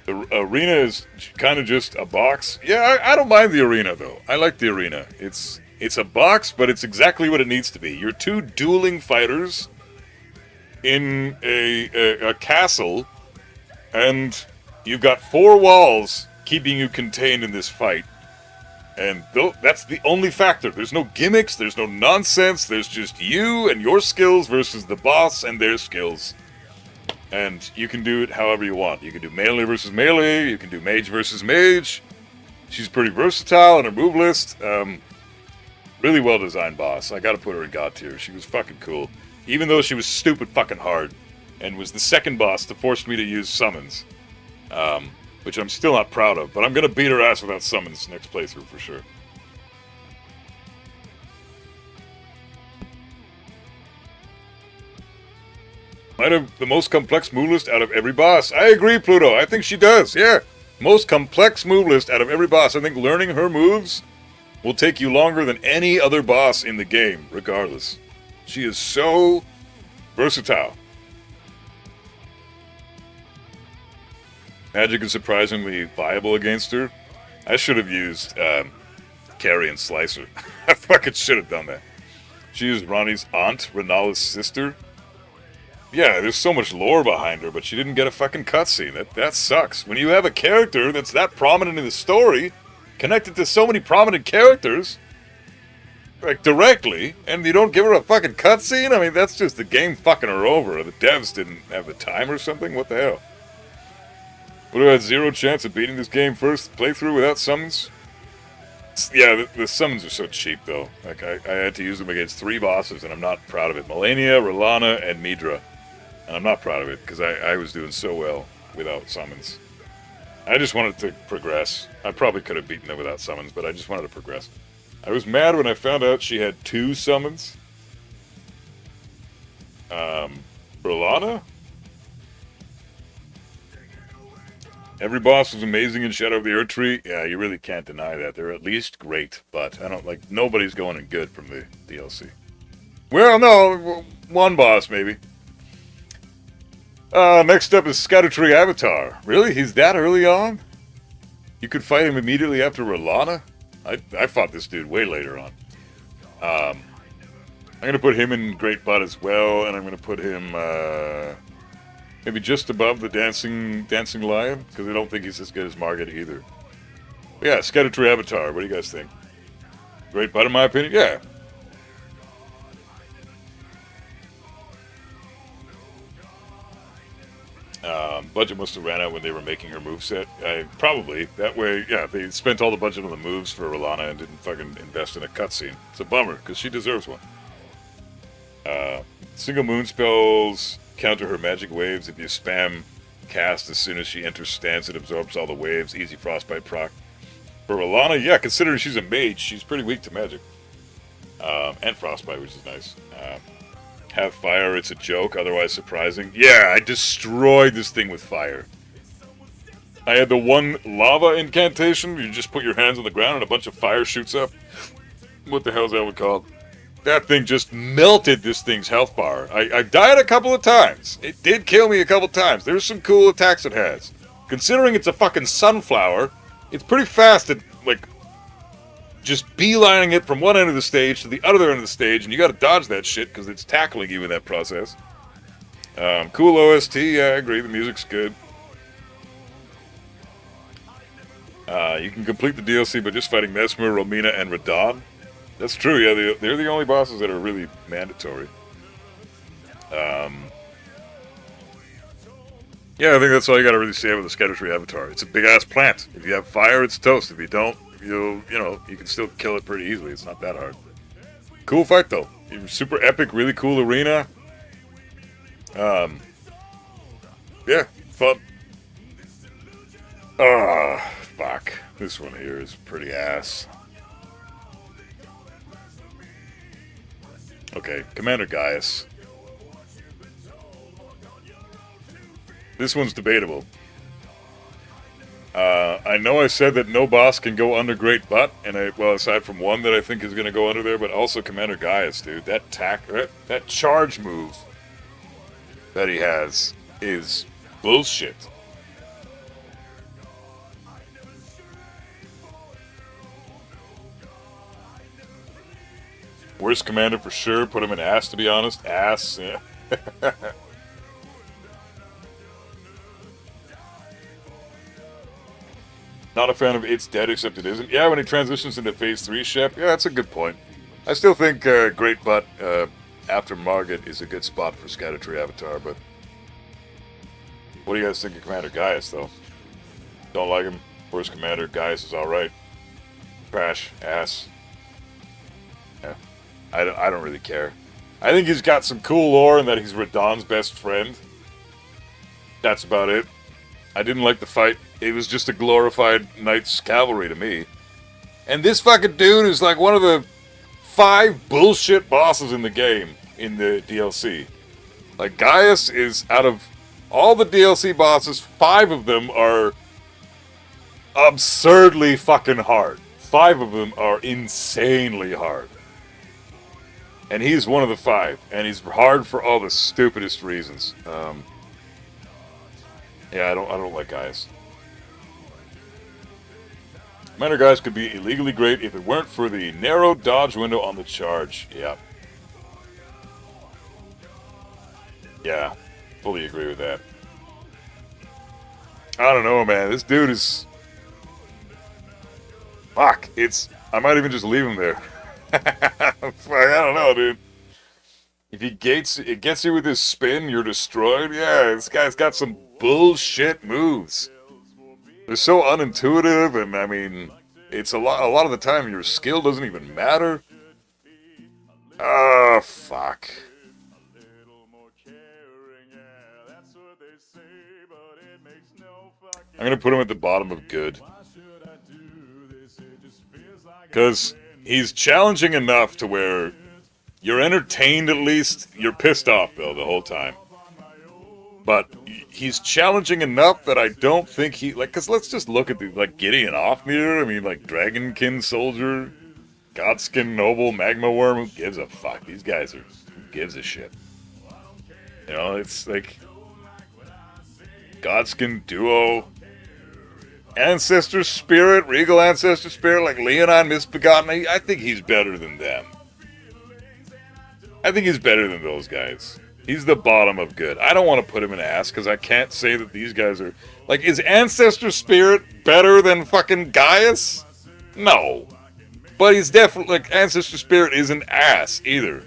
The arena is kind of just a box. Yeah, I don't mind the arena, though. I like the arena. It's a box, but it's exactly what it needs to be. You're two dueling fighters in a castle, and you've got 4 walls keeping you contained in this fight. And that's the only factor. There's no gimmicks, there's no nonsense, there's just you and your skills versus the boss and their skills. And you can do it however you want. You can do melee versus melee, you can do mage versus mage. She's pretty versatile in her move list. Really well designed boss. I gotta put her in God tier. She was fucking cool. Even though she was stupid fucking hard, and was the second boss to force me to use summons, which I'm still not proud of, but I'm gonna beat her ass without summons next playthrough for sure. Might have the most complex move list out of every boss. I agree, Pluto. I think she does, yeah. Most complex move list out of every boss. I think learning her moves will take you longer than any other boss in the game, regardless. She is so versatile. Magic is surprisingly viable against her. I should have used Carry and Slicer. I fucking should have done that. She is Ronnie's aunt, Renala's sister. Yeah, there's so much lore behind her, but she didn't get a fucking cutscene. That sucks. When you have a character that's that prominent in the story, connected to so many prominent characters, like, directly, and you don't give her a fucking cutscene? I mean, that's just the game fucking her over. The devs didn't have the time or something? What the hell? Would have had 0 chance of beating this game first playthrough without summons? Yeah, the summons are so cheap, though. Like, I had to use them against 3 bosses, and I'm not proud of it. Malenia, Rolana, and Midra. And I'm not proud of it, because I was doing so well without summons. I just wanted to progress. I probably could have beaten them without summons, but I just wanted to progress. I was mad when I found out she had 2 summons. Rolana? Every boss was amazing in Shadow of the Erdtree. Yeah, you really can't deny that. They're at least great, but I don't like, nobody's going in good from the DLC. Well, no, one boss maybe. Next up is Scattertree Avatar. Really? He's that early on? You could fight him immediately after Rolana? I fought this dude way later on. I'm going to put him in Great Butt as well, and I'm going to put him maybe just above the Dancing Lion, because I don't think he's as good as Margit either. But yeah, Scattertree Avatar, what do you guys think? Great Butt in my opinion? Yeah. Budget must have ran out when they were making her moveset. Probably. That way, yeah, they spent all the budget on the moves for Rolana and didn't fucking invest in a cutscene. It's a bummer, because she deserves one. Single moon spells counter her magic waves. If you spam cast as soon as she enters stance, it absorbs all the waves. Easy frostbite proc. For Rolana, yeah, considering she's a mage, she's pretty weak to magic. And frostbite, which is nice. Have fire, it's a joke, otherwise surprising. Yeah, I destroyed this thing with fire. I had the one lava incantation. You just put your hands on the ground and a bunch of fire shoots up. What the hell is that one called? That thing just melted this thing's health bar. I died a couple of times. It did kill me a couple of times. There's some cool attacks it has. considering it's a fucking sunflower, it's pretty fast at, like, just beelining it from one end of the stage to the other end of the stage, and you gotta dodge that shit, because it's tackling you in that process. Cool OST, yeah, I agree, the music's good. You can complete the DLC by just fighting Mesmer, Romina, and Radon. That's true, yeah, they're the only bosses that are really mandatory. Yeah, I think that's all you gotta really say about the Skeletree Avatar. It's a big-ass plant. If you have fire, it's toast. If you don't, you can still kill it pretty easily. It's not that hard. Cool fight, though. Super epic, really cool arena. Yeah, fun. Fuck. This one here is pretty ass. Okay, Commander Gaius. This one's debatable. I know I said that no boss can go under Great Butt, and well, aside from one that I think is going to go under there, but also Commander Gaius, dude. That charge move that he has is bullshit. Worst commander for sure. Put him in ass, to be honest. Ass, yeah. Not a fan of It's Dead, except it isn't. Yeah, when he transitions into Phase 3, Shep. Yeah, that's a good point. I still think Great Butt after Margit is a good spot for Skeletree Avatar, but... What do you guys think of Commander Gaius, though? Don't like him. Worst commander. Gaius is alright. Trash. Ass. Yeah. I don't really care. I think he's got some cool lore in that he's Radon's best friend. That's about it. I didn't like the fight. It was just a glorified Knights Cavalry to me. And this fucking dude is like one of the 5 bullshit bosses in the game, in the DLC. Like, Gaius is, out of all the DLC bosses, 5 of them are absurdly fucking hard. 5 of them are insanely hard. And he's one of the 5. And he's hard for all the stupidest reasons. Yeah, I don't like Gaius. Commander Gaius could be illegally great if it weren't for the narrow dodge window on the charge. Yeah. Yeah, fully agree with that. I don't know, man. This dude is... Fuck, I might even just leave him there. I don't know, dude. If he gets you with his spin, you're destroyed. Yeah, this guy's got some bullshit moves. They're so unintuitive, and I mean, it's a lot of the time your skill doesn't even matter. Oh, fuck. I'm gonna put him at the bottom of good. Because he's challenging enough to where you're entertained at least. You're pissed off, though, the whole time. But he's challenging enough that I don't think he... Like, because let's just look at the... Like, Gideon Offmeter, I mean, like, Dragonkin Soldier, Godskin Noble, Magma Worm, who gives a fuck? These guys are... Who gives a shit? You know, it's like... Godskin Duo... Ancestor Spirit, Regal Ancestor Spirit, like Leonine Misbegotten. I think he's better than them. I think he's better than those guys. He's the bottom of good. I don't want to put him in ass because I can't say that these guys are... Like, is Ancestor Spirit better than fucking Gaius? No. But he's definitely... Like, Ancestor Spirit isn't ass either.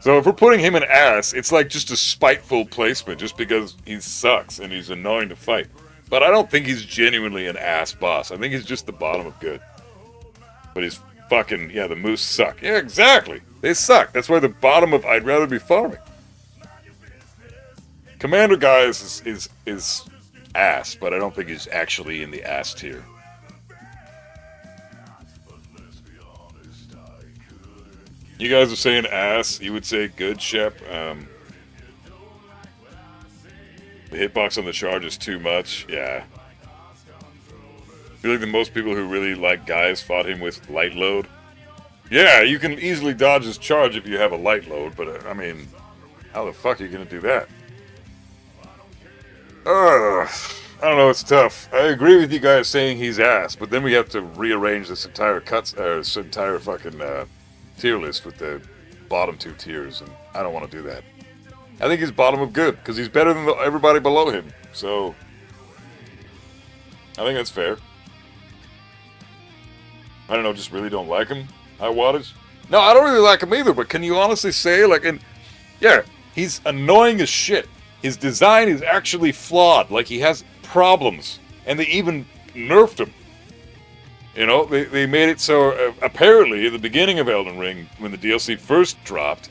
So if we're putting him in ass, it's like just a spiteful placement just because he sucks and he's annoying to fight. But I don't think he's genuinely an ass boss. I think he's just the bottom of good. But he's fucking... Yeah, the moose suck. Yeah, exactly. They suck. That's why the bottom of I'd rather be farming. Commander Gaius is ass, but I don't think he's actually in the ass tier. You guys are saying ass. You would say good, Shep. The hitbox on the charge is too much. Yeah. I feel like the most people who really like Gaius fought him with light load. Yeah, you can easily dodge his charge if you have a light load, but I mean, how the fuck are you gonna do that? Ugh. I don't know, it's tough. I agree with you guys saying he's ass, but then we have to rearrange this entire this entire fucking tier list with the bottom two tiers, and I don't want to do that. I think he's bottom of good, because he's better than everybody below him, so I think that's fair. I don't know, just really don't like him, high wattage. No, I don't really like him either, but can you honestly say, like, yeah, he's annoying as shit. His design is actually flawed, like he has problems, and they even nerfed him. You know, they made it so, apparently, at the beginning of Elden Ring, when the DLC first dropped,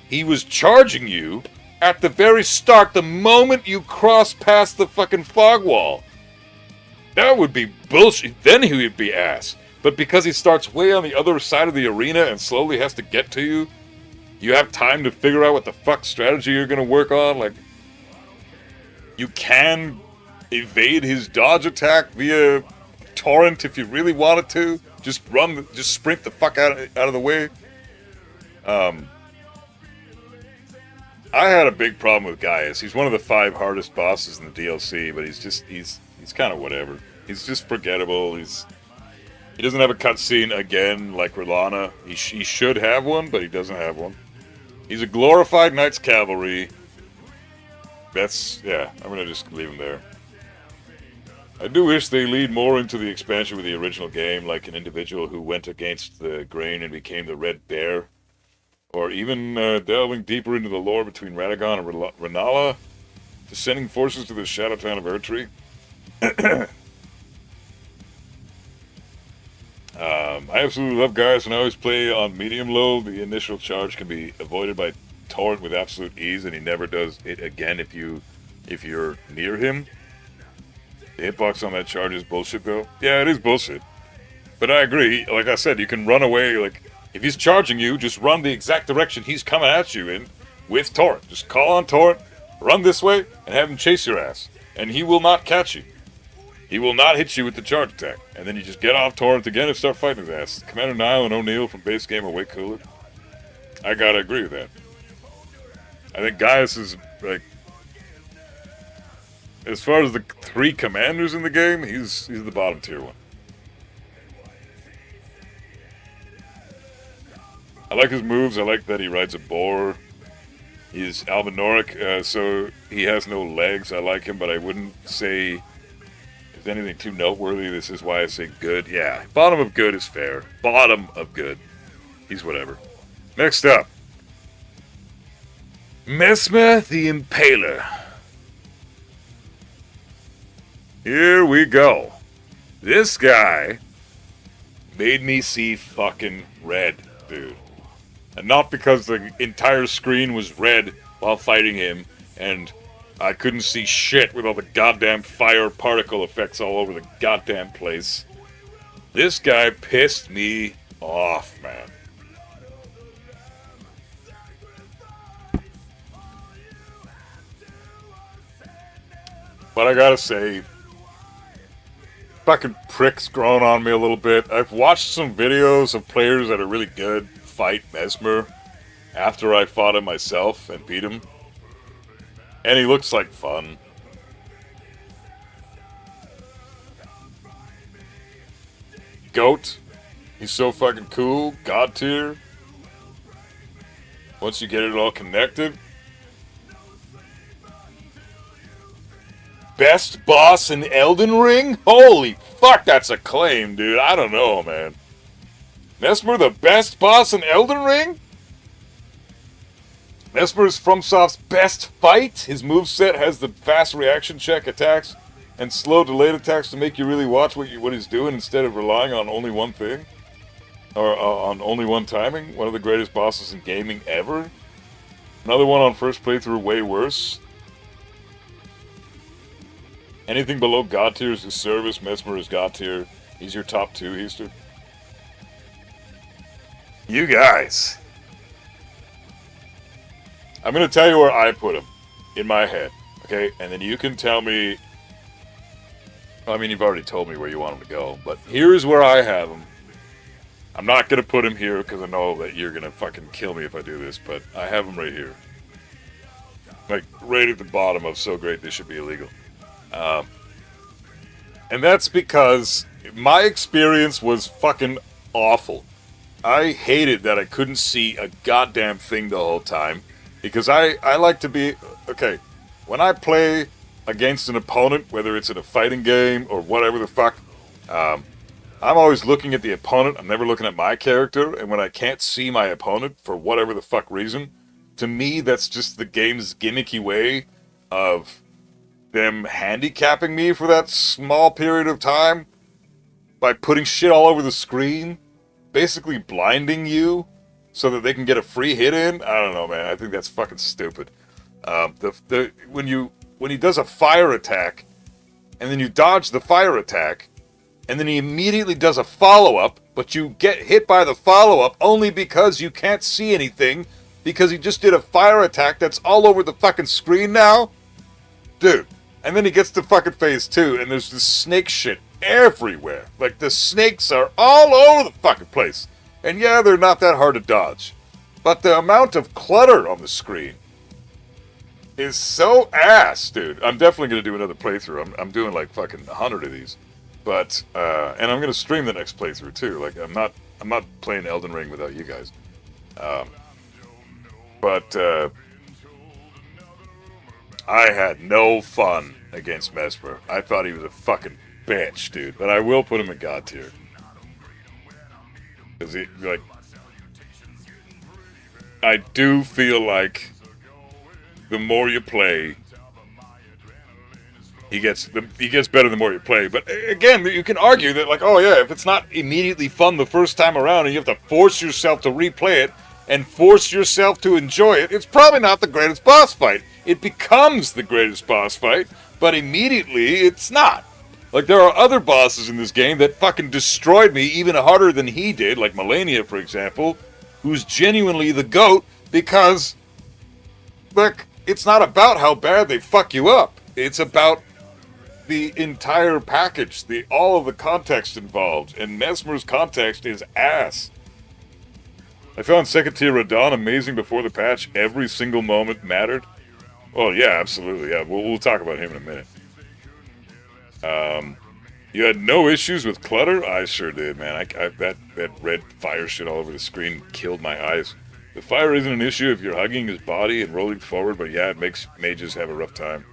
he was charging you at the very start, the moment you cross past the fucking fog wall. That would be bullshit. Then he would be ass. But because he starts way on the other side of the arena and slowly has to get to you, you have time to figure out what the fuck strategy you're gonna work on. Like, you can evade his dodge attack via torrent if you really wanted to. Just sprint the fuck out of the way. I had a big problem with Gaius. He's one of the 5 hardest bosses in the DLC, but he's kind of whatever. He's just forgettable. He doesn't have a cutscene again like Rilana. He should have one, but he doesn't have one. He's a glorified Knights Cavalry. Yeah, I'm gonna just leave him there. I do wish they lead more into the expansion with the original game, like an individual who went against the grain and became the Red Bear. Or even delving deeper into the lore between Radagon and Renala, just sending forces to the Shadow Town of Erdtree. I absolutely love Gaius, and I always play on medium-low. The initial charge can be avoided by torrent with absolute ease, and he never does it again if you're near him. The hitbox on that charge is bullshit, though. Yeah, it is bullshit. But I agree. Like I said, you can run away. Like, if he's charging you, just run the exact direction he's coming at you in with torrent. Just call on torrent, run this way, and have him chase your ass. And he will not catch you. He will not hit you with the charge attack. And then you just get off torrent again and start fighting his ass. Commander Nile and O'Neill from base game are way cooler. I gotta agree with that. I think Gaius is, like, as far as the 3 commanders in the game, he's the bottom tier one. I like his moves. I like that he rides a boar. He's Albinoric, so he has no legs. I like him, but I wouldn't say there's anything too noteworthy. This is why I say good. Yeah, bottom of good is fair. Bottom of good. He's whatever. Next up, Mesmer the Impaler. Here we go. This guy made me see fucking red, dude. And not because the entire screen was red while fighting him, and I couldn't see shit with all the goddamn fire particle effects all over the goddamn place. This guy pissed me off, man. But I gotta say, fucking prick's grown on me a little bit. I've watched some videos of players that are really good fight Mesmer after I fought him myself and beat him. And he looks like fun. Goat. He's so fucking cool. God tier. Once you get it all connected. Best boss in Elden Ring? Holy fuck, that's a claim, dude. I don't know, man. Mesmer the best boss in Elden Ring? Mesmer is FromSoft's best fight. His moveset has the fast reaction check attacks and slow delayed attacks to make you really watch what he's doing instead of relying on only one thing. Or on only one timing. One of the greatest bosses in gaming ever. Another one on first playthrough way worse. Anything below God tier is disservice. Mesmer is God tier. He's your top 2, Easter. You guys. I'm going to tell you where I put him in my head, okay? And then you can tell me... I mean, you've already told me where you want him to go, but here's where I have him. I'm not going to put him here because I know that you're going to fucking kill me if I do this, but I have him right here. Like, right at the bottom of so great this should be illegal. And that's because my experience was fucking awful. I hated that I couldn't see a goddamn thing the whole time. Because I like to be... Okay, when I play against an opponent, whether it's in a fighting game or whatever the fuck, I'm always looking at the opponent. I'm never looking at my character. And when I can't see my opponent for whatever the fuck reason, to me, that's just the game's gimmicky way of them handicapping me for that small period of time by putting shit all over the screen, basically blinding you so that they can get a free hit in. I don't know, man. I think that's fucking stupid. When he does a fire attack, and then you dodge the fire attack, and then he immediately does a follow-up, but you get hit by the follow-up only because you can't see anything, because he just did a fire attack that's all over the fucking screen now? Dude. And then he gets to fucking phase 2, and there's this snake shit everywhere. Like, the snakes are all over the fucking place. And yeah, they're not that hard to dodge. But the amount of clutter on the screen is so ass, dude. I'm definitely going to do another playthrough. I'm doing like fucking 100 of these. But, and I'm going to stream the next playthrough too. Like, I'm not playing Elden Ring without you guys. I had no fun against Mesmer. I thought he was a fucking bitch, dude. But I will put him in God tier. Because he, like... I do feel like the more you play, he gets better the more you play. But again, you can argue that, like, oh yeah, if it's not immediately fun the first time around and you have to force yourself to replay it and force yourself to enjoy it, it's probably not the greatest boss fight. It becomes the greatest boss fight, but immediately it's not. Like, there are other bosses in this game that fucking destroyed me even harder than he did, like Melania, for example, who's genuinely the GOAT because, look, it's not about how bad they fuck you up. It's about the entire package, all of the context involved, and Mesmer's context is ass. I found second tier Radon amazing before the patch. Every single moment mattered. Well, yeah, absolutely. Yeah, we'll talk about him in a minute. You had no issues with clutter? I sure did, man. That red fire shit all over the screen killed my eyes. The fire isn't an issue if you're hugging his body and rolling forward, but yeah, it makes mages have a rough time.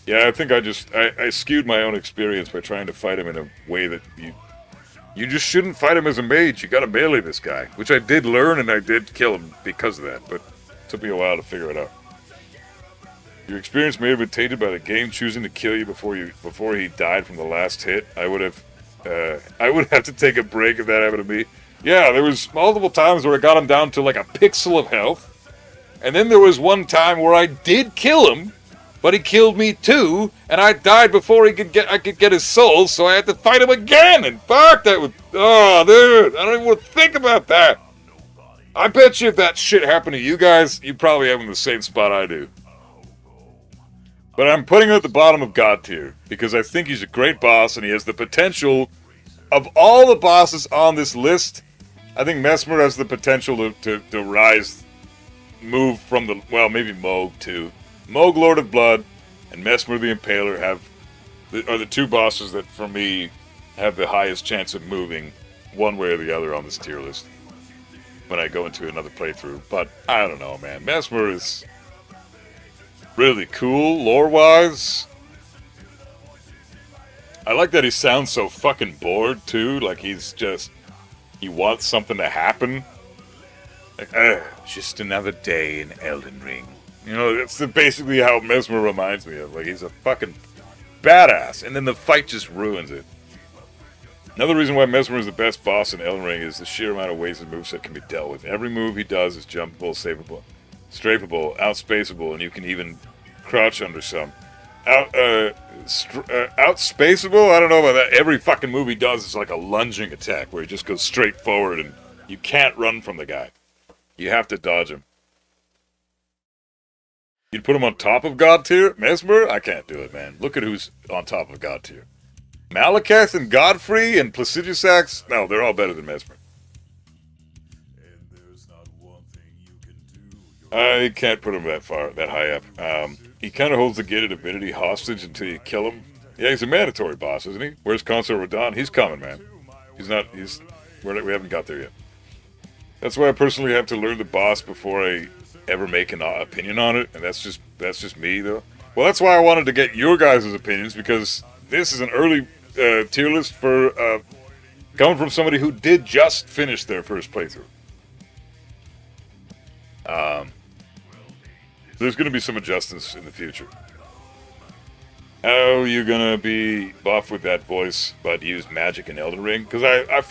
Yeah, I think I skewed my own experience by trying to fight him in a way that you just shouldn't fight him as a mage. You gotta melee this guy, which I did learn, and I did kill him because of that, but it took me a while to figure it out. Your experience may have been tainted by the game choosing to kill you before he died from the last hit. I would have to take a break if that happened to me. Yeah, there was multiple times where I got him down to like a pixel of health, and then there was one time where I did kill him, but he killed me too, and I died before I could get his soul, so I had to fight him again. And fuck, that was, oh dude, I don't even want to think about that. I bet you if that shit happened to you guys, you'd probably have him in the same spot I do. But I'm putting him at the bottom of God tier, because I think he's a great boss, and he has the potential, of all the bosses on this list, I think Mesmer has the potential to rise, move from the, well, maybe Moog too. Moog, Lord of Blood, and Mesmer the Impaler are the two bosses that, for me, have the highest chance of moving one way or the other on this tier list when I go into another playthrough. But, I don't know, man. Mesmer is really cool, lore-wise. I like that he sounds so fucking bored, too. Like, he wants something to happen. Like, just another day in Elden Ring. You know, that's basically how Mesmer reminds me of. Like, he's a fucking badass, and then the fight just ruins it. Another reason why Mesmer is the best boss in Elden Ring is the sheer amount of ways the moveset can be dealt with. Every move he does is jumpable, saveable, strafeable, outspaceable, and you can even crouch under some. Outspaceable? I don't know about that. Every fucking move he does is like a lunging attack where he just goes straight forward and you can't run from the guy. You have to dodge him. You'd put him on top of God tier? Mesmer? I can't do it, man. Look at who's on top of God tier. Malekith and Godfrey and Placidusax? No, they're all better than Mesmer. I can't put him that high up. He kind of holds the gated divinity hostage until you kill him. Yeah, he's a mandatory boss, isn't he? Where's Consort Radon? He's coming, man. He's not. We haven't got there yet. That's why I personally have to learn the boss before I ever make an opinion on it, and that's just me though. Well, that's why I wanted to get your guys' opinions, because this is an early tier list for coming from somebody who did just finish their first playthrough. There's going to be some adjustments in the future. How you gonna be buff with that voice, but use magic in Elden Ring? Because I've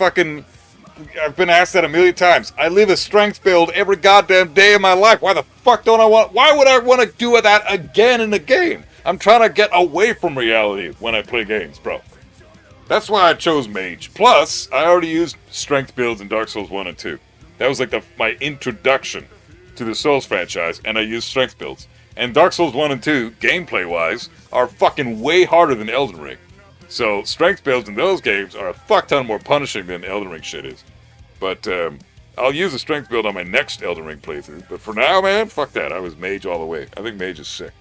been asked that a million times. I live a strength build every goddamn day of my life. Why the fuck don't I want? Why would I want to do that again in a game? I'm trying to get away from reality when I play games, bro. That's why I chose Mage. Plus, I already used strength builds in Dark Souls 1 and 2. That was like my introduction to the Souls franchise, and I used strength builds. And Dark Souls 1 and 2, gameplay-wise, are fucking way harder than Elden Ring. So, strength builds in those games are a fuck ton more punishing than Elden Ring shit is. But, I'll use a strength build on my next Elden Ring playthrough. But for now, man, fuck that. I was Mage all the way. I think Mage is sick.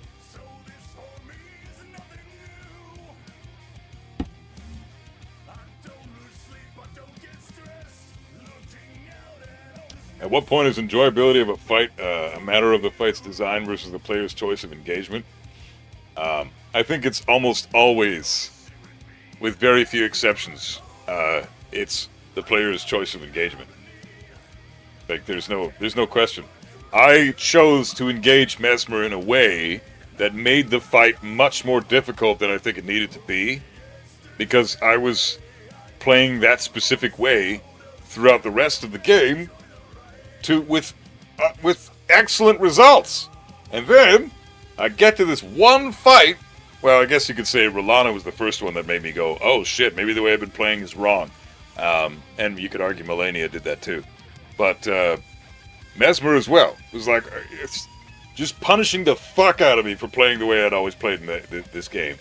At what point is enjoyability of a fight a matter of the fight's design versus the player's choice of engagement? I think it's almost always, with very few exceptions, it's the player's choice of engagement. Like, there's no question. I chose to engage Mesmer in a way that made the fight much more difficult than I think it needed to be, because I was playing that specific way throughout the rest of the game, with excellent results. And then I get to this one fight. Well, I guess you could say Rolana was the first one that made me go, oh shit, maybe the way I've been playing is wrong. And you could argue Melania did that too. But Mesmer as well. It was like, it's just punishing the fuck out of me for playing the way I'd always played in this game.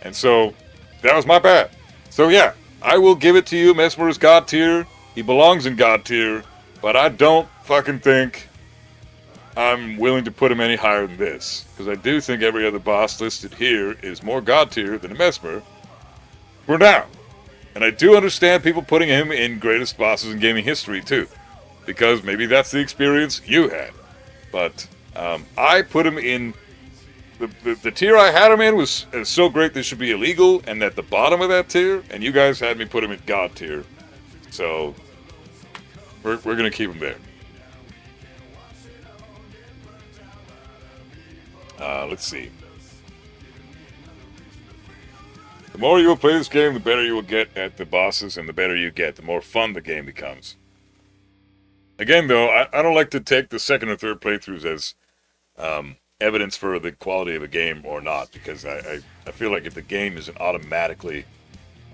And so, that was my bad. So yeah, I will give it to you. Mesmer is God tier. He belongs in God tier. But I don't fucking think I'm willing to put him any higher than this. Because I do think every other boss listed here is more God tier than a Mesmer. For now. And I do understand people putting him in greatest bosses in gaming history too. Because maybe that's the experience you had. But I put him in... The tier I had him in was so great this should be illegal. And at the bottom of that tier, and you guys had me put him in God tier. So... We're going to keep him there. Let's see. The more you will play this game, the better you will get at the bosses, and the better you get, the more fun the game becomes. Again, though, I don't like to take the second or third playthroughs as evidence for the quality of a game or not, because I feel like if the game isn't automatically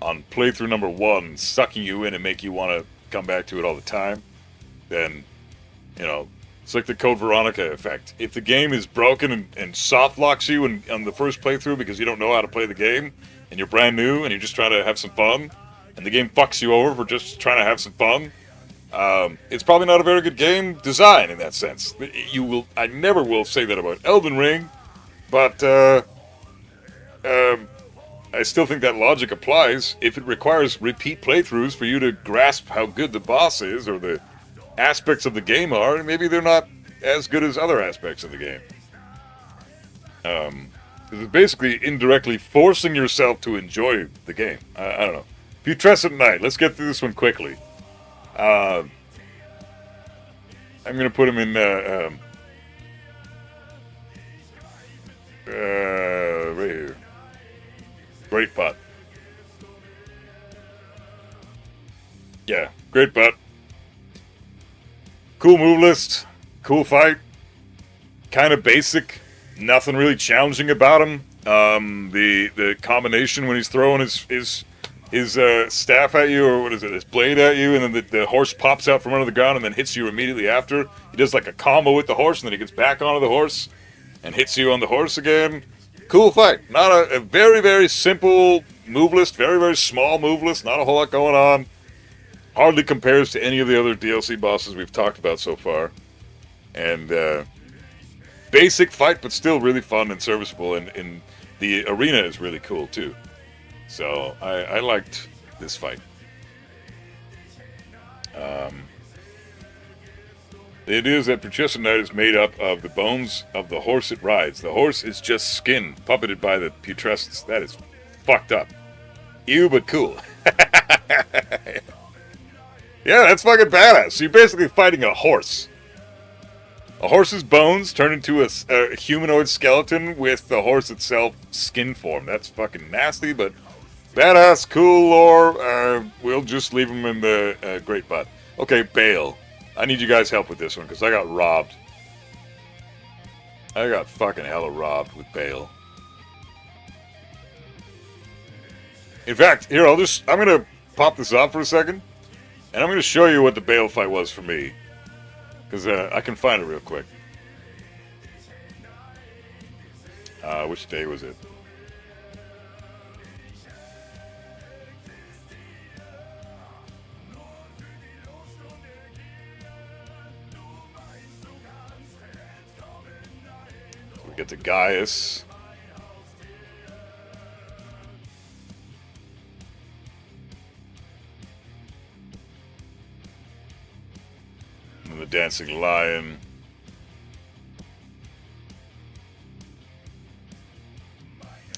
on playthrough number 1 sucking you in and make you want to come back to it all the time, then, you know, it's like the Code Veronica effect. If the game is broken and soft locks you on the first playthrough because you don't know how to play the game, and you're brand new and you're just trying to have some fun, and the game fucks you over for just trying to have some fun, it's probably not a very good game design in that sense. I never will say that about Elden Ring, but I still think that logic applies if it requires repeat playthroughs for you to grasp how good the boss is or the aspects of the game are. Maybe they're not as good as other aspects of the game. It's basically indirectly forcing yourself to enjoy the game. I don't know. Putrescent Knight. Let's get through this one quickly. I'm going to put him in right here. Great butt. Yeah, great butt. Cool move list. Cool fight. Kind of basic. Nothing really challenging about him. The combination when he's throwing his staff at you, or what is it, his blade at you, and then the horse pops out from under the ground and then hits you immediately after. He does like a combo with the horse, and then he gets back onto the horse and hits you on the horse again. Cool fight. Not a very, very simple move list. Very, very small move list. Not a whole lot going on. Hardly compares to any of the other DLC bosses we've talked about so far. And basic fight, but still really fun and serviceable. And the arena is really cool, too. So I liked this fight. It is that Patricia Knight is made up of the bones of the horse it rides. The horse is just skin puppeted by the Putrescents. That is fucked up. Ew, but cool. Yeah, that's fucking badass. So you're basically fighting a horse. A horse's bones turn into a humanoid skeleton with the horse itself skin form. That's fucking nasty, but badass, cool lore. We'll just leave him in the great butt. Okay, Bale. I need you guys' help with this one, because I got robbed. I got fucking hella robbed with Bale. In fact, here, I'm going to pop this off for a second, and I'm going to show you what the Bale fight was for me. Because I can find it real quick. Which day was it? We get to Gaius. And the Dancing Lion.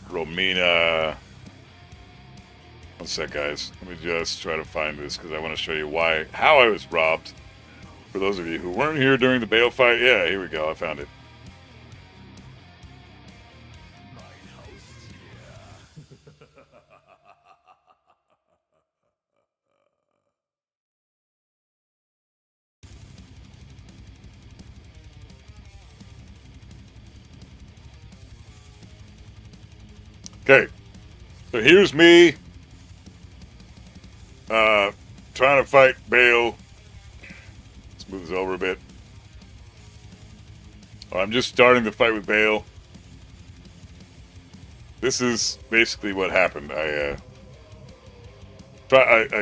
Romina. One sec, guys. Let me just try to find this because I want to show you how I was robbed. For those of you who weren't here during the Bale fight, yeah, here we go. I found it. Okay, so here's me trying to fight Bale. Let's move this over a bit. I'm just starting the fight with Bale. This is basically what happened. I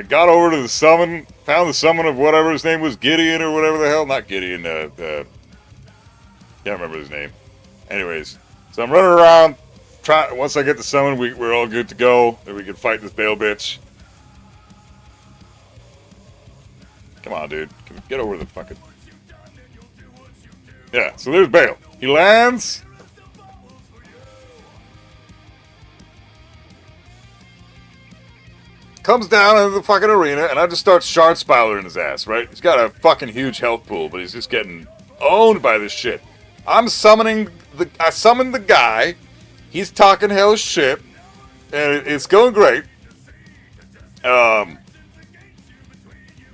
got over to the summon, found the summon of whatever his name was, Gideon or whatever the hell. Not Gideon, can't remember his name. Anyways, so I'm running around. Once I get the summon, we're all good to go. And we can fight this Bale bitch. Come on, dude. Get over the fucking... Yeah, so there's Bale. He lands. Comes down into the fucking arena, and I just start shard spiraling his ass, right? He's got a fucking huge health pool, but he's just getting owned by this shit. I summoned the guy. He's talking hell shit, and it's going great.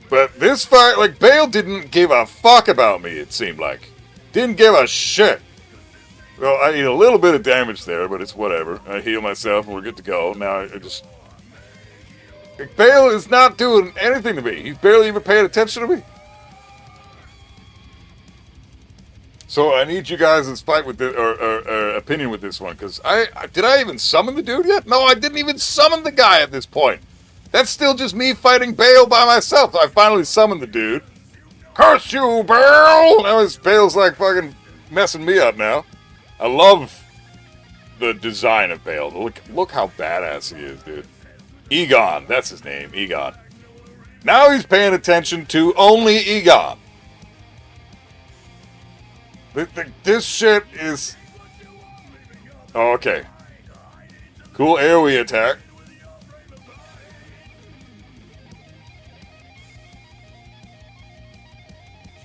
But this fight, like, Bale didn't give a fuck about me, it seemed like. Didn't give a shit. Well, I eat a little bit of damage there, but it's whatever. I heal myself, and we're good to go. Now, Bale is not doing anything to me. He's barely even paying attention to me. So I need you guys' fight with this, or opinion with this one, because did I even summon the dude yet? No, I didn't even summon the guy at this point. That's still just me fighting Bale by myself. I finally summoned the dude. Curse you, Bale! Now Bale's like fucking messing me up now. I love the design of Bale. Look how badass he is, dude. Egon, that's his name, Egon. Now he's paying attention to only Egon. This shit is... Oh, okay. Cool AoE attack.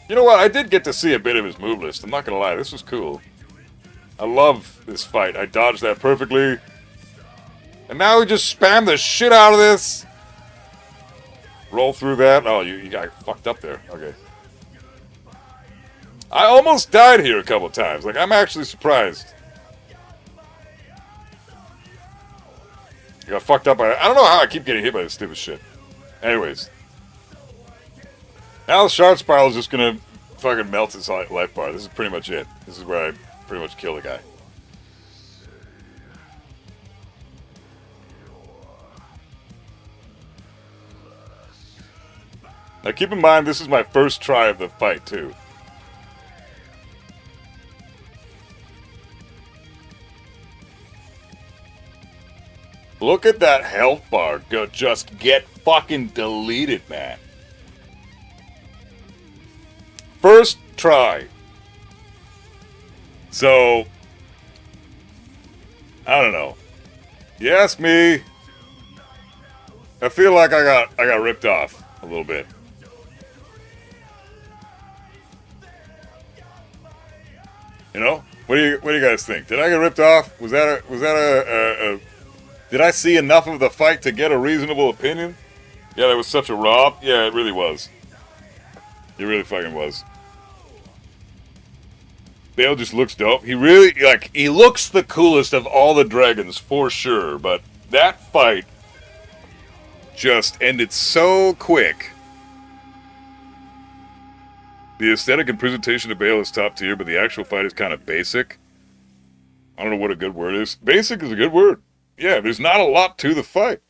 You know what? I did get to see a bit of his move list. I'm not gonna lie. This was cool. I love this fight. I dodged that perfectly. And now we just spam the shit out of this. Roll through that. Oh, you got fucked up there. Okay. I almost died here a couple times. Like, I'm actually surprised. You got fucked up by it. I don't know how I keep getting hit by this stupid shit. Anyways. Now the shard spiral is just gonna fucking melt his life bar. This is pretty much it. This is where I pretty much kill the guy. Now keep in mind, this is my first try of the fight, too. Look at that health bar. Just get fucking deleted, man. First try. So, I don't know. You ask me, I feel like I got ripped off a little bit. You know? What do you guys think? Did I get ripped off? Was that a did I see enough of the fight to get a reasonable opinion? Yeah, that was such a rob. Yeah, it really was. It really fucking was. Bale just looks dope. He really, he looks the coolest of all the dragons, for sure. But that fight just ended so quick. The aesthetic and presentation of Bale is top tier, but the actual fight is kind of basic. I don't know what a good word is. Basic is a good word. Yeah, there's not a lot to the fight.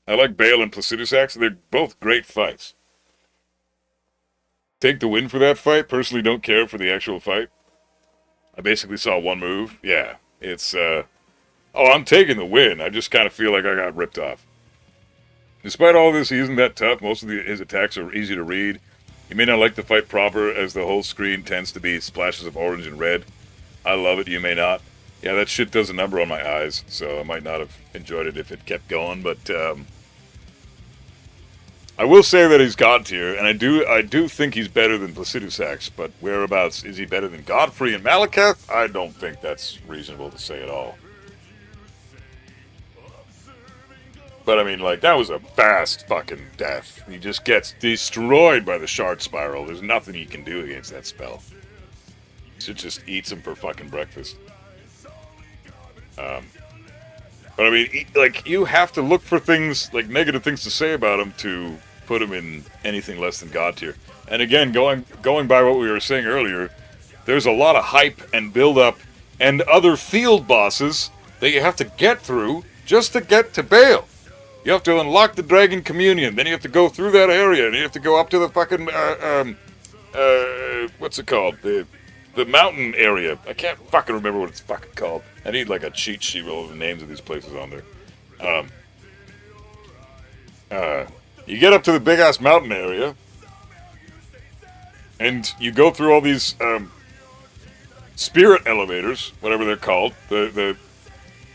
I like Bale and Placidus Axe. They're both great fights. Take the win for that fight. Personally don't care for the actual fight. I basically saw one move. Yeah, it's, I'm taking the win. I just kind of feel like I got ripped off. Despite all this, he isn't that tough. Most of his attacks are easy to read. You may not like the fight proper, as the whole screen tends to be splashes of orange and red. I love it, you may not. Yeah, that shit does a number on my eyes, so I might not have enjoyed it if it kept going, but, I will say that he's God tier, and I do think he's better than Placidus Axe, but whereabouts is he better than Godfrey and Malekith? I don't think that's reasonable to say at all. But I mean, that was a fast fucking death. He just gets destroyed by the Shard Spiral. There's nothing he can do against that spell. It just eats him for fucking breakfast. But I mean, you have to look for things, negative things to say about him to put him in anything less than God tier. And again, going by what we were saying earlier, there's a lot of hype and build-up and other field bosses that you have to get through just to get to Bale. You have to unlock the Dragon Communion, then you have to go through that area, and you have to go up to the fucking, what's it called? The mountain area. I can't fucking remember what it's fucking called. I need a cheat sheet with all the names of these places on there. You get up to the big ass mountain area, and you go through all these spirit elevators, whatever they're called.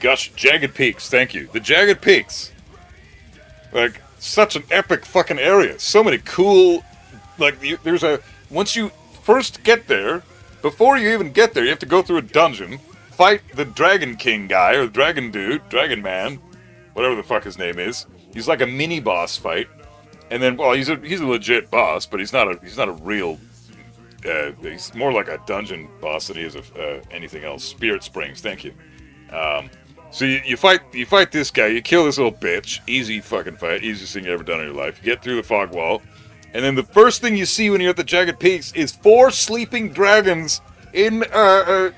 Jagged Peaks. Thank you. The Jagged Peaks. Such an epic fucking area. So many cool. Once you first get there. Before you even get there, you have to go through a dungeon, fight the Dragon King guy, or Dragon Dude, Dragon Man, whatever the fuck his name is. He's like a mini boss fight, and then, he's a legit boss, but he's not a real. He's more like a dungeon boss than he is anything else. Spirit Springs, thank you. So you fight this guy, you kill this little bitch, easy fucking fight, easiest thing you ever done in your life. You get through the fog wall. And then the first thing you see when you're at the Jagged Peaks is 4 sleeping dragons in an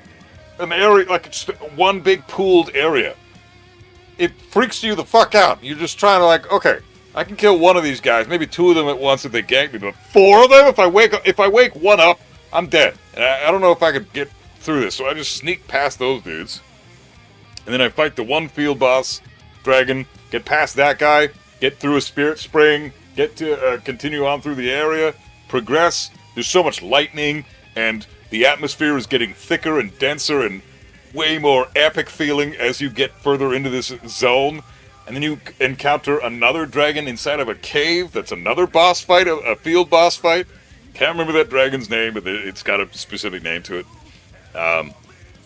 area, just one big pooled area. It freaks you the fuck out. You're just trying to okay, I can kill one of these guys, maybe 2 of them at once if they gank me, but 4 of them, if I wake one up, I'm dead. And I don't know if I could get through this, so I just sneak past those dudes. And then I fight the one field boss dragon, get past that guy, get through a spirit spring, get to continue on through the area, progress. There's so much lightning, and the atmosphere is getting thicker and denser and way more epic feeling as you get further into this zone. And then you encounter another dragon inside of a cave. That's another boss fight, a field boss fight. Can't remember that dragon's name, but it's got a specific name to it.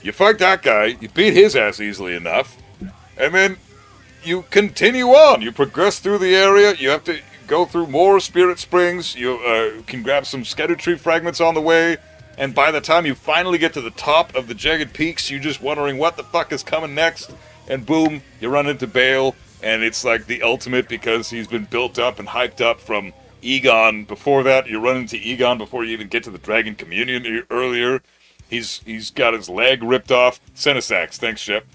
You fight that guy, you beat his ass easily enough, and then you continue on. You progress through the area, you have to go through more spirit springs, you can grab some scatter tree fragments on the way, and by the time you finally get to the top of the Jagged Peaks, you're just wondering what the fuck is coming next, and boom, you run into Bale, and it's the ultimate because he's been built up and hyped up from Egon. Before that, you run into Egon before you even get to the Dragon Communion earlier. He's got his leg ripped off. Senesax, thanks, Shep.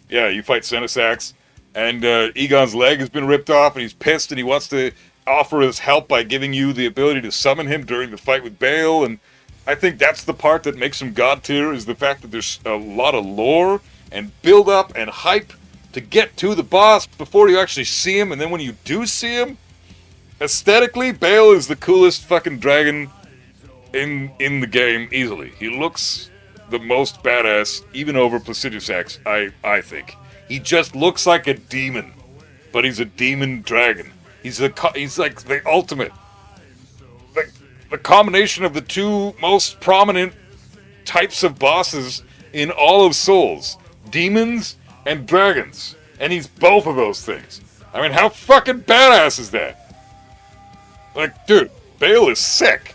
Yeah, you fight Senesax, and Egon's leg has been ripped off, and he's pissed, and he wants to offer his help by giving you the ability to summon him during the fight with Bale, and I think that's the part that makes him God tier, is the fact that there's a lot of lore and build-up and hype to get to the boss before you actually see him, and then when you do see him, aesthetically, Bale is the coolest fucking dragon in the game easily. He looks the most badass, even over Placidusax, I think. He just looks like a demon, but he's a demon dragon. He's like the ultimate. The combination of the two most prominent types of bosses in all of Souls. Demons and dragons. And he's both of those things. I mean, how fucking badass is that? Like, dude, Bale is sick.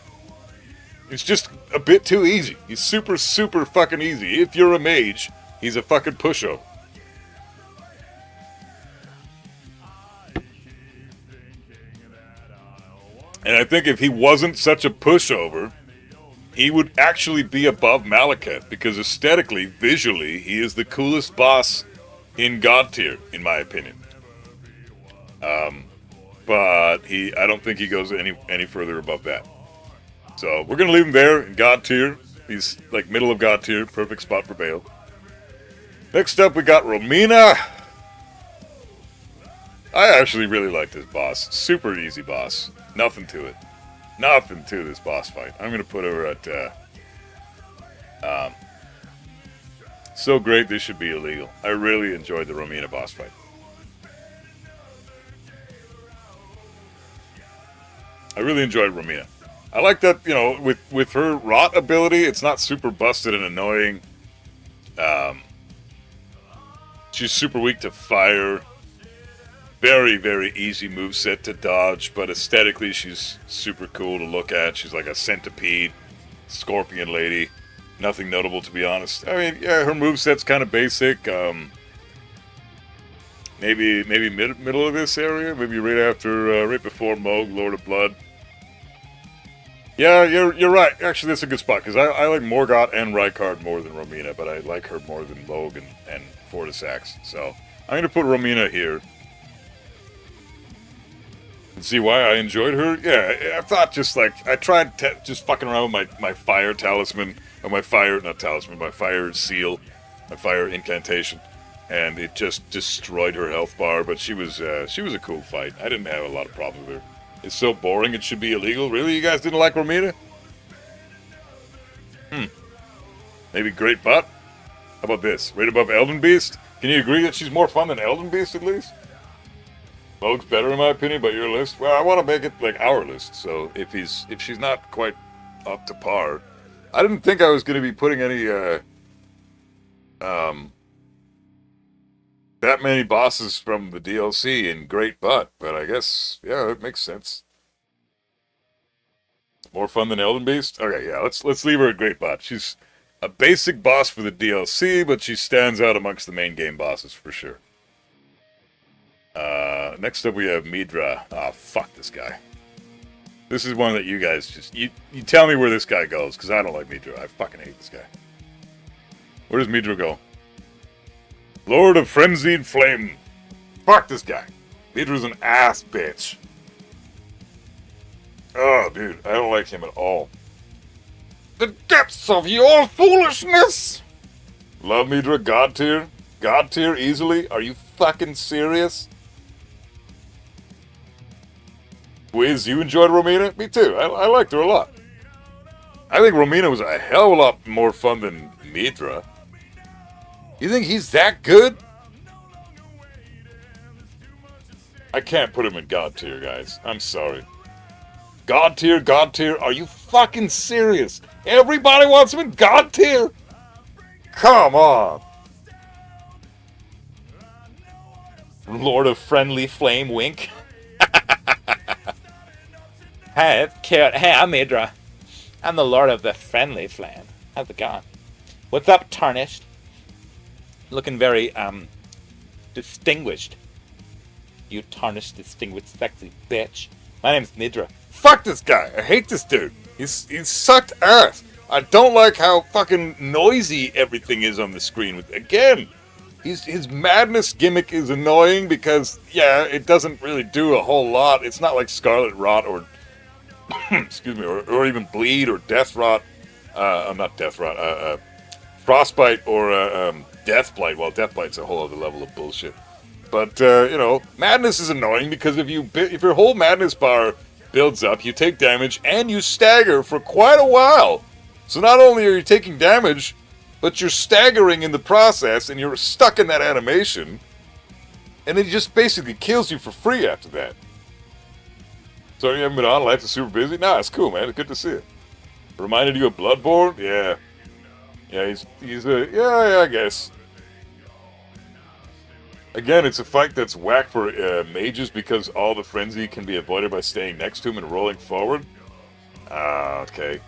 It's just a bit too easy. He's super, super fucking easy. If you're a mage, he's a fucking pushover. And I think if he wasn't such a pushover, he would actually be above Malekith, because aesthetically, visually, he is the coolest boss in God tier, in my opinion. But I don't think he goes any further above that. So we're gonna leave him there in God tier. He's like middle of God tier, perfect spot for Bale. Next up, we got Romina. I actually really like this boss. Super easy boss. Nothing to it. Nothing to this boss fight. I'm going to put her at... so great this should be illegal. I really enjoyed the Romina boss fight. I really enjoyed Romina. I like that, you know, with her rot ability, it's not super busted and annoying. She's super weak to fire. Very, very easy moveset to dodge, but aesthetically she's super cool to look at. She's like a centipede, scorpion lady. Nothing notable, to be honest. I mean, yeah, her moveset's kind of basic. Maybe middle of this area, maybe right before Moog, Lord of Blood. Yeah, you're right. Actually, that's a good spot, because I like Morgott and Rykard more than Romina, but I like her more than Moog and Fortisax. So I'm going to put Romina here. And see why I enjoyed her? Yeah, I thought just like, I tried just fucking around with my fire talisman, or my fire seal, my fire incantation, and it just destroyed her health bar, but she was a cool fight. I didn't have a lot of problems with her. It's so boring it should be illegal. Really? You guys didn't like Romina? Maybe Great Butt? How about this? Right above Elden Beast? Can you agree that she's more fun than Elden Beast, at least? Moog's better in my opinion, but your list? Well, I want to make it like our list, so if she's not quite up to par. I didn't think I was going to be putting any, that many bosses from the DLC in Great Butt, but I guess, yeah, it makes sense. More fun than Elden Beast? Okay, yeah, let's leave her at Great Butt. She's a basic boss for the DLC, but she stands out amongst the main game bosses for sure. Next up we have Midra. Oh, fuck this guy. This is one that you guys just... You tell me where this guy goes, because I don't like Midra. I fucking hate this guy. Where does Midra go? Lord of Frenzied Flame. Fuck this guy. Midra's an ass bitch. Oh, dude. I don't like him at all. The depths of your foolishness! Love Midra, God tier. God tier easily? Are you fucking serious? Wiz, you enjoyed Romina? Me too. I liked her a lot. I think Romina was a hell of a lot more fun than Midra. You think he's that good? I can't put him in God tier, guys. I'm sorry. God tier, God tier? Are you fucking serious? Everybody wants him in God tier? Come on. Lord of Friendly Flame wink. Hey, it's cute. Hey, I'm Idra. I'm the Lord of the Friendly Flame. How's it going? What's up, Tarnished? Looking very, distinguished. You tarnished, distinguished, sexy bitch. My name's Midra. Fuck this guy. I hate this dude. He's sucked ass. I don't like how fucking noisy everything is on the screen. Again, his madness gimmick is annoying because, yeah, it doesn't really do a whole lot. It's not like Scarlet Rot or, excuse me, or even Bleed or Death Rot. Not Death Rot. Frostbite or Deathblight. Well, Deathblight's a whole other level of bullshit. But, you know, Madness is annoying because if your whole Madness bar builds up, you take damage, and you stagger for quite a while. So not only are you taking damage, but you're staggering in the process, and you're stuck in that animation, and it just basically kills you for free after that. So you haven't been on? Life is super busy? Nah, it's cool, man. It's good to see it. Reminded you of Bloodborne? Yeah. Yeah, yeah, I guess. Again, it's a fight that's whack for mages because all the frenzy can be avoided by staying next to him and rolling forward. Ah, okay.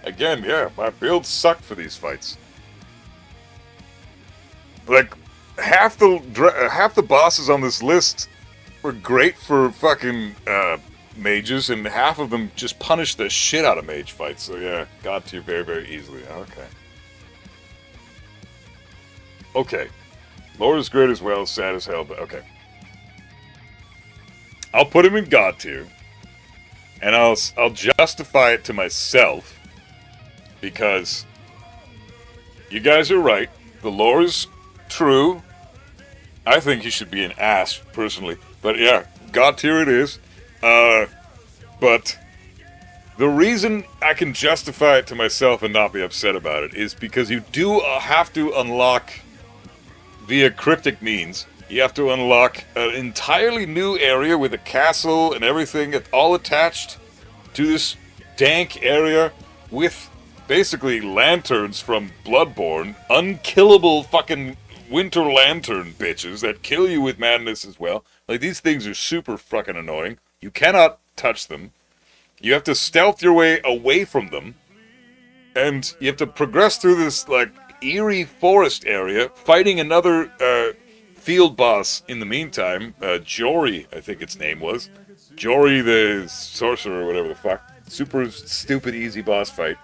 Again, yeah, my builds suck for these fights. Like, half the bosses on this list were great for fucking mages, and half of them just punish the shit out of mage fights. So yeah, got to you very, very easily. Okay. Okay. Lord is great as well, sad as hell, but okay. I'll put him in God tier, and I'll justify it to myself, because you guys are right. The lore is true. I think he should be an ass, personally. But yeah, God tier it is. But the reason I can justify it to myself and not be upset about it is because you do have to unlock, via cryptic means, you have to unlock an entirely new area with a castle and everything all attached to this dank area with basically lanterns from Bloodborne, unkillable fucking winter lantern bitches that kill you with madness as well. Like, these things are super fucking annoying. You cannot touch them. You have to stealth your way away from them. And you have to progress through this, like, eerie forest area, fighting another field boss in the meantime. Jory, I think its name was. Jory the sorcerer or whatever the fuck. Super stupid easy boss fight.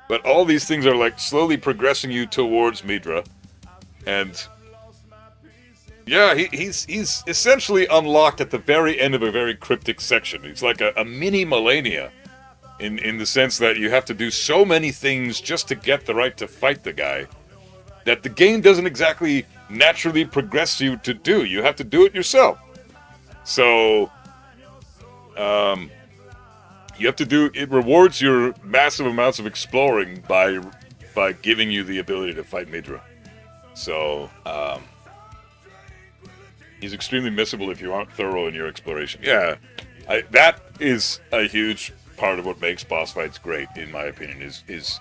But all these things are, like, slowly progressing you towards Midra. And yeah, he's essentially unlocked at the very end of a very cryptic section. He's like a mini Melania in the sense that you have to do so many things just to get the right to fight the guy that the game doesn't exactly naturally progress you to do. You have to do it yourself. So you have to do it. Rewards your massive amounts of exploring by giving you the ability to fight Midra. So he's extremely missable if you aren't thorough in your exploration. Yeah, that is a huge part of what makes boss fights great, in my opinion, is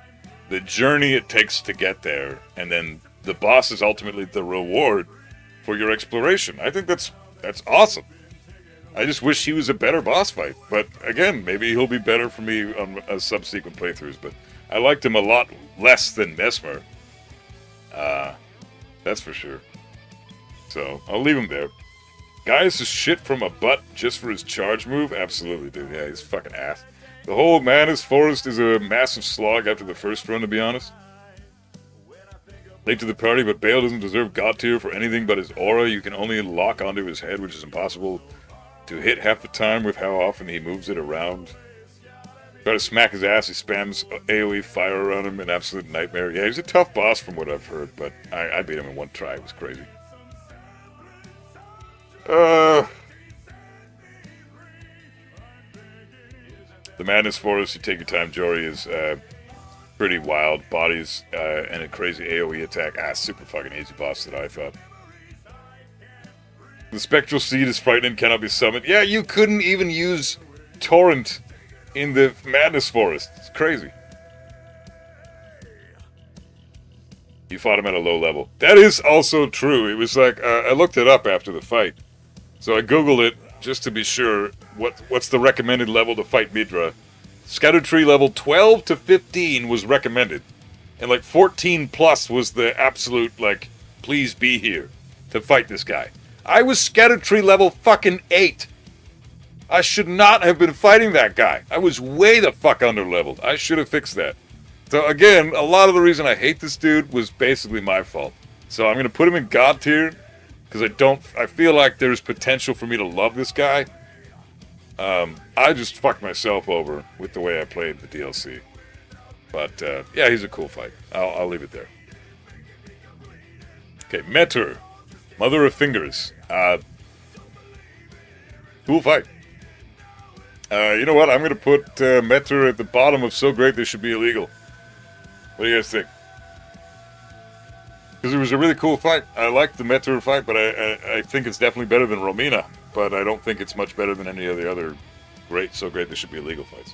the journey it takes to get there, and then the boss is ultimately the reward for your exploration. I think that's awesome. I just wish he was a better boss fight, but again, maybe he'll be better for me on subsequent playthroughs. But I liked him a lot less than Mesmer. That's for sure. So, I'll leave him there. Guy is just shit from a butt just for his charge move? Absolutely, dude. Yeah, he's fucking ass. The whole Madness Forest is a massive slog after the first run, to be honest. Late to the party, but Bale doesn't deserve God tier for anything but his aura. You can only lock onto his head, which is impossible to hit half the time with how often he moves it around. Try to smack his ass, he spams AoE fire around him, an absolute nightmare. Yeah, he's a tough boss from what I've heard, but I beat him in one try. It was crazy. The Madness Forest, you take your time, Jory, is pretty wild. Bodies and a crazy AoE attack. Super fucking easy boss that I thought. The Spectral Seed is frightening, cannot be summoned. Yeah, you couldn't even use Torrent in the Madness Forest. It's crazy. You fought him at a low level. That is also true. It was like, I looked it up after the fight. So I googled it just to be sure what's the recommended level to fight Midra. Scatter Tree level 12 to 15 was recommended. And like 14 plus was the absolute, like, please be here to fight this guy. I was Scatter Tree level fucking 8. I should not have been fighting that guy. I was way the fuck under-leveled. I should have fixed that. So again, a lot of the reason I hate this dude was basically my fault. So I'm going to put him in God tier, because I feel like there's potential for me to love this guy. I just fucked myself over with the way I played the DLC. But, yeah, he's a cool fight. I'll leave it there. Okay, Metter, Mother of Fingers. Cool fight. You know what? I'm going to put Metter at the bottom of So Great They Should Be Illegal. What do you guys think? Because it was a really cool fight. I liked the Metter fight, but I think it's definitely better than Romina. But I don't think it's much better than any of the other great So Great They Should Be Illegal fights.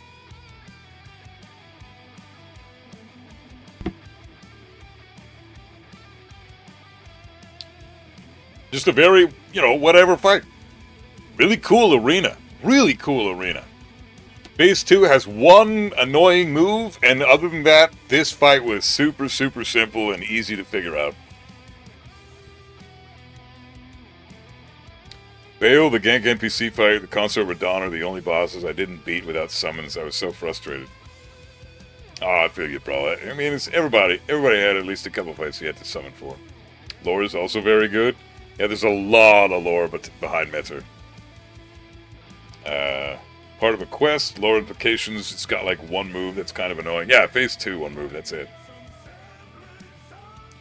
Just a very, whatever fight. Really cool arena. Really cool arena. Phase 2 has one annoying move, and other than that, this fight was super, super simple and easy to figure out. Vale, the Gank NPC fight, the Consort Radon are the only bosses I didn't beat without summons. I was so frustrated. Oh, I feel you, bro. I mean, it's everybody had at least a couple fights you had to summon for. Lore is also very good. Yeah, there's a lot of lore behind Metter. Part of a quest, lore implications, it's got like one move that's kind of annoying. Yeah, phase 2, one move, that's it.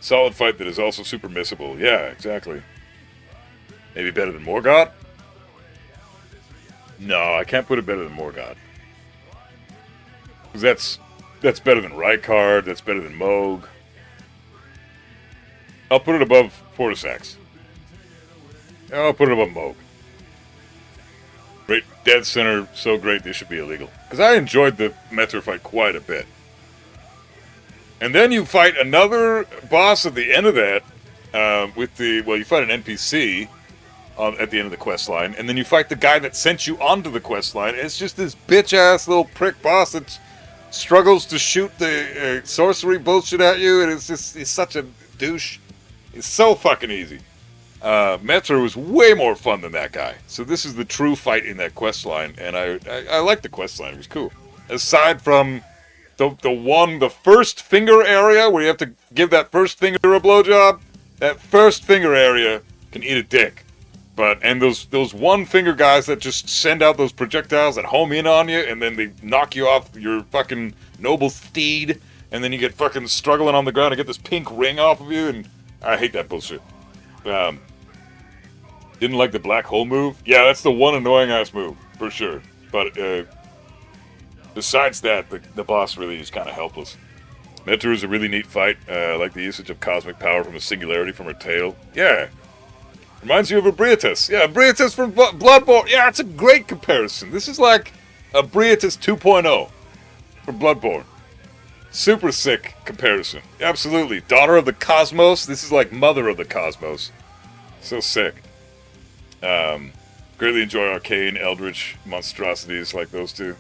Solid fight that is also super missable. Yeah, exactly. Maybe better than Morgott? No, I can't put it better than Morgott. Because that's better than Rykard, that's better than Moog. I'll put it above Fortisax. I'll put it above Moog. Great Dead Center, So Great They Should Be Illegal. Because I enjoyed the Metter fight quite a bit. And then you fight another boss at the end of that, you fight an NPC at the end of the quest line, and then you fight the guy that sent you onto the quest line. It's just this bitch-ass little prick boss that struggles to shoot the sorcery bullshit at you, and he's such a douche. It's so fucking easy. Metter was way more fun than that guy. So this is the true fight in that quest line, and I liked the quest line. It was cool. Aside from the first finger area where you have to give that first finger a blowjob, that first finger area can eat a dick. And those one finger guys that just send out those projectiles that home in on you, and then they knock you off your fucking noble steed, and then you get fucking struggling on the ground to get this pink ring off of you, and I hate that bullshit. Didn't like the black hole move. Yeah, that's the one annoying ass move, for sure. But besides that, the boss really is kind of helpless. Metter is a really neat fight. I like the usage of cosmic power from a singularity from her tail. Yeah. Reminds you of a Briatus. Yeah, Briatus from Bloodborne. Yeah, it's a great comparison. This is like a Briatus 2.0 for Bloodborne. Super sick comparison. Absolutely. Daughter of the Cosmos. This is like Mother of the Cosmos. So sick. Greatly enjoy arcane, eldritch monstrosities like those two.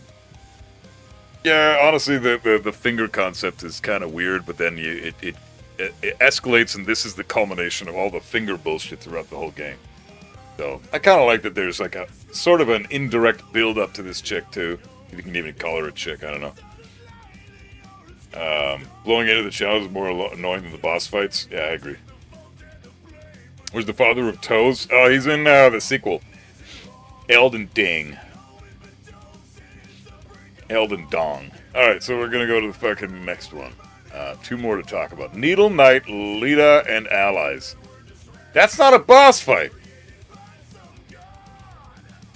Yeah, honestly, the finger concept is kind of weird, but then it escalates, and this is the culmination of all the finger bullshit throughout the whole game. So I kind of like that there's like a sort of an indirect build-up to this chick, too. If you can even call her a chick, I don't know. Blowing into the challenge is more annoying than the boss fights. Yeah, I agree. Where's the father of Toes? Oh, he's in the sequel. Elden Ding. Elden Dong. Alright, so we're gonna go to the fucking next one. Two more to talk about. Needle Knight, Lita, and Allies. That's not a boss fight.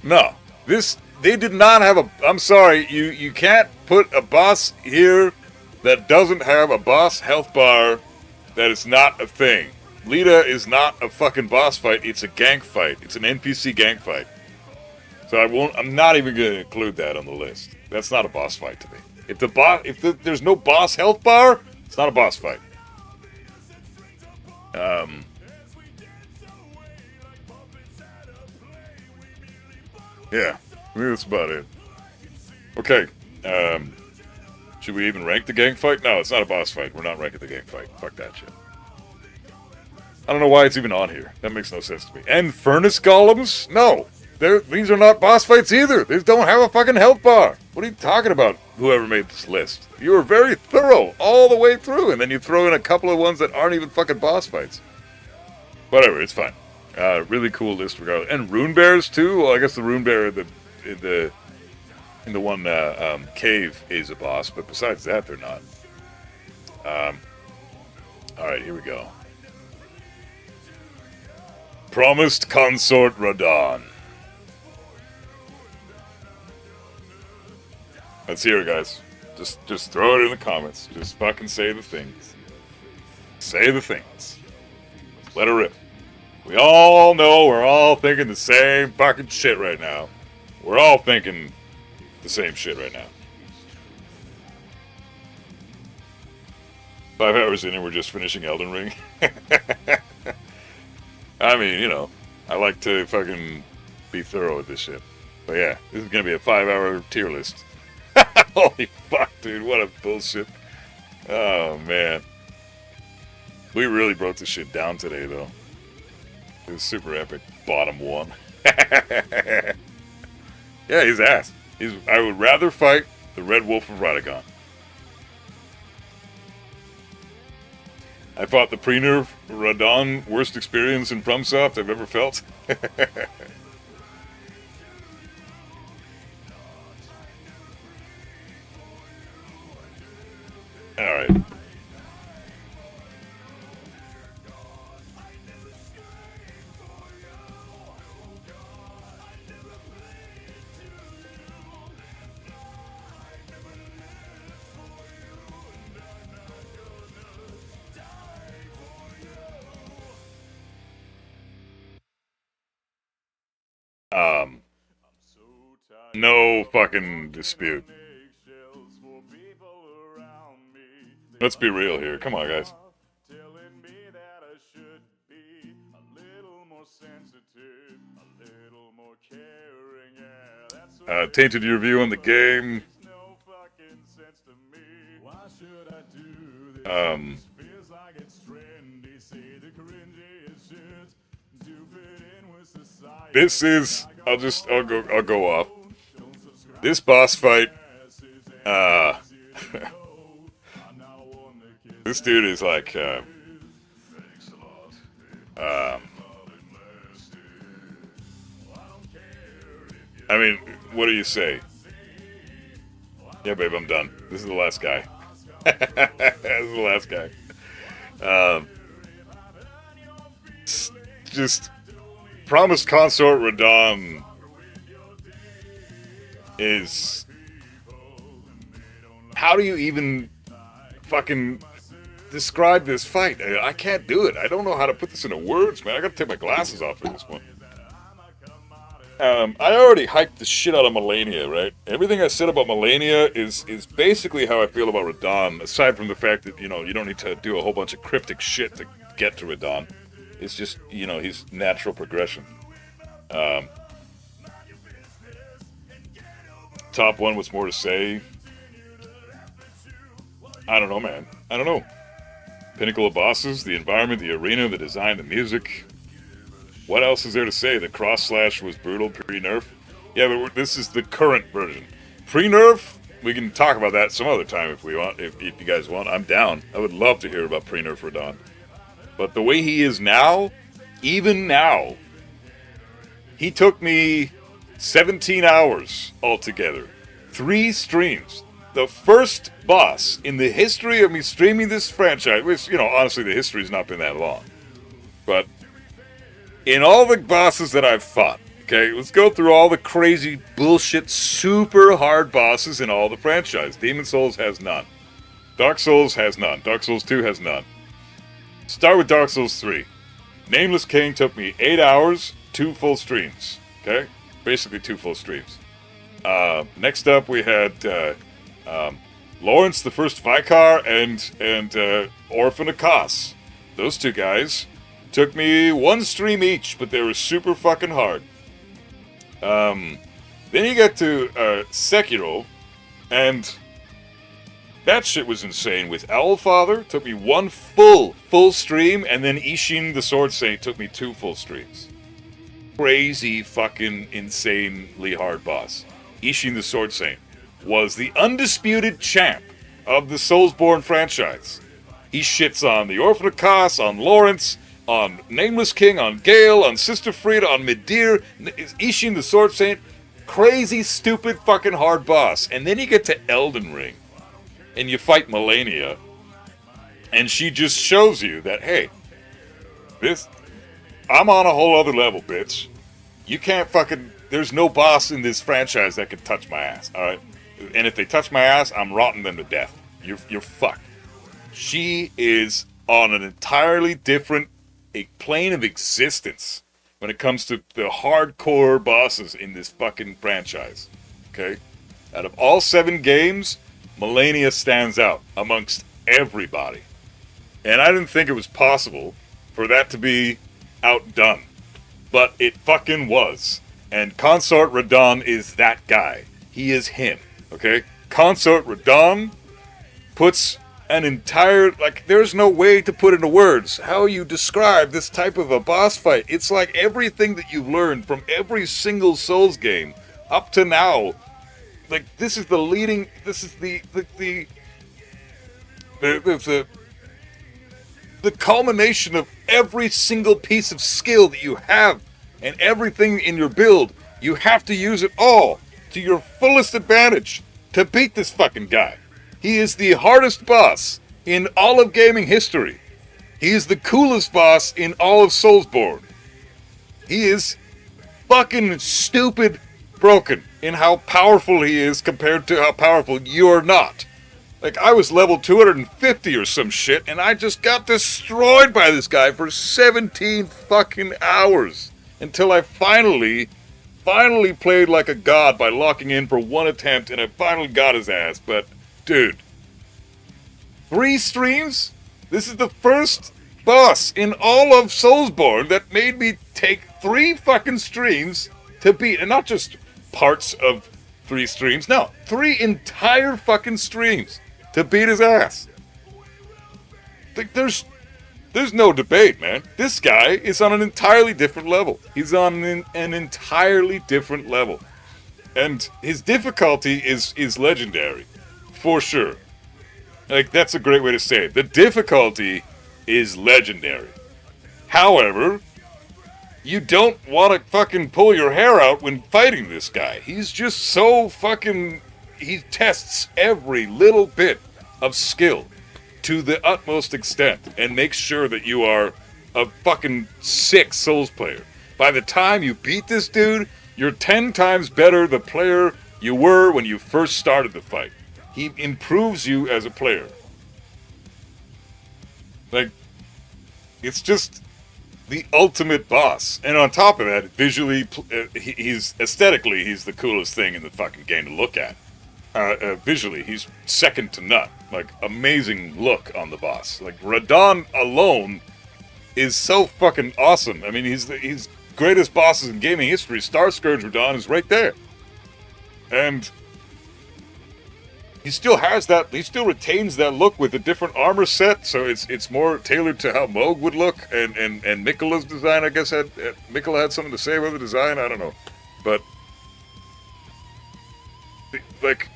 No. They did not have a... I'm sorry, you can't put a boss here that doesn't have a boss health bar. That is not a thing. Lita is not a fucking boss fight, it's a gank fight. It's an NPC gank fight. So I'm not even going to include that on the list. That's not a boss fight to me. If there's no boss health bar, it's not a boss fight. Yeah, I mean, that's about it. Okay, should we even rank the gang fight? No, it's not a boss fight. We're not ranking the gang fight. Fuck that shit. I don't know why it's even on here. That makes no sense to me. And furnace golems? No. These are not boss fights either. They don't have a fucking health bar. What are you talking about, whoever made this list? You were very thorough all the way through, and then you throw in a couple of ones that aren't even fucking boss fights. Whatever, it's fine. Really cool list regardless. And rune bears too? Well, I guess the rune bear in the one cave is a boss, but besides that, they're not. Alright, here we go. Promised Consort Radon. Let's hear it, guys. Just throw it in the comments. Just fucking say the things. Say the things. Let her rip. We all know we're all thinking the same fucking shit right now. We're all thinking the same shit right now. 5 hours in and we're just finishing Elden Ring. I mean, you know, I like to fucking be thorough with this shit. But yeah, this is gonna be a 5-hour tier list. Holy fuck, dude, what a bullshit. Oh, man. We really broke this shit down today, though. It was super epic. Bottom one. Yeah, he's ass. I would rather fight the Red Wolf of Radagon. I fought the pre-nerf Radon, worst experience in FromSoft I've ever felt. Alright. No fucking dispute. Let's be real here. Come on, guys. Tainted your view on the game. This is. I'll go off. This boss fight. This dude is like. I mean, what do you say? Yeah, babe, I'm done. This is the last guy. This is the last guy. Just Promised Consort Radon is. How do you even fucking describe this fight? I can't do it. I don't know how to put this into words, man. I gotta take my glasses off for this one. I already hyped the shit out of Melania, right? Everything I said about Melania is basically how I feel about Radon, aside from the fact that, you know, you don't need to do a whole bunch of cryptic shit to get to Radon. It's just, you know, his natural progression. Top one, what's more to say? I don't know, man. I don't know. Pinnacle of bosses, the environment, the arena, the design, the music. What else is there to say? The cross slash was brutal pre-nerf. Yeah, but this is the current version. Pre-nerf, we can talk about that some other time if we want. If you guys want, I'm down. I would love to hear about pre-nerf Radon. But the way he is now, even now, he took me 17 hours altogether. 3 streams. The first boss in the history of me streaming this franchise, which, you know, honestly, the history's not been that long. But in all the bosses that I've fought, okay, let's go through all the crazy bullshit, super hard bosses in all the franchise. Demon Souls has none. Dark Souls has none. Dark Souls 2 has none. Start with Dark Souls 3. Nameless King took me 8 hours, 2 full streams. Okay? Basically 2 full streams. Next up we had Lawrence the First Vicar and Orphan of Kos. Those 2 guys took me 1 stream each, but they were super fucking hard. Then you get to Sekiro, and that shit was insane. With Owlfather, took me 1 full stream, and then Ishin the Sword Saint took me 2 full streams. Crazy fucking insanely hard boss. Ishin the Sword Saint was the undisputed champ of the Soulsborne franchise. He shits on the Orphan of Kos, on Lawrence, on Nameless King, on Gale, on Sister Frieda, on Midir, Ishin the Sword Saint. Crazy, stupid, fucking hard boss. And then you get to Elden Ring, and you fight Melania, and she just shows you that, hey, I'm on a whole other level, bitch. You can't fucking... There's no boss in this franchise that can touch my ass, alright? And if they touch my ass, I'm rotting them to death. You're fucked. She is on an entirely different plane of existence when it comes to the hardcore bosses in this fucking franchise. Okay? Out of all 7 games, Melania stands out amongst everybody. And I didn't think it was possible for that to be outdone. But it fucking was. And Consort Radon is that guy. He is him. Okay? Consort Radon puts an entire... Like, there's no way to put into words how you describe this type of a boss fight. It's like everything that you've learned from every single Souls game up to now. Like, this is the leading... This is the culmination of every single piece of skill that you have and everything in your build. You have to use it all to your fullest advantage to beat this fucking guy. He is the hardest boss in all of gaming history. He is the coolest boss in all of Soulsborne. He is fucking stupid broken in how powerful he is compared to how powerful you're not. Like, I was level 250 or some shit, and I just got destroyed by this guy for 17 fucking hours. Until I finally played like a god by locking in for one attempt, and I finally got his ass. But, dude, 3 streams? This is the first boss in all of Soulsborne that made me take 3 fucking streams to beat, and not just parts of 3 streams, no, 3 entire fucking streams to beat his ass. There's no debate, man. This guy is on an entirely different level. He's on an entirely different level. And his difficulty is legendary. For sure. Like, that's a great way to say it. The difficulty is legendary. However, you don't want to fucking pull your hair out when fighting this guy. He's just so fucking... He tests every little bit of skill to the utmost extent and makes sure that you are a fucking sick Souls player. By the time you beat this dude, you're 10 times better the player you were when you first started the fight. He improves you as a player. Like, it's just the ultimate boss. And on top of that, visually, he's aesthetically, he's the coolest thing in the fucking game to look at. Visually, he's second to none. Like, amazing look on the boss. Like, Radon alone is so fucking awesome. I mean, he's greatest bosses in gaming history. Star Scourge Radon is right there. And he still has that, he still retains that look with a different armor set, so it's more tailored to how Moog would look, and Mikkola's design, I guess, Mikkola had something to say about the design, I don't know. But, like,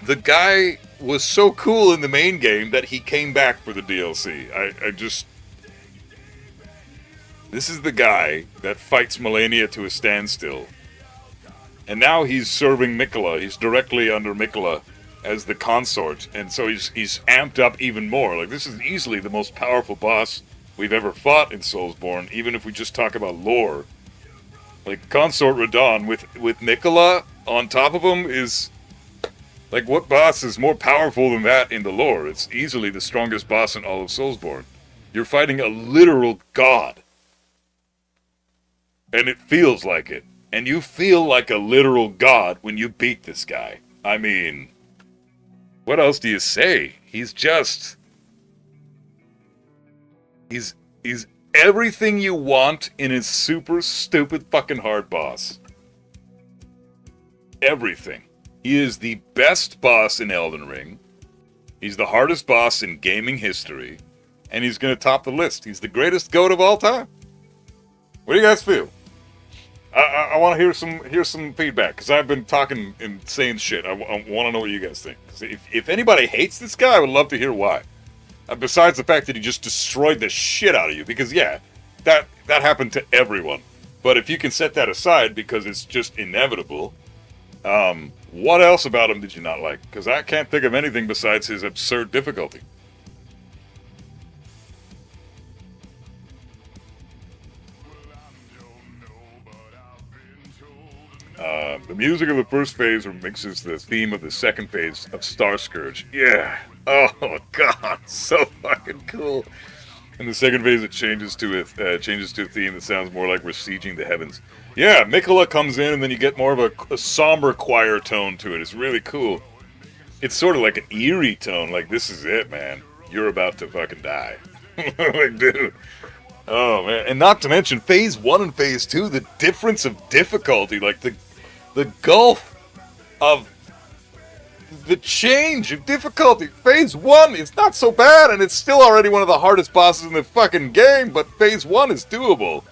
the guy was so cool in the main game that he came back for the DLC. I just... This is the guy that fights Melania to a standstill. And now he's serving Mikkola. He's directly under Mikkola as the consort. And so he's amped up even more. Like, this is easily the most powerful boss we've ever fought in Soulsborne, even if we just talk about lore. Like, Consort Radon with Mikkola on top of him is... Like, what boss is more powerful than that in the lore? It's easily the strongest boss in all of Soulsborne. You're fighting a literal god. And it feels like it. And you feel like a literal god when you beat this guy. I mean, what else do you say? He's just... He's everything you want in a super stupid fucking hard boss. Everything. He is the best boss in Elden Ring. He's the hardest boss in gaming history. And he's going to top the list. He's the greatest GOAT of all time. What do you guys feel? I want to hear some feedback, because I've been talking and saying shit. I want to know what you guys think. If anybody hates this guy, I would love to hear why. Besides the fact that he just destroyed the shit out of you. Because, yeah, that happened to everyone. But if you can set that aside because it's just inevitable... what else about him did you not like? Because I can't think of anything besides his absurd difficulty. The music of the first phase remixes the theme of the second phase of Star Scourge. Yeah. Oh god, so fucking cool. In the second phase, it changes to a theme that sounds more like we're sieging the heavens. Yeah, Mikola comes in, and then you get more of a somber choir tone to it. It's really cool. It's sort of like an eerie tone. Like, this is it, man. You're about to fucking die. Like, dude. Oh, man. And not to mention, Phase 1 and Phase 2, the difference of difficulty, like, the gulf of the change of difficulty. Phase 1 is not so bad, and it's still already one of the hardest bosses in the fucking game, but Phase 1 is doable.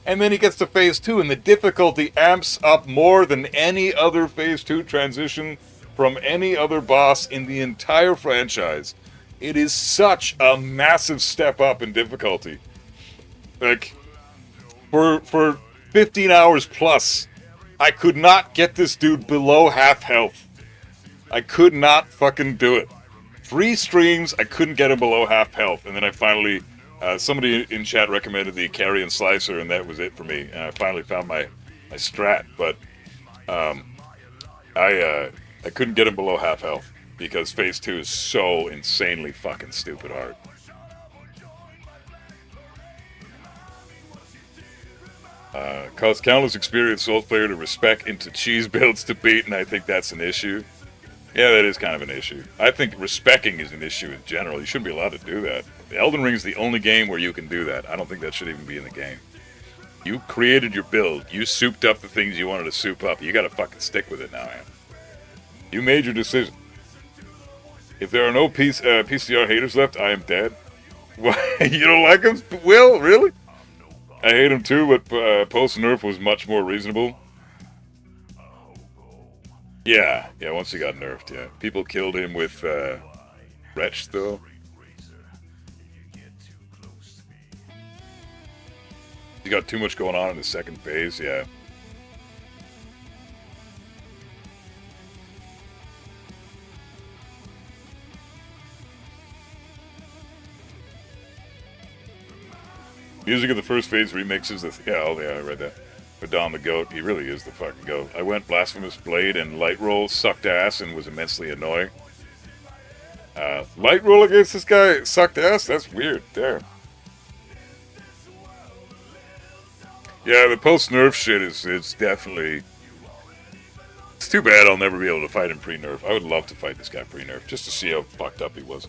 And then he gets to Phase 2, and the difficulty amps up more than any other Phase 2 transition from any other boss in the entire franchise. It is such a massive step up in difficulty. Like, for 15 hours plus, I could not get this dude below half health. I could not fucking do it. 3 streams, I couldn't get him below half health, and then I finally, somebody in chat recommended the Carrion Slicer, and that was it for me. And I finally found my strat, but I couldn't get him below half health because Phase 2 is so insanely fucking stupid hard. Caused countless experienced Souls player to respec into cheese builds to beat, and I think that's an issue. Yeah, that is kind of an issue. I think respecking is an issue in general. You shouldn't be allowed to do that. Elden Ring is the only game where you can do that. I don't think that should even be in the game. You created your build. You souped up the things you wanted to soup up. You gotta fucking stick with it now, man. You made your decision. If there are no PCR haters left, I am dead. What? You don't like him? Will? Really? I hate him too, but post-nerf was much more reasonable. Yeah, once he got nerfed, yeah. People killed him with Wretch, though. He got too much going on in the second phase, yeah. Music of the first phase remixes the... I read that. Radon the Goat, he really is the fucking goat. I went Blasphemous Blade and Light Roll, sucked ass, and was immensely annoying. Light Roll against this guy sucked ass? That's weird. There. Yeah, the post-nerf shit is definitely... It's too bad I'll never be able to fight him pre-nerf. I would love to fight this guy pre-nerf, just to see how fucked up he was.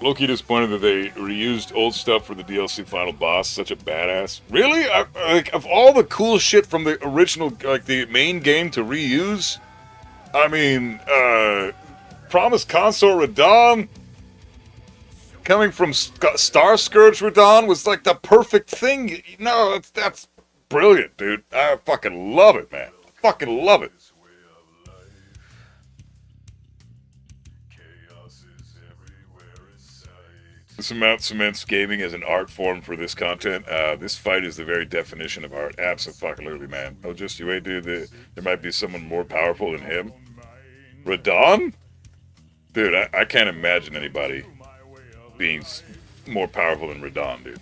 Low-key disappointed that they reused old stuff for the DLC final boss. Such a badass. Really? Like, of all the cool shit from the original, like, the main game to reuse? I mean, Promised Consort Radon coming from Star Scourge Radon was, like, the perfect thing. No, that's brilliant, dude. I fucking love it, man. I fucking love it. This amount cements gaming as an art form for this content. This fight is the very definition of art. Absolutely, man. Oh, just you wait, dude. There might be someone more powerful than him. Radon? Dude, I can't imagine anybody being more powerful than Radon, dude.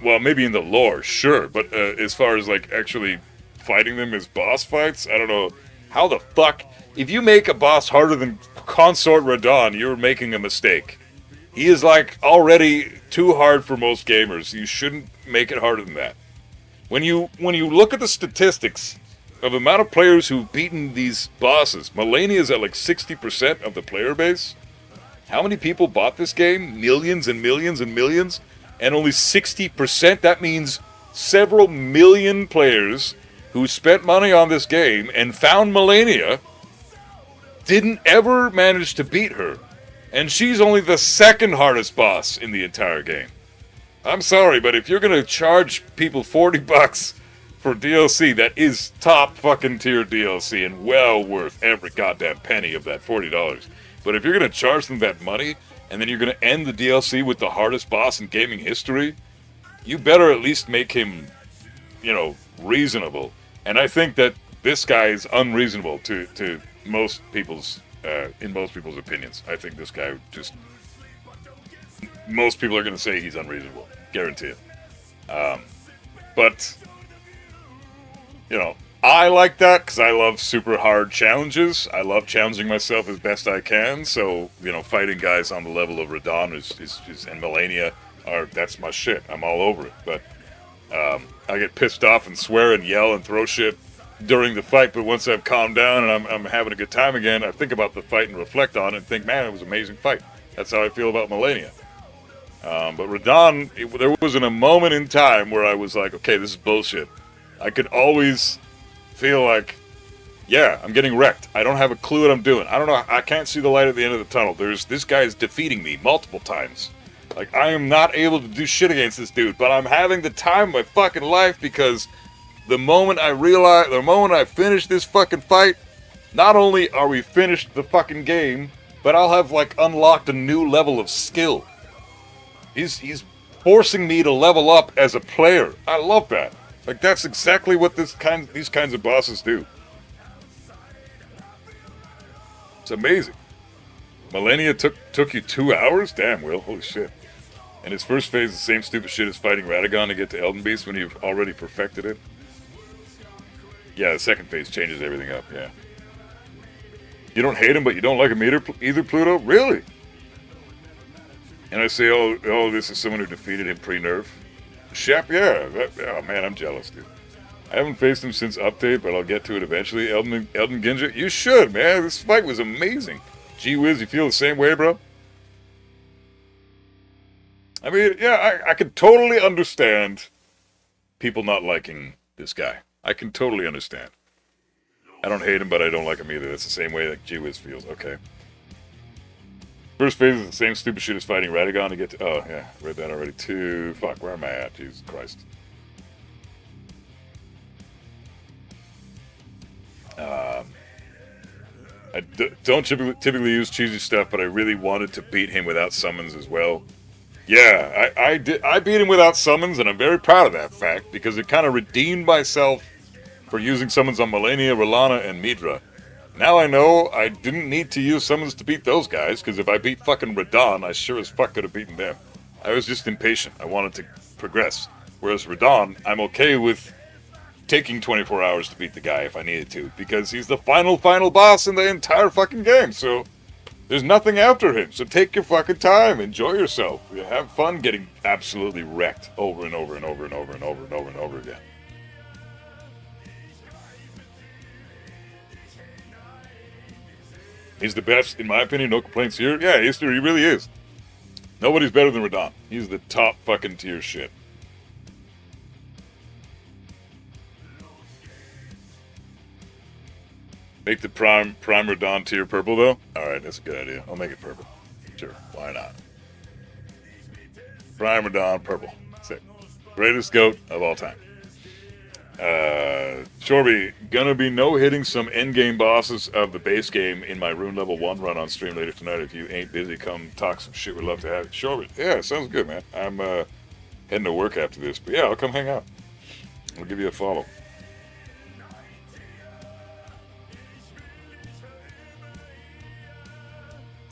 Well, maybe in the lore, sure. But as far as, like, actually fighting them as boss fights, I don't know. How the fuck? If you make a boss harder than Consort Radon, you're making a mistake. He is, like, already too hard for most gamers. You shouldn't make it harder than that. When you look at the statistics of the amount of players who've beaten these bosses, Malenia is at, like, 60% of the player base. How many people bought this game? Millions and millions and millions. And only 60%? That means several million players who spent money on this game and found Malenia didn't ever manage to beat her. And she's only the second hardest boss in the entire game. I'm sorry, but if you're going to charge people $40 for DLC, that is top fucking tier DLC and well worth every goddamn penny of that $40. But if you're going to charge them that money, and then you're going to end the DLC with the hardest boss in gaming history, you better at least make him, reasonable. And I think that this guy is unreasonable to most people's in most people's opinions. I think this guy just... Most people are going to say he's unreasonable. Guarantee it. But, I like that because I love super hard challenges. I love challenging myself as best I can. So, you know, fighting guys on the level of Radon and Melania that's my shit. I'm all over it. But I get pissed off and swear and yell and throw shit during the fight. But once I've calmed down and I'm having a good time again, I think about the fight and reflect on it and think, man, it was an amazing fight. That's how I feel about Melania. But Radon, there wasn't a moment in time where I was like, okay, this is bullshit. I could always feel like, yeah, I'm getting wrecked. I don't have a clue what I'm doing. I don't know. I can't see the light at the end of the tunnel. This guy is defeating me multiple times. Like, I am not able to do shit against this dude, but I'm having the time of my fucking life because the moment I finish this fucking fight, not only are we finished the fucking game, but I'll have, like, unlocked a new level of skill. He's forcing me to level up as a player. I love that. Like, that's exactly what these kinds of bosses do. It's amazing. Melania took you 2 hours? Damn, Will. Holy shit. And his first phase is the same stupid shit as fighting Radagon to get to Elden Beast when you've already perfected it. Yeah, the second phase changes everything up, yeah. You don't hate him, but you don't like him either, Pluto? Really? And I say, oh, this is someone who defeated him pre-nerf. Shep, yeah. Oh, man, I'm jealous, dude. I haven't faced him since update, but I'll get to it eventually. Elden Ginja, you should, man. This fight was amazing. Gee whiz, you feel the same way, bro? I mean, yeah, I can totally understand people not liking this guy. I can totally understand. I don't hate him, but I don't like him either. That's the same way that Gee whiz feels. Okay. First phase is the same stupid shit as fighting Radagon to get to... Oh, yeah. Read that already, too. Fuck, where am I at? Jesus Christ. I don't typically use cheesy stuff, but I really wanted to beat him without summons as well. Yeah, I beat him without summons, and I'm very proud of that fact, because it kind of redeemed myself for using summons on Melania, Rolana, and Midra. Now I know I didn't need to use summons to beat those guys, because if I beat fucking Radon, I sure as fuck could have beaten them. I was just impatient. I wanted to progress. Whereas Radon, I'm okay with taking 24 hours to beat the guy if I needed to, because he's the final boss in the entire fucking game, so there's nothing after him. So take your fucking time, enjoy yourself. You have fun getting absolutely wrecked over and over and over and over and over and over and over again. He's the best, in my opinion, no complaints here. Yeah, he really is. Nobody's better than Radon. He's the top fucking tier shit. Make the prime Radon tier purple, though? Alright, that's a good idea. I'll make it purple. Sure, why not? Prime Radon purple. Sick. Greatest GOAT of all time. Shorby, gonna be no-hitting some endgame bosses of the base game in my Rune Level 1 run on stream later tonight. If you ain't busy, come talk some shit. We'd love to have you. Shorby, yeah, sounds good, man. I'm heading to work after this. But yeah, I'll come hang out. I'll give you a follow.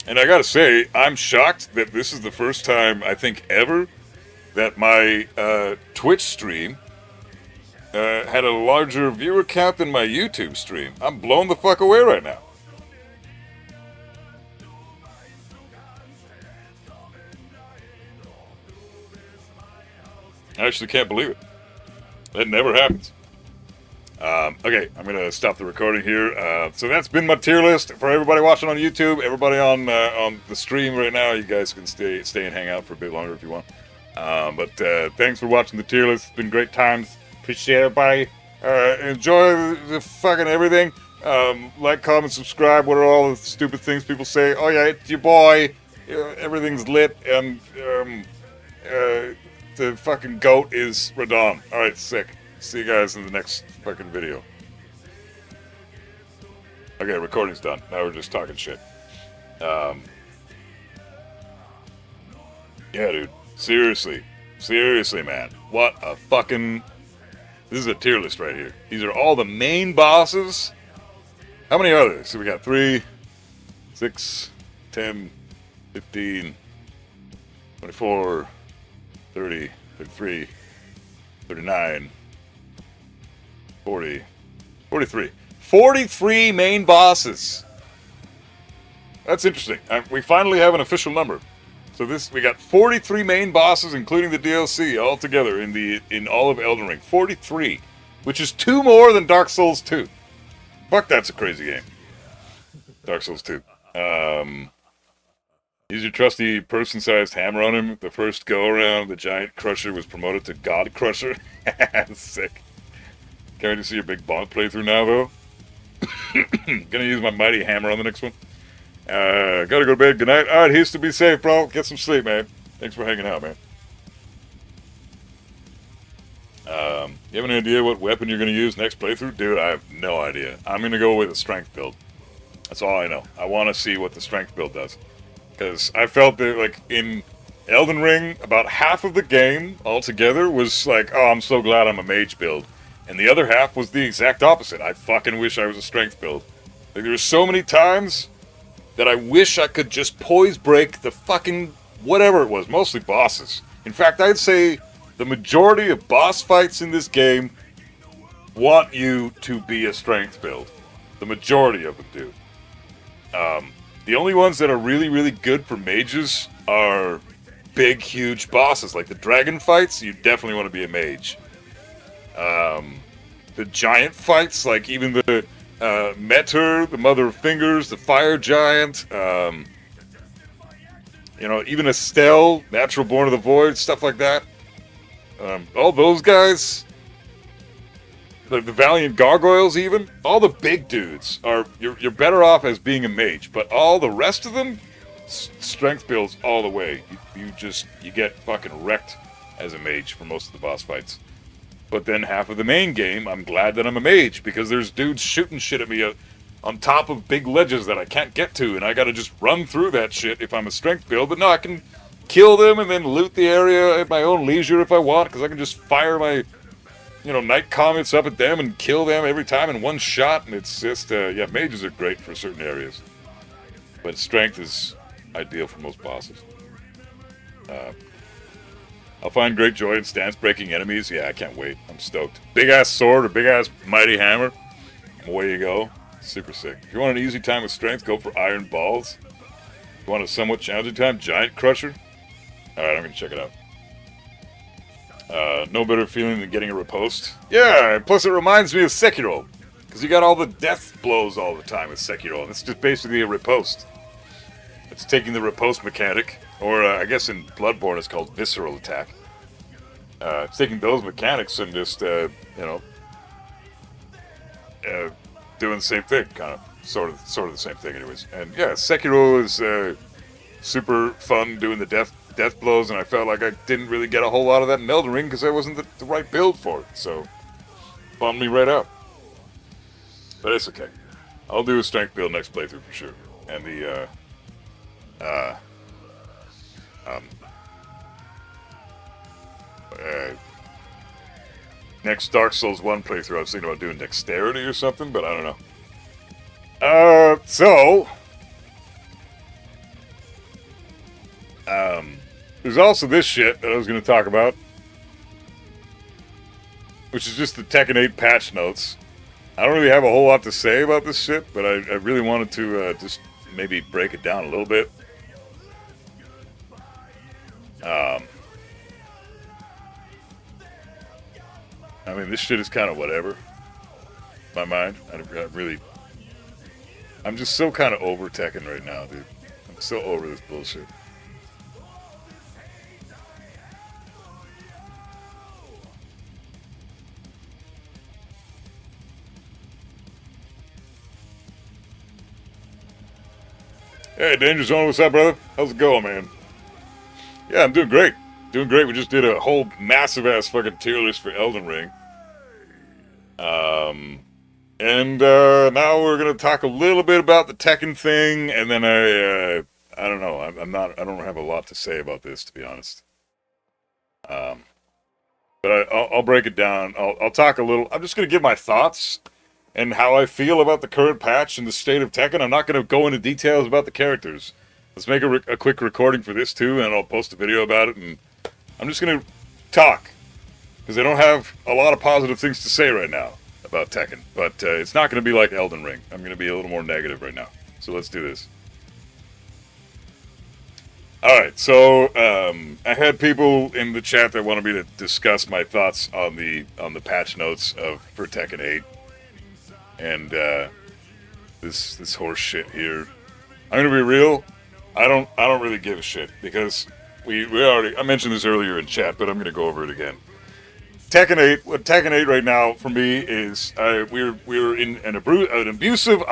And I gotta say, I'm shocked that this is the first time, I think, ever that my Twitch stream had a larger viewer count than my YouTube stream. I'm blown the fuck away right now. I actually can't believe it. That never happens. Okay, I'm gonna stop the recording here. So that's been my tier list for everybody watching on YouTube. Everybody on the stream right now, you guys can stay and hang out for a bit longer if you want. But thanks for watching the tier list. It's been great times. Appreciate everybody. Enjoy the fucking everything. Like, comment, subscribe. What are all the stupid things people say? Oh yeah, it's your boy. Everything's lit, and the fucking GOAT is Radon. All right, sick. See you guys in the next fucking video. Okay, recording's done. Now we're just talking shit. Yeah, dude. Seriously, man. What a fucking... This is a tier list right here. These are all the main bosses. How many are there? So we got 3, 6, 10, 15, 24, 30, 33, 39, 40, 43. 43 main bosses. That's interesting. We finally have an official number. So we got 43 main bosses, including the DLC, all together in all of Elden Ring. 43, which is 2 more than Dark Souls 2. Fuck, that's a crazy game. Dark Souls 2. Use your trusty person-sized hammer on him. The first go-around, the Giant Crusher was promoted to God Crusher. Sick. Can't wait to see your big bonk playthrough now, though. Gonna use my mighty hammer on the next one. Gotta go to bed. Good night. Alright, here's to be safe, bro. Get some sleep, man. Thanks for hanging out, man. You have any idea what weapon you're gonna use next playthrough? Dude, I have no idea. I'm gonna go with a strength build. That's all I know. I want to see what the strength build does. Because I felt that, like, in Elden Ring, about half of the game altogether was like, oh, I'm so glad I'm a mage build. And the other half was the exact opposite. I fucking wish I was a strength build. Like, there were so many times that I wish I could just poise break the fucking whatever it was, mostly bosses. In fact, I'd say the majority of boss fights in this game want you to be a strength build. The majority of them do. The only ones that are really, really good for mages are big, huge bosses. Like the dragon fights, you definitely want to be a mage. The giant fights, like even the Meter, the Mother of Fingers, the Fire Giant, even Estelle, Natural Born of the Void, stuff like that. All those guys, the Valiant Gargoyles even, all the big dudes you're better off as being a mage, but all the rest of them, strength builds all the way. You get fucking wrecked as a mage for most of the boss fights. But then half of the main game, I'm glad that I'm a mage, because there's dudes shooting shit at me on top of big ledges that I can't get to, and I gotta just run through that shit if I'm a strength build. But no, I can kill them and then loot the area at my own leisure if I want, because I can just fire my night comets up at them and kill them every time in one shot. And it's just, mages are great for certain areas. But strength is ideal for most bosses. I'll find great joy in stance-breaking enemies. Yeah, I can't wait. I'm stoked. Big-ass sword or big-ass mighty hammer. Away you go. Super sick. If you want an easy time with strength, go for Iron Balls. If you want a somewhat challenging time, Giant Crusher. Alright, I'm going to check it out. No better feeling than getting a riposte. Yeah, plus it reminds me of Sekiro. Because you got all the death blows all the time with Sekiro. And it's just basically a riposte. It's taking the riposte mechanic, or I guess in Bloodborne it's called Visceral Attack. It's taking those mechanics and just, doing the same thing, kind of. Sort of the same thing anyways. And yeah, Sekiro is super fun doing the death blows, and I felt like I didn't really get a whole lot of that in Elden Ring because I wasn't the right build for it, so bummed me right out. But it's okay. I'll do a strength build next playthrough for sure. And the next Dark Souls 1 playthrough I was thinking about doing dexterity or something, but I don't know. There's also this shit that I was going to talk about, which is just the Tekken 8 patch notes. I don't really have a whole lot to say about this shit, but I really wanted to just maybe break it down a little bit. I mean, this shit is kind of whatever. In my mind, I'm just so kind of over Tekken right now, dude. I'm so over this bullshit. Hey, Danger Zone, what's up, brother? How's it going, man? Yeah, I'm doing great. Doing great. We just did a whole massive-ass fucking tier list for Elden Ring. Now we're gonna talk a little bit about the Tekken thing, and then I don't know. I don't have a lot to say about this, to be honest. But I'll break it down. I'll talk a little. I'm just gonna give my thoughts and how I feel about the current patch and the state of Tekken. I'm not gonna go into details about the characters. Let's make a quick recording for this too, and I'll post a video about it. And I'm just gonna talk because I don't have a lot of positive things to say right now about Tekken, but it's not going to be like Elden Ring. I'm going to be a little more negative right now. So let's do this. Alright, so I had people in the chat that wanted me to discuss my thoughts on the patch notes for Tekken 8. And this horse shit here. I'm gonna be real, I don't really give a shit, because we already, I mentioned this earlier in chat, but I'm gonna go over it again. Tekken 8 right now for me is we're in an abusive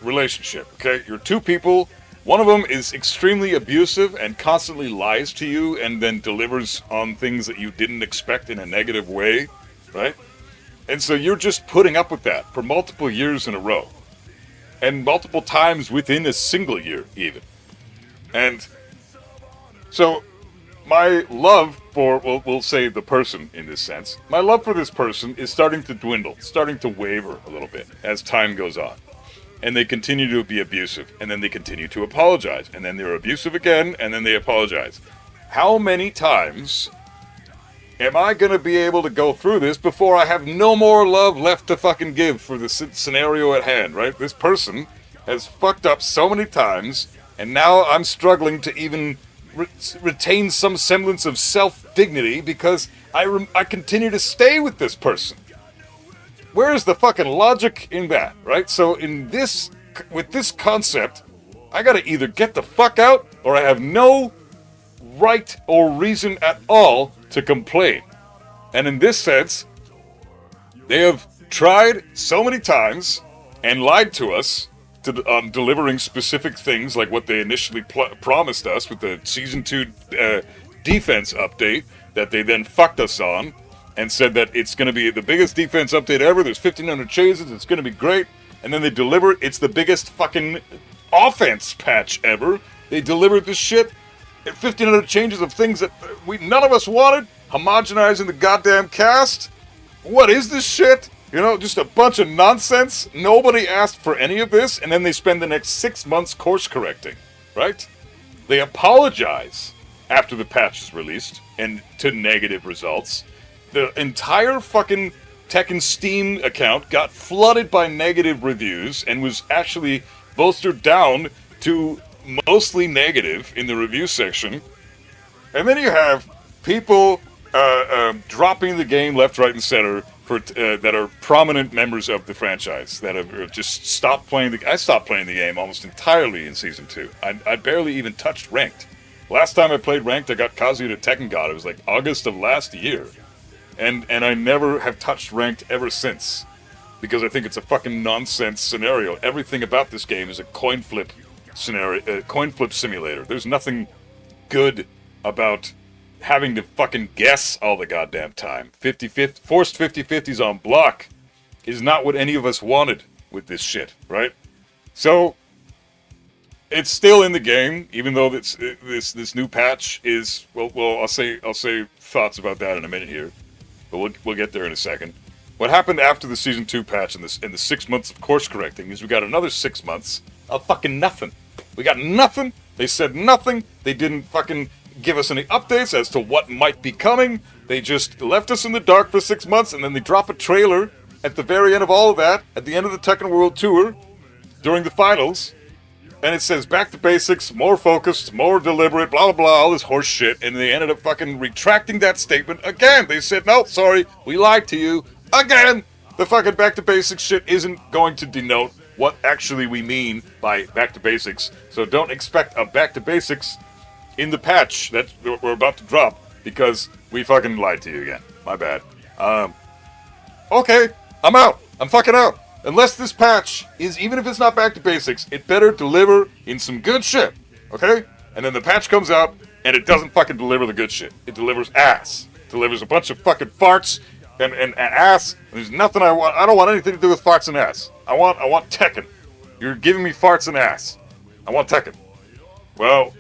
relationship. Okay, you're two people. One of them is extremely abusive and constantly lies to you and then delivers on things that you didn't expect in a negative way, right? And so you're just putting up with that for multiple years in a row. And multiple times within a single year, even. And so my love for, we'll say the person in this sense, my love for this person is starting to dwindle, starting to waver a little bit as time goes on. And they continue to be abusive, and then they continue to apologize, and then they're abusive again, and then they apologize. How many times am I going to be able to go through this before I have no more love left to fucking give for the scenario at hand, right? This person has fucked up so many times, and now I'm struggling to even retain some semblance of self-dignity because I continue to stay with this person. Where's the fucking logic in that, right? So with this concept, I gotta either get the fuck out, or I have no right or reason at all to complain. And in this sense, they have tried so many times and lied to us on delivering specific things like what they initially promised us with the Season 2 defense update that they then fucked us on and said that it's going to be the biggest defense update ever. There's 1,500 chases. It's going to be great. And then they deliver it. It's the biggest fucking offense patch ever. They delivered this shit. 1,500 changes of things that none of us wanted. Homogenizing the goddamn cast. What is this shit? You know, just a bunch of nonsense. Nobody asked for any of this. And then they spend the next 6 months course correcting. Right? They apologize after the patch is released and to negative results. The entire fucking Tekken Steam account got flooded by negative reviews and was actually bolstered down to mostly negative in the review section. And then you have people dropping the game left, right, and center for that are prominent members of the franchise that have just stopped playing I stopped playing the game almost entirely in Season 2. I barely even touched Ranked. Last time I played Ranked, I got Kazuya to Tekken God. It was like August of last year. And I never have touched Ranked ever since. Because I think it's a fucking nonsense scenario. Everything about this game is a coin flip scenario, coin flip simulator. There's nothing good about having to fucking guess all the goddamn time. 50-50, forced 50-50s on block is not what any of us wanted with this shit, right? So it's still in the game, even though this new patch is well. I'll say thoughts about that in a minute here. But we'll get there in a second. What happened after the Season 2 patch and the 6 months of course correcting is we got another 6 months of fucking nothing. We got nothing. They said nothing. They didn't fucking give us any updates as to what might be coming. They just left us in the dark for 6 months, and then they drop a trailer at the very end of all of that, at the end of the Tekken World Tour, during the finals. And it says back to basics, more focused, more deliberate, blah, blah, blah, all this horse shit. And they ended up fucking retracting that statement again. They said, no, sorry, we lied to you. Again! The fucking back to basics shit isn't going to denote what actually we mean by back to basics. So don't expect a back to basics in the patch that we're about to drop because we fucking lied to you again. My bad. Okay, I'm out. I'm fucking out. Unless this patch is, even if it's not back to basics, it better deliver in some good shit, okay? And then the patch comes out, and it doesn't fucking deliver the good shit. It delivers ass. It delivers a bunch of fucking farts and ass. There's nothing I want. I don't want anything to do with farts and ass. I want Tekken. You're giving me farts and ass. I want Tekken. Well,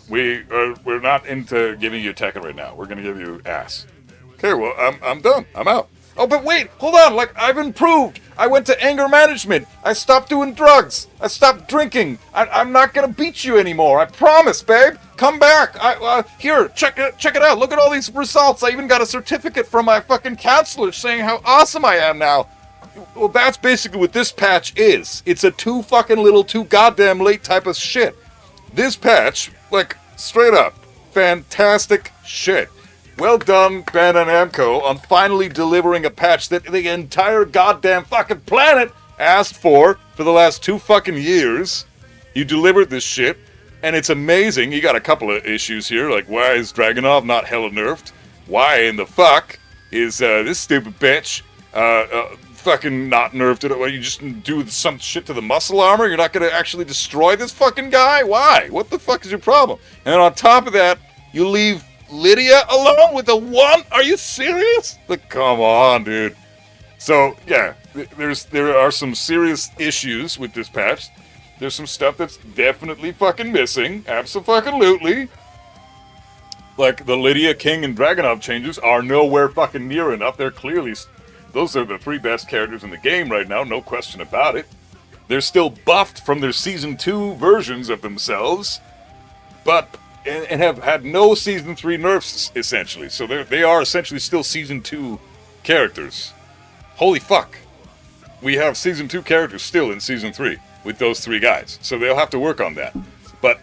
we're not into giving you Tekken right now. We're gonna give you ass. Okay, well, I'm done. I'm out. Oh, but wait, hold on, like, I've improved. I went to anger management. I stopped doing drugs. I stopped drinking. I'm not gonna beat you anymore. I promise, babe. Come back. Here, check it out. Look at all these results. I even got a certificate from my fucking counselor saying how awesome I am now. Well, that's basically what this patch is. It's a too goddamn late type of shit. This patch, like, straight up, fantastic shit. Well done, Bandai Namco, on finally delivering a patch that the entire goddamn fucking planet asked for the last 2 fucking years. You delivered this shit, and it's amazing. You got a couple of issues here, like why is Dragunov not hella nerfed? Why in the fuck is this stupid bitch fucking not nerfed at all? You just do some shit to the muscle armor? You're not gonna actually destroy this fucking guy? Why? What the fuck is your problem? And then on top of that, you leave Lydia alone with a 1? Are you serious? Like, come on, dude. So, yeah, there are some serious issues with this patch. There's some stuff that's definitely fucking missing. Abso-fucking-lutely. Like, the Lydia, King, and Dragunov changes are nowhere fucking near enough. They're clearly... Those are the 3 best characters in the game right now, no question about it. They're still buffed from their Season 2 versions of themselves, but... And have had no Season 3 nerfs, essentially. So they are essentially still Season 2 characters. Holy fuck. We have Season 2 characters still in Season 3 with those 3 guys. So they'll have to work on that. But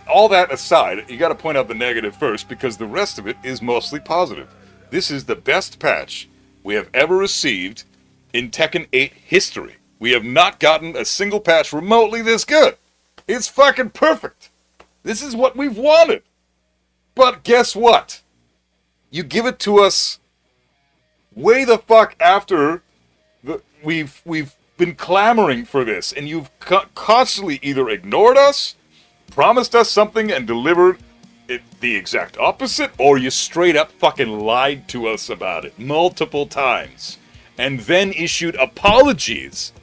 all that aside, you gotta point out the negative first, because the rest of it is mostly positive. This is the best patch we have ever received in Tekken 8 history. We have not gotten a single patch remotely this good. It's fucking perfect. This is what we've wanted. But guess what? You give it to us way the fuck after we've been clamoring for this, and you've constantly either ignored us, promised us something, and delivered it the exact opposite, or you straight up fucking lied to us about it multiple times, and then issued apologies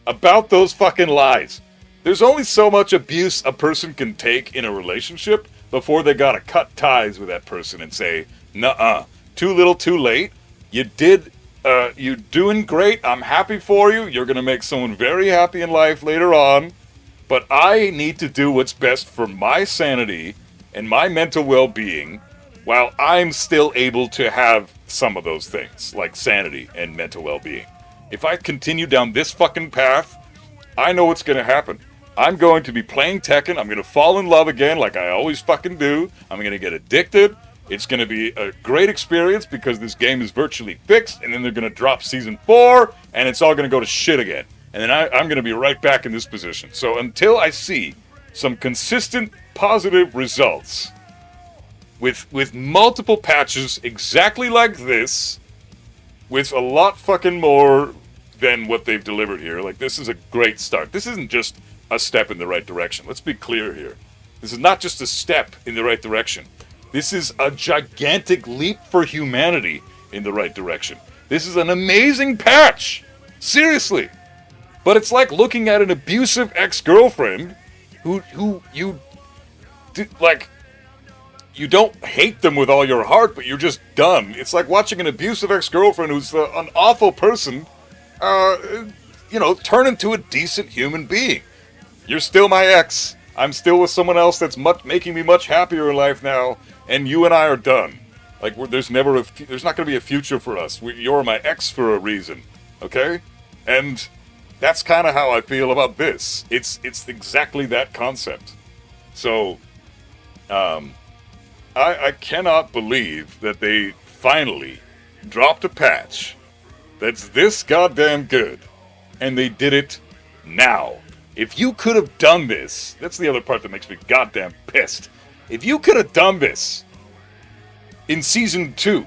about those fucking lies. There's only so much abuse a person can take in a relationship before they gotta cut ties with that person and say, nuh-uh, too little, too late. You're doing great. I'm happy for you. You're gonna make someone very happy in life later on. But I need to do what's best for my sanity and my mental well-being while I'm still able to have some of those things, like sanity and mental well-being. If I continue down this fucking path, I know what's gonna happen. I'm going to be playing Tekken. I'm going to fall in love again like I always fucking do. I'm going to get addicted. It's going to be a great experience because this game is virtually fixed, and then they're going to drop Season 4, and it's all going to go to shit again. And then I'm going to be right back in this position. So until I see some consistent positive results with multiple patches exactly like this, with a lot fucking more than what they've delivered here, like, this is a great start. This isn't just a step in the right direction. Let's be clear here. This is not just a step in the right direction. This is a gigantic leap for humanity in the right direction. This is an amazing patch. Seriously. But it's like looking at an abusive ex-girlfriend who you don't hate them with all your heart, but you're just done. It's like watching an abusive ex-girlfriend who's an awful person, turn into a decent human being. You're still my ex. I'm still with someone else that's making me much happier in life now, and you and I are done. Like, there's not going to be a future for us. You're my ex for a reason, okay? And that's kind of how I feel about this. It's exactly that concept. So, I cannot believe that they finally dropped a patch that's this goddamn good, and they did it now. If you could have done this, that's the other part that makes me goddamn pissed. If you could have done this in Season 2,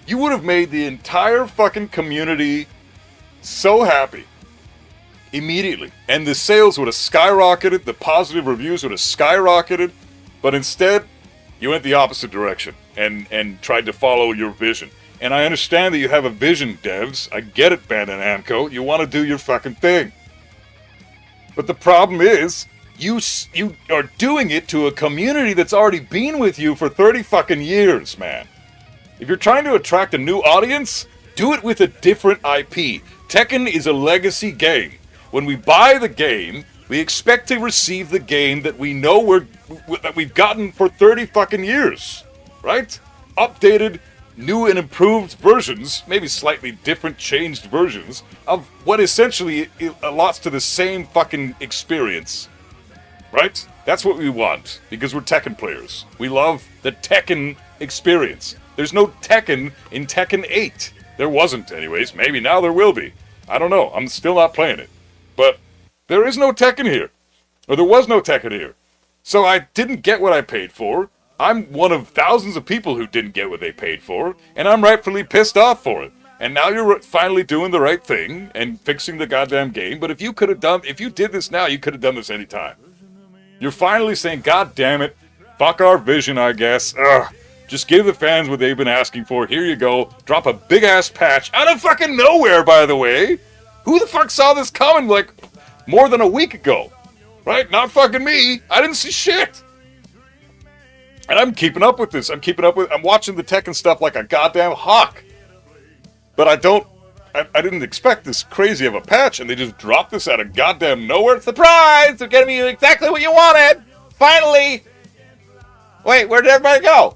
you would have made the entire fucking community so happy immediately. And the sales would have skyrocketed, the positive reviews would have skyrocketed, but instead, you went the opposite direction and tried to follow your vision. And I understand that you have a vision, devs. I get it, Bandai Namco. You want to do your fucking thing. But the problem is, you are doing it to a community that's already been with you for 30 fucking years, man. If you're trying to attract a new audience, Do it with a different IP. Tekken is a legacy game. When we buy the game, we expect to receive the game that we know that we've gotten for 30 fucking years, right? Updated, new and improved versions, maybe slightly different, changed versions of what essentially allots to the same fucking experience, right? That's what we want because we're Tekken players. We love the Tekken experience. There's no Tekken in Tekken 8. There wasn't, anyways. Maybe now there will be. I don't know. I'm still not playing it. But there is no Tekken here. Or there was no Tekken here. So I didn't get what I paid for. I'm one of thousands of people who didn't get what they paid for. And I'm rightfully pissed off for it. And now you're finally doing the right thing and fixing the goddamn game. But if you did this now, you could have done this anytime. You're finally saying, God damn it. Fuck our vision, I guess. Ugh. Just give the fans what they've been asking for. Here you go. Drop a big-ass patch out of fucking nowhere, by the way. Who the fuck saw this coming, like, more than a week ago? Right? Not fucking me. I didn't see shit. And I'm keeping up with this. I'm watching the Tekken stuff like a goddamn hawk. But I didn't expect this crazy of a patch, and they just dropped this out of goddamn nowhere. Surprise! They're getting you exactly what you wanted! Finally! Wait, where did everybody go?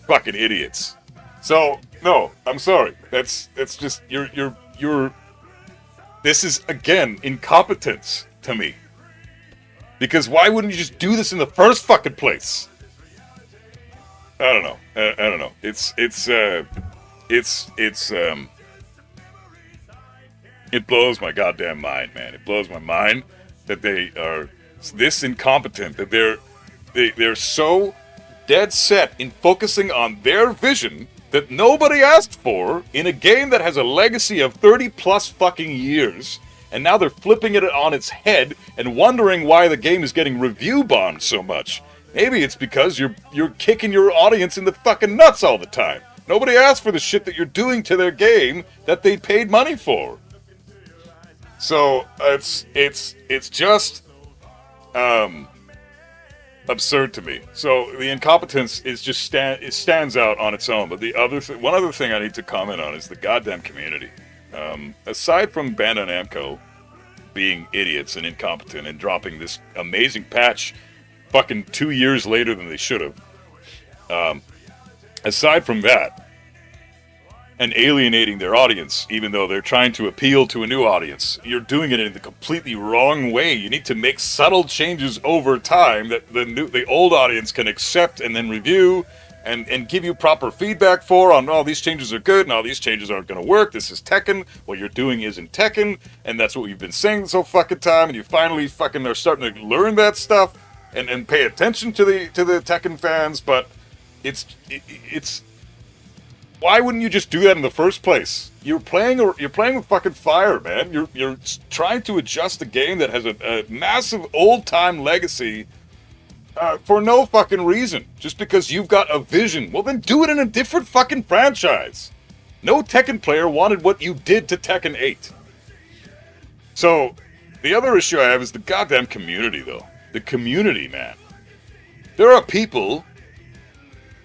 Fucking idiots. So, no, I'm sorry. That's just, this is, again, incompetence to me. Because why wouldn't you just do this in the first fucking place? I don't know. I don't know. It blows my goddamn mind, man. It blows my mind that they are this incompetent, that they're so dead set in focusing on their vision that nobody asked for in a game that has a legacy of 30 plus fucking years, and now they're flipping it on its head and wondering why the game is getting review bombed so much. Maybe it's because you're kicking your audience in the fucking nuts all the time. Nobody asked for the shit that you're doing to their game that they paid money for. So it's just absurd to me. So the incompetence is just it stands out on its own. But one other thing I need to comment on is the goddamn community. Aside from Bandai Namco being idiots and incompetent and dropping this amazing patch fucking 2 years later than they should have. Aside from that, and alienating their audience, even though they're trying to appeal to a new audience, you're doing it in the completely wrong way. You need to make subtle changes over time that the old audience can accept and then review and give you proper feedback for on, oh, these changes are good, and all these changes aren't going to work. This is Tekken. What you're doing isn't Tekken, and that's what we've been saying this whole fucking time, and you finally fucking are starting to learn that stuff and pay attention to the Tekken fans, but it's why wouldn't you just do that in the first place? You're playing with fucking fire, man. You're trying to adjust a game that has a massive old-time legacy for no fucking reason. Just because you've got a vision. Well, then do it in a different fucking franchise. No Tekken player wanted what you did to Tekken 8. So, the other issue I have is the goddamn community, though. The community, man. There are people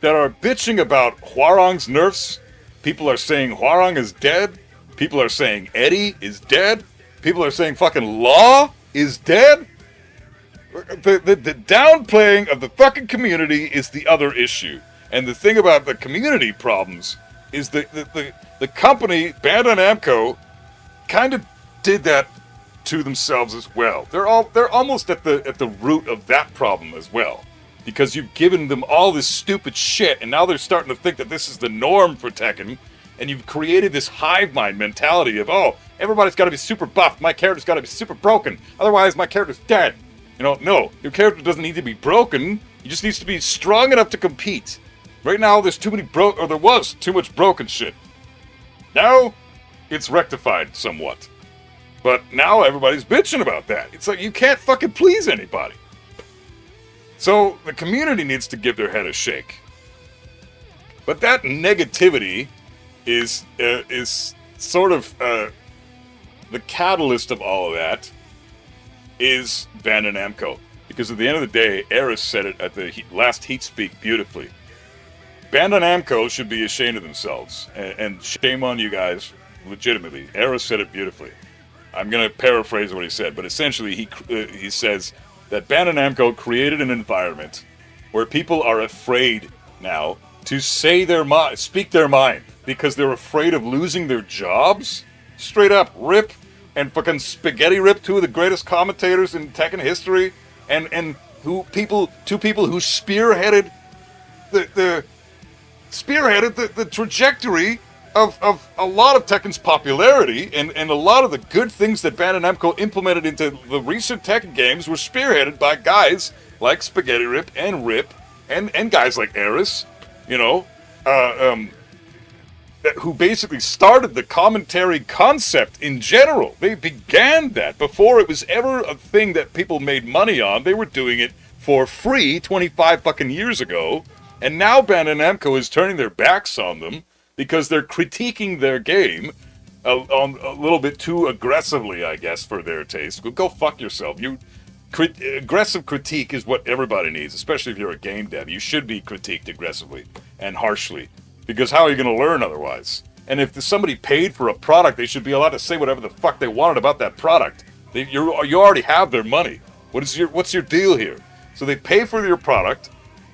that are bitching about Hwoarang's nerfs. People are saying Hwoarang is dead. People are saying Eddie is dead. People are saying fucking Law is dead. The downplaying of the fucking community is the other issue. And the thing about the community problems is the company, Bandai Namco, kind of did that to themselves as well. They're almost at the root of that problem as well. Because you've given them all this stupid shit, and now they're starting to think that this is the norm for Tekken, and you've created this hive mind mentality of, oh, everybody's got to be super buffed, my character's got to be super broken, otherwise my character's dead. You know, no, your character doesn't need to be broken, he just needs to be strong enough to compete. Right now, there was too much broken shit. Now, it's rectified somewhat. But now everybody's bitching about that. It's like, you can't fucking please anybody. So, the community needs to give their head a shake. But that negativity is sort of the catalyst of all of that is Bandai Namco. Because at the end of the day, Eris said it at the last Heat Speak beautifully. Bandai Namco should be ashamed of themselves, and shame on you guys, legitimately. Era said it beautifully. I'm going to paraphrase what he said, but essentially he says that Bandai Namco created an environment where people are afraid now to say their mind, speak their mind, because they're afraid of losing their jobs. Straight up, Rip and fucking Spaghetti Rip, two of the greatest commentators in Tekken history, and two people who spearheaded the trajectory of a lot of Tekken's popularity, and a lot of the good things that Bandai Namco implemented into the recent Tekken games were spearheaded by guys like Spaghetti Rip and guys like Eris, who basically started the commentary concept in general. They began that before it was ever a thing that people made money on. They were doing it for free 25 fucking years ago, and now Bandai Namco is turning their backs on them because they're critiquing their game a little bit too aggressively, I guess, for their taste. Go fuck yourself. Aggressive critique is what everybody needs, especially if you're a game dev. You should be critiqued aggressively and harshly, because how are you going to learn otherwise? And if somebody paid for a product, they should be allowed to say whatever the fuck they wanted about that product. You already have their money. What's your deal here? So they pay for your product,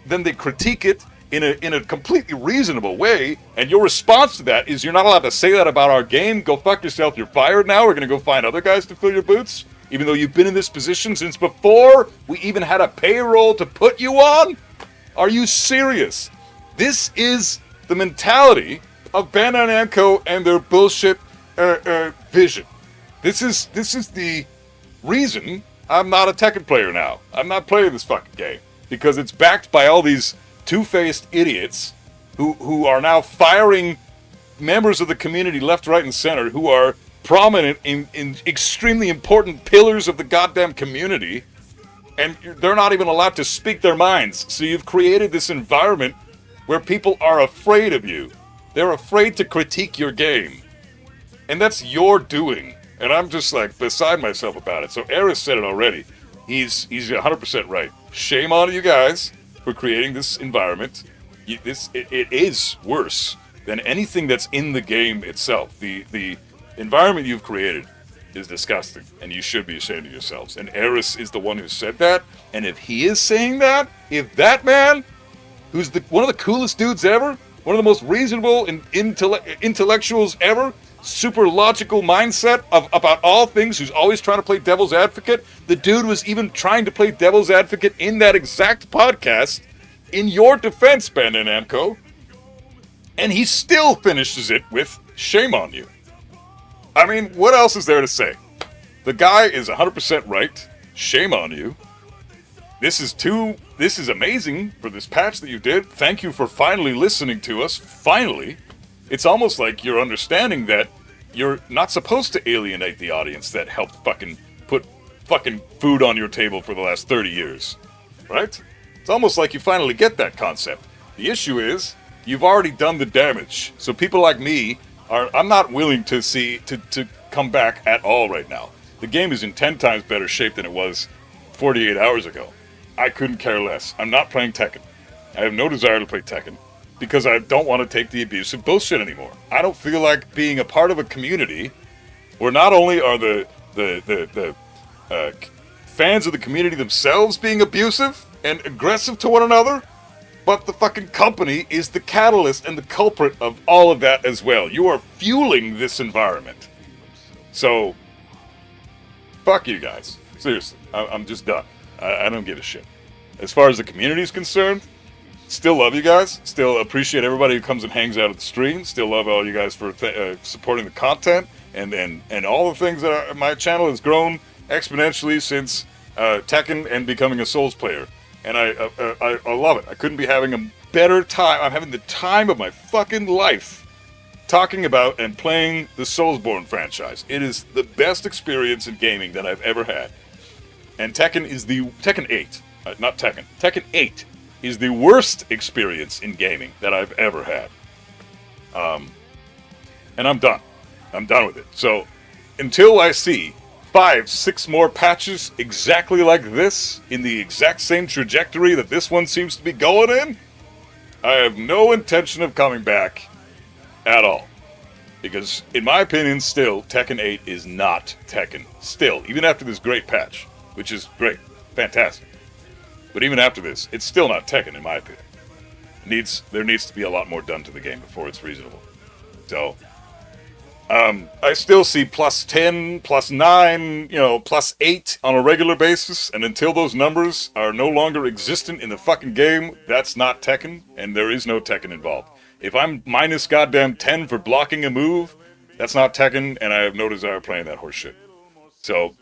then they critique it in a completely reasonable way, and your response to that is, you're not allowed to say that about our game. Go fuck yourself. You're fired now. We're going to go find other guys to fill your boots, even though you've been in this position since before we even had a payroll to put you on? Are you serious? This is the mentality of Bandai Namco and their bullshit vision. This is the reason I'm not a Tekken player now. I'm not playing this fucking game, because it's backed by all these two-faced idiots who are now firing members of the community left, right, and center, who are prominent in extremely important pillars of the goddamn community, and they're not even allowed to speak their minds. So you've created this environment where people are afraid of you. They're afraid to critique your game. And that's your doing. And I'm just like beside myself about it. So Eris said it already. He's 100% right. Shame on you guys for creating this environment. It is worse than anything that's in the game itself. The environment you've created is disgusting, and you should be ashamed of yourselves. And Eris is the one who said that. And if he is saying that, if that man, who's one of the coolest dudes ever, one of the most reasonable and intellectuals ever, super logical mindset about all things, who's always trying to play devil's advocate. The dude was even trying to play devil's advocate in that exact podcast in your defense, Bandai Namco. And he still finishes it with shame on you. I mean, what else is there to say? The guy is 100% right. Shame on you. This is amazing for this patch that you did. Thank you for finally listening to us. Finally. It's almost like you're understanding that you're not supposed to alienate the audience that helped fucking put fucking food on your table for the last 30 years. Right? It's almost like you finally get that concept. The issue is, you've already done the damage. So people like me I'm not willing to come back at all right now. The game is in 10 times better shape than it was 48 hours ago. I couldn't care less. I'm not playing Tekken. I have no desire to play Tekken, because I don't want to take the abusive bullshit anymore. I don't feel like being a part of a community where not only are the fans of the community themselves being abusive and aggressive to one another, but the fucking company is the catalyst and the culprit of all of that as well. You are fueling this environment. So, fuck you guys. Seriously, I'm just done. I don't give a shit. As far as the community is concerned, still love you guys. Still appreciate everybody who comes and hangs out at the stream. Still love all you guys for supporting the content and all the things that my channel has grown exponentially since Tekken and becoming a Souls player. And I love it. I couldn't be having a better time. I'm having the time of my fucking life talking about and playing the Soulsborne franchise. It is the best experience in gaming that I've ever had. And Tekken 8, not Tekken. Tekken 8 is the worst experience in gaming that I've ever had. And I'm done. I'm done with it. So, until I see 5-6 more patches exactly like this, in the exact same trajectory that this one seems to be going in, I have no intention of coming back at all. Because, in my opinion, still, Tekken 8 is not Tekken. Still, even after this great patch, which is great, fantastic. But even after this, it's still not Tekken, in my opinion. There needs to be a lot more done to the game before it's reasonable. So, I still see plus 10, plus 9, plus 8 on a regular basis, and until those numbers are no longer existent in the fucking game, that's not Tekken, and there is no Tekken involved. If I'm minus goddamn 10 for blocking a move, that's not Tekken, and I have no desire playing that horse shit. So,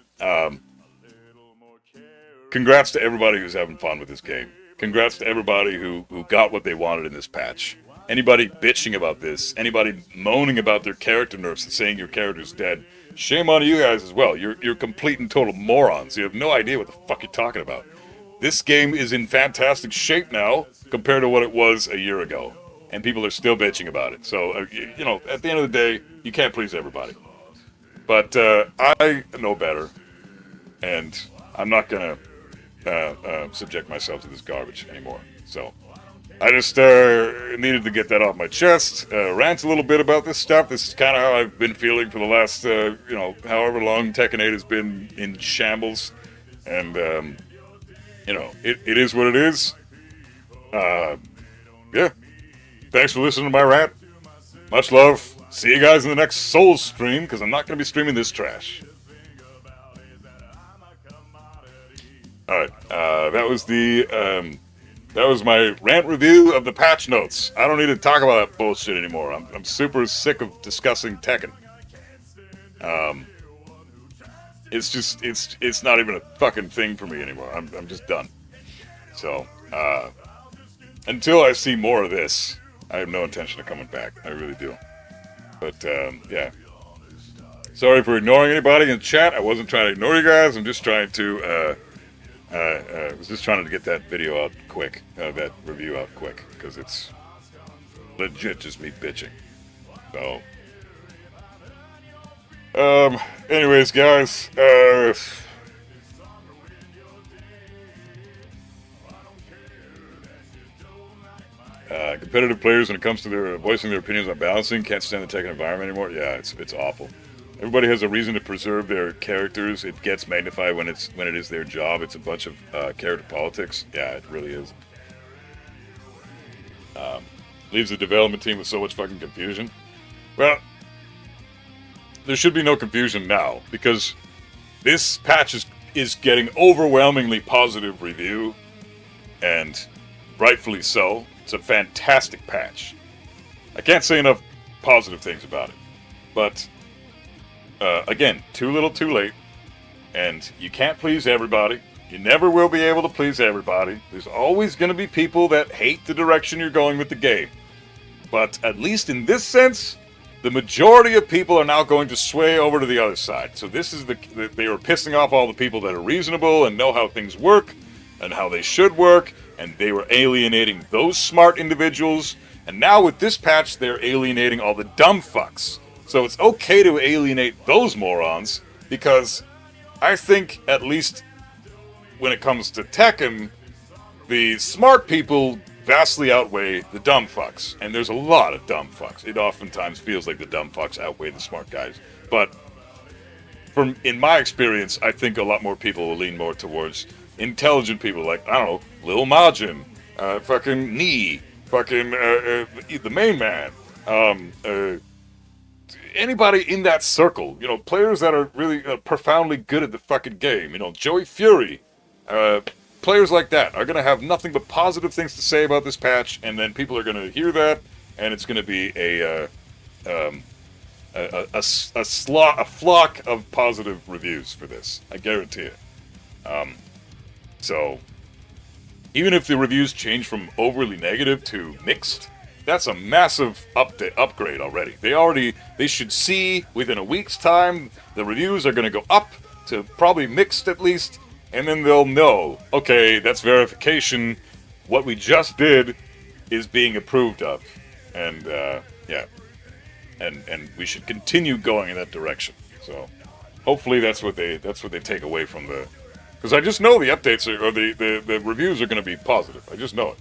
congrats to everybody who's having fun with this game. Congrats to everybody who got what they wanted in this patch. Anybody bitching about this, anybody moaning about their character nerfs and saying your character's dead, shame on you guys as well. You're complete and total morons. You have no idea what the fuck you're talking about. This game is in fantastic shape now compared to what it was a year ago. And people are still bitching about it. So, at the end of the day, you can't please everybody. But I know better. And I'm not going to subject myself to this garbage anymore. So, I just needed to get that off my chest. Rant a little bit about this stuff. This is kind of how I've been feeling for the last, however long Tekken 8 has been in shambles. And, it is what it is. Yeah. Thanks for listening to my rant. Much love. See you guys in the next Souls stream, because I'm not going to be streaming this trash. Alright, that was my rant review of the patch notes. I don't need to talk about that bullshit anymore. I'm super sick of discussing Tekken. It's not even a fucking thing for me anymore. I'm just done. So, until I see more of this, I have no intention of coming back. I really do. But, yeah. Sorry for ignoring anybody in chat. I wasn't trying to ignore you guys. I'm just trying to, was just trying to get that video out quick. That review out quick. Because it's legit just me bitching. So. Anyways, guys. Competitive players, when it comes to their voicing their opinions on balancing, can't stand the Tekken environment anymore. Yeah, it's awful. Everybody has a reason to preserve their characters. It gets magnified when it is their job. It's a bunch of character politics. Yeah, it really is. Leaves the development team with so much fucking confusion. Well, there should be no confusion now, because this patch is getting overwhelmingly positive review, and rightfully so. It's a fantastic patch. I can't say enough positive things about it. But, again, too little too late. And you can't please everybody. You never will be able to please everybody. There's always going to be people that hate the direction you're going with the game. But at least in this sense, the majority of people are now going to sway over to the other side. So this is they are pissing off all the people that are reasonable and know how things work and how they should work. And they were alienating those smart individuals. And now with this patch, they're alienating all the dumb fucks. So it's okay to alienate those morons, because I think, at least when it comes to Tekken, the smart people vastly outweigh the dumb fucks. And there's a lot of dumb fucks. It oftentimes feels like the dumb fucks outweigh the smart guys. But in my experience, I think a lot more people will lean more towards intelligent people like, I don't know, Lil Majin, fucking Nee, fucking the main man, anybody in that circle, players that are really profoundly good at the fucking game, Joey Fury, players like that are going to have nothing but positive things to say about this patch, and then people are going to hear that, and it's going to be a flock of positive reviews for this. I guarantee it. So, even if the reviews change from overly negative to mixed, that's a massive upgrade already. They should see within a week's time the reviews are going to go up to probably mixed at least, and then they'll know, okay, that's verification. What we just did is being approved of, and yeah, and we should continue going in that direction. So, hopefully that's what they take away from the. Because I just know the updates or the reviews are going to be positive. I just know it.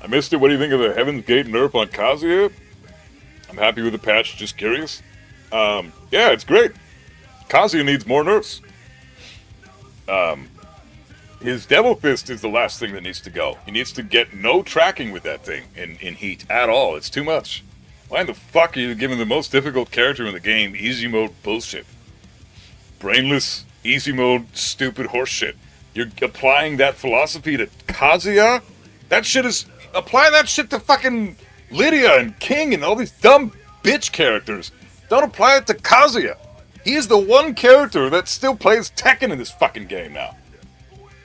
I missed it. What do you think of the Heaven's Gate nerf on Kazuya? I'm happy with the patch, just curious. Yeah, it's great. Kazuya needs more nerfs. His Devil Fist is the last thing that needs to go. He needs to get no tracking with that thing in Heat at all. It's too much. Why in the fuck are you giving the most difficult character in the game easy mode bullshit? Brainless, easy mode, stupid horseshit. You're applying that philosophy to Kazuya? That shit is... Apply that shit to fucking Lydia and King and all these dumb bitch characters. Don't apply it to Kazuya. He is the one character that still plays Tekken in this fucking game now.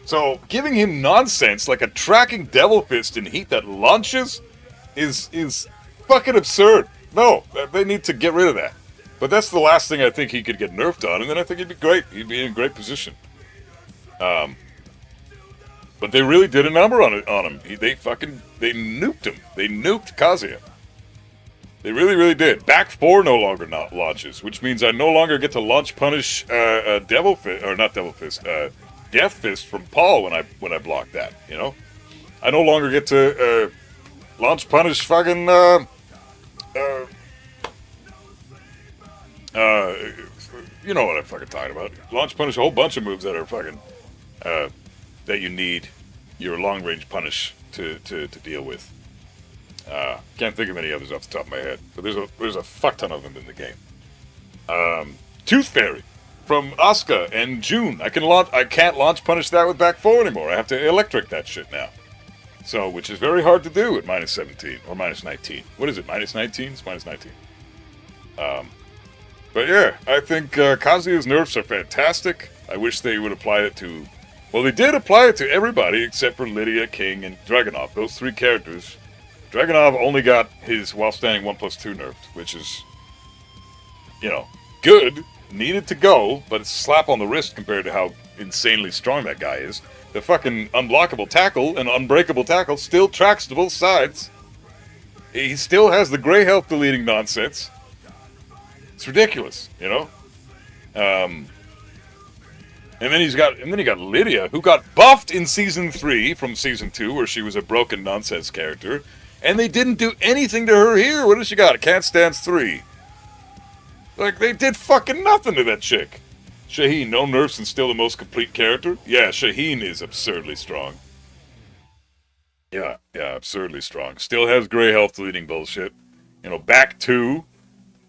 So, giving him nonsense like a tracking Devil Fist in Heat that launches is fucking absurd. No, they need to get rid of that. But that's the last thing I think he could get nerfed on, and then I think he'd be great. He'd be in a great position. But they really did a number on him. They nuked him. They nuked Kazuya. They really, really did. Back 4 no longer not launches, which means I no longer get to launch punish Devil Fist, or not Devil Fist, Death Fist from Paul when I block that. You know, I no longer get to launch punish fucking you know what I'm fucking talking about. Launch punish a whole bunch of moves that are fucking that you need your long range punish to deal with. Can't think of any others off the top of my head, but there's a fuck ton of them in the game. Tooth Fairy from Asuka and June. I can't launch punish that with back 4 anymore. I have to electric that shit now. So, which is very hard to do at minus 17 or minus 19. What is it? Minus 19? It's minus 19. But yeah, I think Kazuya's nerfs are fantastic. I wish they would apply it to... Well, they did apply it to everybody except for Lydia, King, and Dragunov. Those 3 characters. Dragunov only got his while standing 1+2 nerfed, which is, you know, good, needed to go, but it's a slap on the wrist compared to how insanely strong that guy is. The fucking unblockable tackle and unbreakable tackle still tracks to both sides. He still has the gray health deleting nonsense. It's ridiculous, you know? And then you got Lydia, who got buffed in Season 3 from Season 2, where she was a broken nonsense character. And they didn't do anything to her here. What does she got? A Can't Stance 3. Like, they did fucking nothing to that chick. Shaheen, no nerfs and still the most complete character? Yeah, Shaheen is absurdly strong. Yeah, absurdly strong. Still has gray health deleting bullshit. You know, back 2,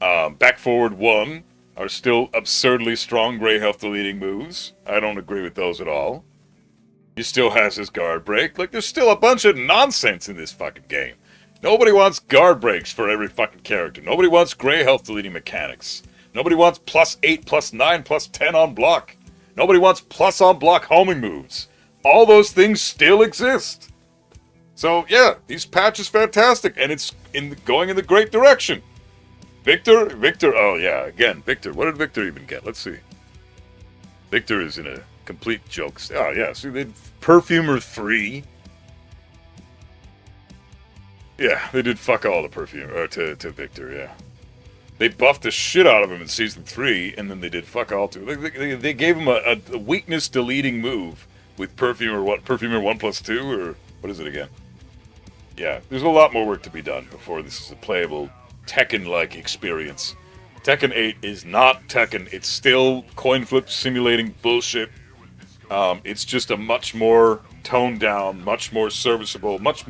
back forward 1 are still absurdly strong gray health deleting moves. I don't agree with those at all. He still has his guard break. Like, there's still a bunch of nonsense in this fucking game. Nobody wants guard breaks for every fucking character. Nobody wants gray health deleting mechanics. Nobody wants +8, +9, +10 on block. Nobody wants plus on block homing moves. All those things still exist. So, yeah, these patch is fantastic, and it's going in the great direction. Victor, oh yeah, again, Victor. What did Victor even get? Let's see. Victor is in a complete joke. Oh, yeah, see, they did Perfumer 3. Yeah, they did fuck all to Perfumer, to Victor, yeah. They buffed the shit out of him in Season 3, and then they did fuck all to him. They gave him a weakness deleting move with Perfumer 1+2, or what is it again? Yeah, there's a lot more work to be done before this is a playable Tekken-like experience. Tekken 8 is not Tekken. It's still coin flip simulating bullshit. It's just a much more toned down, much more serviceable, much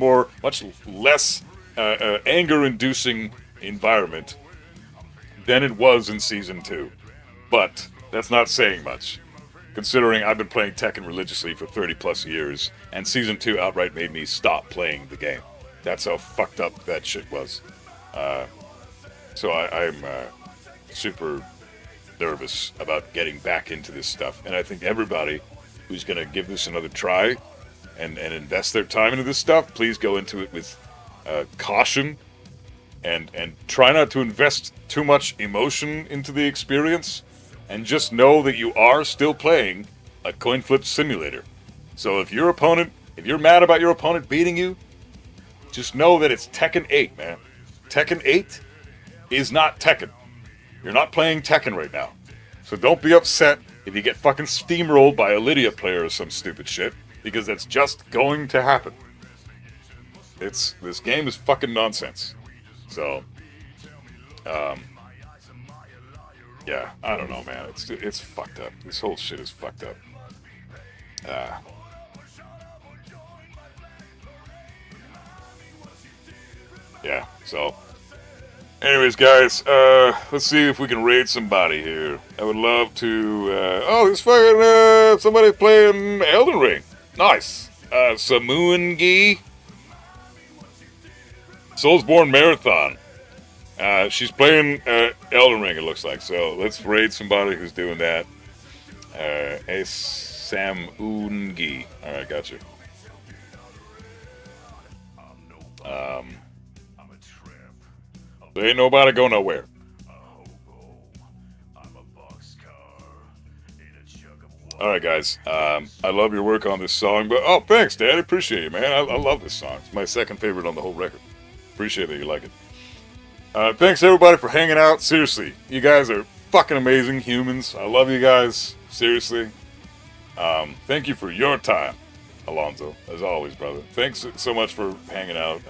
less anger-inducing environment than it was in Season 2. But that's not saying much, considering I've been playing Tekken religiously for 30+ years, and Season 2 outright made me stop playing the game. That's how fucked up that shit was. So I'm super nervous about getting back into this stuff, and I think everybody who's going to give this another try and invest their time into this stuff, please go into it with caution and try not to invest too much emotion into the experience, and just know that you are still playing a coin flip simulator. So if you're mad about your opponent beating you, just know that it's Tekken 8, man. Tekken 8 is not Tekken. You're not playing Tekken right now. So don't be upset if you get fucking steamrolled by a Lydia player or some stupid shit, because that's just going to happen. This game is fucking nonsense. So, yeah, I don't know, man. It's fucked up. This whole shit is fucked up. Yeah. So, anyways, guys, let's see if we can raid somebody here. I would love to. Oh, there's fucking somebody playing Elden Ring. Nice. Samuangi. Soulsborne Marathon. She's playing Elden Ring, it looks like. So let's raid somebody who's doing that. Hey, Samuangi. All right, got you. There ain't nobody go nowhere. Alright, guys. I love your work on this song. But oh, thanks, Dad. I appreciate it, man. I love this song. It's my second favorite on the whole record. Appreciate that you like it. Thanks, everybody, for hanging out. Seriously, you guys are fucking amazing humans. I love you guys. Seriously. Thank you for your time, Alonzo, as always, brother. Thanks so much for hanging out.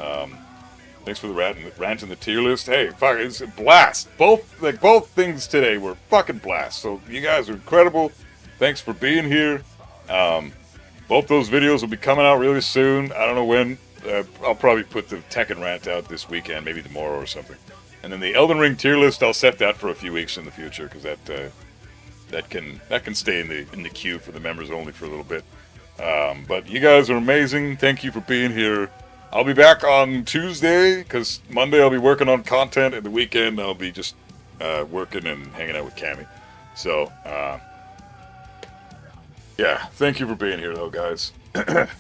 Thanks for the rant and the tier list. Hey, fuck, it's a blast. Both things today were fucking blast. So you guys are incredible. Thanks for being here. Both those videos will be coming out really soon. I don't know when. I'll probably put the Tekken rant out this weekend, maybe tomorrow or something. And then the Elden Ring tier list, I'll set that for a few weeks in the future because that can stay in the queue for the members only for a little bit. But you guys are amazing. Thank you for being here. I'll be back on Tuesday because Monday I'll be working on content, and the weekend I'll be just working and hanging out with Cammy. So, yeah, thank you for being here, though, guys.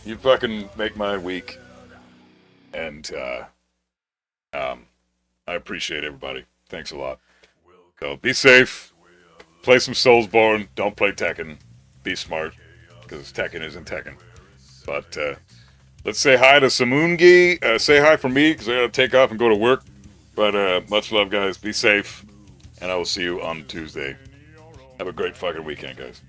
You fucking make my week, and I appreciate everybody. Thanks a lot. So, be safe. Play some Soulsborne. Don't play Tekken. Be smart, because Tekken isn't Tekken. But, let's say hi to Samungi. Say hi for me, because I gotta take off and go to work. But much love, guys. Be safe. And I will see you on Tuesday. Have a great fucking weekend, guys.